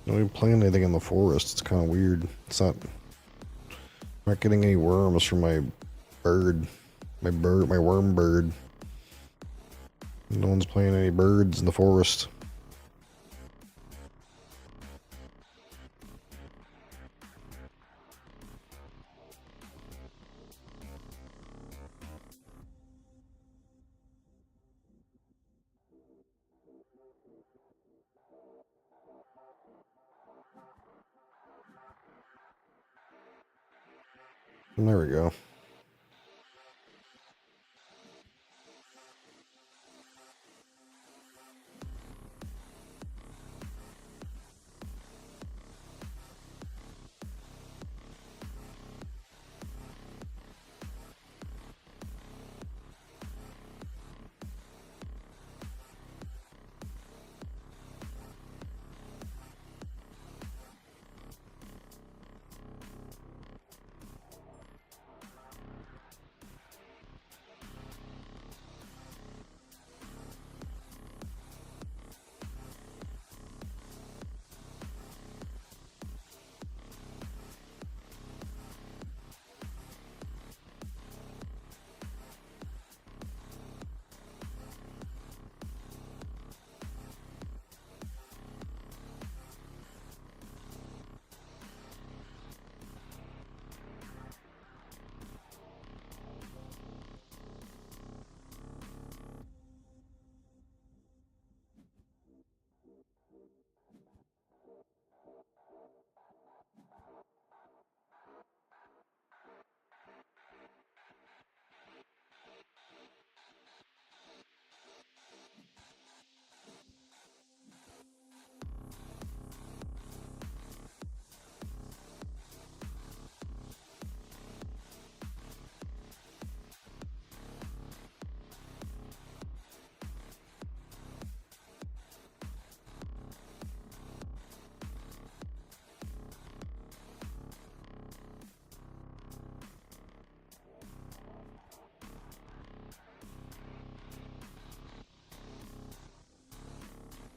I'm not even playing anything in the forest. It's kind of weird. It's not. I'm not getting any worms from my bird. My worm bird. No one's playing any birds in the forest. And there we go.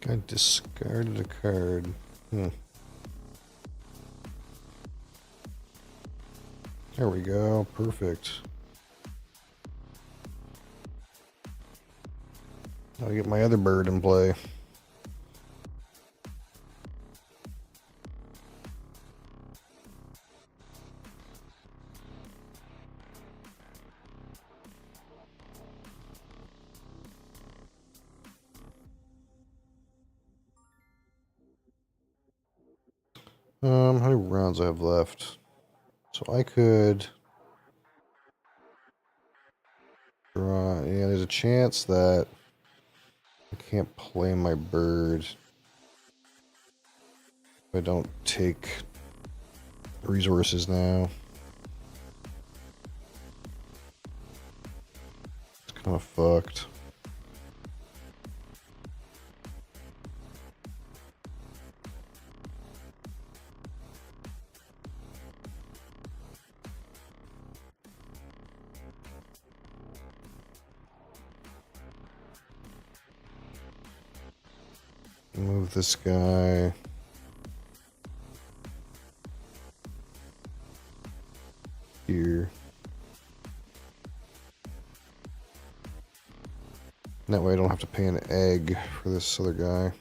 I discarded a card. There we go. Perfect. I'll get my other bird in play. How many rounds I have left? So I could draw. Yeah, there's a chance that I can't play my bird if I don't take resources now. It's kind of fucked. Move this guy. Here. That way I don't have to pay an egg for this other guy.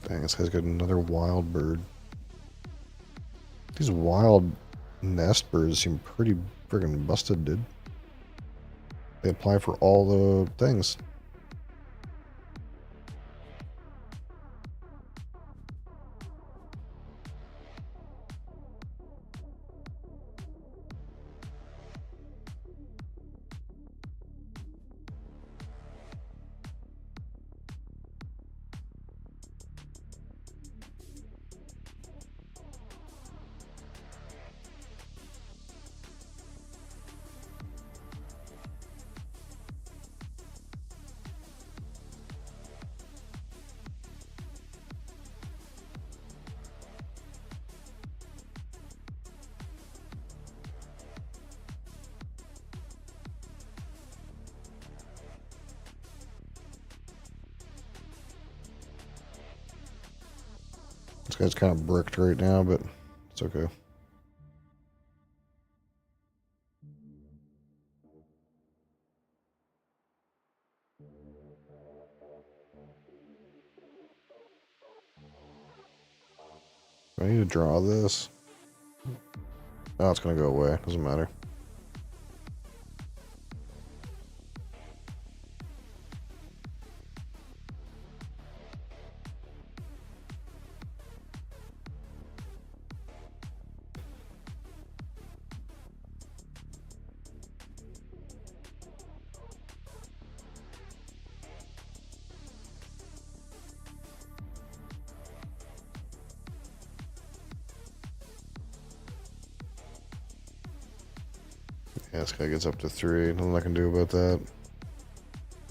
Dang, this guy's got another wild bird. These wild nest birds seem pretty friggin' busted, dude. They apply for all the things. This guy's kind of bricked right now, but it's okay. Do I need to draw this? Oh, it's gonna go away. Doesn't matter. Yeah, this guy gets up to 3. Nothing I can do about that.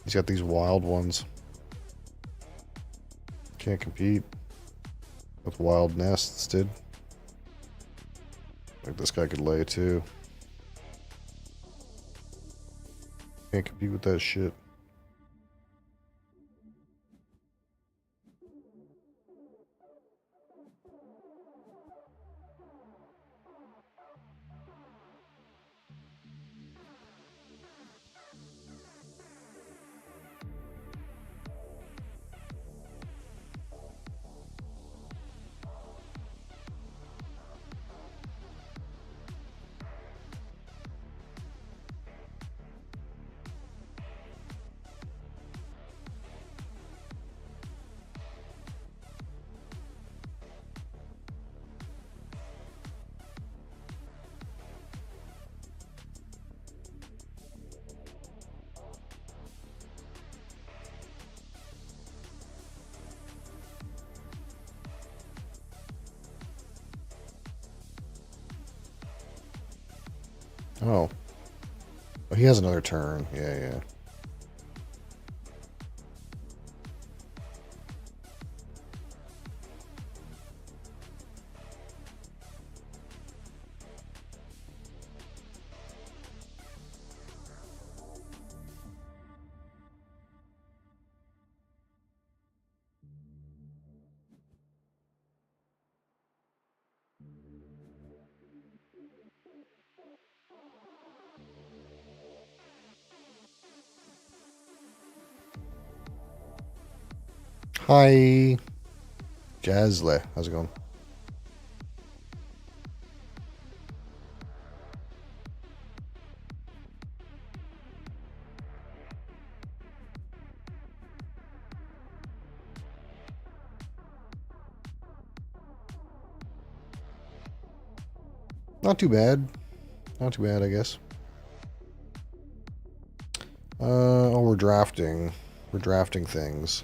He's got these wild ones. Can't compete with wild nests, dude. Like this guy could lay too. Can't compete with that shit. Oh. Oh, he has another turn. Yeah, yeah. Hi. Jazzle. How's it going? Not too bad. Not too bad, I guess. Oh, we're drafting. We're drafting things.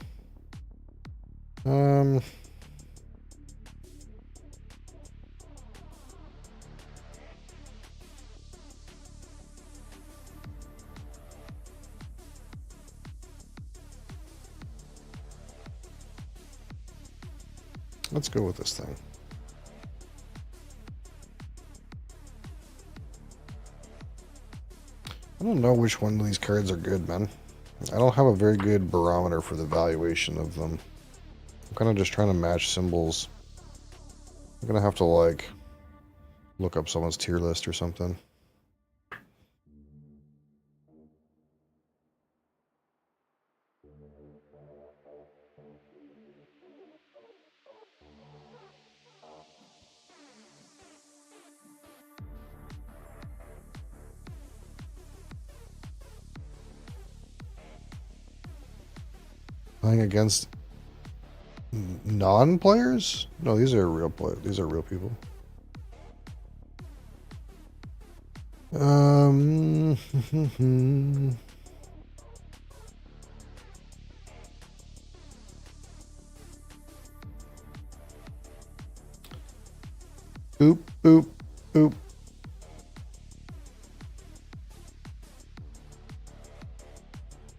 Let's go with this thing. I don't know which one of these cards are good, man. I don't have a very good barometer for the valuation of them. I'm kind of just trying to match symbols. I'm gonna have to, like, look up someone's tier list or something. Playing against non-players? No, these are real these are real people. Boop, boop, boop.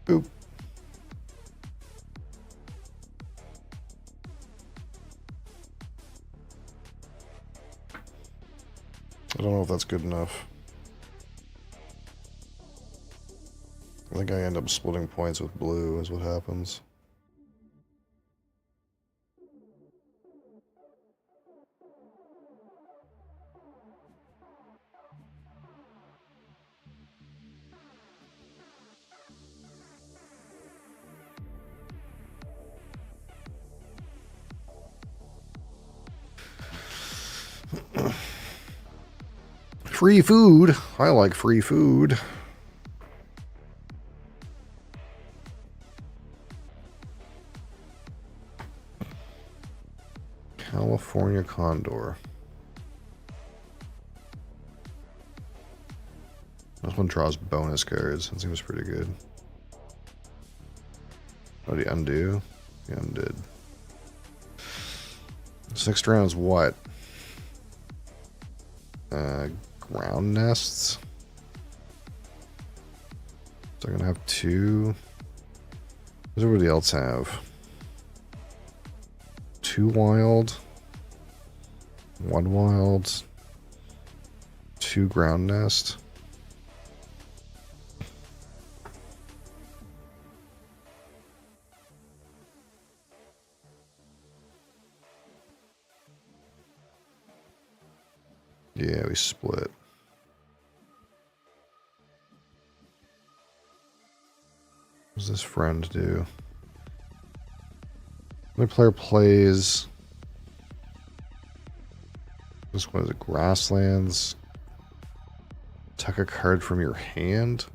Boop. I don't know if that's good enough. I think I end up splitting points with blue is what happens. Free food. I like free food. California Condor. This one draws bonus cards. That seems pretty good. Oh, the undo? Yeah, undid. 6 rounds what? Ground nests. So I'm gonna have 2. What does everybody else have? 2 wild. 1 wild. 2 ground nest. Yeah, we split. What does this friend do? When a player plays... This one is it? Grasslands. Tuck a card from your hand?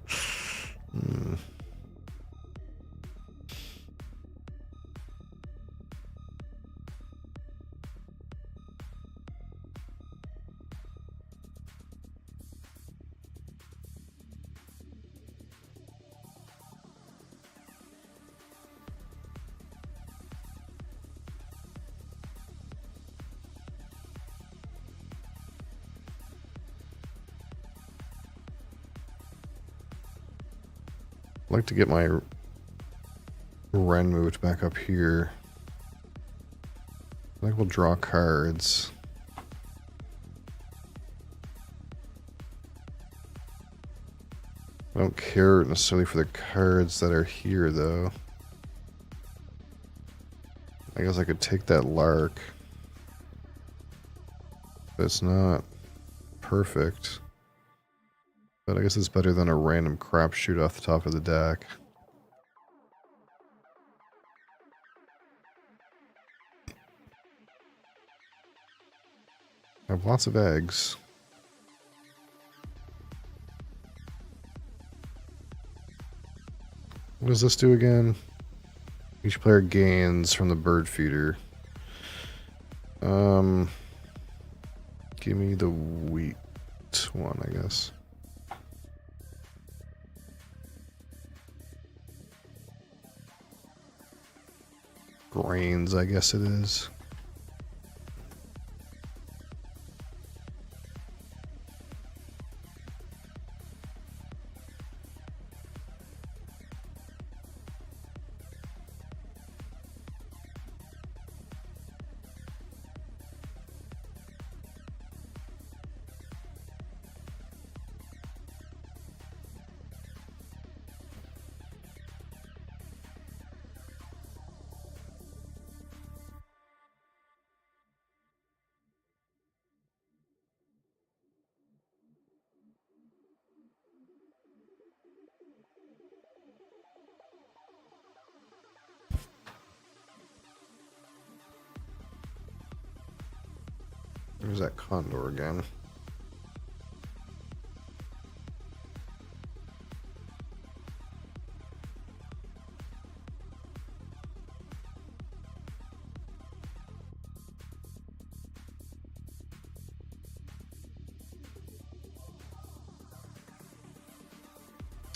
I'd like to get my Ren moved back up here. I think we'll draw cards. I don't care necessarily for the cards that are here, though. I guess I could take that Lark. But it's not perfect. But I guess it's better than a random crapshoot off the top of the deck. I have lots of eggs. What does this do again? Each player gains from the bird feeder. Give me the wheat one, I guess. Grains, I guess it is. There's that condor again.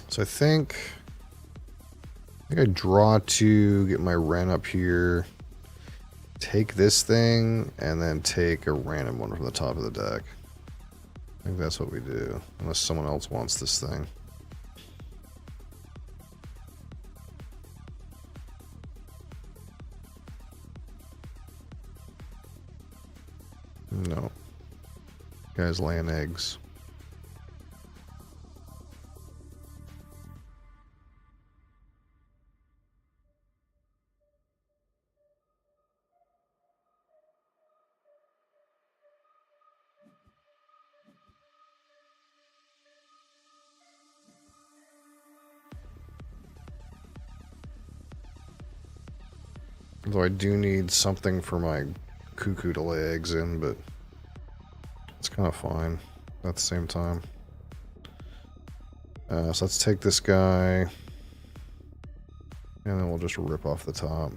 So I think I draw two, get my Ren up here, take this thing, and then take a random one from the top of the deck. I think that's what we do, unless someone else wants this thing. No. Guys laying eggs. Though I do need something for my cuckoo to lay eggs in, but it's kind of fine at the same time. So let's take this guy, and then we'll just rip off the top.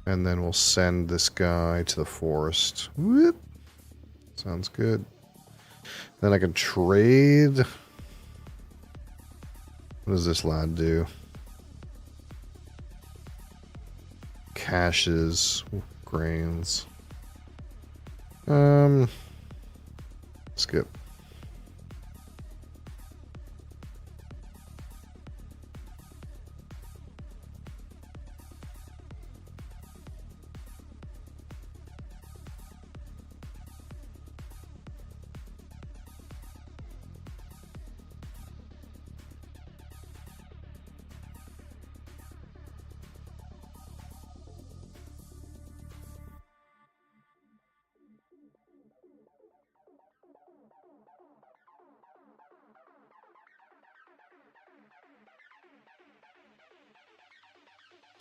And then we'll send this guy to the forest. Whoop. Sounds good. Then I can trade. What does this lad do? Caches, grains. Skip.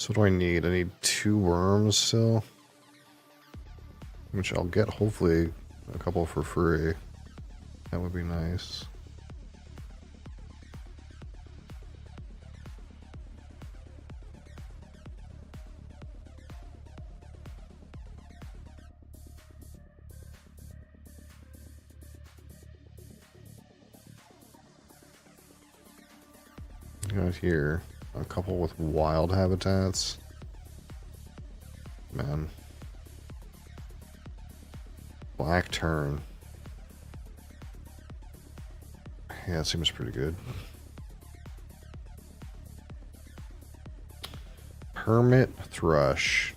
So what do I need? I need 2 worms still. Which I'll get hopefully a couple for free. That would be nice. Got here a couple with wild habitats. Man. Black turn. Yeah, it seems pretty good. Hermit thrush.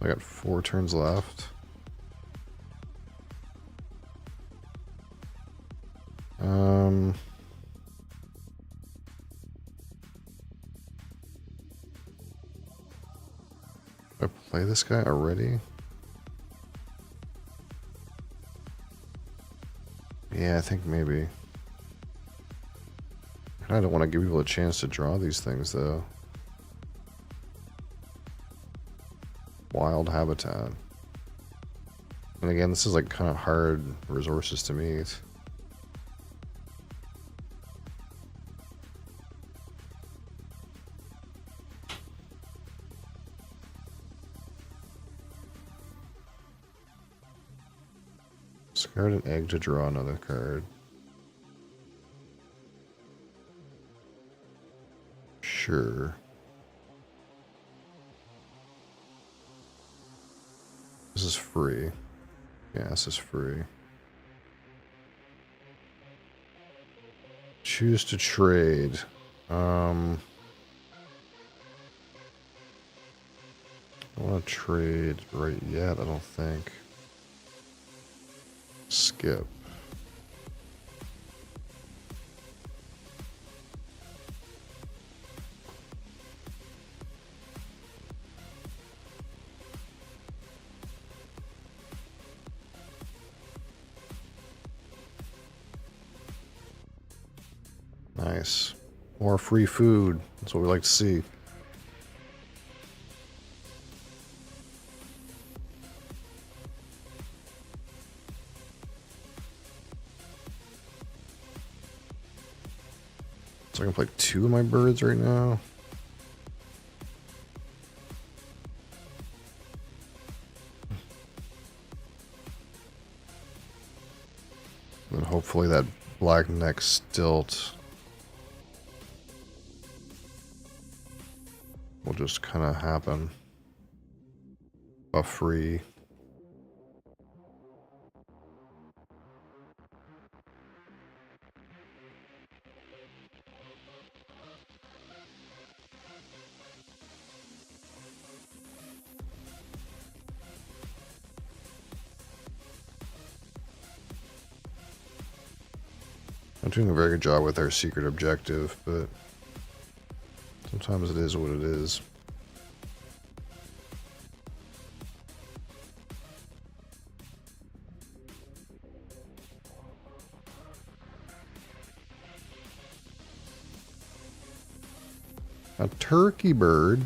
I got 4 turns left. I play this guy already? Yeah, I think maybe. I don't want to give people a chance to draw these things, though. Wild habitat. And again, this is like kind of hard resources to meet. Discard an egg to draw another card. Sure. This is free. Yeah, this is free. Choose to trade. I don't want to trade right yet, I don't think. Skip. Nice. More free food. That's what we like to see. So I can play 2 of my birds right now. And hopefully that black neck stilt will just kind of happen. A free. I'm doing a very good job with our secret objective, but sometimes it is what it is. A turkey bird.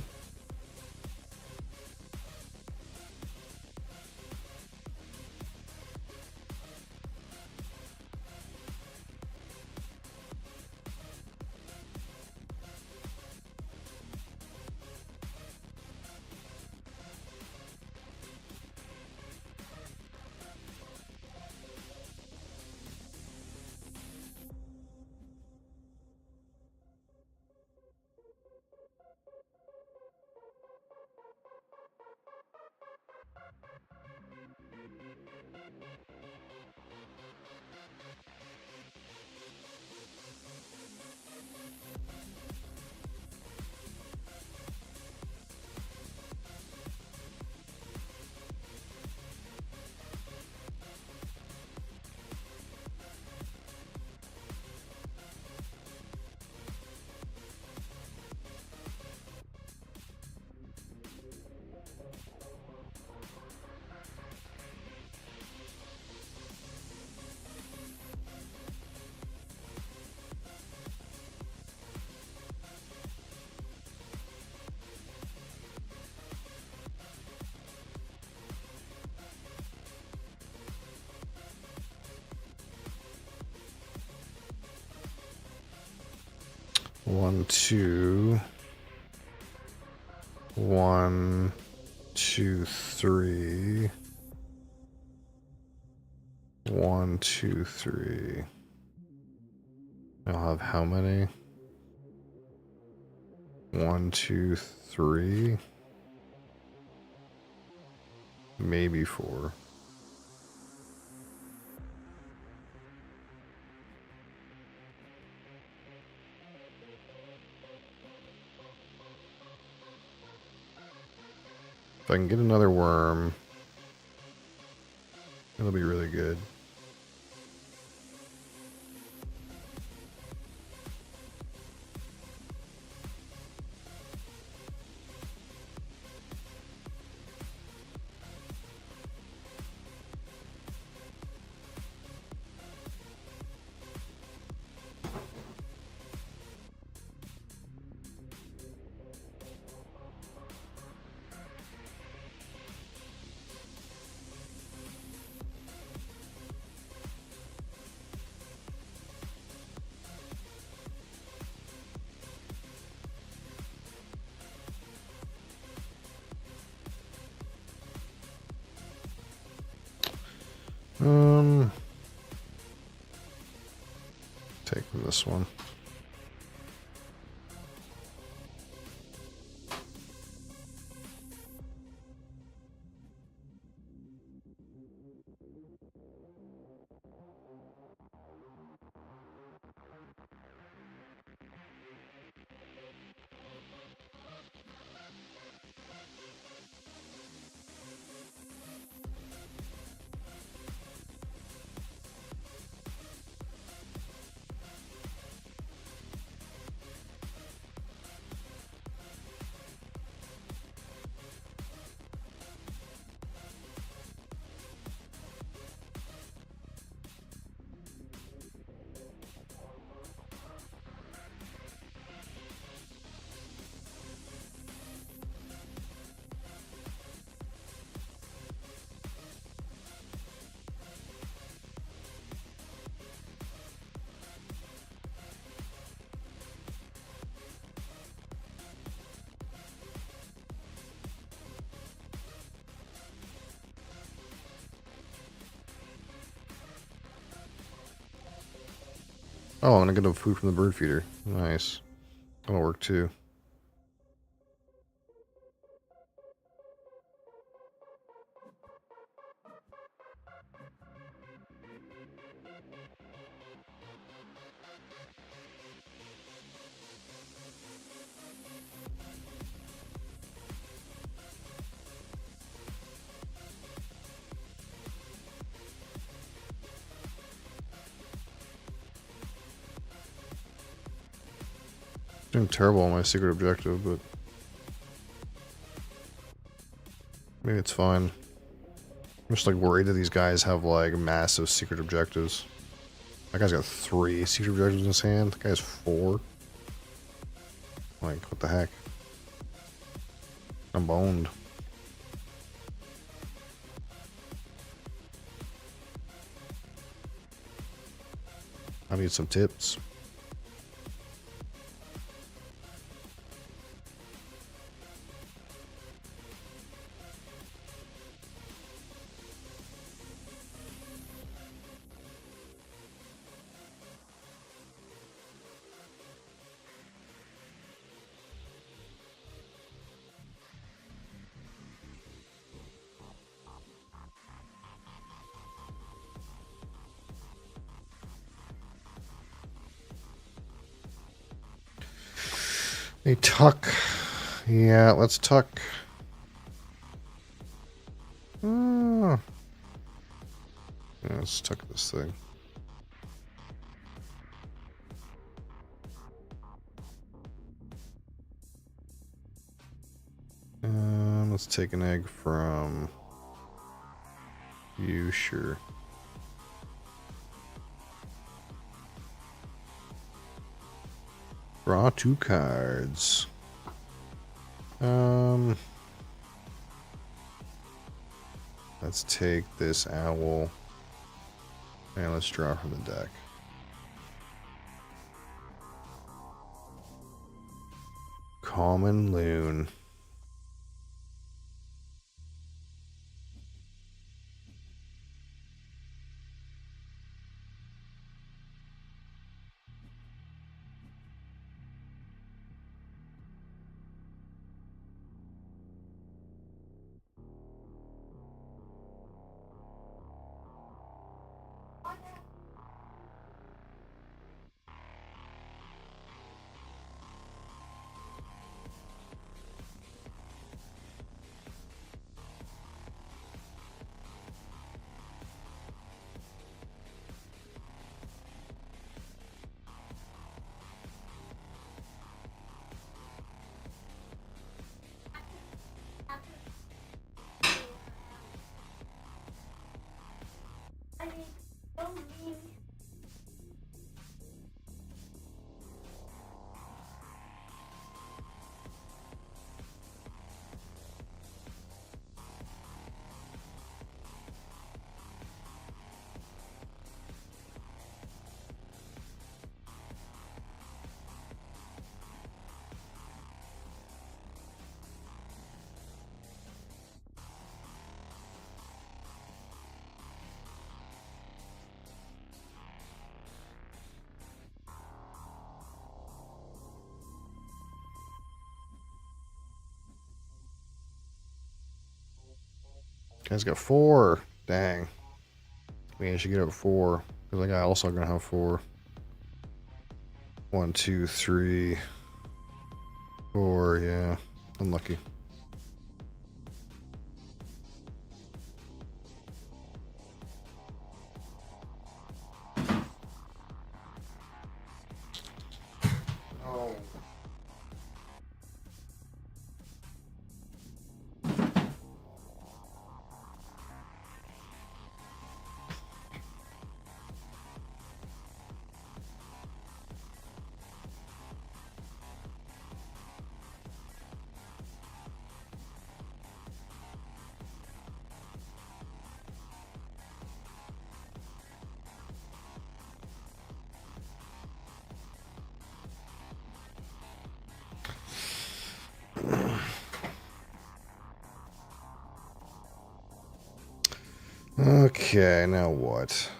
1, 2. 1, 2, 3. 1, 2, 3. I'll have how many? 1, 2, 3. Maybe 4. If I can get another worm, it'll be really good. Take this one. Oh, I'm gonna get a food from the bird feeder. Nice. That'll work too. Doing terrible on my secret objective, but maybe it's fine. I'm just like worried that these guys have like massive secret objectives. That guy's got 3 secret objectives in his hand. That guy has 4. Like, what the heck? I'm boned. I need some tips. A tuck. Yeah, let's tuck. Yeah, let's tuck this thing. Let's take an egg from you, sure. Draw 2 cards. Let's take this owl and let's draw from the deck. common loon. Guy's got 4. Dang. Maybe I should get up 4. Because I also gonna have 4. 1, 2, 3, 4. Yeah. Unlucky. Oh. Okay, now what?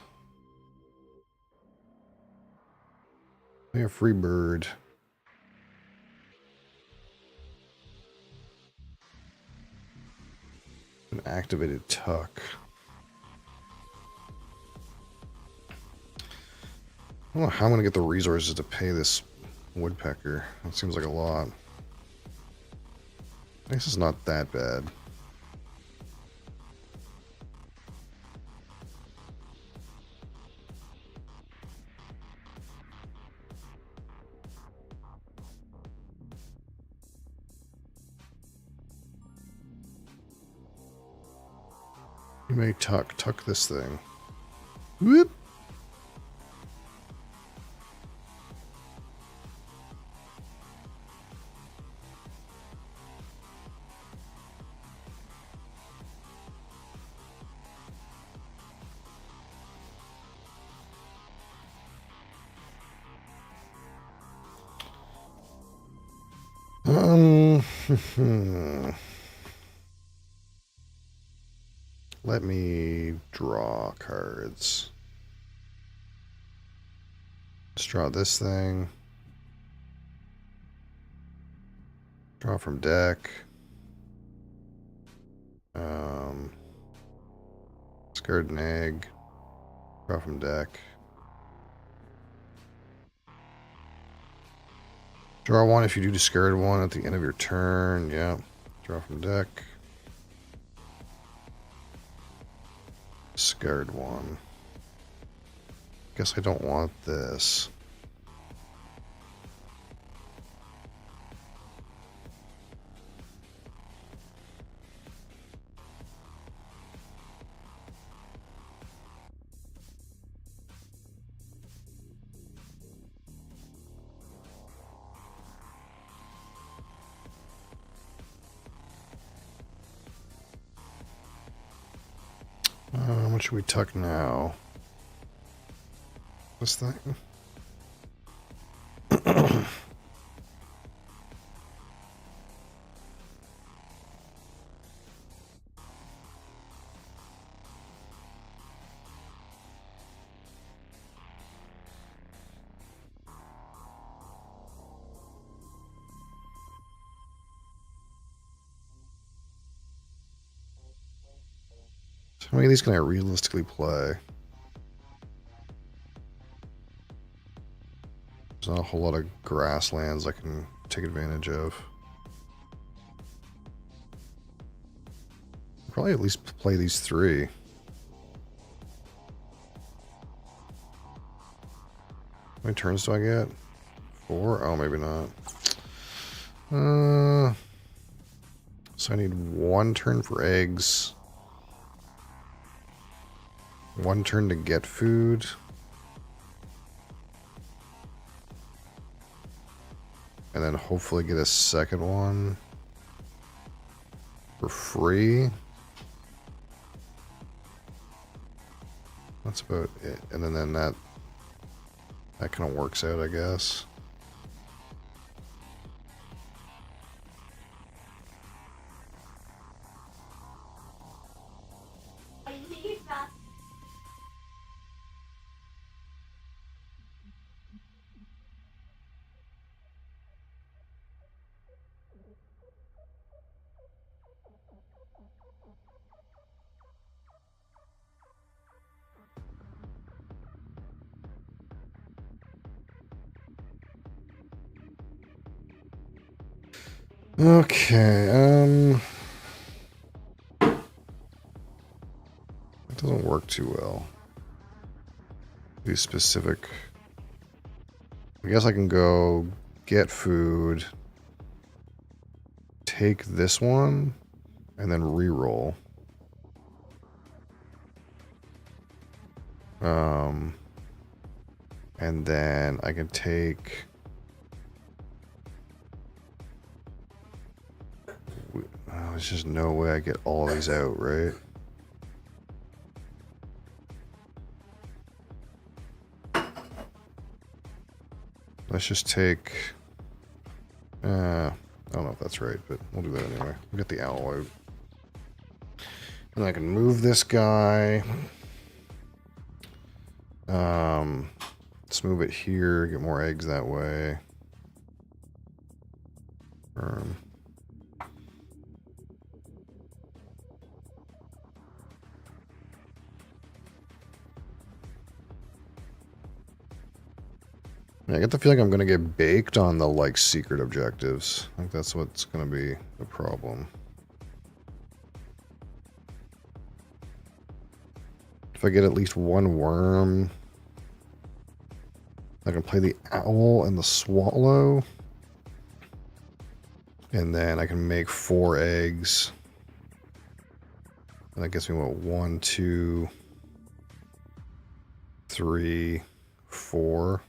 We have free bird. An activated tuck. I don't know how I'm gonna get the resources to pay this woodpecker. That seems like a lot. I guess it's not that bad. You may tuck this thing. Whoop! Let me draw cards. Let's draw this thing. Draw from deck. Discard an egg. Draw from deck. Draw one if you do discard one at the end of your turn. Yeah. Draw from deck. Discard one. Guess I don't want this. What should we tuck now? This thing? How many of these can I realistically play? There's not a whole lot of grasslands I can take advantage of. Probably at least play these 3. How many turns do I get? 4? Oh, maybe not. So I need 1 turn for eggs. 1 turn to get food. And then hopefully get a second one for free. That's about it. And then that kind of works out, I guess. Okay, it doesn't work too well. Be specific. I guess I can go get food, take this one, and then re-roll. And then I can take... there's just no way I get all of these out, right? Let's just take... I don't know if that's right, but we'll do that anyway. We'll get the owl out. And I can move this guy. Let's move it here, get more eggs that way. I get the feeling I'm going to get baked on the, like, secret objectives. I think that's what's going to be the problem. If I get at least 1 worm, I can play the owl and the swallow. And then I can make 4 eggs. And that gets me, what, 1, 2, 3, 4.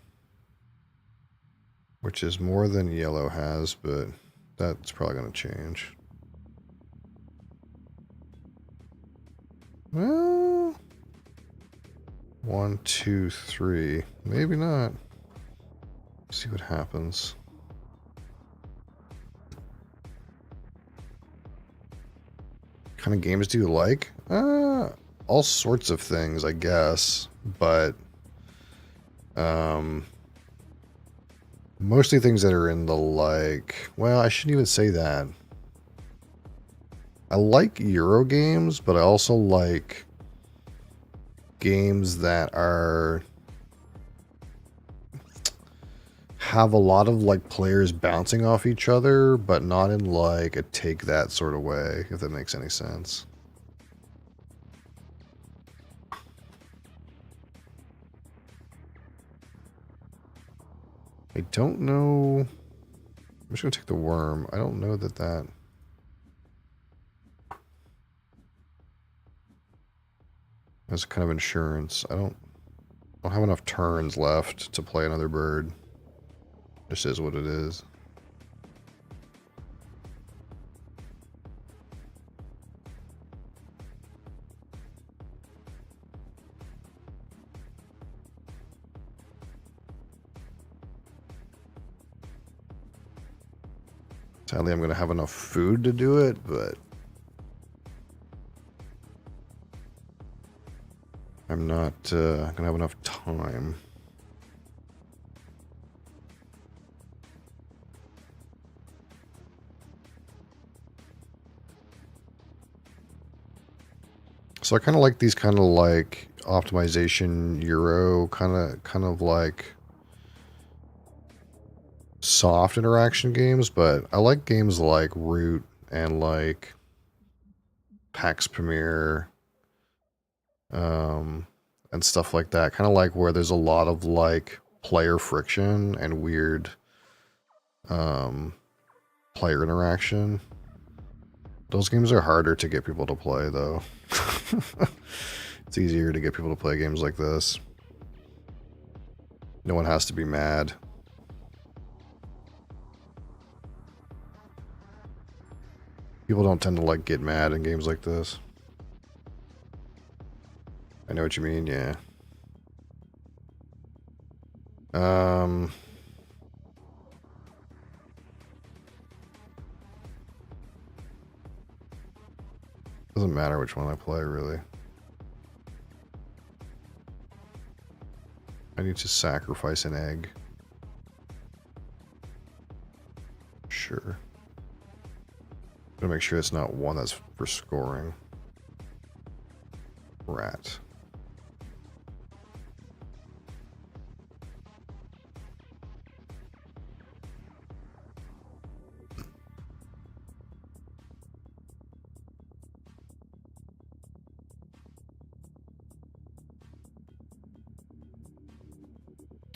Which is more than yellow has, but that's probably going to change. Well, 1, 2, 3. Maybe not. See what happens. What kind of games do you like? All sorts of things, I guess. But, mostly things that are in the, like... Well, I shouldn't even say that. I like Euro games, but I also like games that are... have a lot of, like, players bouncing off each other, but not in, like, a take-that sort of way, if that makes any sense. I don't know... I'm just going to take the worm. I don't know that that... As kind of insurance. I don't have enough turns left to play another bird. Just is what it is. Sadly, I'm going to have enough food to do it, but I'm not going to have enough time. So I kind of like these kind of like optimization Euro kind of like soft interaction games, but I like games like Root and like PAX Premiere, and stuff like that. Kind of like where there's a lot of like player friction and weird player interaction. Those games are harder to get people to play though. It's easier to get people to play games like this. No one has to be mad. People don't tend to like get mad in games like this. I know what you mean, yeah. Doesn't matter which one I play, really. I need to sacrifice an egg. Sure. Gotta make sure it's not one that's for scoring. Rat.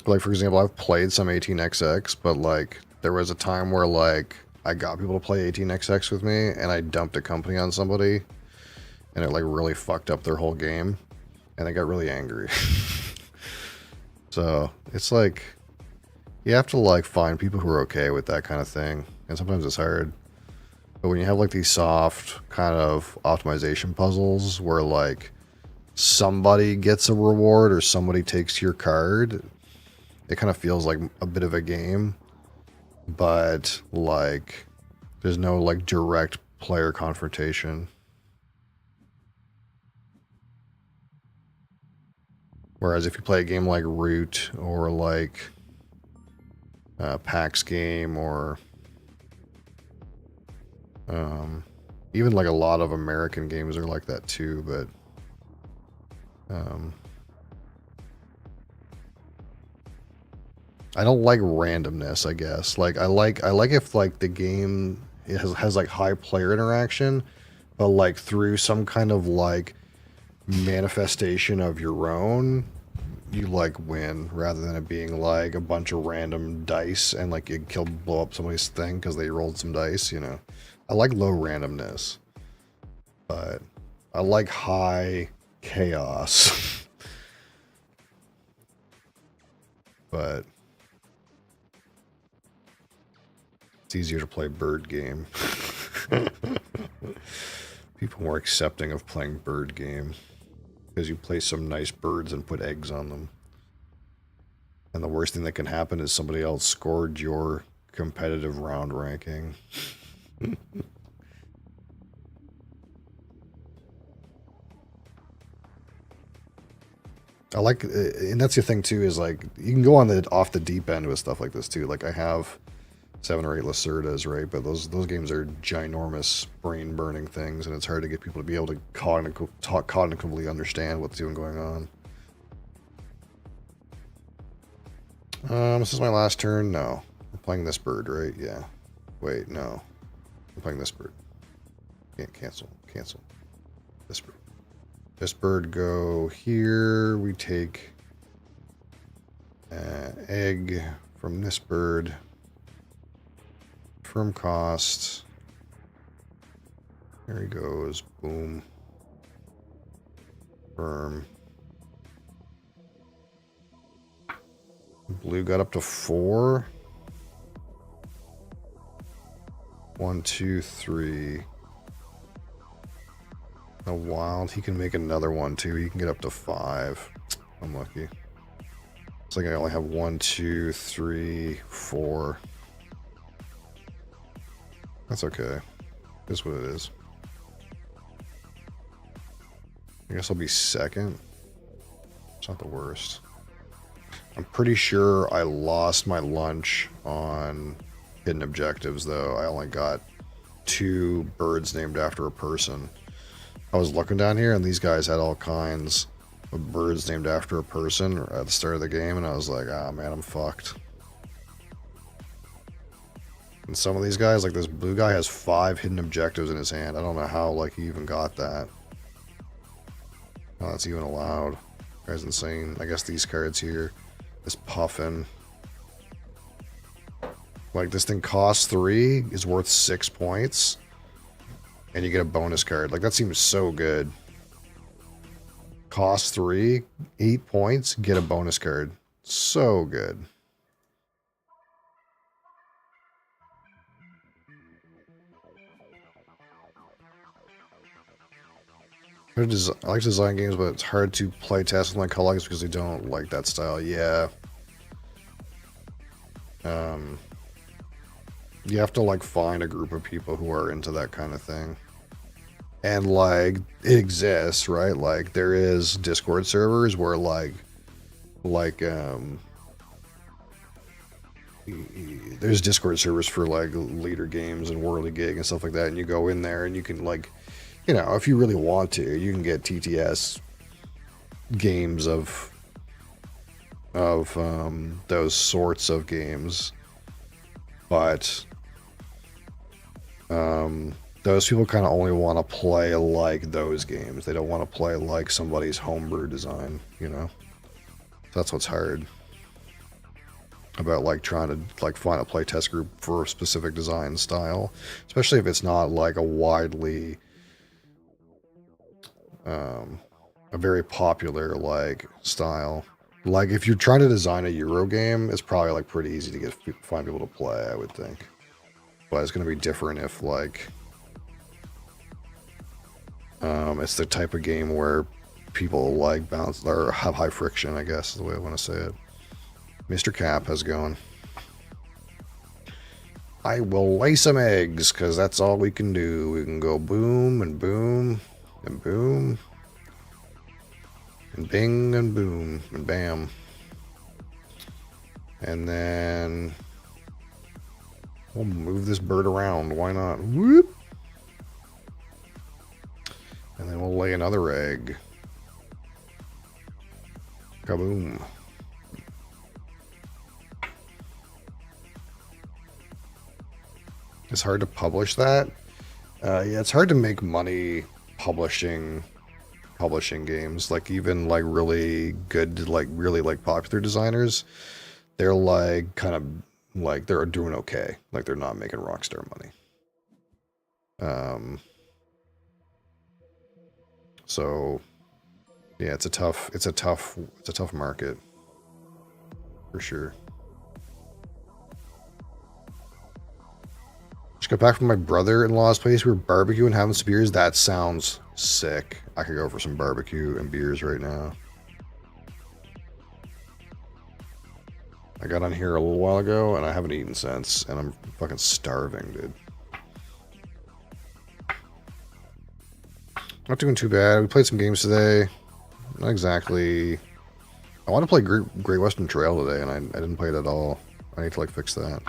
Like, for example, I've played some 18XX, but like there was a time where like I got people to play 18XX with me and I dumped a company on somebody and it like really fucked up their whole game and they got really angry. So it's like you have to like find people who are okay with that kind of thing, and sometimes it's hard. But when you have like these soft kind of optimization puzzles where like somebody gets a reward or somebody takes your card, it kind of feels like a bit of a game, but like there's no like direct player confrontation. Whereas if you play a game like Root or like PAX game or even like a lot of American games are like that too, but I don't like randomness, I guess. Like I like if like the game has like high player interaction, but like through some kind of like manifestation of your own, you like win rather than it being like a bunch of random dice and like you blow up somebody's thing because they rolled some dice, you know. I like low randomness, but I like high chaos. But it's easier to play bird game. People more accepting of playing bird game because you play some nice birds and put eggs on them. And the worst thing that can happen is somebody else scored your competitive round ranking. I like, and that's the thing too, is like you can go on the off the deep end with stuff like this too. Like I have 7 or 8 Lacerdas, right? But those games are ginormous brain burning things, and it's hard to get people to be able to cognitively understand what's even going on. This is my last turn. No, I'm playing this bird, right? Yeah. Wait, no, I'm playing this bird. Can't cancel. This bird. This bird go here. We take egg from this bird. Firm cost. There he goes. Boom. Firm. Blue got up to 4. 1, 2, 3. A wild. He can make another one too. He can get up to 5. I'm lucky. It's like I only have 1, 2, 3, 4. That's okay. That's what it is. I guess I'll be second. It's not the worst. I'm pretty sure I lost my lunch on hidden objectives, though. I only got 2 birds named after a person. I was looking down here and these guys had all kinds of birds named after a person at the start of the game, and I was like, ah, man, I'm fucked. And some of these guys, like this blue guy, has 5 hidden objectives in his hand. I don't know how, like, he even got that. Oh, that's even allowed. That guy's insane. I guess these cards here. This puffin. Like, this thing costs 3, is worth 6 points. And you get a bonus card. Like, that seems so good. Cost 3, 8 points, get a bonus card. So good. I like to design games, but it's hard to play test with my colleagues because they don't like that style. Yeah. You have to, like, find a group of people who are into that kind of thing. And, like, it exists, right? Like, there is Discord servers where, there's Discord servers for, like, leader games and Whirly Gig and stuff like that, and you go in there and you can, like, you know, if you really want to, you can get TTS games of those sorts of games, but those people kind of only want to play like those games. They don't want to play like somebody's homebrew design, you know? That's what's hard about, like, trying to, like, find a playtest group for a specific design style, especially if it's not, like, a widely a very popular, like, style. Like, if you're trying to design a Euro game, it's probably, like, pretty easy to find people to play, I would think. But it's going to be different if, like, it's the type of game where people, like, bounce or have high friction, I guess is the way I want to say it. Mr. Cap, how's it going? I will lay some eggs, because that's all we can do. We can go boom and boom and boom and bing and boom and bam. And then we'll move this bird around. Why not? Whoop. And then we'll lay another egg. Kaboom. It's hard to publish that. Yeah, it's hard to make money publishing games. Like, even, like, really good, like, really, like, popular designers, they're, like, kind of, like, they're doing okay. Like, they're not making Rockstar money. So yeah, it's a tough market for sure. Just got back from my brother-in-law's place. We were barbecuing and having some beers. That sounds sick. I could go for some barbecue and beers right now. I got on here a little while ago and I haven't eaten since, and I'm fucking starving, dude. Not doing too bad. We played some games today. Not exactly. I want to play Great Western Trail today, and I didn't play it at all. I need to, like, fix that.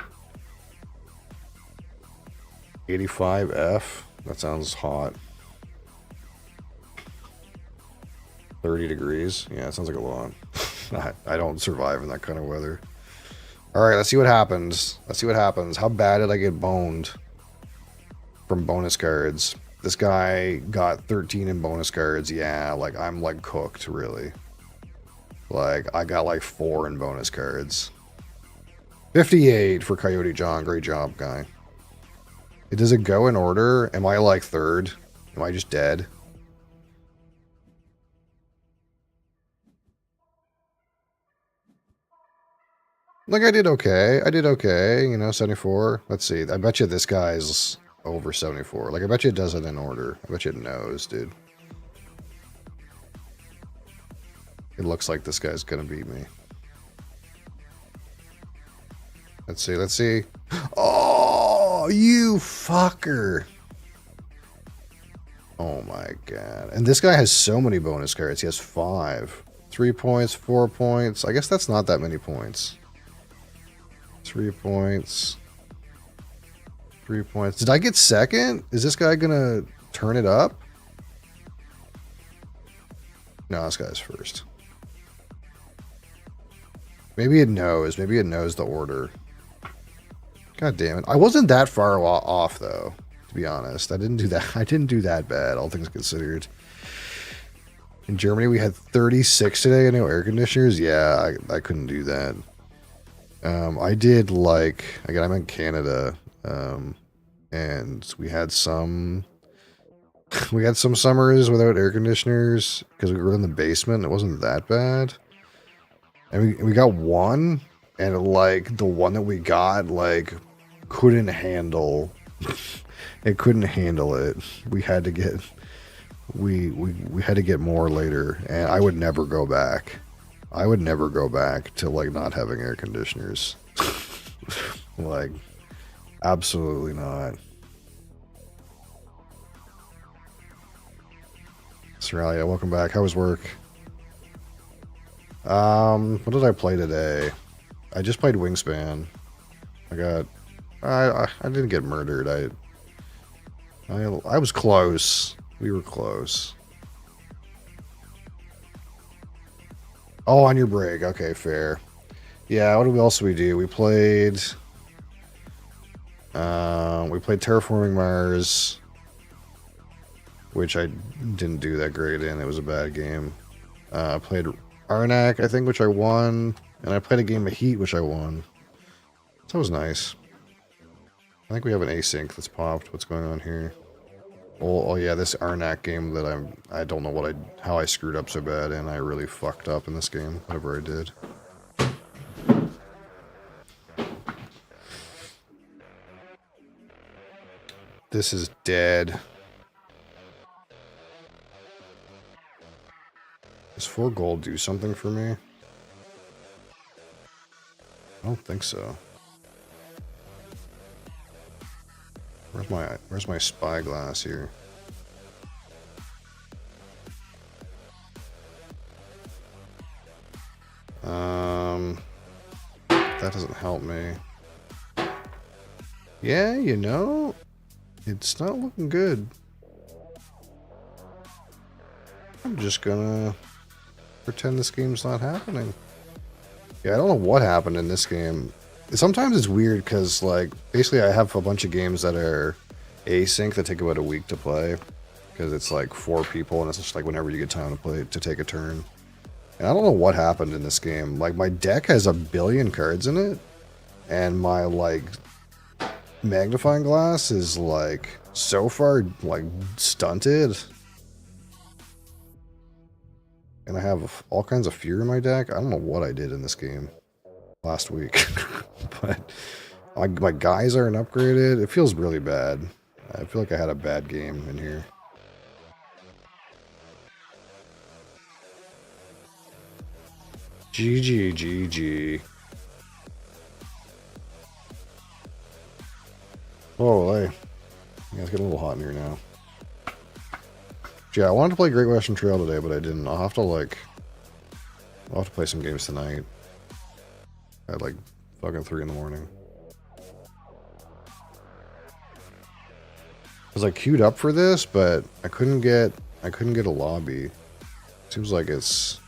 85F? That sounds hot. 30 degrees? Yeah, it sounds like a lot. I don't survive in that kind of weather. Alright, let's see what happens. Let's see what happens. How bad did I get boned from bonus cards? This guy got 13 in bonus cards. Yeah, like, I'm, like, cooked, really. Like, I got, like, 4 in bonus cards. 58 for Coyote John. Great job, guy. Does it go in order? Am I, like, third? Am I just dead? Like, I did okay. I did okay, you know, 74. Let's see. I bet you this guy's over 74. Like, I bet you it does it in order. I bet you it knows, dude. It looks like this guy's gonna beat me. Let's see, let's see. Oh, you fucker. Oh my god. And this guy has so many bonus cards. He has 5. 3 points, 4 points. I guess that's not that many points. 3 points. 3 points. Did I get second? Is this guy gonna turn it up? No, this guy's first. Maybe it knows. Maybe it knows the order. God damn it. I wasn't that far off, though, to be honest. I didn't do that. I didn't do that bad, all things considered. In Germany, we had 36 today and no air conditioners. Yeah, I couldn't do that. I did, like, again, I'm in Canada, and we had some summers without air conditioners because we were in the basement. It wasn't that bad. And we got one, and like the one that we got, like, couldn't handle it. Couldn't handle it. We had to get we had to get more later, and I would never go back. I would never go back to like not having air conditioners. Like, absolutely not. Seralia, welcome back. How was work? What did I play today? I just played Wingspan. I didn't get murdered. I was close. We were close. Oh, on your break. Okay, fair. Yeah, what else did we do? We played Terraforming Mars, which I didn't do that great in. It was a bad game. I played Arnak, I think, which I won. And I played a game of Heat, which I won. That was nice. I think we have an async that's popped. What's going on here? Oh yeah, this Arnak game that I don't know how I screwed up so bad, and I really fucked up in this game, whatever I did. This is dead. Does 4 gold do something for me? I don't think so. Where's my spyglass here? That doesn't help me. Yeah, you know, it's not looking good. I'm just gonna pretend this game's not happening. Yeah, I don't know what happened in this game. Sometimes it's weird because, like, basically I have a bunch of games that are async that take about a week to play because it's like 4 people and it's just like whenever you get time to play to take a turn. And I don't know what happened in this game. Like, my deck has 1 billion cards in it, and my like magnifying glass is like so far like stunted. And I have all kinds of fear in my deck. I don't know what I did in this game last week. But my guys aren't upgraded. It feels really bad. I feel like I had a bad game in here. GG. Oh, hey. Yeah, it's getting a little hot in here now. Yeah, I wanted to play Great Western Trail today, but I didn't. I'll have to play some games tonight. At like fucking 3 in the morning. I was like queued up for this, but I couldn't get a lobby. Seems like it's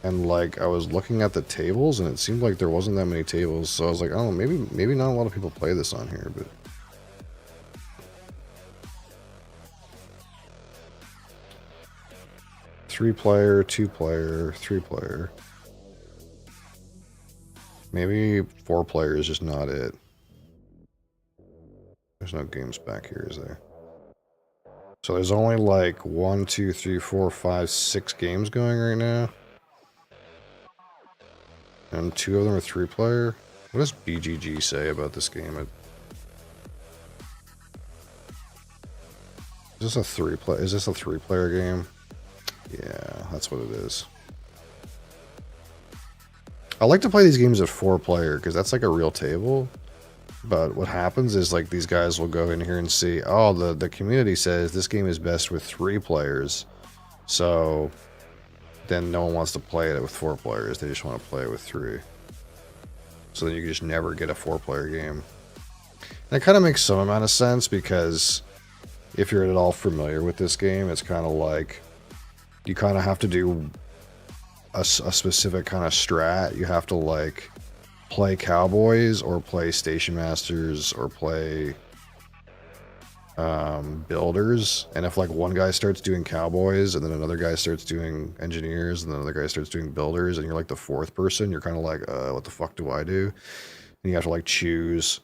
and like I was looking at the tables and it seemed like there wasn't that many tables, so I was like, oh, maybe not a lot of people play this on here, but 3-player, 2-player, 3-player. Maybe 4-player is just not it. There's no games back here, is there? So there's only like 1, 2, 3, 4, 5, 6 games going right now. And 2 of them are 3-player. What does BGG say about this game? Is this a 3-player game? Yeah, that's what it is. I like to play these games at 4-player because that's like a real table. But what happens is like these guys will go in here and see, oh, the community says this game is best with 3 players. So then no one wants to play it with 4 players. They just want to play it with 3. So then you just never get a 4-player game. And it kind of makes some amount of sense because if you're at all familiar with this game, it's kind of like you kind of have to do a specific kind of strat. You have to like play cowboys or play station masters or play builders, and if like one guy starts doing cowboys and then another guy starts doing engineers and then another guy starts doing builders and you're like the fourth person, you're kind of like, what the fuck do I do? And you have to like choose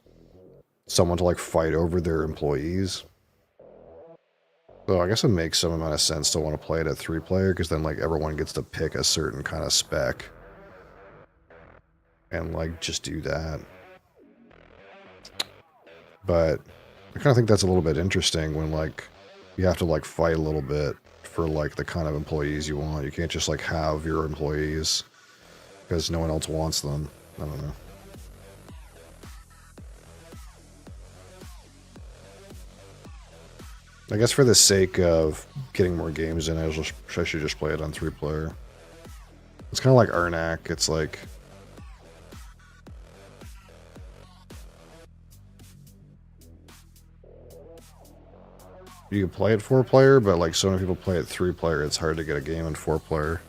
someone to like fight over their employees. So I guess it makes some amount of sense to want to play it at 3-player, because then like everyone gets to pick a certain kind of spec and like just do that. But I kind of think that's a little bit interesting when like you have to like fight a little bit for like the kind of employees you want. You can't just like have your employees because no one else wants them. I don't know. I guess for the sake of getting more games in, I should just play it on 3-player. It's kind of like Arnak. It's like you can play it 4-player, but like so many people play it 3-player, it's hard to get a game in 4-player.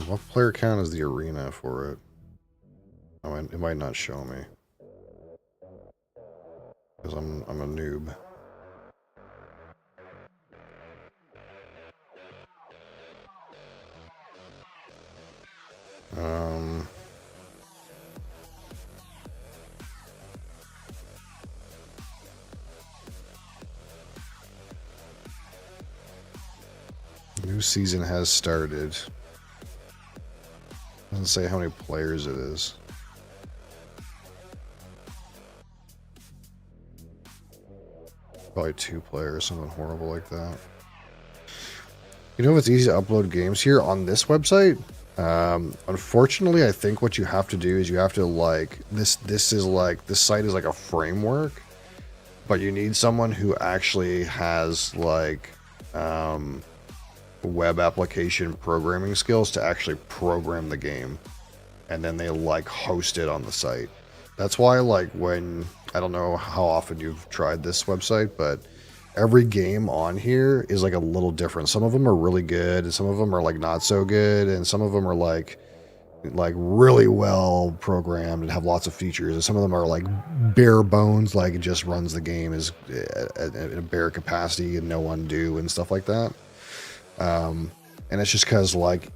What player count is the arena for it? Oh, it might not show me. Because I'm a noob. New season has started. Doesn't say how many players it is. Probably 2-player, something horrible like that. You know, it's easy to upload games here on this website. Unfortunately, I think what you have to do is you have to like this site is like a framework, but you need someone who actually has like web application programming skills to actually program the game, and then they like host it on the site. That's why like when, I don't know how often you've tried this website, but every game on here is like a little different. Some of them are really good and some of them are like not so good, and some of them are like really well programmed and have lots of features, and some of them are like bare bones, like it just runs the game as at a bare capacity and no undo and stuff like that. And it's just because like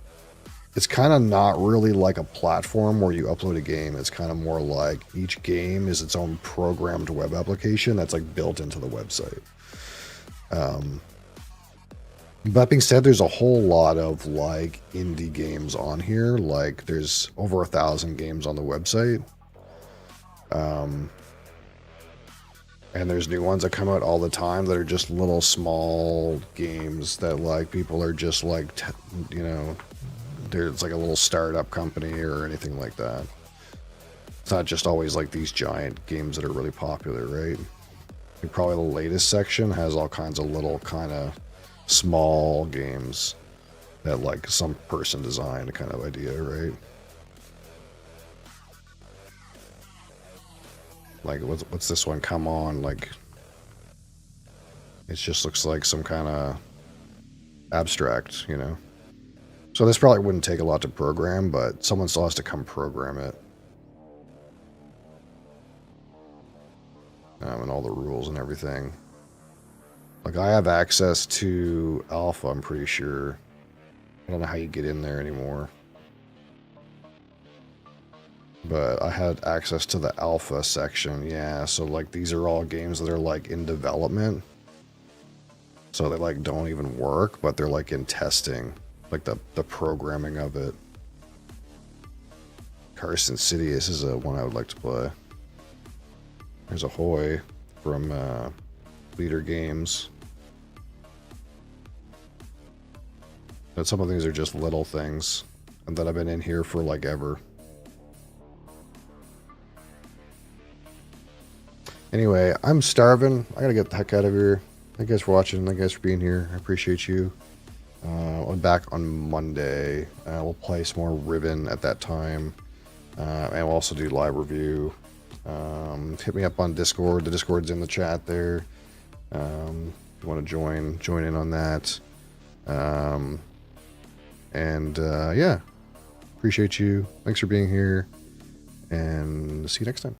it's kind of not really like a platform where you upload a game. It's kind of more like each game is its own programmed web application that's like built into the website. That being said, there's a whole lot of like indie games on here. Like there's over 1,000 games on the website. And there's new ones that come out all the time that are just little small games that like people are just like, you know, there's like a little startup company or anything like that. It's not just always like these giant games that are really popular, right? And probably the latest section has all kinds of little kind of small games that like some person designed kind of idea, right? Like, what's this one? Come on, like, it just looks like some kind of abstract, you know? So this probably wouldn't take a lot to program, but someone still has to come program it. And all the rules and everything. Like, I have access to alpha, I'm pretty sure. I don't know how you get in there anymore. But I had access to the alpha section, yeah. So like these are all games that are like in development. So they like don't even work, but they're like in testing. Like the programming of it. Carson City, this is a one I would like to play. There's Ahoy from Leader Games. But some of these are just little things, and that I've been in here for like ever. Anyway, I'm starving. I gotta get the heck out of here. Thank you guys for watching. Thank you guys for being here. I appreciate you. I'll be back on Monday. We'll play some more Ribbon at that time. And we'll also do live review. Hit me up on Discord. The Discord's in the chat there. If you want to join in on that. Yeah, appreciate you. Thanks for being here. And see you next time.